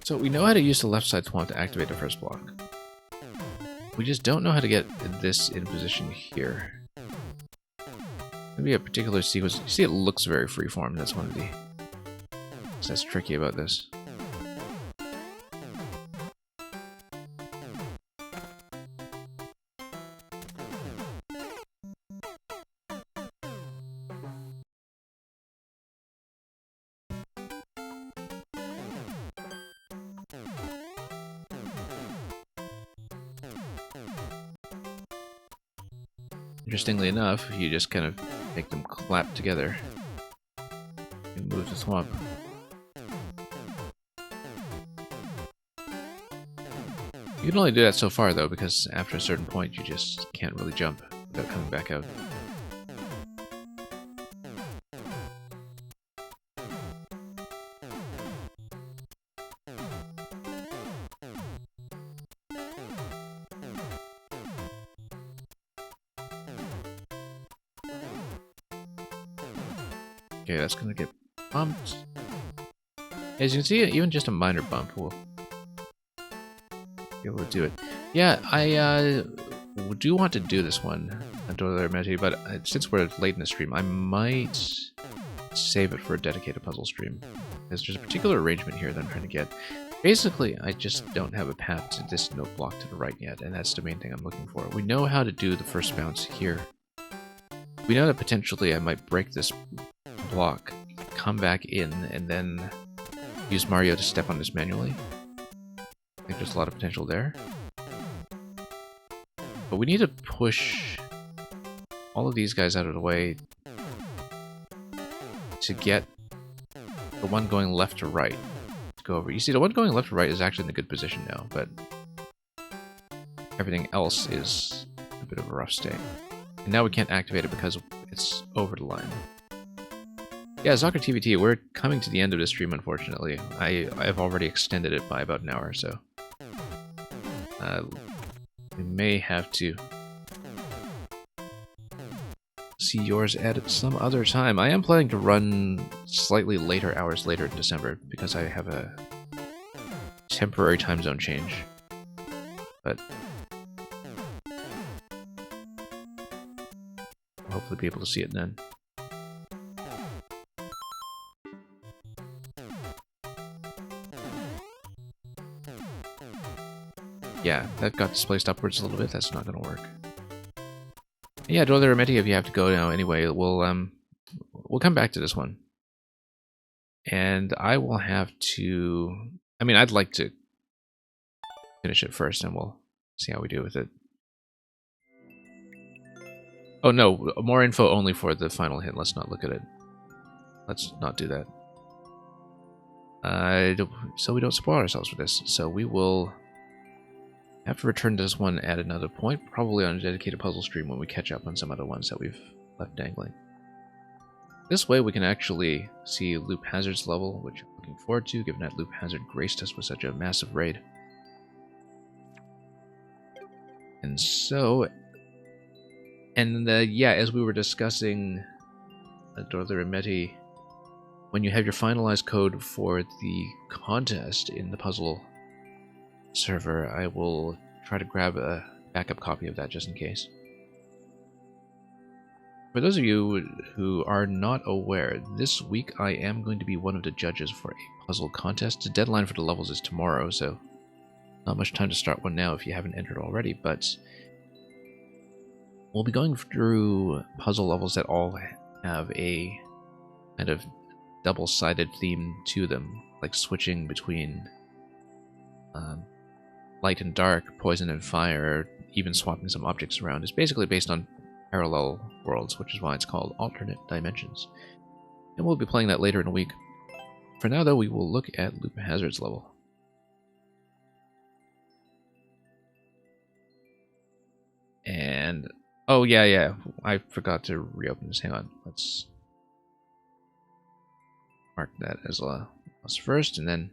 So we know how to use the left side thwomp to activate the first block. We just don't know how to get this in position here. Maybe a particular sequence. You see, it looks very freeform. That's one of the that's tricky about this. Interestingly enough, you just kind of make them clap together and move the thwomp. You can only do that so far though, because after a certain point you just can't really jump without coming back out. Okay, that's gonna get bumped. As you can see, even just a minor bump will be able to do it. Yeah, I do want to do this one, Adore Meti, but since we're late in the stream, I might save it for a dedicated puzzle stream. Because there's a particular arrangement here that I'm trying to get. Basically, I just don't have a path to this note block to the right yet, and that's the main thing I'm looking for. We know how to do the first bounce here. We know that potentially I might break this block, come back in, and then use Mario to step on this manually. I think there's a lot of potential there. But we need to push all of these guys out of the way to get the one going left to right to go over. You see, the one going left to right is actually in a good position now, but everything else is a bit of a rough state. And now we can't activate it because it's over the line. Yeah, Zocker TVT, we're coming to the end of this stream, unfortunately. I've already extended it by about an hour or so. We may have to see yours at some other time. I am planning to run slightly later hours later in December because I have a temporary time zone change. But I'll hopefully be able to see it then. Yeah, that got displaced upwards a little bit. That's not going to work. Yeah, Dole Remeti, if you have to go now anyway, we'll come back to this one. And I will have to... I mean, I'd like to finish it first, and we'll see how we do with it. Oh no, more info only for the final hint. Let's not look at it. Let's not do that. So we don't spoil ourselves for this. So we will... have to return to this one at another point, probably on a dedicated puzzle stream when we catch up on some other ones that we've left dangling. This way we can actually see Loop Hazard's level, which I'm looking forward to, given that Loop Hazard graced us with such a massive raid. And so... And yeah, as we were discussing Adore the Remeti, when you have your finalized code for the contest in the puzzle server, I will try to grab a backup copy of that just in case. For those of you who are not aware, this week I am going to be one of the judges for a puzzle contest. The deadline for the levels is tomorrow, so not much time to start one now if you haven't entered already, but we'll be going through puzzle levels that all have a kind of double-sided theme to them, like switching between light and dark, poison and fire, even swapping some objects around. It's basically based on parallel worlds, which is why it's called alternate dimensions. And we'll be playing that later in the week. For now, though, we will look at Loop Hazard's level. And oh yeah, I forgot to reopen this. Hang on, let's mark that as lost first, and then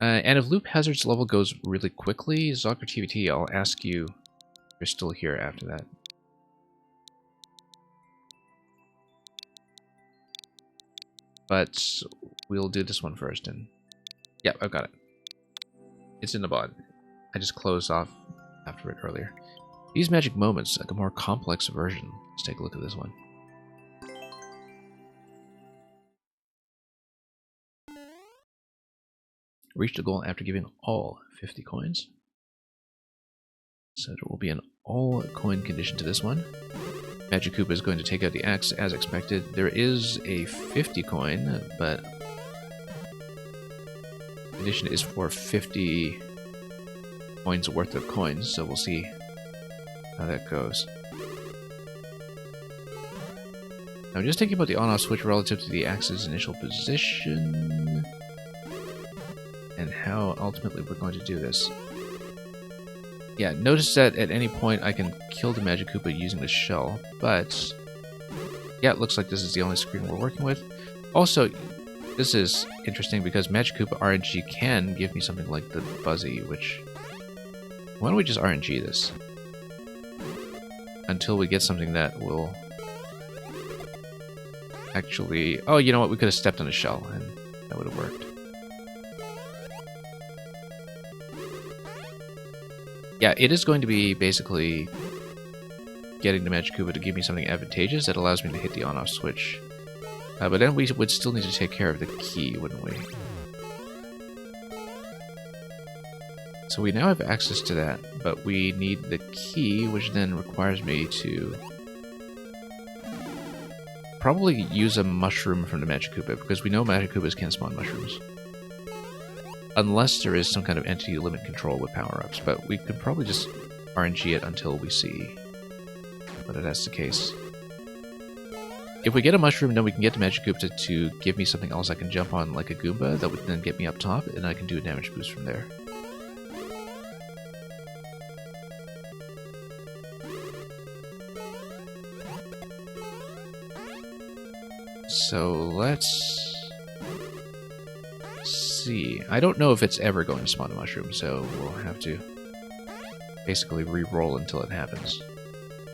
and if Loop Hazard's level goes really quickly, Zocker TVT, I'll ask you if you're still here after that. But we'll do this one first, and yeah, I've got it. It's in the bot. I just closed off after it earlier. These magic moments, like a more complex version. Let's take a look at this one. Reach the goal after giving all 50 coins. So there will be an all coin condition to this one. Magic Koopa is going to take out the axe as expected. There is a 50 coin, but the condition is for 50 coins worth of coins, so we'll see how that goes. Now, just thinking about the on-off switch relative to the axe's initial position and how ultimately we're going to do this. Yeah, notice that at any point I can kill the Magic Koopa using the shell, but yeah, it looks like this is the only screen we're working with. Also, this is interesting because Magic Koopa RNG can give me something like the Buzzy, which... Why don't we just RNG this? Until we get something that will actually... Oh, you know what? We could have stepped on a shell, and that would have worked. Yeah, it is going to be basically getting the Magic Koopa to give me something advantageous that allows me to hit the on-off switch. But then we would still need to take care of the key, wouldn't we? So we now have access to that, but we need the key, which then requires me to probably use a mushroom from the Magic Koopa, because we know Magic Koopas can spawn mushrooms. Unless there is some kind of entity limit control with power-ups, but we could probably just RNG it until we see whether that's the case. If we get a mushroom, then we can get the Magic Koopa to give me something else I can jump on, like a Goomba, that would then get me up top, and I can do a damage boost from there. So let's see. I don't know if it's ever going to spawn a mushroom, so we'll have to basically re-roll until it happens.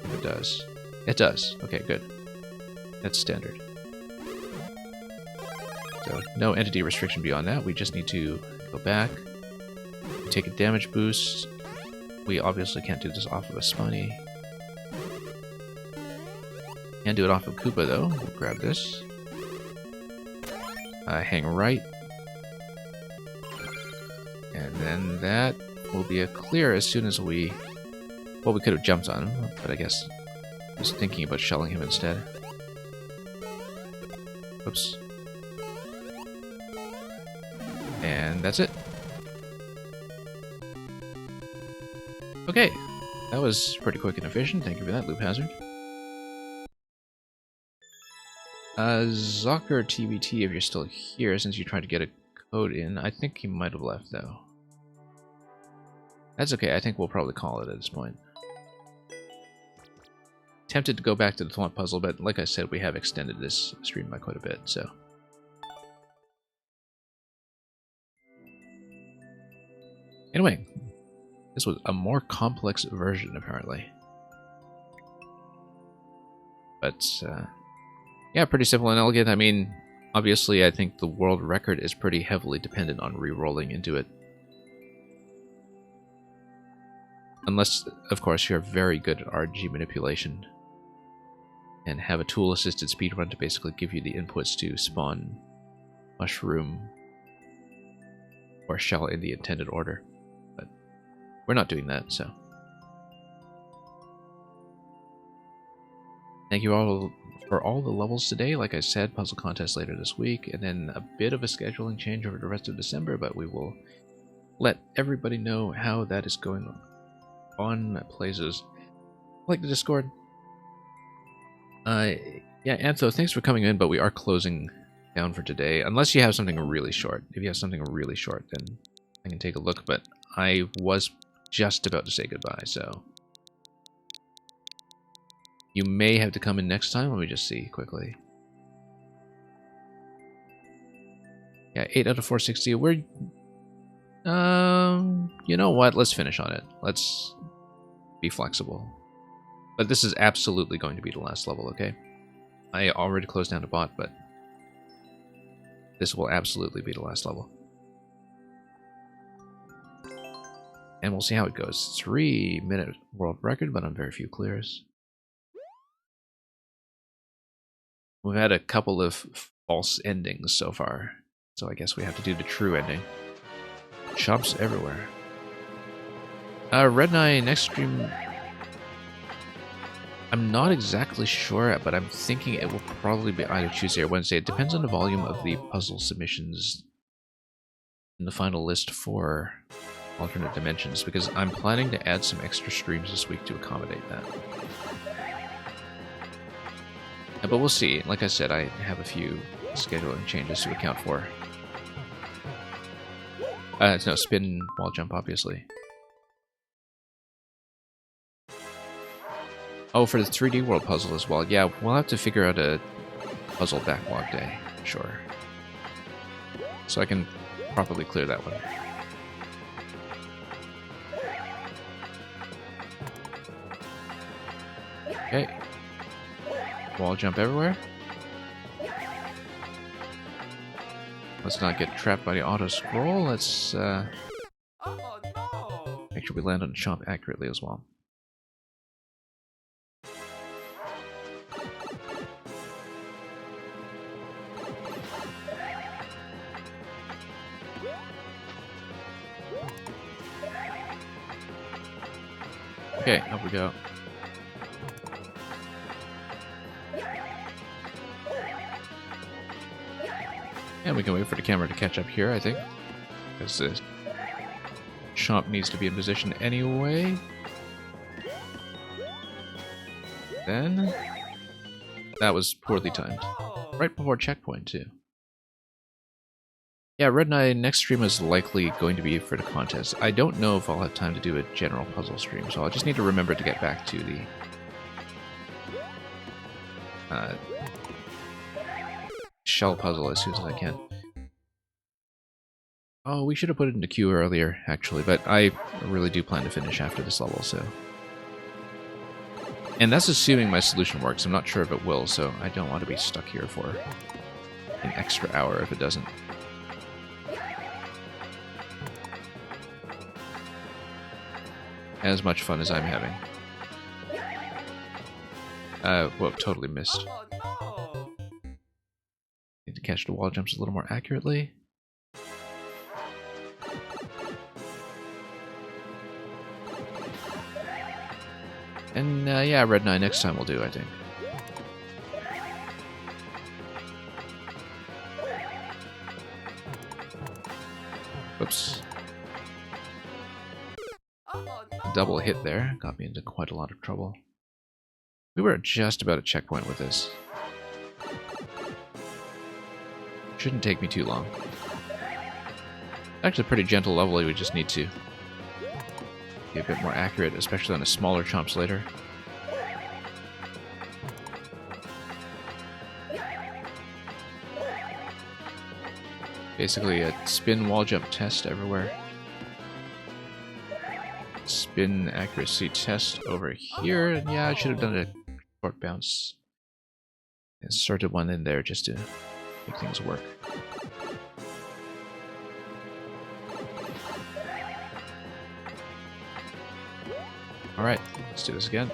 If it does. It does. Okay, good. That's standard. So no entity restriction beyond that. We just need to go back, take a damage boost. We obviously can't do this off of a Spawny. Can do it off of Koopa though. We'll grab this. Hang right. And then that will be a clear as soon as we... Well, we could have jumped on him, but I guess I was thinking about shelling him instead. Whoops. And that's it. Okay. That was pretty quick and efficient. Thank you for that, Loop Hazard. Zocker TVT, if you're still here, since you tried to get a code in, I think he might have left, though. That's okay, I think we'll probably call it at this point. Tempted to go back to the Thwomp puzzle, but like I said, we have extended this stream by quite a bit, so... Anyway, this was a more complex version, apparently. But, yeah, pretty simple and elegant. I mean, obviously, I think the world record is pretty heavily dependent on re-rolling into it. Unless, of course, you're very good at RNG manipulation and have a tool-assisted speedrun to basically give you the inputs to spawn mushroom or shell in the intended order. But we're not doing that, so. Thank you all for all the levels today. Like I said, puzzle contest later this week, and then a bit of a scheduling change over the rest of December, but we will let everybody know how that is going on places like the Discord. Yeah, Antho, thanks for coming in, but we are closing down for today. Unless you have something really short. If you have something really short, then I can take a look, but I was just about to say goodbye, so you may have to come in next time. Let me just see quickly. Yeah, 8 out of 460. We're... you know what? Let's finish on it. Let's be flexible. But this is absolutely going to be the last level, okay? I already closed down the bot, but this will absolutely be the last level. And we'll see how it goes. 3-minute world record, but on very few clears. We've had a couple of false endings so far, so I guess we have to do the true ending. Shops everywhere. Red Knight next stream. I'm not exactly sure, but I'm thinking it will probably be either Tuesday or Wednesday. It depends on the volume of the puzzle submissions in the final list for alternate dimensions, because I'm planning to add some extra streams this week to accommodate that. But we'll see. Like I said, I have a few scheduling changes to account for. It's no spin wall jump, obviously. Oh, for the 3D world puzzle as well. Yeah, we'll have to figure out a puzzle backlog day, sure. So I can properly clear that one. Okay. Wall jump everywhere. Let's not get trapped by the auto scroll. Let's Oh no! make sure we land on the chomp accurately as well. Okay, up we go. And we can wait for the camera to catch up here, I think. Because the chomp needs to be in position anyway. Then... that was poorly timed. Right before checkpoint, too. Yeah, Red Knight next stream is likely going to be for the contest. I don't know if I'll have time to do a general puzzle stream, so I'll just need to remember to get back to the... shell puzzle as soon as I can. Oh, we should have put it in the queue earlier, actually, but I really do plan to finish after this level, so... And that's assuming my solution works. I'm not sure if it will, so I don't want to be stuck here for an extra hour if it doesn't. As much fun as I'm having. Whoa, totally missed. Oh no! Need to catch the wall jumps a little more accurately. And yeah, Red Knight next time will do, I think. Whoops. Oh no! Double hit there. Got me into quite a lot of trouble. We were just about a checkpoint with this. Shouldn't take me too long. Actually, pretty gentle level. We just need to be a bit more accurate, especially on the smaller chomps later. Basically a spin wall jump test everywhere. Spin accuracy test over here. And yeah, I should have done a short bounce. Inserted one in there just to make things work. Alright, let's do this again.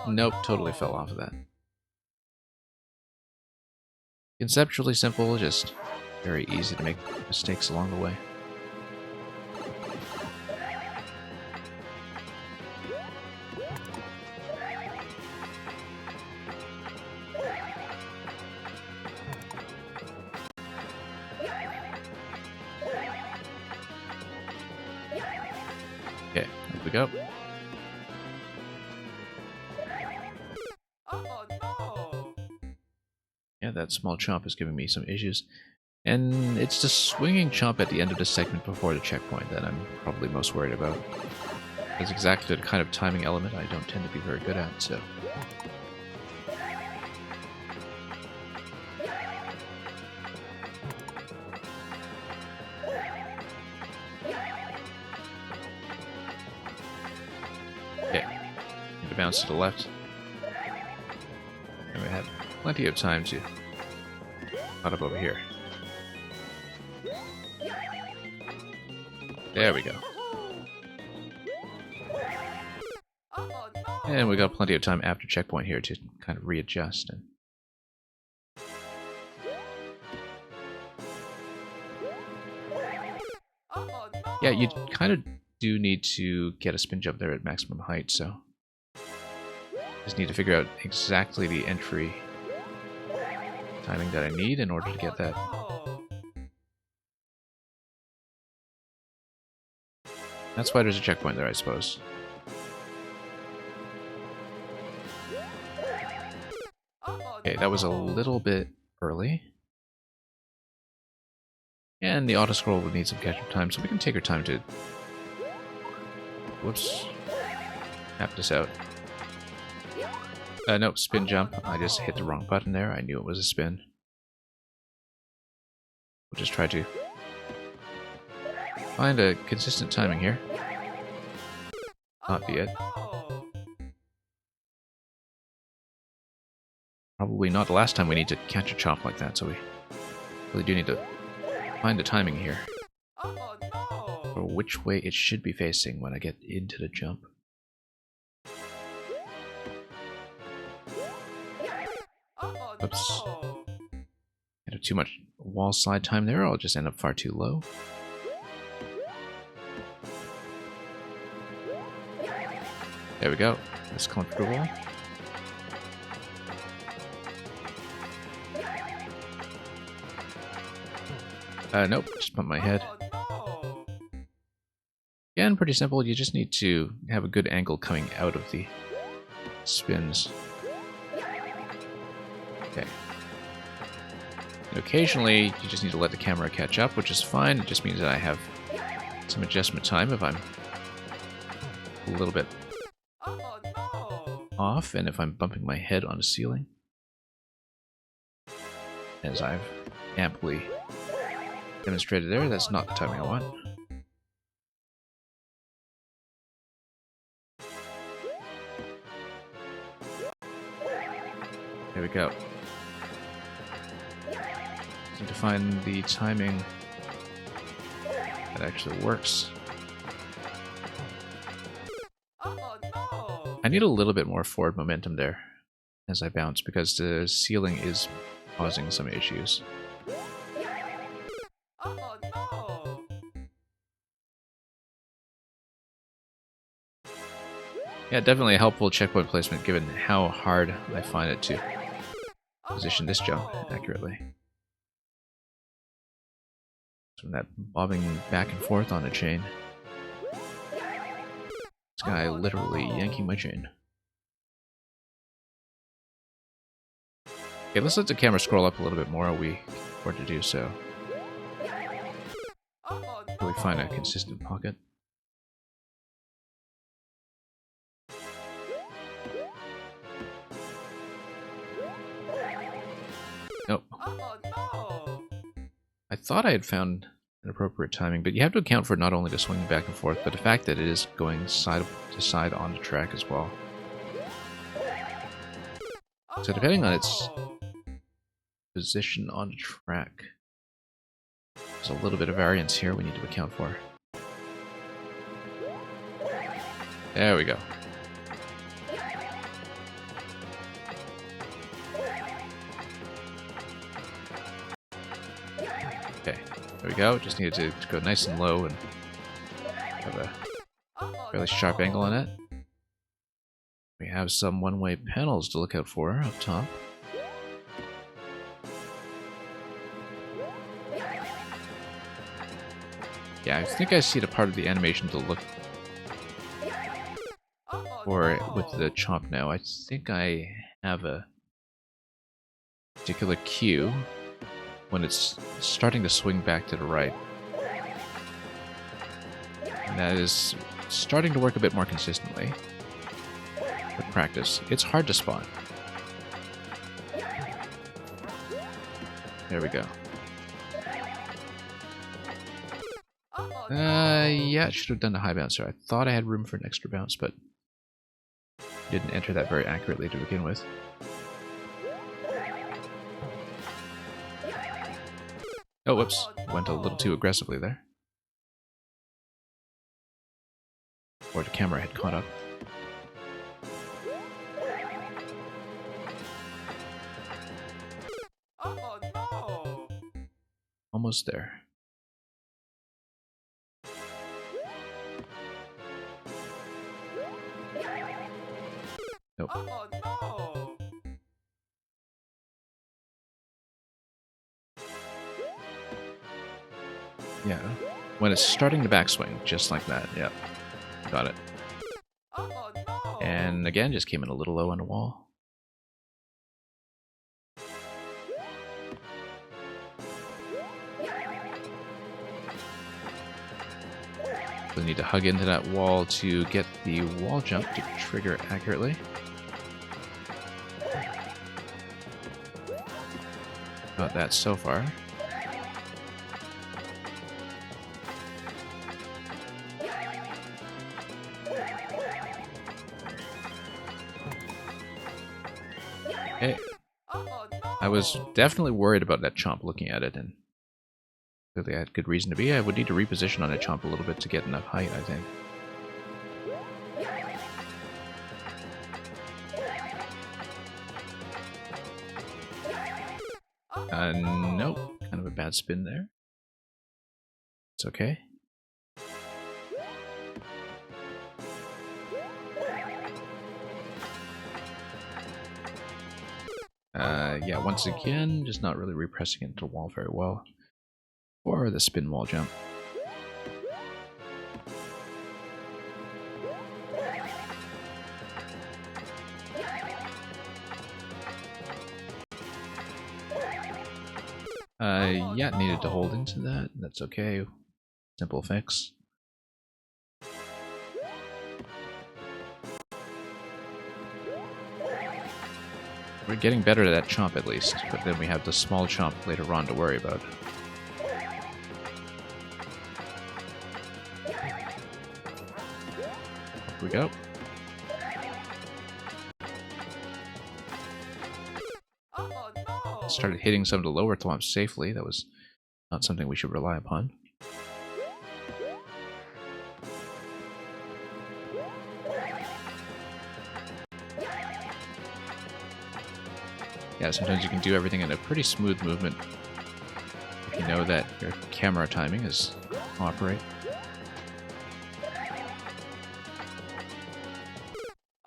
Nope, totally fell off of that. Conceptually simple, just very easy to make mistakes along the way. Okay, up we go. Oh no! Yeah, that small chomp is giving me some issues. And it's the swinging chomp at the end of the segment before the checkpoint that I'm probably most worried about. It's exactly the kind of timing element I don't tend to be very good at, so... Okay, need to bounce to the left. And we have plenty of time to cut up over here. There we go. Oh no! And we got plenty of time after checkpoint here to kind of readjust. And Oh no! yeah, you kind of do need to get a spin jump there at maximum height, so... Just need to figure out exactly the entry timing that I need in order to get that. No. That's why there's a checkpoint there, I suppose. Oh, Okay, that was a no. little bit early. And the auto-scroll would need some catch-up time, so we can take our time to... Whoops. Map this out. No, spin jump. I just hit the wrong button there. I knew it was a spin. We'll just try to find a consistent timing here. Not be it. No. Probably not the last time we need to catch a chomp like that, so we really do need to find the timing here. Oh no! Or which way it should be facing when I get into the jump. Oh Oops. no! I have too much wall slide time there, I'll just end up far too low. There we go. That's comfortable. Nope, just bumped my head. Oh no! Again, pretty simple. You just need to have a good angle coming out of the spins. Okay. And occasionally, you just need to let the camera catch up, which is fine. It just means that I have some adjustment time if I'm a little bit Oh no! off, and if I'm bumping my head on the ceiling. As I've amply demonstrated there, that's not the timing I want. There we go. Need to find the timing that actually works. Oh no! I need a little bit more forward momentum there as I bounce because the ceiling is causing some issues. Oh no! Yeah, definitely a helpful checkpoint placement given how hard I find it to position this jump accurately. From that bobbing back and forth on a chain. This guy literally yanking my chain. Okay, let's let the camera scroll up a little bit more. We afford to do so. Oh Till we find a consistent pocket. Nope. Oh no! I thought I had found an appropriate timing, but you have to account for not only the swinging back and forth, but the fact that it is going side to side on the track as well. So depending on its position on the track. There's a little bit of variance here we need to account for. There we go. Okay, there we go. Just needed to go nice and low and have a fairly sharp angle on it. We have some one-way panels to look out for up top. Yeah, I think I see the part of the animation to look for with the chomp now. I think I have a particular cue when it's starting to swing back to the right. And that is starting to work a bit more consistently with practice. It's hard to spot. There we go. Yeah, should have done the high bouncer. I thought I had room for an extra bounce, but didn't enter that very accurately to begin with. Oh, whoops. Went a little too aggressively there. Or the camera had caught up. Oh no! Almost there. Nope. Oh no! Yeah. When it's starting to backswing, just like that. Yep. Got it. Oh no! And again, just came in a little low on the wall. We need to hug into that wall to get the wall jump to trigger accurately. Got that so far. Okay. Oh no! I was definitely worried about that chomp looking at it, and clearly I had good reason to be. I would need to reposition on a chomp a little bit to get enough height, I think. Nope. Kind of a bad spin there. It's okay. Yeah, once again, just not really repressing it into the wall very well. Or the spin wall jump. Yeah, needed to hold into that. That's okay. Simple fix. We're getting better at that chomp at least, but then we have the small chomp later on to worry about. Up we go. Oh no! Started hitting some of the lower thwomps safely. That was not something we should rely upon. Yeah, sometimes you can do everything in a pretty smooth movement if you know that your camera timing is operate.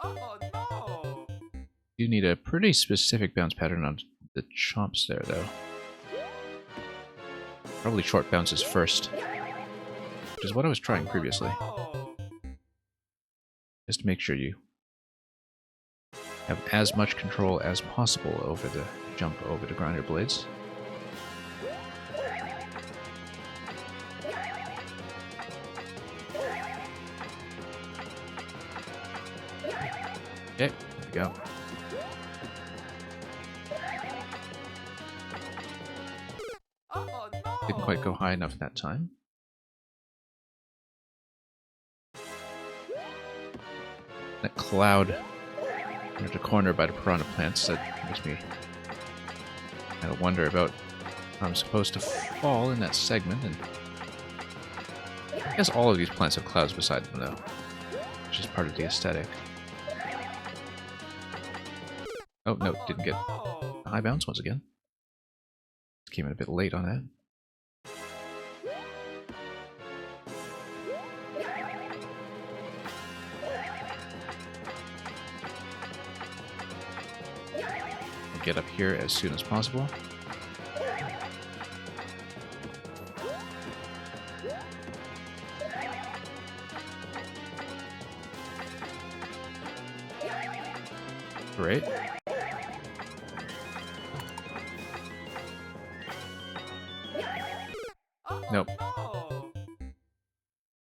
Oh no! You need a pretty specific bounce pattern on the chomps there, though. Probably short bounces first, which is what I was trying previously, Oh, just to make sure you have as much control as possible over the jump over the grinder blades. Okay, there we go. oh no! Didn't quite go high enough that time. That cloud near the corner by the piranha plants, that makes me I wonder about how I'm supposed to fall in that segment, and I guess all of these plants have clouds beside them, though, which is part of the aesthetic. Oh, no, didn't get no. a high bounce once again. Came in a bit late on that. We'll get up here as soon as possible. Great. Nope. No.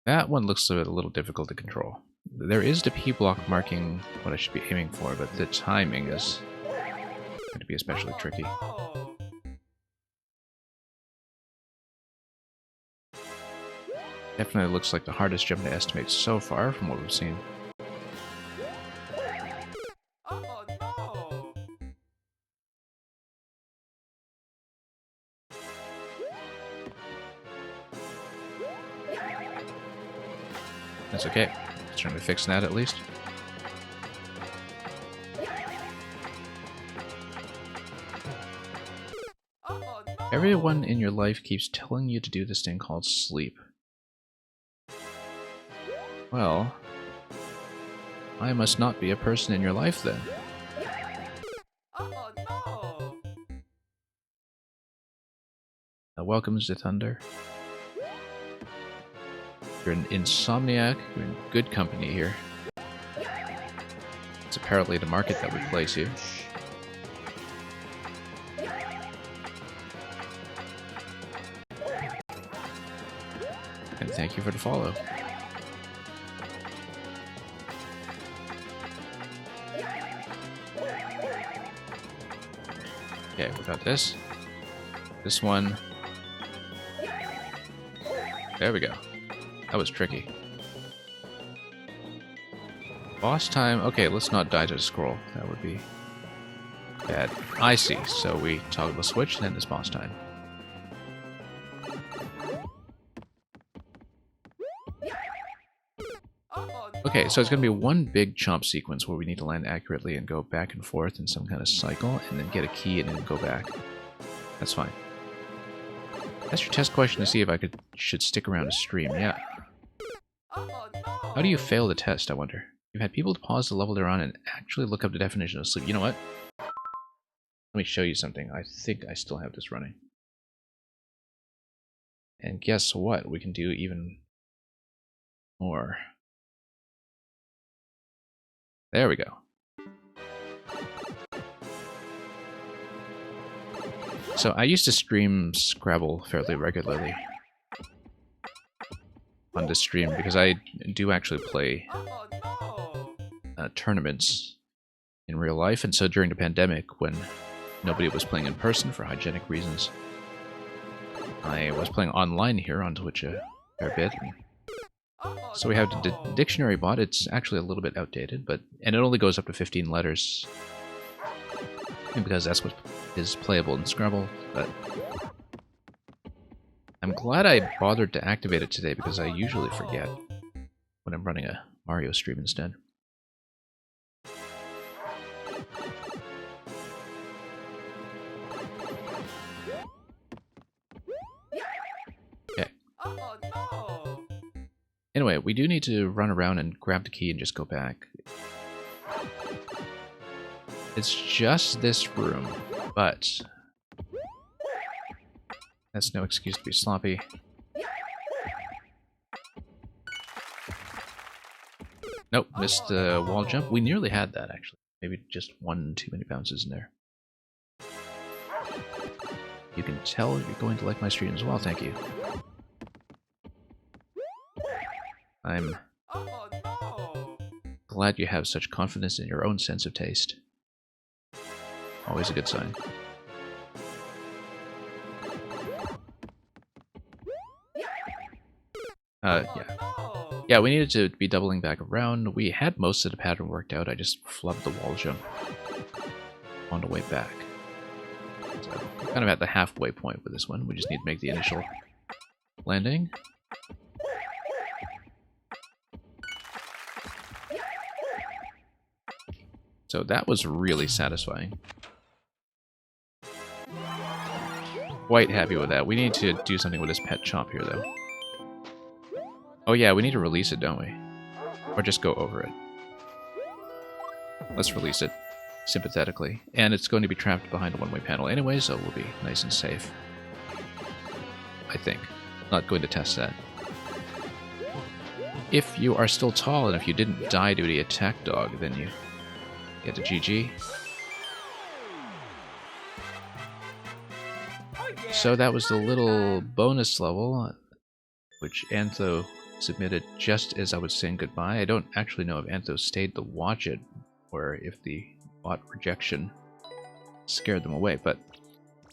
That one looks a little difficult to control. There is the P block marking what I should be aiming for, but the timing is going to be especially tricky. No. Definitely looks like the hardest jump to estimate so far from what we've seen. Oh no. That's okay. Let's try to fix that at least. Oh no. Everyone in your life keeps telling you to do this thing called sleep. Well, I must not be a person in your life then. Oh no. Welcome to Thunder. You're an insomniac, you're in good company here. It's apparently the market that would place you. And thank you for the follow. Okay, we got this. This one. There we go. That was tricky. Boss time. Okay, let's not die to the scroll. That would be bad. I see. So we toggle the switch, and then it's boss time. Oh no. Okay, so it's going to be one big chomp sequence where we need to land accurately and go back and forth in some kind of cycle, and then get a key and then go back. That's fine. That's your test question to see if I should stick around to stream. Yeah. Oh no. How do you fail the test, I wonder? You've had people pause the level they're on and actually look up the definition of sleep. You know what? Let me show you something. I think I still have this running. And guess what? We can do even more. There we go. So I used to stream Scrabble fairly regularly on this stream because I do actually play Oh no. tournaments in real life, and so during the pandemic, when nobody was playing in person for hygienic reasons, I was playing online here on Twitch a fair bit. So we have the dictionary bot. It's actually a little bit outdated, and it only goes up to 15 letters, because that's what is playable in Scrabble. But I'm glad I bothered to activate it today because I usually forget when I'm running a Mario stream instead. Okay. Oh no. Anyway, we do need to run around and grab the key and just go back. It's just this room, but that's no excuse to be sloppy. Nope, missed the wall jump. We nearly had that, actually. Maybe just one too many bounces in there. You can tell you're going to like my stream as well, thank you. I'm Oh no. glad you have such confidence in your own sense of taste. Always a good sign. Yeah. No. Yeah, we needed to be doubling back around. We had most of the pattern worked out. I just flubbed the wall jump on the way back. So kind of at the halfway point with this one. We just need to make the initial landing. So that was really satisfying. Quite happy with that. We need to do something with this pet chomp here, though. Oh yeah, we need to release it, don't we? Or just go over it. Let's release it sympathetically. And it's going to be trapped behind a one-way panel anyway, so we'll be nice and safe. I think. Not going to test that. If you are still tall and if you didn't die to the attack dog, then you get a GG. So that was the little bonus level, which Antho submitted just as I was saying goodbye. I don't actually know if Antho stayed to watch it, or if the bot rejection scared them away, but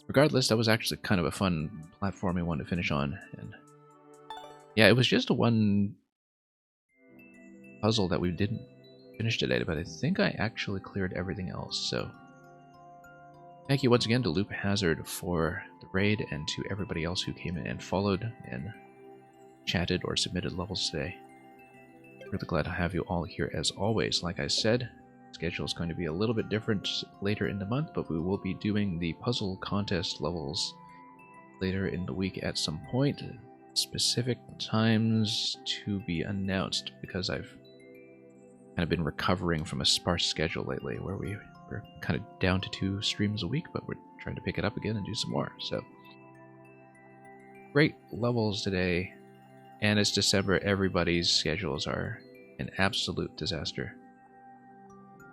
regardless, that was actually kind of a fun platforming one to finish on. And yeah, it was just a one puzzle that we didn't finish today, but I think I actually cleared everything else, so thank you once again to Loop Hazard for the raid, and to everybody else who came in and followed and chatted or submitted levels today. Really glad to have you all here as always. Like I said, schedule is going to be a little bit different later in the month, but we will be doing the puzzle contest levels later in the week at some point. Specific times to be announced, because I've kind of been recovering from a sparse schedule lately where we're kind of down to 2 streams a week, but we're trying to pick it up again and do some more. So great levels today, and it's December. Everybody's schedules are an absolute disaster,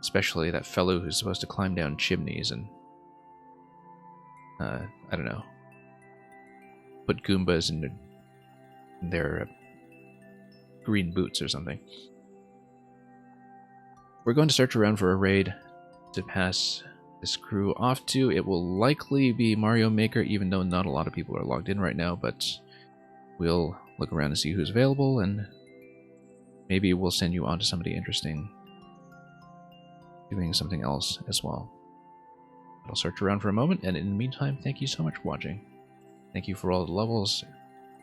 especially that fellow who's supposed to climb down chimneys and I don't know, put Goombas in their green boots or something. We're going to search around for a raid to pass this crew off to. It will likely be Mario Maker, even though not a lot of people are logged in right now, but we'll look around to see who's available, and maybe we'll send you on to somebody interesting doing something else as well. I'll search around for a moment, and in the meantime, thank you so much for watching. Thank you for all the levels.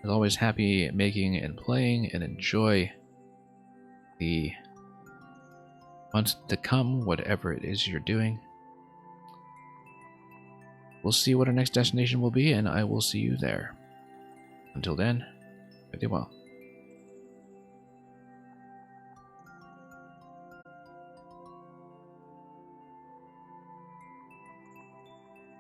As always, happy making and playing, and enjoy the months to come, whatever it is you're doing. We'll see what our next destination will be, and I will see you there. Until then, stay well.